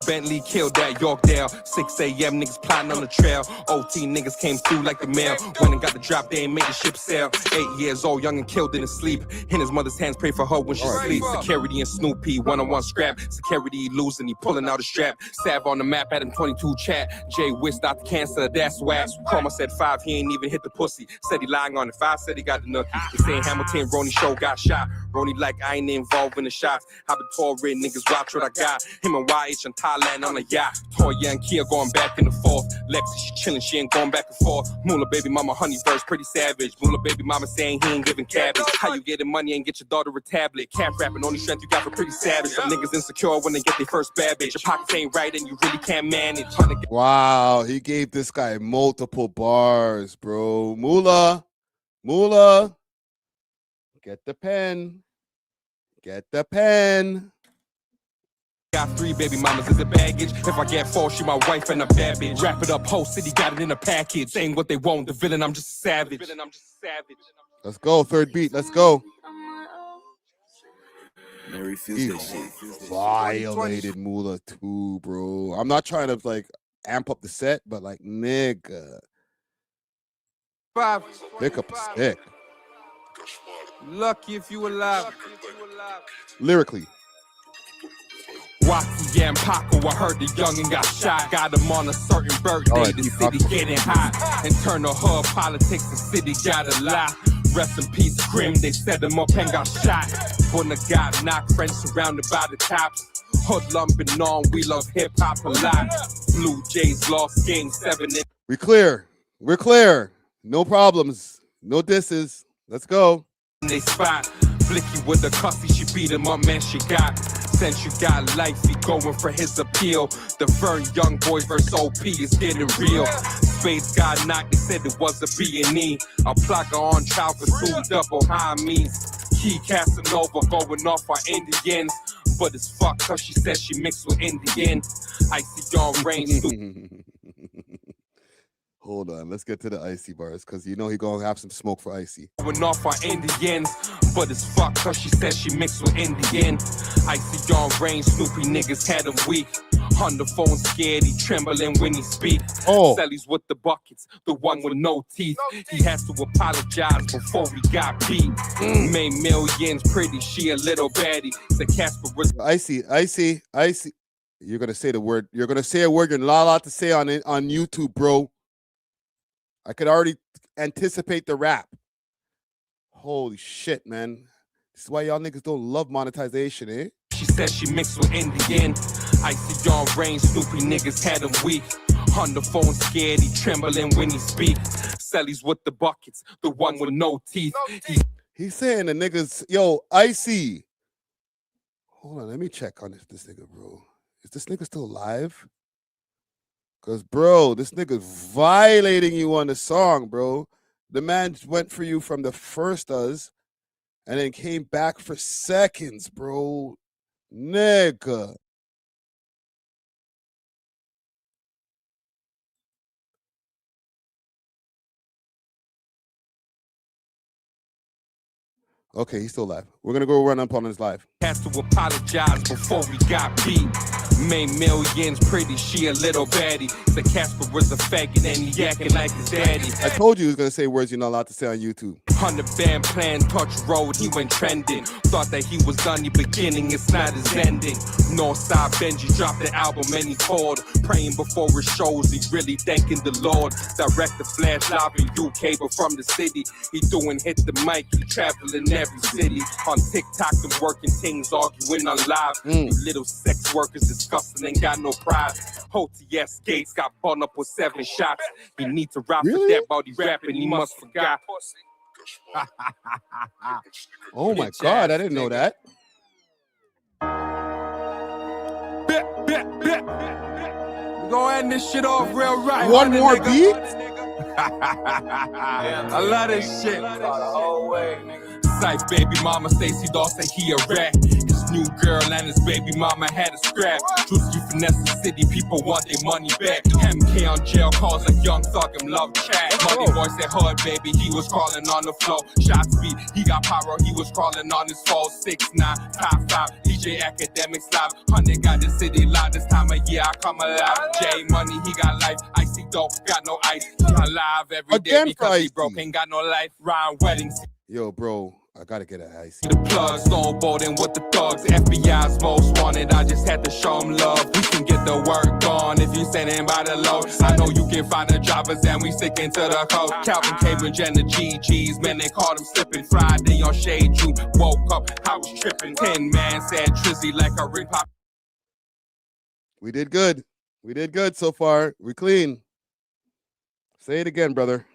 Bentley killed that Yorkdale. 6 a.m. niggas plotting on the trail. OT niggas came through like the mail. When they got the drop, they ain't made the ship sail. 8 years old, young and killed in his sleep. In his mother's hands, pray for her when she sleeps. Security and Snoopy, one-on-one scrap. Security losing, he pulling out a strap. Sav on the map, Adam22 chat. Jay Wish, Dr. Cancer, that's whack. Chroma said 5, he ain't even hit the pussy. Said he lying on it. 5 said he got the nookie. They saying Hamilton, Ronnie show got shot. Ronnie like I ain't involved in the shots. I've been touring, niggas watch what I got. Him and YH and Thailand on a yacht. Toya and Kia going back and forth. Lexi, she chilling, she ain't going back and forth. Moolah baby mama, honey verse, pretty savage. Moolah baby mama saying he ain't giving cabbage. How you getting money and get your daughter a tablet? Cap rapping, only strength you got for pretty savage. Some niggas insecure when they get their first bad bitch. Your pockets ain't right and you really can't manage. Wow, he gave this guy multiple bars, bro. Moolah, get the pen. Get the pen. Got 3 baby mamas as a baggage. If I get 4, she my wife and a bad bitch. Wrap it up, whole city got it in a package. Saying what they want, the villain, I'm just a savage. Let's go, third beat. Let's go. He violated Moolah too, bro. I'm not trying to like amp up the set, but like nigga, pick up a stick. Lucky if you alive. Lyrically. Wacky and Paco, I heard the youngin' got shot. Got him on a certain birthday, the city getting hot. Internal hood politics, the city got a lot. Rest in peace, Grim, they set him up and got shot. Buna got knocked, friends surrounded by the cops. Hoodlumping on, we love hip-hop a lot. Blue Jays lost game 7. We clear. We're clear. No problems. No disses. Let's go. They spot Blicky with the cussy, she beat him up, man, she got. Since you got life, he going for his appeal. The Vern Young Boy versus OP is getting real. Spades got knocked, they said it was a B&E. A plugger on trial for 2 double high means. Key Casanova going off on Indians. But it's fuck cause she said she mixed with Indian. Icy on rain. Hold on, let's get to the Icy bars, because you know he gonna have some smoke for Icy. Went off on Indians, but it's fuck cause she said she mixed with Indian. Icy on rain, Snoopy niggas had him weak. On the phone scared, he trembling when he speak. Sally's with the buckets, the one with no teeth. He has to apologize before he got beat. Made millions, pretty, she a little baddie. The Casper was Icy. You're gonna say the word. You're gonna say a word you're not allowed to say on YouTube, bro. I could already anticipate the rap. Holy shit, man. This is why y'all niggas don't love monetization, eh? She said she mixed with Indian. Icy on rain, Snoopy niggas had him weak. On the phone, scared, he trembling when he speaks. Selly's with the buckets, the one with no teeth. He's saying the niggas, yo, Icy. Hold on, let me check on this nigga, bro. Is this nigga still alive? Because, bro, this nigga's violating you on the song, bro. The man went for you from the first and then came back for seconds, bro. Nigga. Okay, he's still alive. We're going to go run up on his live. Has to apologize before we got beat. Made millions pretty, she a little baddie. The Casper was a faggot and he acting like his daddy. I told you he was going to say words you're not allowed to say on YouTube. 100-band plan, touch road, he went trending. Thought that he was done the beginning, it's not his ending. Northside Benji dropped the album and he called. Praying before his shows, he really thanking the Lord. Direct the flash live in UK, but from the city. He doing hit the mic, he traveling every city. On TikTok, them working things, arguing on live. You little sex workers disgusting, ain't got no pride. OTS Gates got burned up with 7 shots. He need to rap for that body rapping, he must forgot. Oh my God, I didn't know that. We gonna end this shit off real right. One more beat? I love this shit. Sight baby mama Stacy Dawson, he a rat. His new girl and his baby mama had a scrap. Juicy finesse the city, people want their money back. MK on jail calls a young thug him love chat. Money boy said hood baby, he was crawling on the floor. Shot speed, he got power, he was crawling on his phone. 6'9", top 5, DJ Academics live. 100 got the city live, this time of year I come alive. J Money, he got life, Icy dope, got no ice. He alive every day because he broke, ain't got no life. Ryan weddings. Yo, bro, I gotta get a Icy. The plug, snowboarding with the thugs. FBI's most wanted, I just had to show them love. We can get the work on if you standing by the load. I know you can find the drivers and we sticking to the code. Calvin, Cambridge, and the GGs, man, they called him slipping. Friday on Shade, you woke up, I was tripping. 10 man said Trizzy like a ring pop. We did good. We did good so far. We clean. Say it again, brother.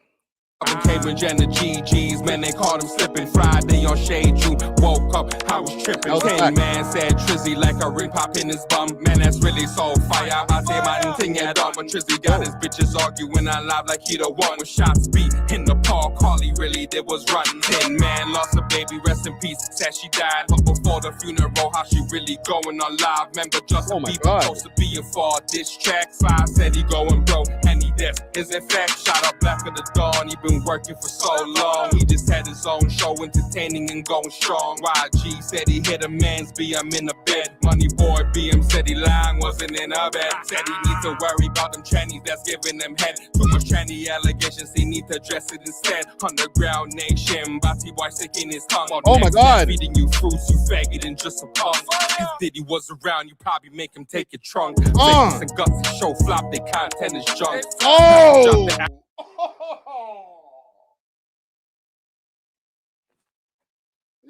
Cambridge and the GGs, man, they called him slipping. Friday on Shade, you woke up, I was tripping. 10 man said Trizzy like a ring pop in his bum. Man, that's really so fire. I say my thing yeah done, but Trizzy got his bitches arguing out loud like he the one with shots beat in the park. All he really did was run. 10 man lost a baby, rest in peace. Said she died, but before the funeral, how she really going on live? Remember Justin Bieber supposed to be in for this track. 5 said he going broke, and he dead. Is it fact? Shot up Black of the Dawn, he been working for so long. He just had his own show, entertaining and going strong. YG said he hit a man's BM in the bed. Money boy BM said he lying, wasn't in a bed. Said he need to worry about them trannies that's giving them head. Too much tranny allegations, he need to address it instead. Underground nation, Bati boy sticking his tongue. Oh my God. Feeding you fruits, you faggot and just a punk. If Diddy was around, you probably make him take your trunk. Vegas and guts and show flop, their content is junk. Oh!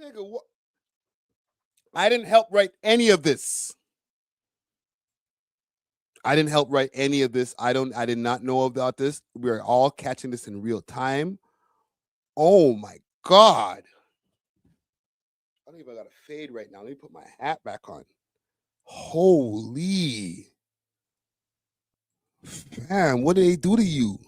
Nigga, what? I didn't help write any of this. I didn't help write any of this. I did not know about this. We are all catching this in real time. Oh my God. I don't even got a fade right now. Let me put my hat back on. Holy. Fam, what did they do to you?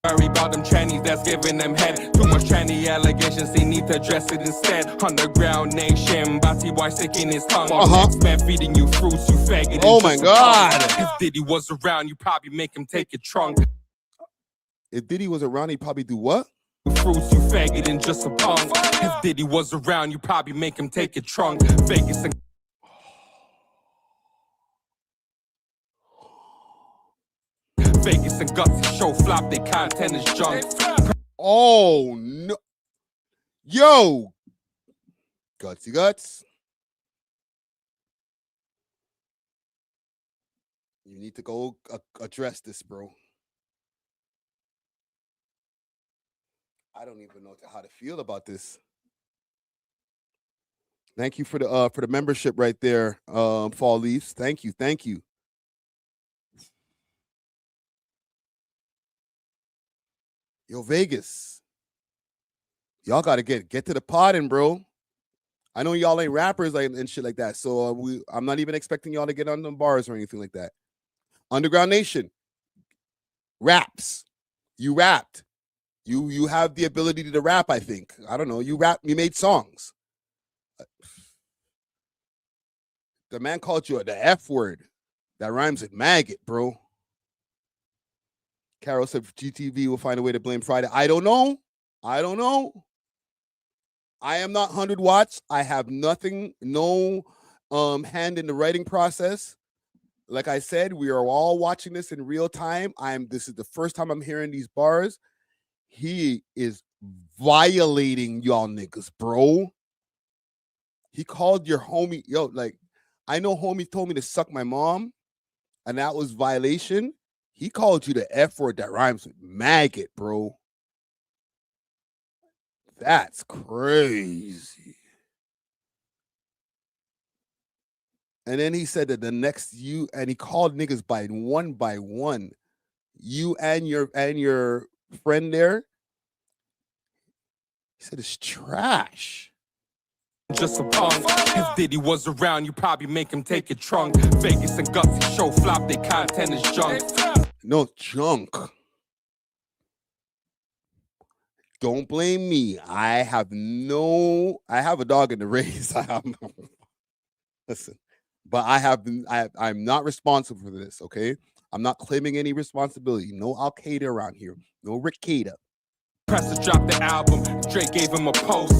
Worry about them trannies that's giving them head. Too much tranny allegations, they need to address it instead. Underground nation, Bati boy sticking his tongue. Next man feeding you fruits, you faggot. Oh my God. If Diddy was around, you probably make him take your trunk. If Diddy was around, he'd probably do what? Fruits, you faggot and just a punk. If Diddy was around, you probably make him take your trunk. Vegas and Vegas and guts show flop, their content is junk. Oh no. Yo. Gutsy guts. You need to go address this, bro. I don't even know how to feel about this. Thank you for the membership right there, Fall Leaves. Thank you. Yo, Vegas. Y'all gotta get to the podding, bro. I know y'all ain't rappers and shit like that, so I'm not even expecting y'all to get on them bars or anything like that. Underground Nation, raps. You rapped. You have the ability to rap, I think. I don't know. You made songs. The man called you the F word. That rhymes with maggot, bro. Carol said GTV will find a way to blame Friday. I don't know. I am not 100 watts. I have nothing, no hand in the writing process. Like I said, we are all watching this in real time. This is the first time I'm hearing these bars. He is violating y'all niggas, bro. He called your homie, yo, like, I know homie told me to suck my mom, and that was violation. He called you the F word that rhymes with maggot, bro. That's crazy. And then he said that the next you, and he called niggas by one. You and your friend there. He said it's trash. Just a punk. If Diddy was around, you probably make him take your trunk. Vegas and Gutsy show flop, their content is junk. No junk. Don't blame me. I have a dog in the race. Listen, but I'm not responsible for this, okay? I'm not claiming any responsibility. No Al-Qaeda around here. No Rick Qaeda. Pressa dropped the album, Drake gave him a post.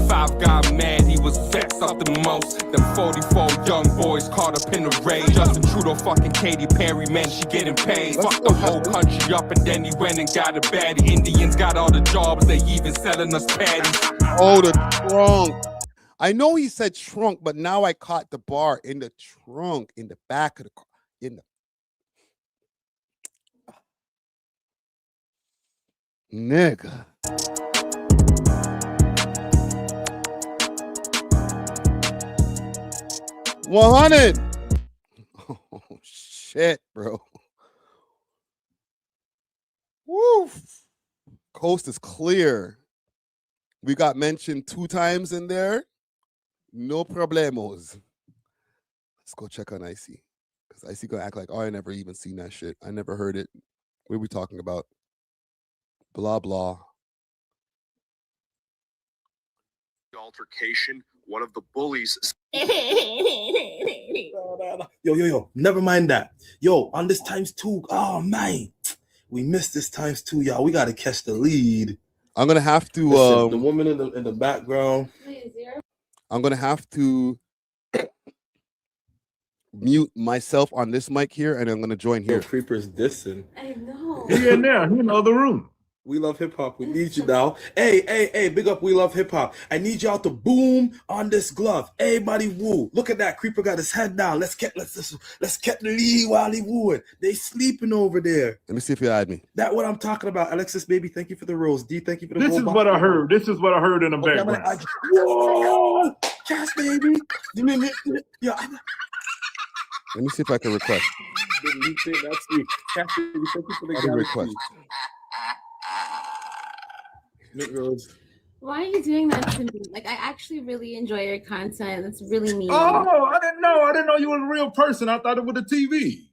5 got mad, he was vexed up the most. Them 44 young boys caught up in a rage. Justin Trudeau fucking Katy Perry, man, she getting paid. Fucked the whole country up and then he went and got a baddie. Indians got all the jobs, they even selling us patties. Oh, the trunk. I know he said trunk, but now I caught the bar in the trunk, in the back of the car, in the nigga. $100. Oh shit, bro. Woo. Coast is clear. We got mentioned 2 times in there. No problemos. Let's go check on Icy. Because Icy gonna act like, oh, I never even seen that shit. I never heard it. What are we talking about? Blah, blah. Altercation, one of the bullies. Yo, never mind that. Yo, on this ×2, oh man, we missed this ×2, y'all. We gotta catch the lead. I'm gonna have to listen, the woman in the background. I'm gonna have to mute myself on this mic here, and I'm gonna join here. Yo, Creeper's dissing. I know. He in there, he in the other room. We Love Hip Hop. We need you now. Hey, big up We Love Hip Hop. I need y'all to boom on this glove. Everybody woo. Look at that. Creeper got his head down. Let's get the lead while he wooing. They sleeping over there. Let me see if you add me. That what I'm talking about. Alexis, baby, thank you for the rose. D, thank you for the This is what I heard. This is what I heard in the background. Whoa! Cass, baby. Yeah. Let me see if I can request. That's me. Cass, baby, thank you for the request. Why are you doing that to me? Like, I actually really enjoy your content. It's really mean. Oh, I didn't know you were a real person. I thought it was a TV.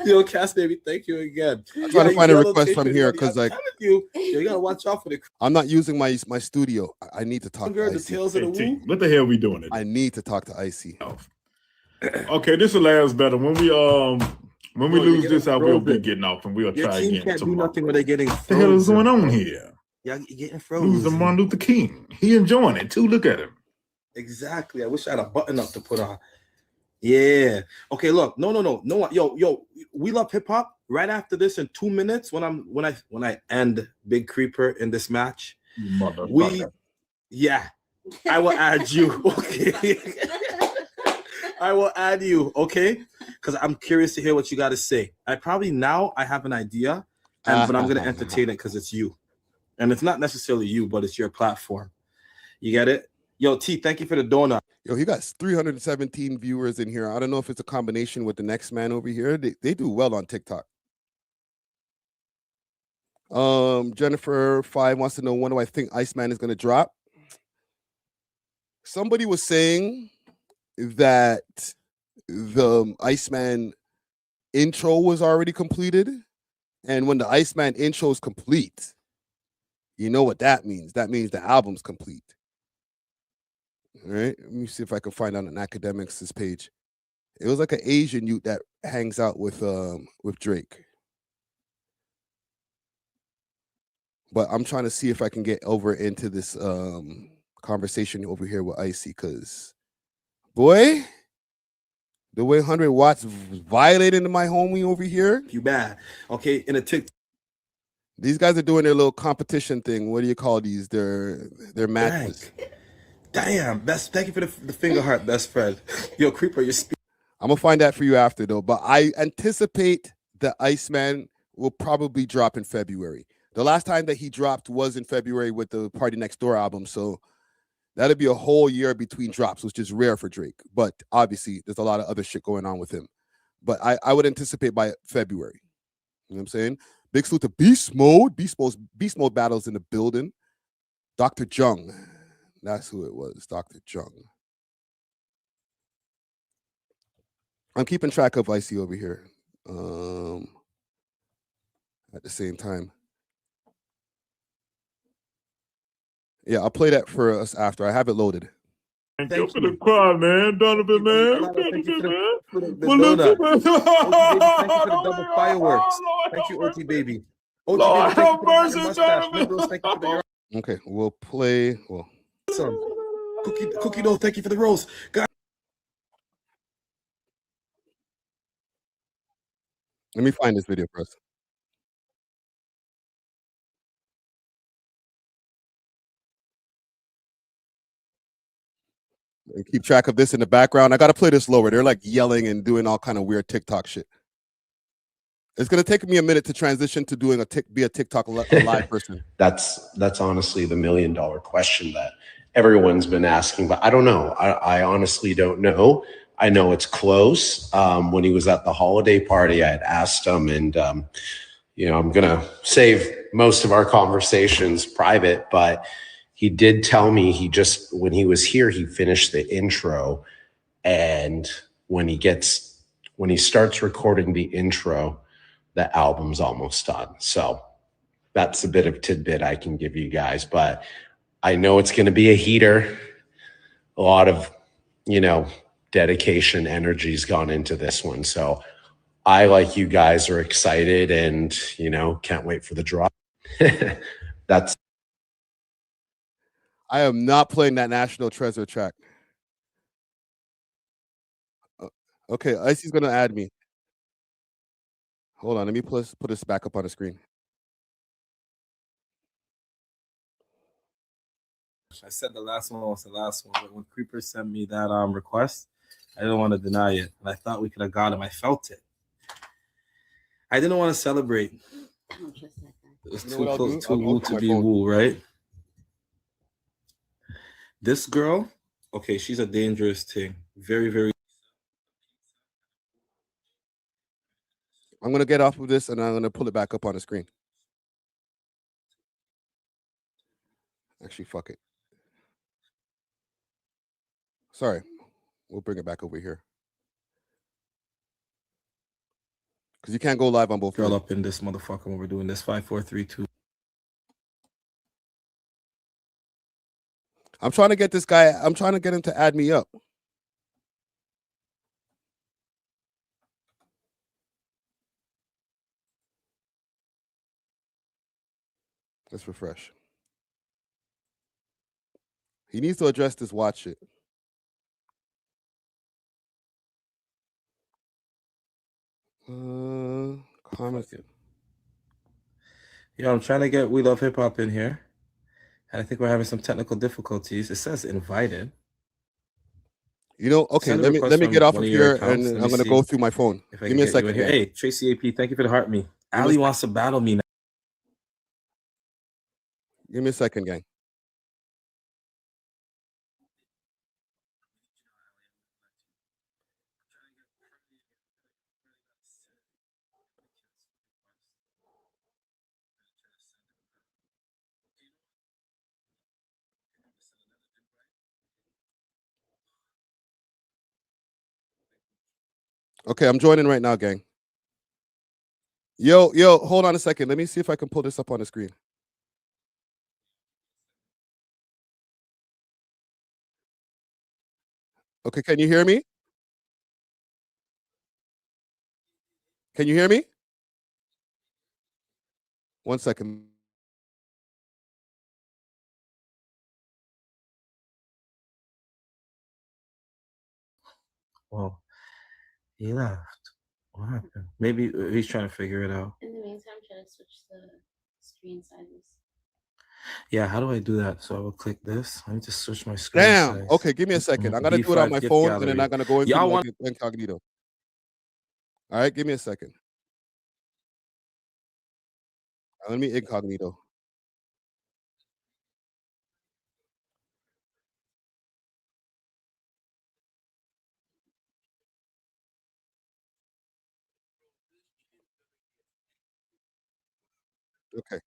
Yo, Cass, baby, thank you again. I'm trying to find a request from here because, like, you gotta watch out for the. I'm not using my studio. I need to talk to Icy. What the hell are we doing? I need to talk to Icy. Okay, this will last better when we lose this out. We'll be getting off and we'll try again. Can't do nothing when they're getting. What the hell is going on here? Y'all getting frozen. Losing Martin Luther King. He enjoying it too. Look at him. Exactly. I wish I had a button up to put on. Yeah. Okay. Look. No. Yo. We Love Hip Hop. Right after this, in 2 minutes, when I end Big Creeper in this match, I will add you. Okay. I will add you. Okay. Because I'm curious to hear what you got to say. I have an idea, but I'm gonna entertain it because it's you. And it's not necessarily you, but it's your platform. You get it? Yo, T, thank you for the donut. Yo, he got 317 viewers in here. I don't know if it's a combination with the next man over here. They do well on TikTok. Jennifer 5 wants to know, when do I think Iceman is going to drop? Somebody was saying that the Iceman intro was already completed. And when the Iceman intro is complete, you know what that means. That means the album's complete. All right, let me see if I can find out on Academics' page. It was like an Asian youth that hangs out with Drake. But I'm trying to see if I can get over into this conversation over here with Icy, because boy, the way 100 watts violating my homie over here. You bad. Okay, in a TikTok. These guys are doing their little competition thing. What do you call these? Their matches. Damn, best. Thank you for the finger heart, best friend. Yo, Creeper, you're speaking. I'm gonna find that for you after though. But I anticipate the Iceman will probably drop in February. The last time that he dropped was in February with the Party Next Door album. So that'll be a whole year between drops, which is rare for Drake. But obviously, there's a lot of other shit going on with him. But I would anticipate by February. You know what I'm saying? Big salute to Beast Mode. Beast Mode battles in the building. Dr. Jung. That's who it was, Dr. Jung. I'm keeping track of Icy over here. At the same time. Yeah, I'll play that for us after. I have it loaded. Thank you for the cry, man. Donovan, man. Thank you for the donut. OT, baby, thank you for the double fireworks. Thank you, OT baby. OT Lord, baby, thank you have for the mercy, mustache. Donovan. Liberals, thank you for the Okay, we'll play. Well, Cookie dough, thank you for the rose. God. Let me find this video first. And keep track of this in the background. I gotta play this lower. They're like yelling and doing all kind of weird TikTok shit. It's gonna take me a minute to transition to doing be a TikTok live person. That's honestly the $1 million question that everyone's been asking, but I don't know. I honestly don't know. I know it's close. When he was at the holiday party, I had asked him, and you know, I'm gonna save most of our conversations private, but he did tell me when he was here, he finished the intro, and when he starts recording the intro, the album's almost done. So that's a bit of tidbit I can give you guys, but I know it's going to be a heater. A lot of, dedication, energy's gone into this one. So I, like you guys, are excited and, can't wait for the drop. I am not playing that National Treasure track. Okay, Icy's going to add me. Hold on, let me put this back up on the screen. I said the last one was the last one, but when Creeper sent me that request, I didn't want to deny it, and I thought we could have got him. I felt it. I didn't want to celebrate. It was too close, too woo to be woo, right? This girl, okay, she's a dangerous thing. Very, very. I'm going to get off of this, and I'm going to pull it back up on the screen. Actually, fuck it. Sorry. We'll bring it back over here. Because you can't go live on both. Girl up in this motherfucker when we're doing this. 5, 4, 3, 2. I'm trying to get this guy. I'm trying to get him to add me up. Let's refresh. He needs to address this watch shit. Carmichael. Yeah, I'm trying to get We Love Hip Hop in here. And I think we're having some technical difficulties. It says invited. Okay, let me get off of here, and I'm gonna go through my phone. Give me a second. Hey, Tracy AP, thank you for the heart me. Ali wants to battle me now. Give me a second, gang. Okay, I'm joining right now, gang. Yo, hold on a second. Let me see if I can pull this up on the screen. Okay, can you hear me? Can you hear me? 1 second. Well, he left. What happened? Maybe he's trying to figure it out. In the meantime, try to switch the screen sizes. Yeah, how do I do that? So I will click this. Let me just switch my screen Damn. size. Okay, give me a second. I'm gonna do it on my gift phone, gallery. and then I'm gonna go into Y'all like want incognito. All right, give me a second. Let me incognito. Okay.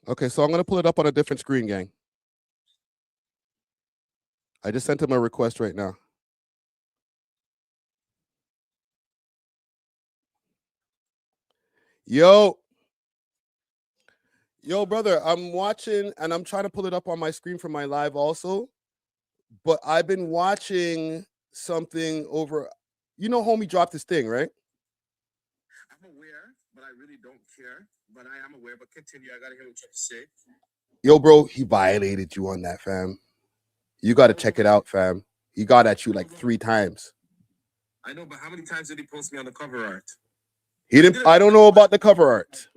Okay, so I'm gonna pull it up on a different screen, gang. I just sent him a request right now. Yo, brother, I'm watching and I'm trying to pull it up on my screen for my live also, but I've been watching something over. You know, homie dropped his thing, right? I'm aware, but I really don't care. But I am aware. But continue. I gotta hear what you have to say. Yo, bro, he violated you on that, fam. You got to check it out, fam. He got at you like 3 times. I know, but how many times did he post me on the cover art? He didn't. I don't know about the cover art.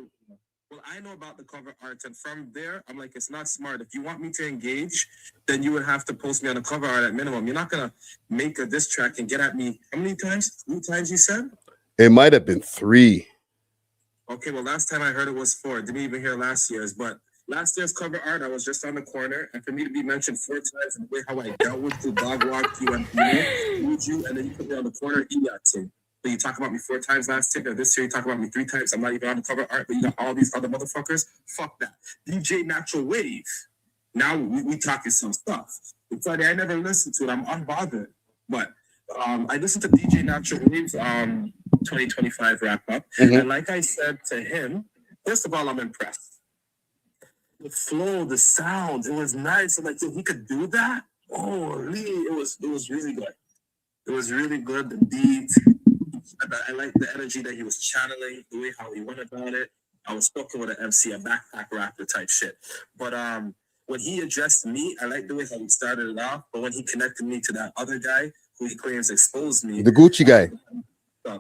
Well, I know about the cover art, and from there, I'm like, it's not smart. If you want me to engage, then you would have to post me on the cover art at minimum. You're not gonna make a diss track and get at me. How many times? 3 times you said? It might have been 3. Okay, well, last time I heard it was 4. Didn't even hear last year's, but last year's cover art, I was just on the corner, and for me to be mentioned 4 times and the way how I dealt with you, dog walked you, and you, and then you put me on the corner, idiotic. But you talk about me 4 times last year, this year you talk about me 3 times. I'm not even on the cover art, but you got all these other motherfuckers. Fuck that. DJ Natural Wave. Now we talking some stuff. It's funny, I never listened to it. I'm unbothered. But I listened to DJ Natural Wave's 2025 wrap up. And like I said to him, first of all, I'm impressed. The flow, the sound, it was nice. I'm like, he could do that? Holy, it was really good. It was really good. The beat. I like the energy that he was channeling, the way how he went about it. I was talking with an MC, a backpack rapper type shit. But when he addressed me, I like the way how he started it off. But when he connected me to that other guy who he claims exposed me, The Gucci guy.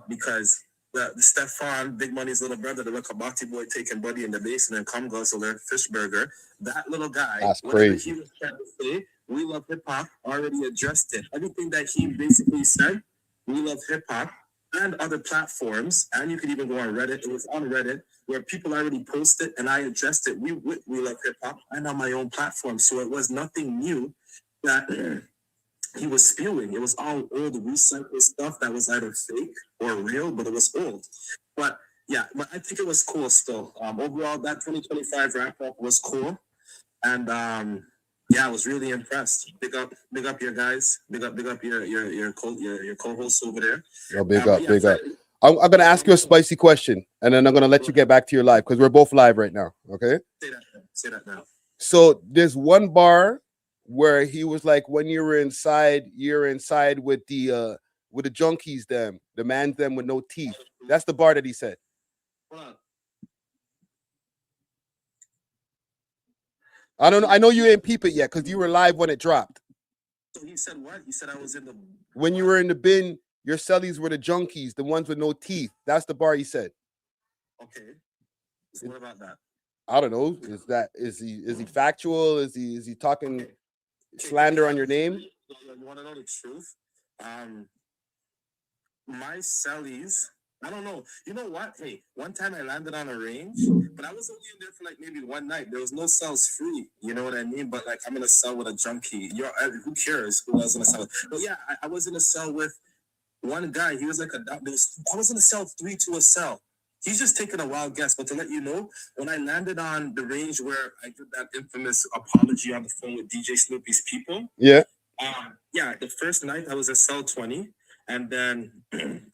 Because the Stefan, Big Money's little brother, the Kabati boy taking Buddy in the basement, come guzzler, fish burger, that little guy, That's whatever crazy. he was trying to say, We Love Hip Hop already addressed it. Everything that he basically said, We Love Hip Hop, and other platforms, and you could even go on Reddit. It was on Reddit where people already posted, and I addressed it. We Love Hip Hop, and on my own platform. So it was nothing new that he was spewing. It was all old recycled stuff that was either fake or real, but it was old. But yeah, but I think it was cool still. Overall, that 2025 wrap up was cool, and yeah, I was really impressed. Big up your guys. Big up your co-hosts over there. Yo, big up. I'm gonna ask you a spicy question, and then I'm gonna let you get back to your live because we're both live right now. Okay. Say that now. So there's one bar where he was like, when you're inside with the junkies, the man them with no teeth. That's the bar that he said. I don't know. I know you didn't peep it yet because you were live when it dropped. So he said what? He said I was in the. When you were in the bin, your cellies were the junkies, the ones with no teeth. That's the bar he said. Okay. So what about that? I don't know. Is he factual? Is he talking slander on your name? You want to know the truth? My cellies, I don't know. You know what? Hey, one time I landed on a range, but I was only in there for like maybe one night. There was no cells free. You know what I mean? But like, I'm in a cell with a junkie. Who cares who I was in a cell with? But yeah, I was in a cell with one guy. He was like I was in a cell 3 to a cell. He's just taking a wild guess. But to let you know, when I landed on the range where I did that infamous apology on the phone with DJ Snoopy's people. Yeah. The first night I was at cell 20. And then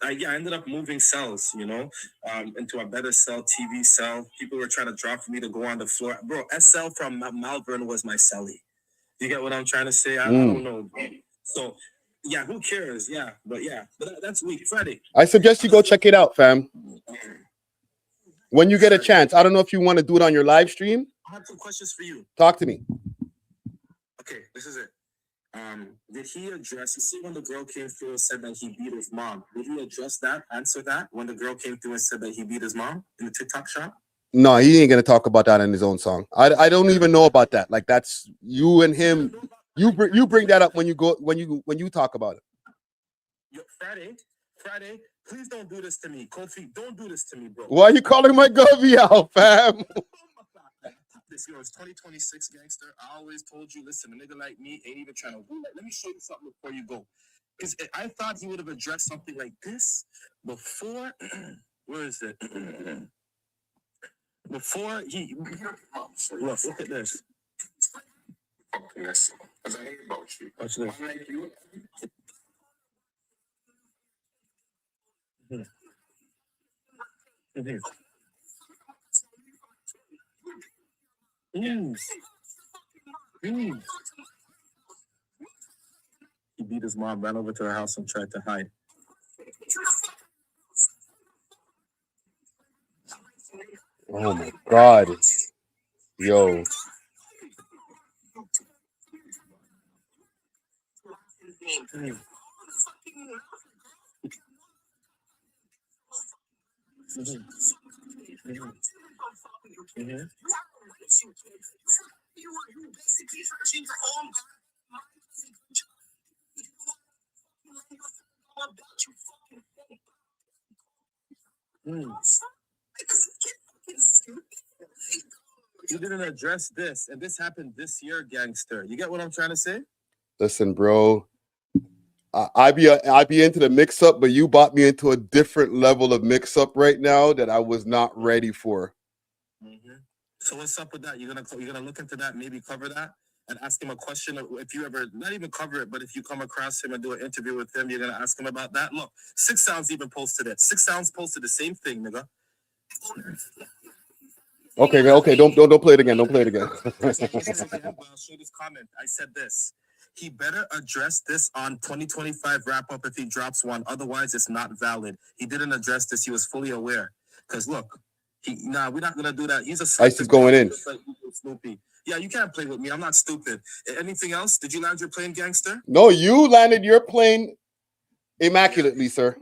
I ended up moving cells, into a better cell, TV cell. People were trying to drop for me to go on the floor. Bro, SL from Malvern was my cellie. You get what I'm trying to say? I don't know, bro. So, yeah, who cares? Yeah, but that's weak. Friday. I suggest you go check it out, fam. When you get a chance. I don't know if you want to do it on your live stream. I have 2 questions for you. Talk to me. Okay, this is it. Did he address, you see when the girl came through and said that he beat his mom, did he address that, answer that, when the girl came through and said that he beat his mom in the TikTok shop? No, he ain't gonna talk about that in his own song. I don't even know about that. Like, that's you and him. You bring that up when you talk about it. Friday, please don't do this to me. Kofi, don't do this to me, bro. Why are you calling my Govy out, fam? This year is 2026, gangster. I always told you, listen, a nigga like me ain't even trying to. Let me show you something before you go. Because I thought he would have addressed something like this before. Where is it? Before he. Look at this. Because I hate about you. Watch this. I like you. He beat his mom, ran over to her house and tried to hide. Oh my God. Yo. You didn't address this, and this happened this year, gangster. You get what I'm trying to say? Listen, bro. I be into the mix up, but you brought me into a different level of mix up right now that I was not ready for. So what's up with that? You're gonna look into that, maybe cover that, and ask him a question. If you ever, not even cover it, but if you come across him and do an interview with him, you're gonna ask him about that. Look, 6 Sounds even posted it. 6 Sounds posted the same thing, nigga. Okay, don't play it again. Don't play it again. I'll show this comment. I said this. He better address this on 2025 wrap up if he drops one. Otherwise, it's not valid. He didn't address this. He was fully aware. Because look, we're not gonna do that. He's a Ice is going in. Snoopy. Yeah, you can't play with me. I'm not stupid. Anything else? Did you land your plane, gangster? No, you landed your plane immaculately, sir.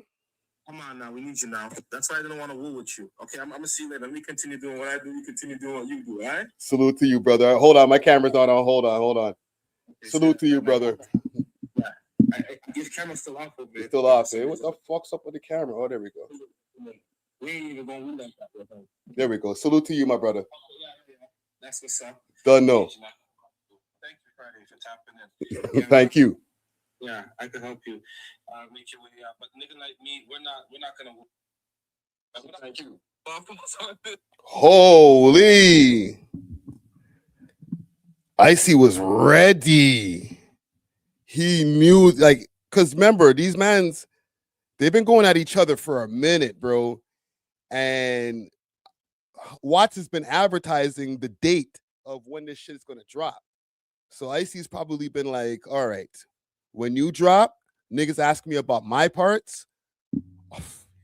Come on now, we need you now. That's why I didn't want to woo with you. Okay, I'm gonna see you later. Let me continue doing what I do. You continue doing what you do, all right? Salute to you, brother. Hold on, my camera's not on. Hold on. Okay, salute to you, brother. Yeah, your camera's still off, man. It's still off, man. What the fuck's up with the camera? Oh, there we go. We ain't even gonna woo like that. There we go. Salute to you, my brother. Yeah. That's what's up. Done, no. Thank you, Friday, for tapping in. Thank you. Yeah, I can help you make your way out. But nigga like me, we're not gonna. Thank you. Holy. Icy was ready. He knew, like, because remember, these mans, they've been going at each other for a minute, bro. And Watts has been advertising the date of when this shit is going to drop. So Icy's probably been like, all right, when you drop, niggas ask me about my parts. Oh,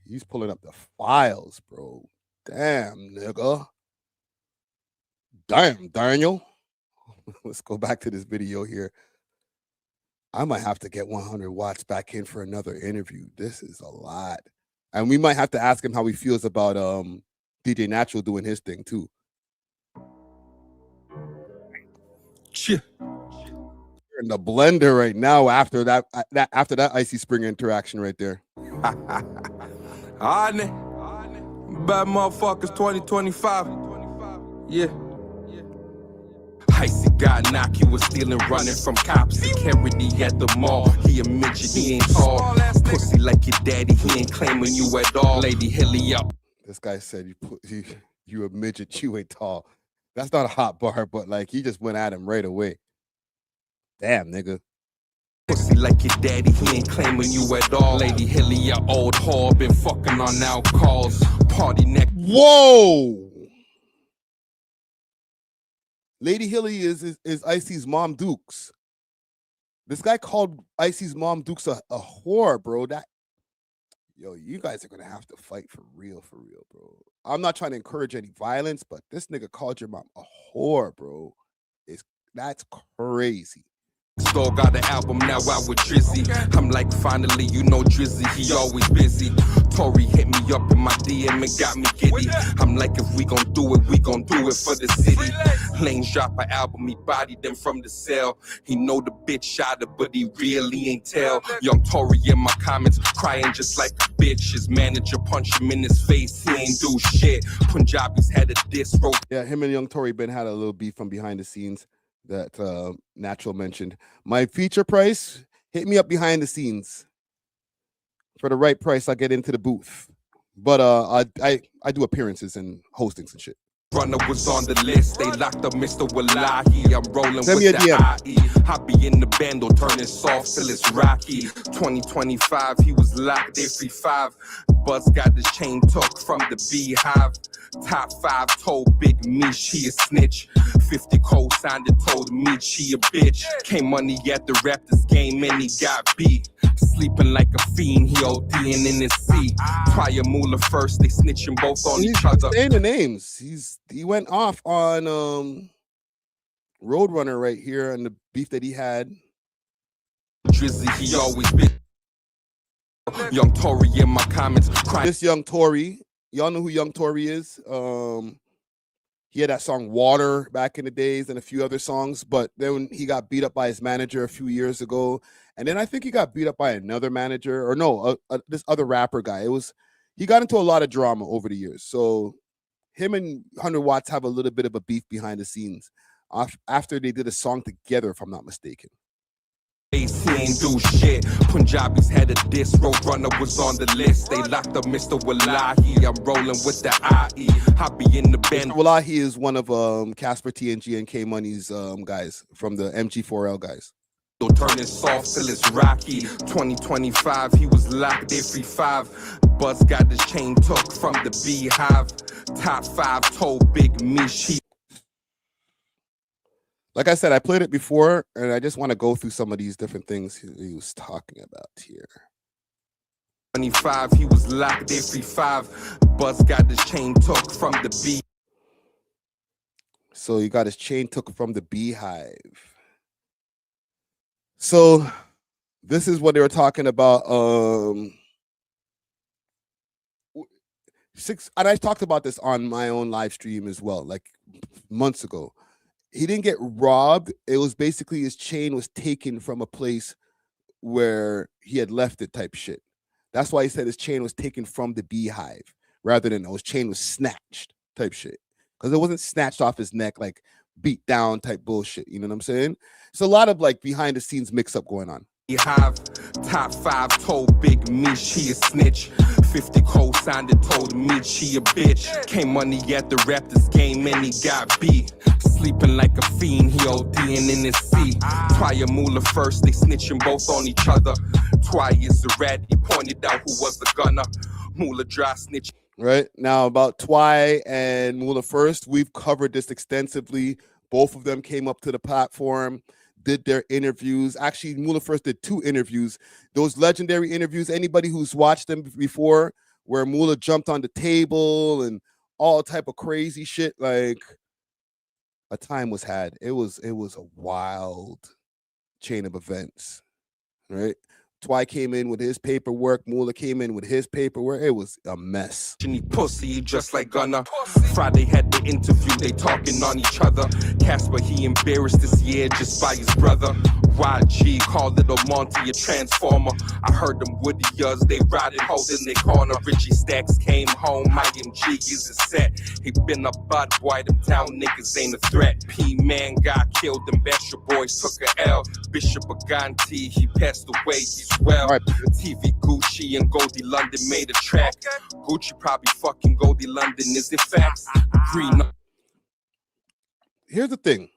he's pulling up the files, bro. Damn, nigga. Damn, Daniel. Let's go back to this video here. I might have to get 100 Watts back in for another interview. This is a lot. And we might have to ask him how he feels about DJ Natural doing his thing too. You're in the blender right now after that Icy Spring interaction right there. Adin, bad motherfuckers 2025. Yeah. Icy got knocked, he was stealing, running from cops. He carried me at the mall. He a midget, he ain't tall. Pussy like your daddy, he ain't claiming you at all. Lady Hilly up. This guy said you a midget, you ain't tall. That's not a hot bar, but like he just went at him right away. Damn, nigga. Pussy like your daddy, he ain't claiming you at all. Lady Hilly, your old whore, been fucking on now calls. Party next. Whoa! Lady Hilly is Icy's mom Dukes. This guy called Icy's mom Dukes a whore, bro. Yo, you guys are gonna have to fight for real, bro. I'm not trying to encourage any violence, but this nigga called your mom a whore, bro. That's crazy. Still got the album now out with Drizzy. I'm like, finally, you know Drizzy, he always busy. Tory hit me up in my DM and got me giddy. I'm like, if we gon' do it, we gon' do it for the city. Lanes drop an album, he bodied them from the cell. He know the bitch shot her, but he really ain't tell. Young Tory in my comments, crying just like a bitch. His manager punched him in his face, he ain't do shit. Punjabis had a diss roll. Yeah, him and Young Tory Ben had a little beef from behind the scenes that Natural mentioned. My feature price, hit me up behind the scenes. For the right price, I get into the booth. But I do appearances and hostings and shit. Runner was on the list, they locked up Mr. Wallahi. I'm rolling Send with me a the IE. I be in the bando, turning soft till it's rocky. 2025, he was locked, they free 5. Buzz got this chain took from the beehive. Top 5 told Big Meech she a snitch. 50 co-signed and told Meech she a bitch. Came money at the Raptors game and he got beat. Sleeping like a fiend, he ODing in his seat. Prior Moolah first, they snitching both on each other. Saying the names. He went off on Roadrunner right here and the beef that he had. Drizzy, he always been. Young Tory in my comments. This Young Tory, y'all know who Young Tory is. He had that song Water back in the days and a few other songs, but then he got beat up by his manager a few years ago. And then I think he got beat up by another manager, or no, this other rapper guy. He got into a lot of drama over the years. So him and 100 Watts have a little bit of a beef behind the scenes after they did a song together, if I'm not mistaken. He ain't do shit. Punjabis had a diss, Roadrunner was on the list. They locked up Mr. Wallahi. I'm rolling with the IE. I be in the band. Wallahi is one of Casper TNG and K Money's guys from the MG4L guys. Turning soft till it's rocky. 2025, he was locked, they free 5. Buzz got his chain took from the beehive. Top 5 told Big Meech. Like I said, I played it before, and I just want to go through some of these different things he was talking about here. 25, he was locked, they free 5. Buzz got his chain took from the bee. So he got his chain took from the beehive. So this is what they were talking about. And I talked about this on my own live stream as well, like months ago. He didn't get robbed. It was basically his chain was taken from a place where he had left it type shit. That's why he said his chain was taken from the beehive rather than his chain was snatched type shit. Because it wasn't snatched off his neck, like beat down type bullshit. You know what I'm saying? It's a lot of like behind the scenes mix up going on. Top 5 told Big Meech she a snitch. 50 co-signed and told Meech she a bitch. Came money at the Raptors game and he got beat. Sleeping like a fiend, he ODing in his seat. Prior Moolah first, they snitching both on each other. Twy is the rat, he pointed out who was the gunner. Moolah dry snitch. Right now about Twy and Moolah first, we've covered this extensively. Both of them came up to the platform, did their interviews. Actually, Moolah first did 2 interviews. Those legendary interviews, anybody who's watched them before, where Moolah jumped on the table and all type of crazy shit, like a time was had. It was a wild chain of events, right? Twy came in with his paperwork. Moolah came in with his paperwork. It was a mess. Pussy just like Gunna. Friday had the interview, they talking on each other. Casper, he embarrassed this year just by his brother. YG called Little Monty a transformer. I heard them Woodiers, they riding, holding their corner. Richie Stacks came home, IMG is a set. He been a bad boy, them town niggas ain't a threat. P-Man got killed, them Basher boys took a L. Bishop Aganti, he passed away, he's well. TV Gucci and Goldie London made a track. Gucci probably fucking Goldie London, is it facts? Green. Here's the thing,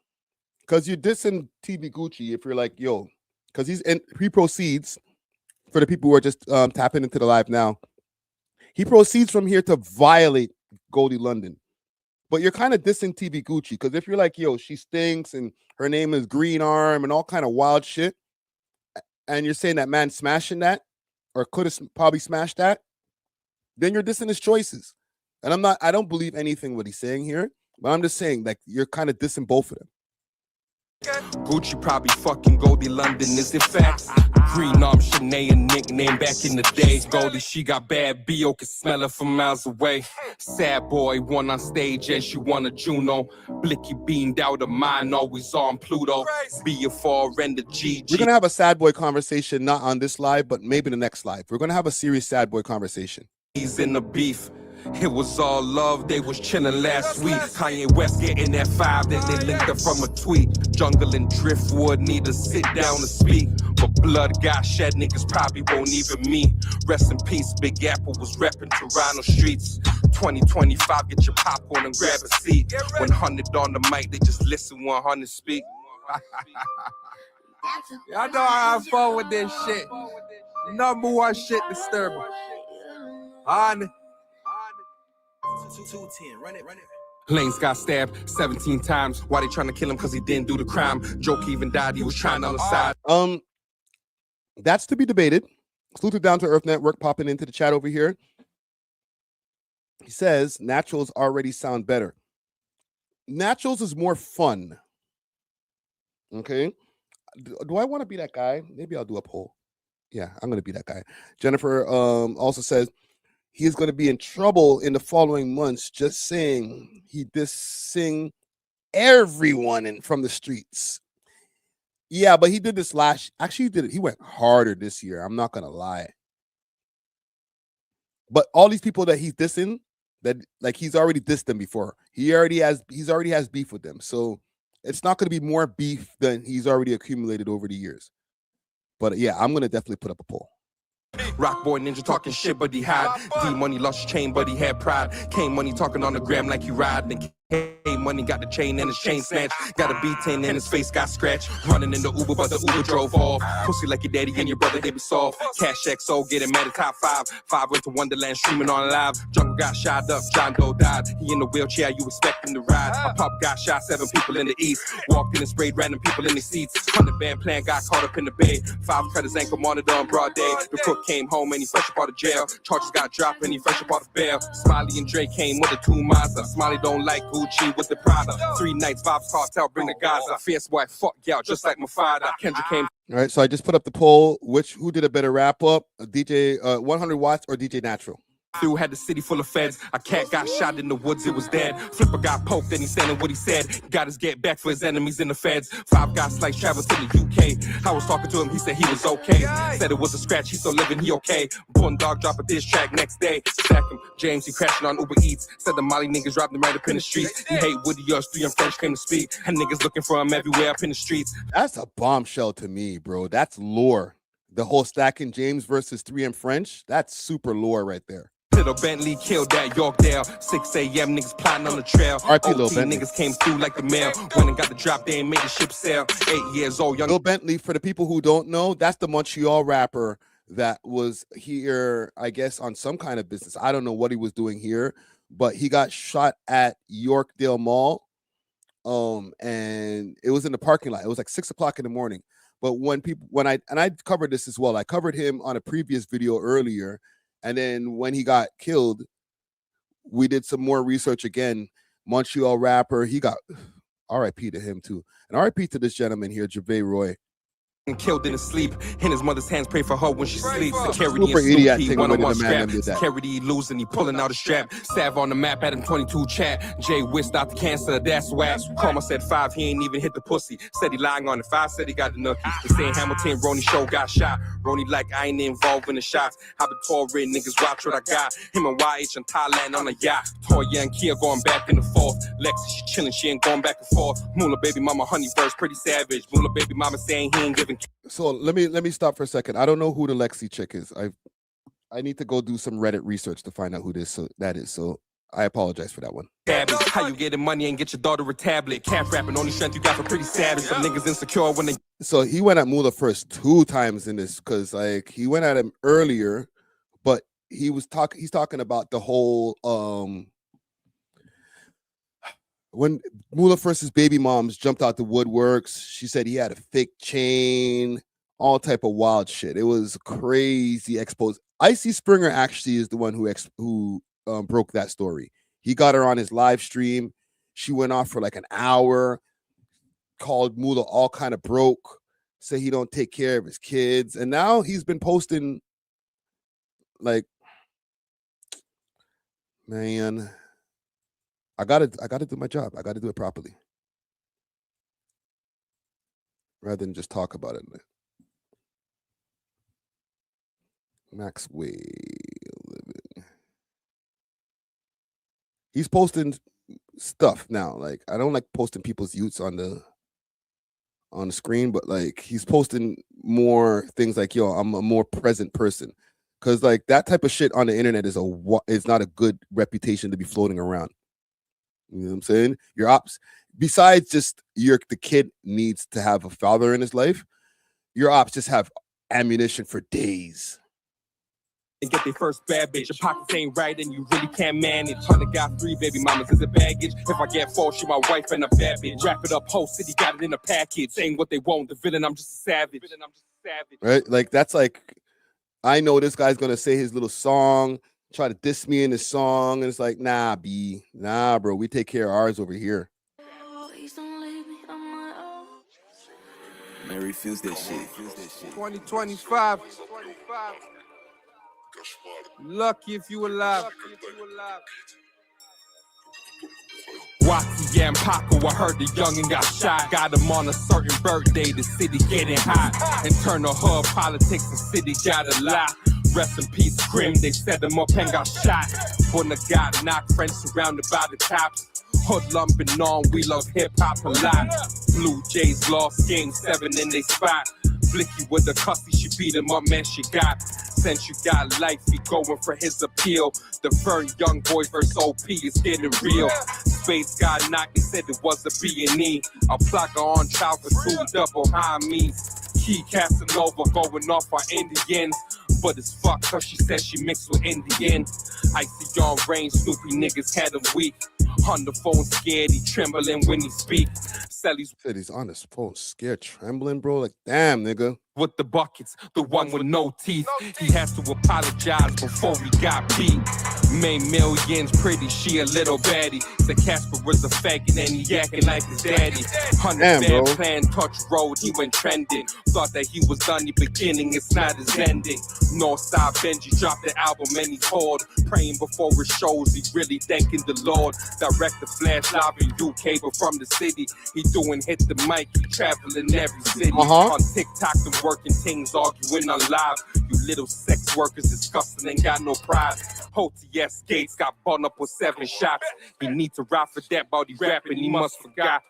because you're dissing TV Gucci if you're like, yo, because he proceeds, for the people who are just tapping into the live now, he proceeds from here to violate Goldie London. But you're kind of dissing TV Gucci, because if you're like, yo, she stinks and her name is Green Arm and all kind of wild shit, and you're saying that man smashing that, or could have probably smashed that, then you're dissing his choices. And I don't believe anything what he's saying here, but I'm just saying, like, you're kind of dissing both of them. Gucci probably fucking Goldie London, is it facts? Green Arm Shanae, a nickname back in the day. Goldie, she got bad B.O. could smell her from miles away. Sad boy won on stage and she won a Juno. Blicky beamed out of mine, always on Pluto. BFR and the GG. We're gonna have a sad boy conversation, not on this live, but maybe the next live. We're gonna have a serious sad boy conversation. He's in the beef. It was all love, they was chilling last week. Kanye West getting that 5, then they linked her from a tweet. Jungle and Driftwood need to sit down to speak. But blood got shed, niggas probably won't even meet. Rest in peace, Big Apple was repping Toronto streets. 2025, get your popcorn and grab a seat. 100 on the mic, they just listen, 100 speak. Y'all know I have fun with this shit. Number one shit disturbing. On. 210, run it. Lanes got stabbed 17 times. Why they trying to kill him? Because he didn't do the crime. Joke even died. He was trying on the side. That's to be debated. Salute to Down to Earth Network popping into the chat over here. He says naturals already sound better. Naturals is more fun. Okay. Do I want to be that guy? Maybe I'll do a poll. Yeah, I'm going to be that guy. Jennifer also says he is going to be in trouble in the following months just saying he dissing everyone from the streets. Yeah, but he did this actually he did it. He went harder this year. I'm not going to lie. But all these people that he's dissing, that like he's already dissed them before. He's already has beef with them. So it's not going to be more beef than he's already accumulated over the years. But yeah, I'm going to definitely put up a poll. Rock boy ninja talking shit, but he had D-Money lost his chain, but he had pride. K-Money talking on the gram like he riding. K-Money got the chain and his chain snatched. Got a B-10 and his face got scratched. Running in the Uber, but the Uber drove off. Pussy like your daddy and your brother, they be soft. Cash XO getting mad at top 5. 5 went to Wonderland streaming on live. Jungle got shot up, John Doe died. He in the wheelchair, you expect him to ride. A pop got shot, 7 people in the east. Walked in and sprayed random people in the seats. 100 band plan got caught up in the bay. 5 cut his ankle monitor on broad day. The crook came home and he fresh up out of jail. Charges got dropped and he fresh up out of bail. Smiley and Drake came with the 2 Mazda. Smiley don't like Gucci with the Prada. 3 nights, Bob's cartel, bring the Gaza. Fierce boy, fuck y'all, just like my father. Kendrick came. All right, so I just put up the poll. Who did a better wrap up? DJ 100 Watts or DJ Natural? Through had the city full of feds. A cat got shot in the woods, it was dead. Flipper got poked and he standing what he said. Got his get back for his enemies in the feds. 5 got sliced, traveled to the UK. I was talking to him, he said he was okay. Said it was a scratch, he's still living, he okay. Born dog drop a diss track next day. Sack him, James, he crashing on Uber Eats. Said the Molly niggas robbed him right up in the streets. He hate Woody, yours 3 and French came to speak. And niggas looking for him everywhere up in the streets. That's a bombshell to me, bro. That's lore. The whole stacking James versus 3 and French, that's super lore right there. Little Bentley killed that Yorkdale. 6 a.m. niggas plotting on the trail. RP Lil Bentley. Niggas came through like the mail. Went and got the drop, they ain't made the ship sail. 8 years old, young Lil Bentley, for the people who don't know, that's the Montreal rapper that was here, I guess, on some kind of business. I don't know what he was doing here, but he got shot at Yorkdale Mall. And it was in the parking lot. It was like 6 o'clock in the morning. But I covered this as well. I covered him on a previous video earlier. And then when he got killed, we did some more research again. Montreal rapper, he got RIP to him too. And RIP to this gentleman here, Javay Roy. and killed in his sleep. In his mother's hands, pray for her when she sleeps. Security Super and idiot Snoopy, thing one-on-one the man scrap. did that. Security losing, he pulling out a strap. Sav on the map, Adam22 chat. Jay whisked out the cancer, that's whack. Karma said 5, he ain't even hit the pussy. Said he lying on the 5, said he got the nookie. They saying Hamilton, Ronnie show got shot. Ronnie like I ain't involved in the shots. I've been touring, niggas watch what I got. Him and YH in Thailand on a yacht. Toya and Kia going back and forth. Lexi, she chilling, she ain't going back and forth. Moolah baby mama, honey verse, pretty savage. Moolah baby mama saying he ain't giving. So let me stop for a second. I don't know who the Lexi chick is. I need to go do some Reddit research to find out who that is. So I apologize for that one. How you getting money and get your daughter a tablet? Cap rapping, only strength you got for pretty savage. Some niggas insecure when they. So he went at Moolah first 2 times in this because like he went at him earlier, but he's talking about the whole when Moolah first his baby moms jumped out the woodworks. She said he had a fake chain, all type of wild shit. It was crazy exposed. Icy Springer actually is the one who broke that story. He got her on his live stream. She went off for like an hour, called Moolah all kind of broke, said he don't take care of his kids. And now he's been posting like, man, I gotta do my job. I gotta do it properly. Rather than just talk about it. Max Way living. He's posting stuff now. Like I don't like posting people's youths on the screen, but like he's posting more things like, yo, I'm a more present person. Cause like that type of shit on the internet is not a good reputation to be floating around. You know what I'm saying? Your ops, besides just the kid needs to have a father in his life, your ops just have ammunition for days. And get their first bad bitch. Your pockets ain't right and you really can't manage. 100 got 3 baby mamas as a baggage. If I get 4, she my wife and a bad bitch. Wrap it up, whole city got it in a package. Saying what they want, the villain, I'm just a savage. Right? Like that's like, I know this guy's gonna say his little song, try to diss me in his song, and it's like, nah, bro, we take care of ours over here. Mary feels that shit. 2025. Lucky if you alive. Watsy and Paco, I heard the youngin' got shot. Got him on a certain birthday, the city getting hot. Internal hub politics, the city got a lot. Rest in peace, Grim, they set him up and got shot. When the guy knocked, friends surrounded by the cops. Hoodlumping on, we love hip-hop a lot. Blue Jays lost game 7 in they spot. Blicky with the cussy, she beat him up, man, she got. Since you got life, he going for his appeal. The Fern Young Boy versus OP is getting real. Space got knocked, they said it was a B&E. A plugger on trial for 2 double high me's. Key Casanova going off on Indians. But it's fucked cause she said she mixed with Indian. Icy on rain, Snoopy niggas had him weak. On the phone scared, he trembling when he speak. Sally's said he's on his phone scared, trembling, bro. Like, damn, nigga. With the buckets, the one with no teeth. He has to apologize before he got beat. Made millions pretty, she a little baddie. The Casper was a faggot and he acting like his daddy. 100 band plan, touch road, he went trending. Thought that he was done the beginning, it's not his ending. Northside Benji dropped the album and he called. Praying before his shows, he really thanking the Lord. Direct the flash live in UK, but from the city. He doing hit the mic, he traveling every city. On TikTok, them working things, arguing on live. You little sex workers disgusting, ain't got no pride. OTS Gates got burned up with 7 shots. He need to ride for that body rapping, he must forgot.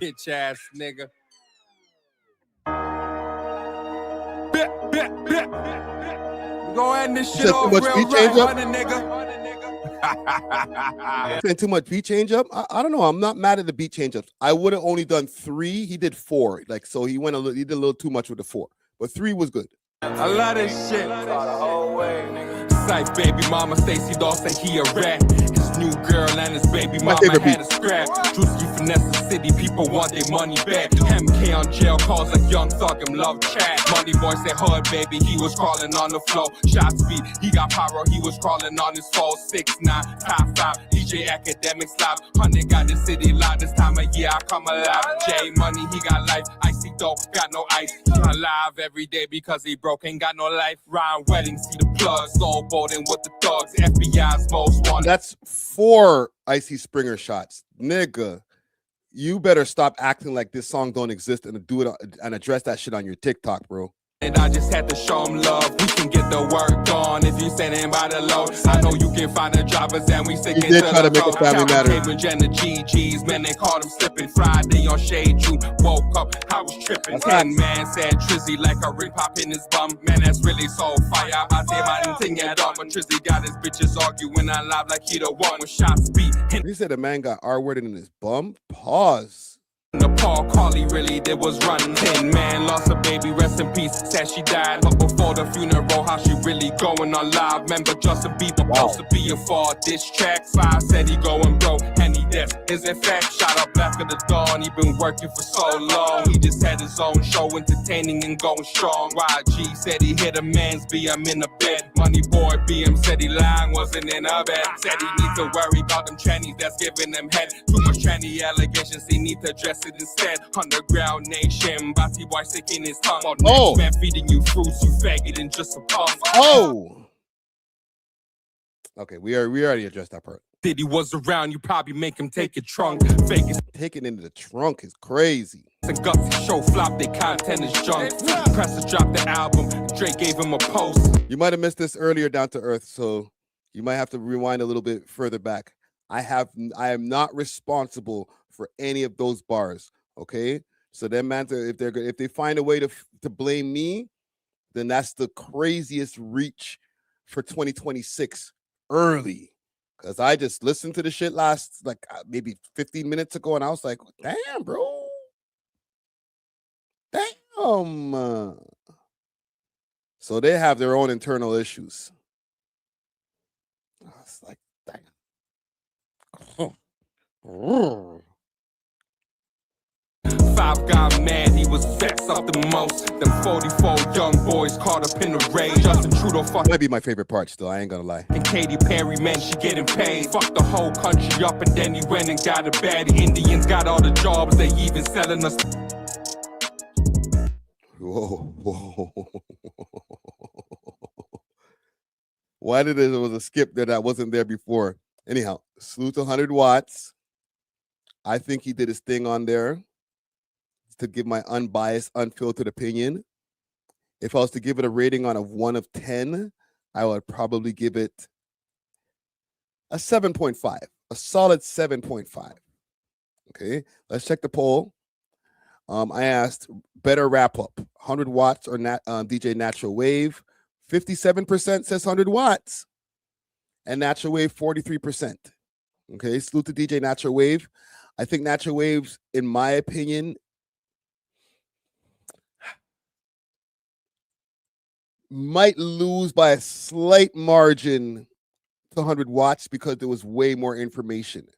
Bitch ass nigga. We gon' end this shit off real right, nigga. Saying too much beat change up. I don't know. I'm not mad at the beat change ups. I would have only done 3. He did 4. Like so, he did a little too much with the 4, but 3 was good. I love this shit. Sight baby mama Stacy Dawson, he a rat. His his new girl and his baby My mama favorite had beat. a scrap. Drewski finesse the city, people want their money back. MK on jail calls like young thug, him love chat. Money boy said hood baby, he was crawling on the floor. Shot speed, he got power, he was crawling on his phone. 6'9", top 5, DJ Academics live. 100 got the city live, this time of year I come alive. J Money, he got life, Icy dope, got no ice. Alive every day because he broke, ain't got no life. Ryan Wedding, see the plug, soul boating with the thugs. FBI's most wanted. That's 4 Icy Springer shots. Nigga, you better stop acting like this song don't exist and do it and address that shit on your TikTok, bro. And I just had to show him love. We can get the work on if you standing by the load. I know you can find the drivers and we sticking did to try the to make road. a family matter. And the GGs, man, they called him slipping. Friday on Shade True. Woke up, I was tripping. 10 man said Trizzy like a ring pop in his bum. Man, that's really so fire. I say my thing at all. But Trizzy got his bitches arguing on live like he the one with shots beat. He said the man got R-worded in his bum. Pause. The Paul Carly really did was running. 10 man lost a baby, rest in peace. Said she died, but before the funeral, how she really going on live? Remember Justin Bieber supposed to be a fall diss track. 5 said he going broke, and he dead. Is in fact shot up after the dawn. He been working for so long. He just had his own show, entertaining and going strong. YG said he hit a man's BM in the bed. Money boy BM said he lying, wasn't in a bed. Said he need to worry about them trannies that's giving them head. Too much tranny allegations, he need to address it instead. Underground nation, Bati boy sticking his tongue. Oh, man feeding you fruits, you faggot, and just a puff. Oh, okay, we already addressed that part. Did he was around, you probably make him take your trunk. Fake it. Taking into the trunk is crazy. And gutsy show flop, their content is junk. Pressa dropped the album, Drake gave him a post. You might have missed this earlier, Down to Earth, so you might have to rewind a little bit further back. I am not responsible for any of those bars. Okay, so them man, if they find a way to blame me, then that's the craziest reach for 2026 early. Because I just listened to the shit last like maybe 15 minutes ago, and I was like, damn, bro, damn. So they have their own internal issues. It's like, damn. 5 got mad, he was vexed up the most. Them 44 young boys caught up in the raid. Justin Trudeau fuck. Might be my favorite part still, I ain't gonna lie. And Katy Perry, man, she getting paid. Fuck the whole country up and then he went and got a bad. Indians got all the jobs, they even selling us. Whoa. Why did there was a skip there that wasn't there before? Anyhow, salute to 100 watts. I think he did his thing on there. To give my unbiased, unfiltered opinion. If I was to give it a rating on a 1 of 10, I would probably give it a 7.5, a solid 7.5. Okay, let's check the poll. I asked better wrap up, 100 watts or DJ Natural Wave. 57% says 100 watts, and Natural Wave 43%. Okay, salute to DJ Natural Wave. I think Natural Waves, in my opinion, might lose by a slight margin to 100 watts because there was way more information.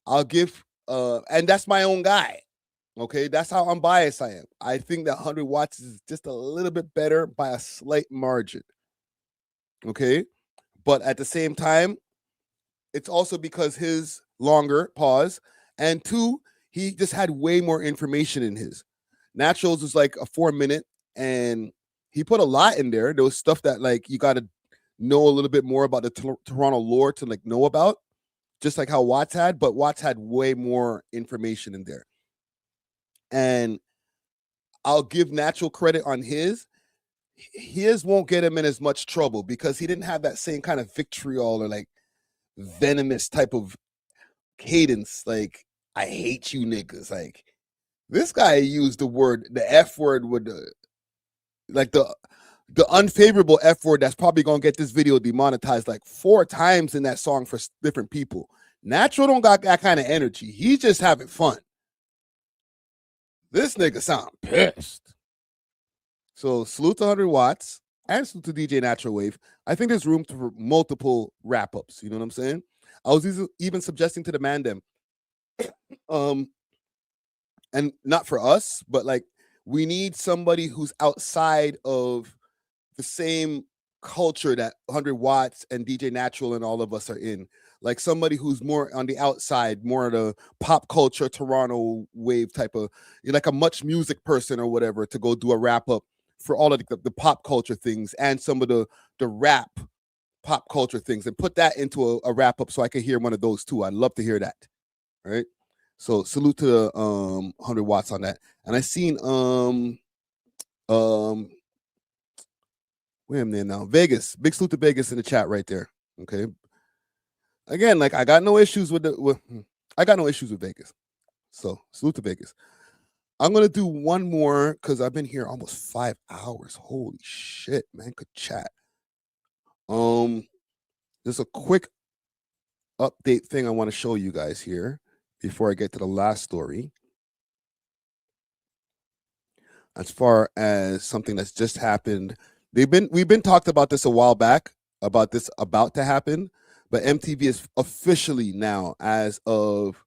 I'll give, and that's my own guy. Okay, that's how unbiased I am. I think that 100 watts is just a little bit better by a slight margin. Okay, but at the same time, it's also because his longer pause, and 2, he just had way more information in his. Naturals was like a 4-minute, and he put a lot in there. There was stuff that like you got to know a little bit more about the Toronto lore to like know about, just like how Watts had, but Watts had way more information in there. And I'll give Natural credit on his. His won't get him in as much trouble because he didn't have that same kind of vitriol or like venomous type of cadence. Like, I hate you niggas. Like, this guy used the F word with like the unfavorable F word that's probably gonna get this video demonetized like 4 times in that song for different people. Natural don't got that kind of energy. He's just having fun. This nigga sound pissed. So salute to 100 watts and salute to DJ Natural Wave. I think there's room for multiple wrap-ups. You know what I'm saying? I was even suggesting to the man them, and not for us, but like we need somebody who's outside of the same culture that 100 Watts and DJ Natural and all of us are in. Like somebody who's more on the outside, more of the pop culture Toronto wave type of, like a Much Music person or whatever, to go do a wrap up for all of the pop culture things and some of the rap pop culture things, and put that into a wrap up so I could hear one of those too. I'd love to hear that. Right. So salute to the 100 Watts on that. And I seen where am I now? Vegas. Big salute to Vegas in the chat right there. Okay. Again, like I got no issues with Vegas. So salute to Vegas. I'm gonna do one more because I've been here almost 5 hours. Holy shit, man. Could chat. There's a quick update thing I want to show you guys here before I get to the last story. As far as something that's just happened, we've been talked about this a while back, about this about to happen, but MTV is officially now, as of,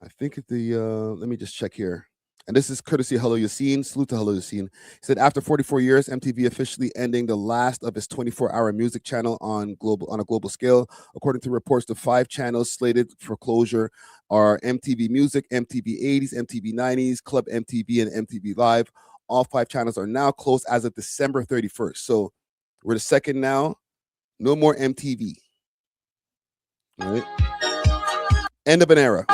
I think let me just check here. And this is courtesy of Hello Yassine. Salute to Hello Yassine. He said, after 44 years, MTV officially ending the last of its 24-hour music channel on a global scale. According to reports, the 5 channels slated for closure are MTV Music, MTV 80s, MTV 90s, Club MTV, and MTV Live. All 5 channels are now closed as of December 31st. So we're the second now. No more MTV. All right. End of an era.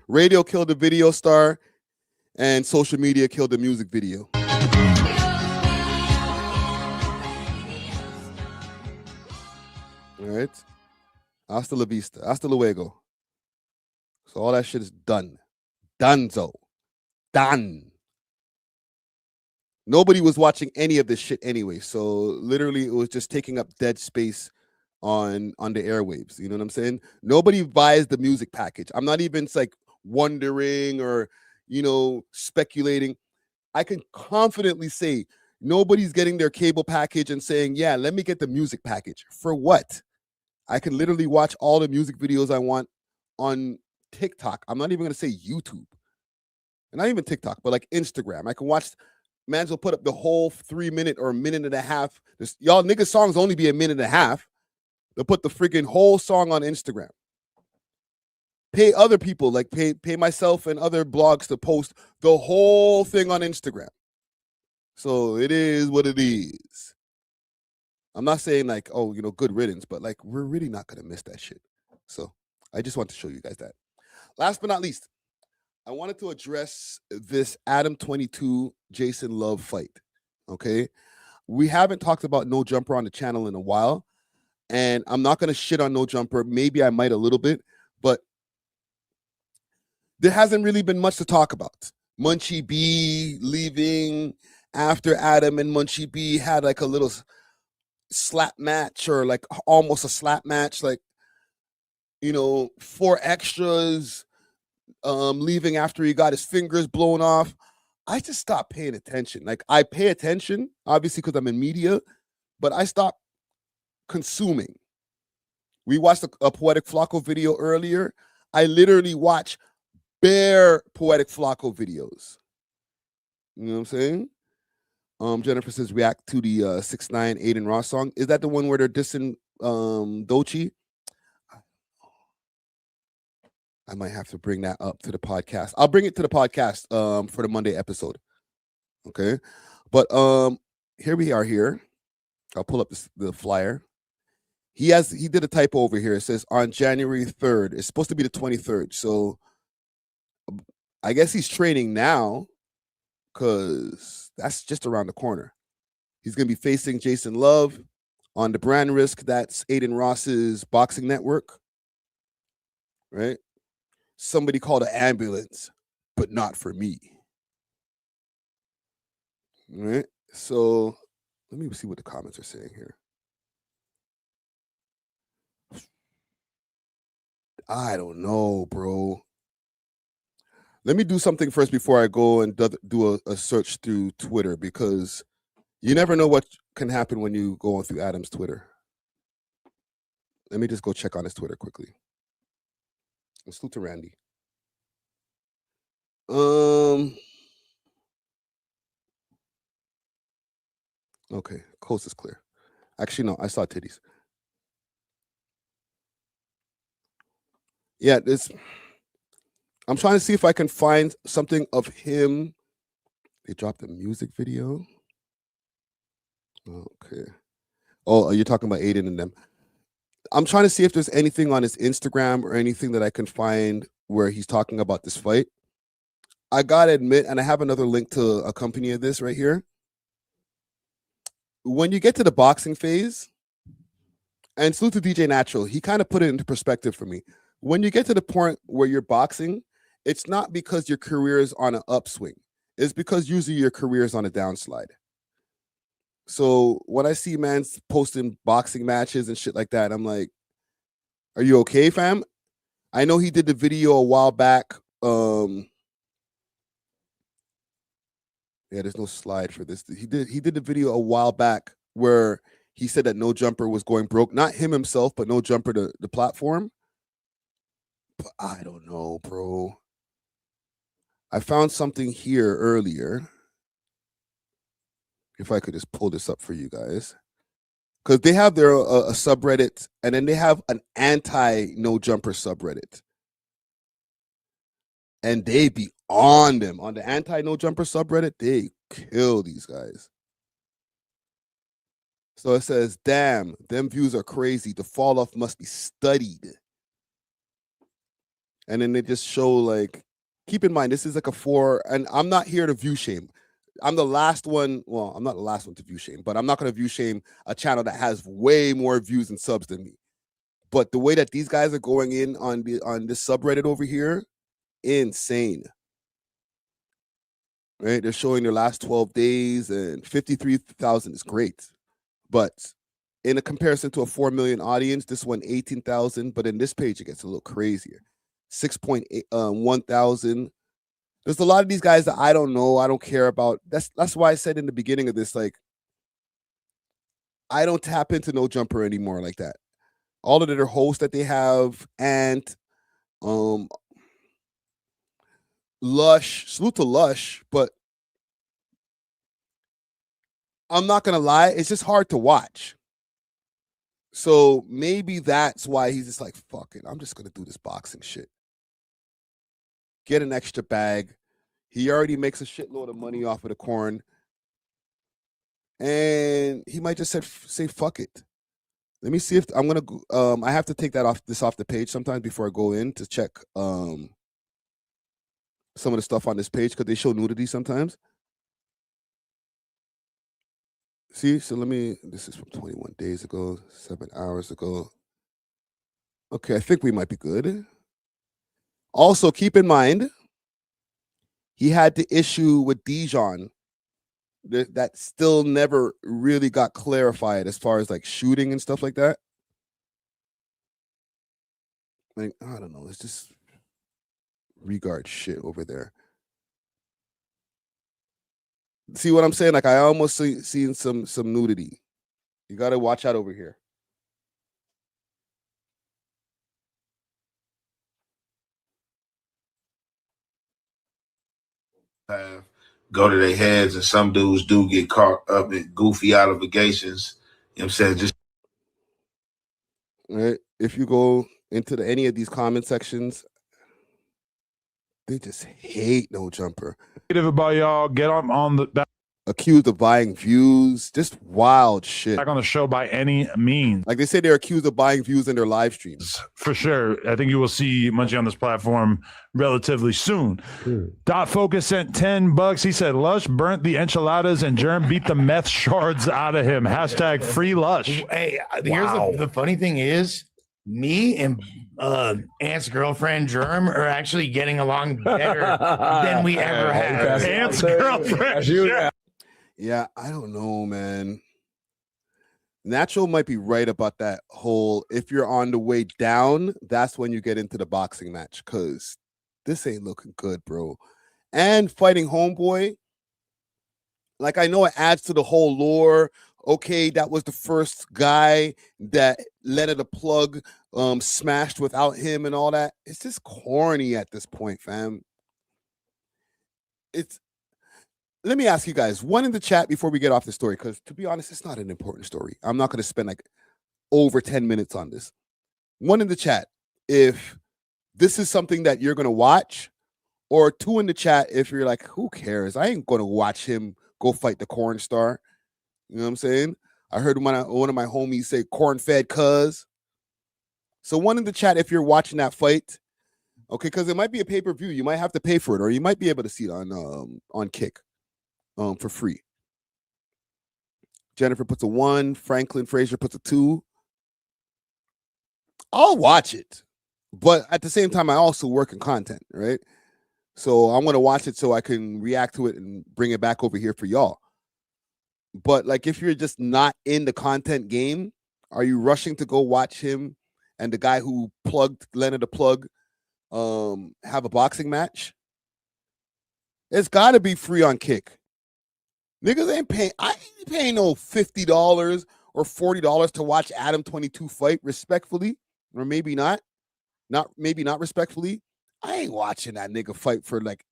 Radio killed the video star, and social media killed the music video. All right. Hasta la vista. Hasta luego. So all that shit is done. Donezo. Done. Nobody was watching any of this shit anyway. So literally it was just taking up dead space on the airwaves. You know what I'm saying? Nobody buys the music package. I'm not even like wondering or, speculating. I can confidently say nobody's getting their cable package and saying, yeah, let me get the music package. For what? I can literally watch all the music videos I want on TikTok. I'm not even going to say YouTube. And not even TikTok, but like Instagram. I can watch, man's will put up the whole 3 minute or a minute and a half. Y'all niggas songs only be a minute and a half. They'll put the freaking whole song on Instagram. Pay other people, like pay myself and other blogs to post the whole thing on Instagram. So it is what it is. I'm not saying like, oh, good riddance, but like we're really not gonna miss that shit. So I just want to show you guys that. Last but not least, I wanted to address this Adam22 Jason Luv fight. Okay, we haven't talked about No Jumper on the channel in a while, and I'm not gonna shit on No Jumper. Maybe I might a little bit, but there hasn't really been much to talk about. Munchie B leaving after Adam and Munchie B had like a little slap match, or like almost a slap match, like 4 extras leaving after he got his fingers blown off. I just stopped paying attention. Like I pay attention, obviously, because I'm in media, but I stopped consuming. We watched a Poetic Flacco video earlier. I literally watch bare Poetic Flacco videos. You know what I'm saying? Jennifer says react to the 6ix9ine Adin Ross song. Is that the one where they're dissing Doechii? I might have to bring that up to the podcast. I'll bring it to the podcast for the Monday episode. Okay. But here we are here. I'll pull up the flyer. He did a typo over here. It says on January 3rd. It's supposed to be the 23rd. So I guess he's training now, because that's just around the corner. He's going to be facing Jason Luv on the brand risk. That's Adin Ross's boxing network. Right? Somebody called an ambulance, but not for me. All right? So let me see what the comments are saying here. I don't know, bro. Let me do something first before I go and do a search through Twitter, because You never know what can happen when you go through Adam's Twitter. Let me just go check on his Twitter quickly. Let's salute to Randy. Okay, coast is clear. Actually, no, I saw titties. Yeah, I'm trying to see if I can find something of him. They dropped a music video. Okay. Oh, you're talking about Adin and them. I'm trying to see if there's anything on his Instagram or anything that I can find where he's talking about this fight. I gotta admit, and I have another link to accompany this right here. When you get to the boxing phase, and salute to DJ Natural, he kind of put it into perspective for me. When you get to the point where you're boxing, it's not because your career is on an upswing. It's because usually your career is on a downslide. So when I see man's posting boxing matches and shit like that, I'm like, are you okay, fam? I know he did the video a while back. Yeah, there's no slide for this. He did the video a while back where he said that No Jumper was going broke. Not him himself, but No Jumper, the platform. But I don't know, bro. I found something here earlier. If I could just pull this up for you guys. Because they have their a subreddit, and then they have an anti-No Jumper subreddit. And they be on them. On the anti-No Jumper subreddit, they kill these guys. So it says, damn, them views are crazy. The fall off must be studied. And then they just show, like, keep in mind, this is like a 4, and I'm not here to view shame. I'm the last one. Well, I'm not the last one to view shame, but I'm not going to view shame a channel that has way more views and subs than me. But the way that these guys are going in on this subreddit over here, insane. Right? They're showing their last 12 days, and 53,000 is great. But in a comparison to a 4 million audience, this one 18,000. But in this page, it gets a little crazier. 6.1 thousand. There's a lot of these guys that I don't know, I don't care about. That's why I said in the beginning of this, like, I don't tap into No Jumper anymore like that. All of their hosts that they have, and Lush, salute to Lush, but I'm not gonna lie, it's just hard to watch. So maybe that's why he's just like, fuck it, I'm just gonna do this boxing shit. Get an extra bag. He already makes a shitload of money off of the corn. And he might just say fuck it. Let me see if I'm gonna I have to take that off the page sometimes before I go in to check some of the stuff on this page, because they show nudity sometimes. See, so this is from 21 days ago, 7 hours ago. Okay, I think we might be good. Also, keep in mind, he had the issue with Dijon that still never really got clarified as far as like shooting and stuff like that. Like, I don't know, it's just regard shit over there. See what I'm saying? Like, I almost seen some nudity. You got to watch out over here. Go to their heads, and some dudes do get caught up in goofy allegations. You know what I'm saying? Just right. If you go into any of these comment sections, they just hate No Jumper. About y'all, get on the back. Accused of buying views, just wild shit. Back on the show by any means. Like they say, they're accused of buying views in their live streams. For sure. I think you will see Munchie on this platform relatively soon. Dot Focus sent $10. He said, Lush burnt the enchiladas and Germ beat the meth shards out of him. Hashtag free Lush. Hey, here's the funny thing is, me and Ant's girlfriend Germ are actually getting along better than we ever have. Ant's girlfriend. Yeah, I don't know, man. Natural might be right about that whole, if you're on the way down, that's when you get into the boxing match, because this ain't looking good, bro. And fighting Homeboy, Like, I know it adds to the whole lore. Okay, that was the first guy that Leonard the Plug smashed without him and all that. It's just corny at this point, fam. Let me ask you guys, one in the chat before we get off the story, because to be honest, it's not an important story. I'm not going to spend like over 10 minutes on this. One in the chat, if this is something that you're going to watch, or two in the chat if you're like, who cares? I ain't going to watch him go fight the corn star. You know what I'm saying? I heard one of my homies say corn-fed cuz. So one in the chat if you're watching that fight, okay, because it might be a pay-per-view. You might have to pay for it, or you might be able to see it on Kick for free. Jennifer puts a 1. Franklin Fraser puts a 2. I'll watch it, but at the same time, I also work in content, right? So I'm going to watch it so I can react to it and bring it back over here for y'all. But like, if you're just not in the content game, are you rushing to go watch him and the guy who plugged Leonard the Plug have a boxing match? It's got to be free on Kick. Niggas ain't paying. I ain't paying no $50 or $40 to watch Adam22 fight respectfully, or maybe not. Maybe not respectfully. I ain't watching that nigga fight for like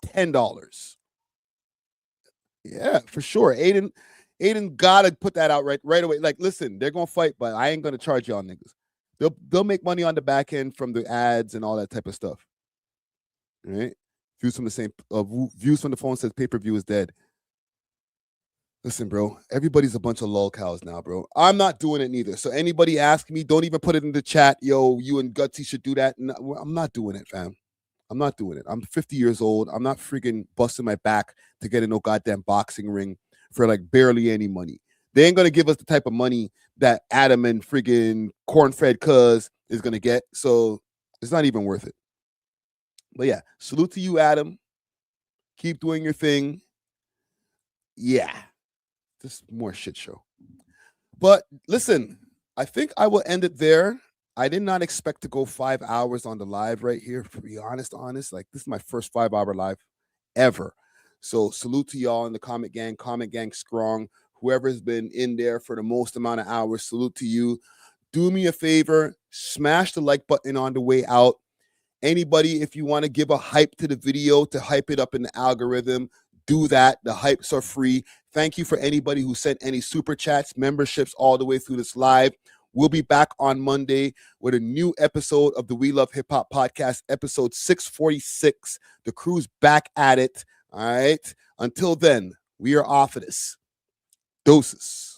$10. Yeah, for sure. Adin gotta put that out right away. Like, listen, they're gonna fight, but I ain't gonna charge y'all niggas. They'll make money on the back end from the ads and all that type of stuff. All right? Views from the phone says pay-per-view is dead. Listen, bro, everybody's a bunch of lol cows now, bro. I'm not doing it neither. So anybody ask me, don't even put it in the chat. Yo, you and Gutsy should do that. No, I'm not doing it, fam. I'm not doing it. I'm 50 years old. I'm not freaking busting my back to get in no goddamn boxing ring for like barely any money. They ain't going to give us the type of money that Adam and friggin' corn-fed cuz is going to get. So it's not even worth it. But yeah, salute to you, Adam. Keep doing your thing. Yeah. Just more shit show. But listen, I think I will end it there. I did not expect to go 5 hours on the live right here, to be honest. Like, this is my first 5-hour live ever. So salute to y'all in the comment gang strong. Whoever's been in there for the most amount of hours, salute to you. Do me a favor, smash the like button on the way out. Anybody, if you want to give a hype to the video to hype it up in the algorithm, do that. The hypes are free. Thank you for anybody who sent any super chats, memberships all the way through this live. We'll be back on Monday with a new episode of the We Love Hip Hop podcast, episode 646. The crew's back at it. All right. Until then, we are off of this. Doses.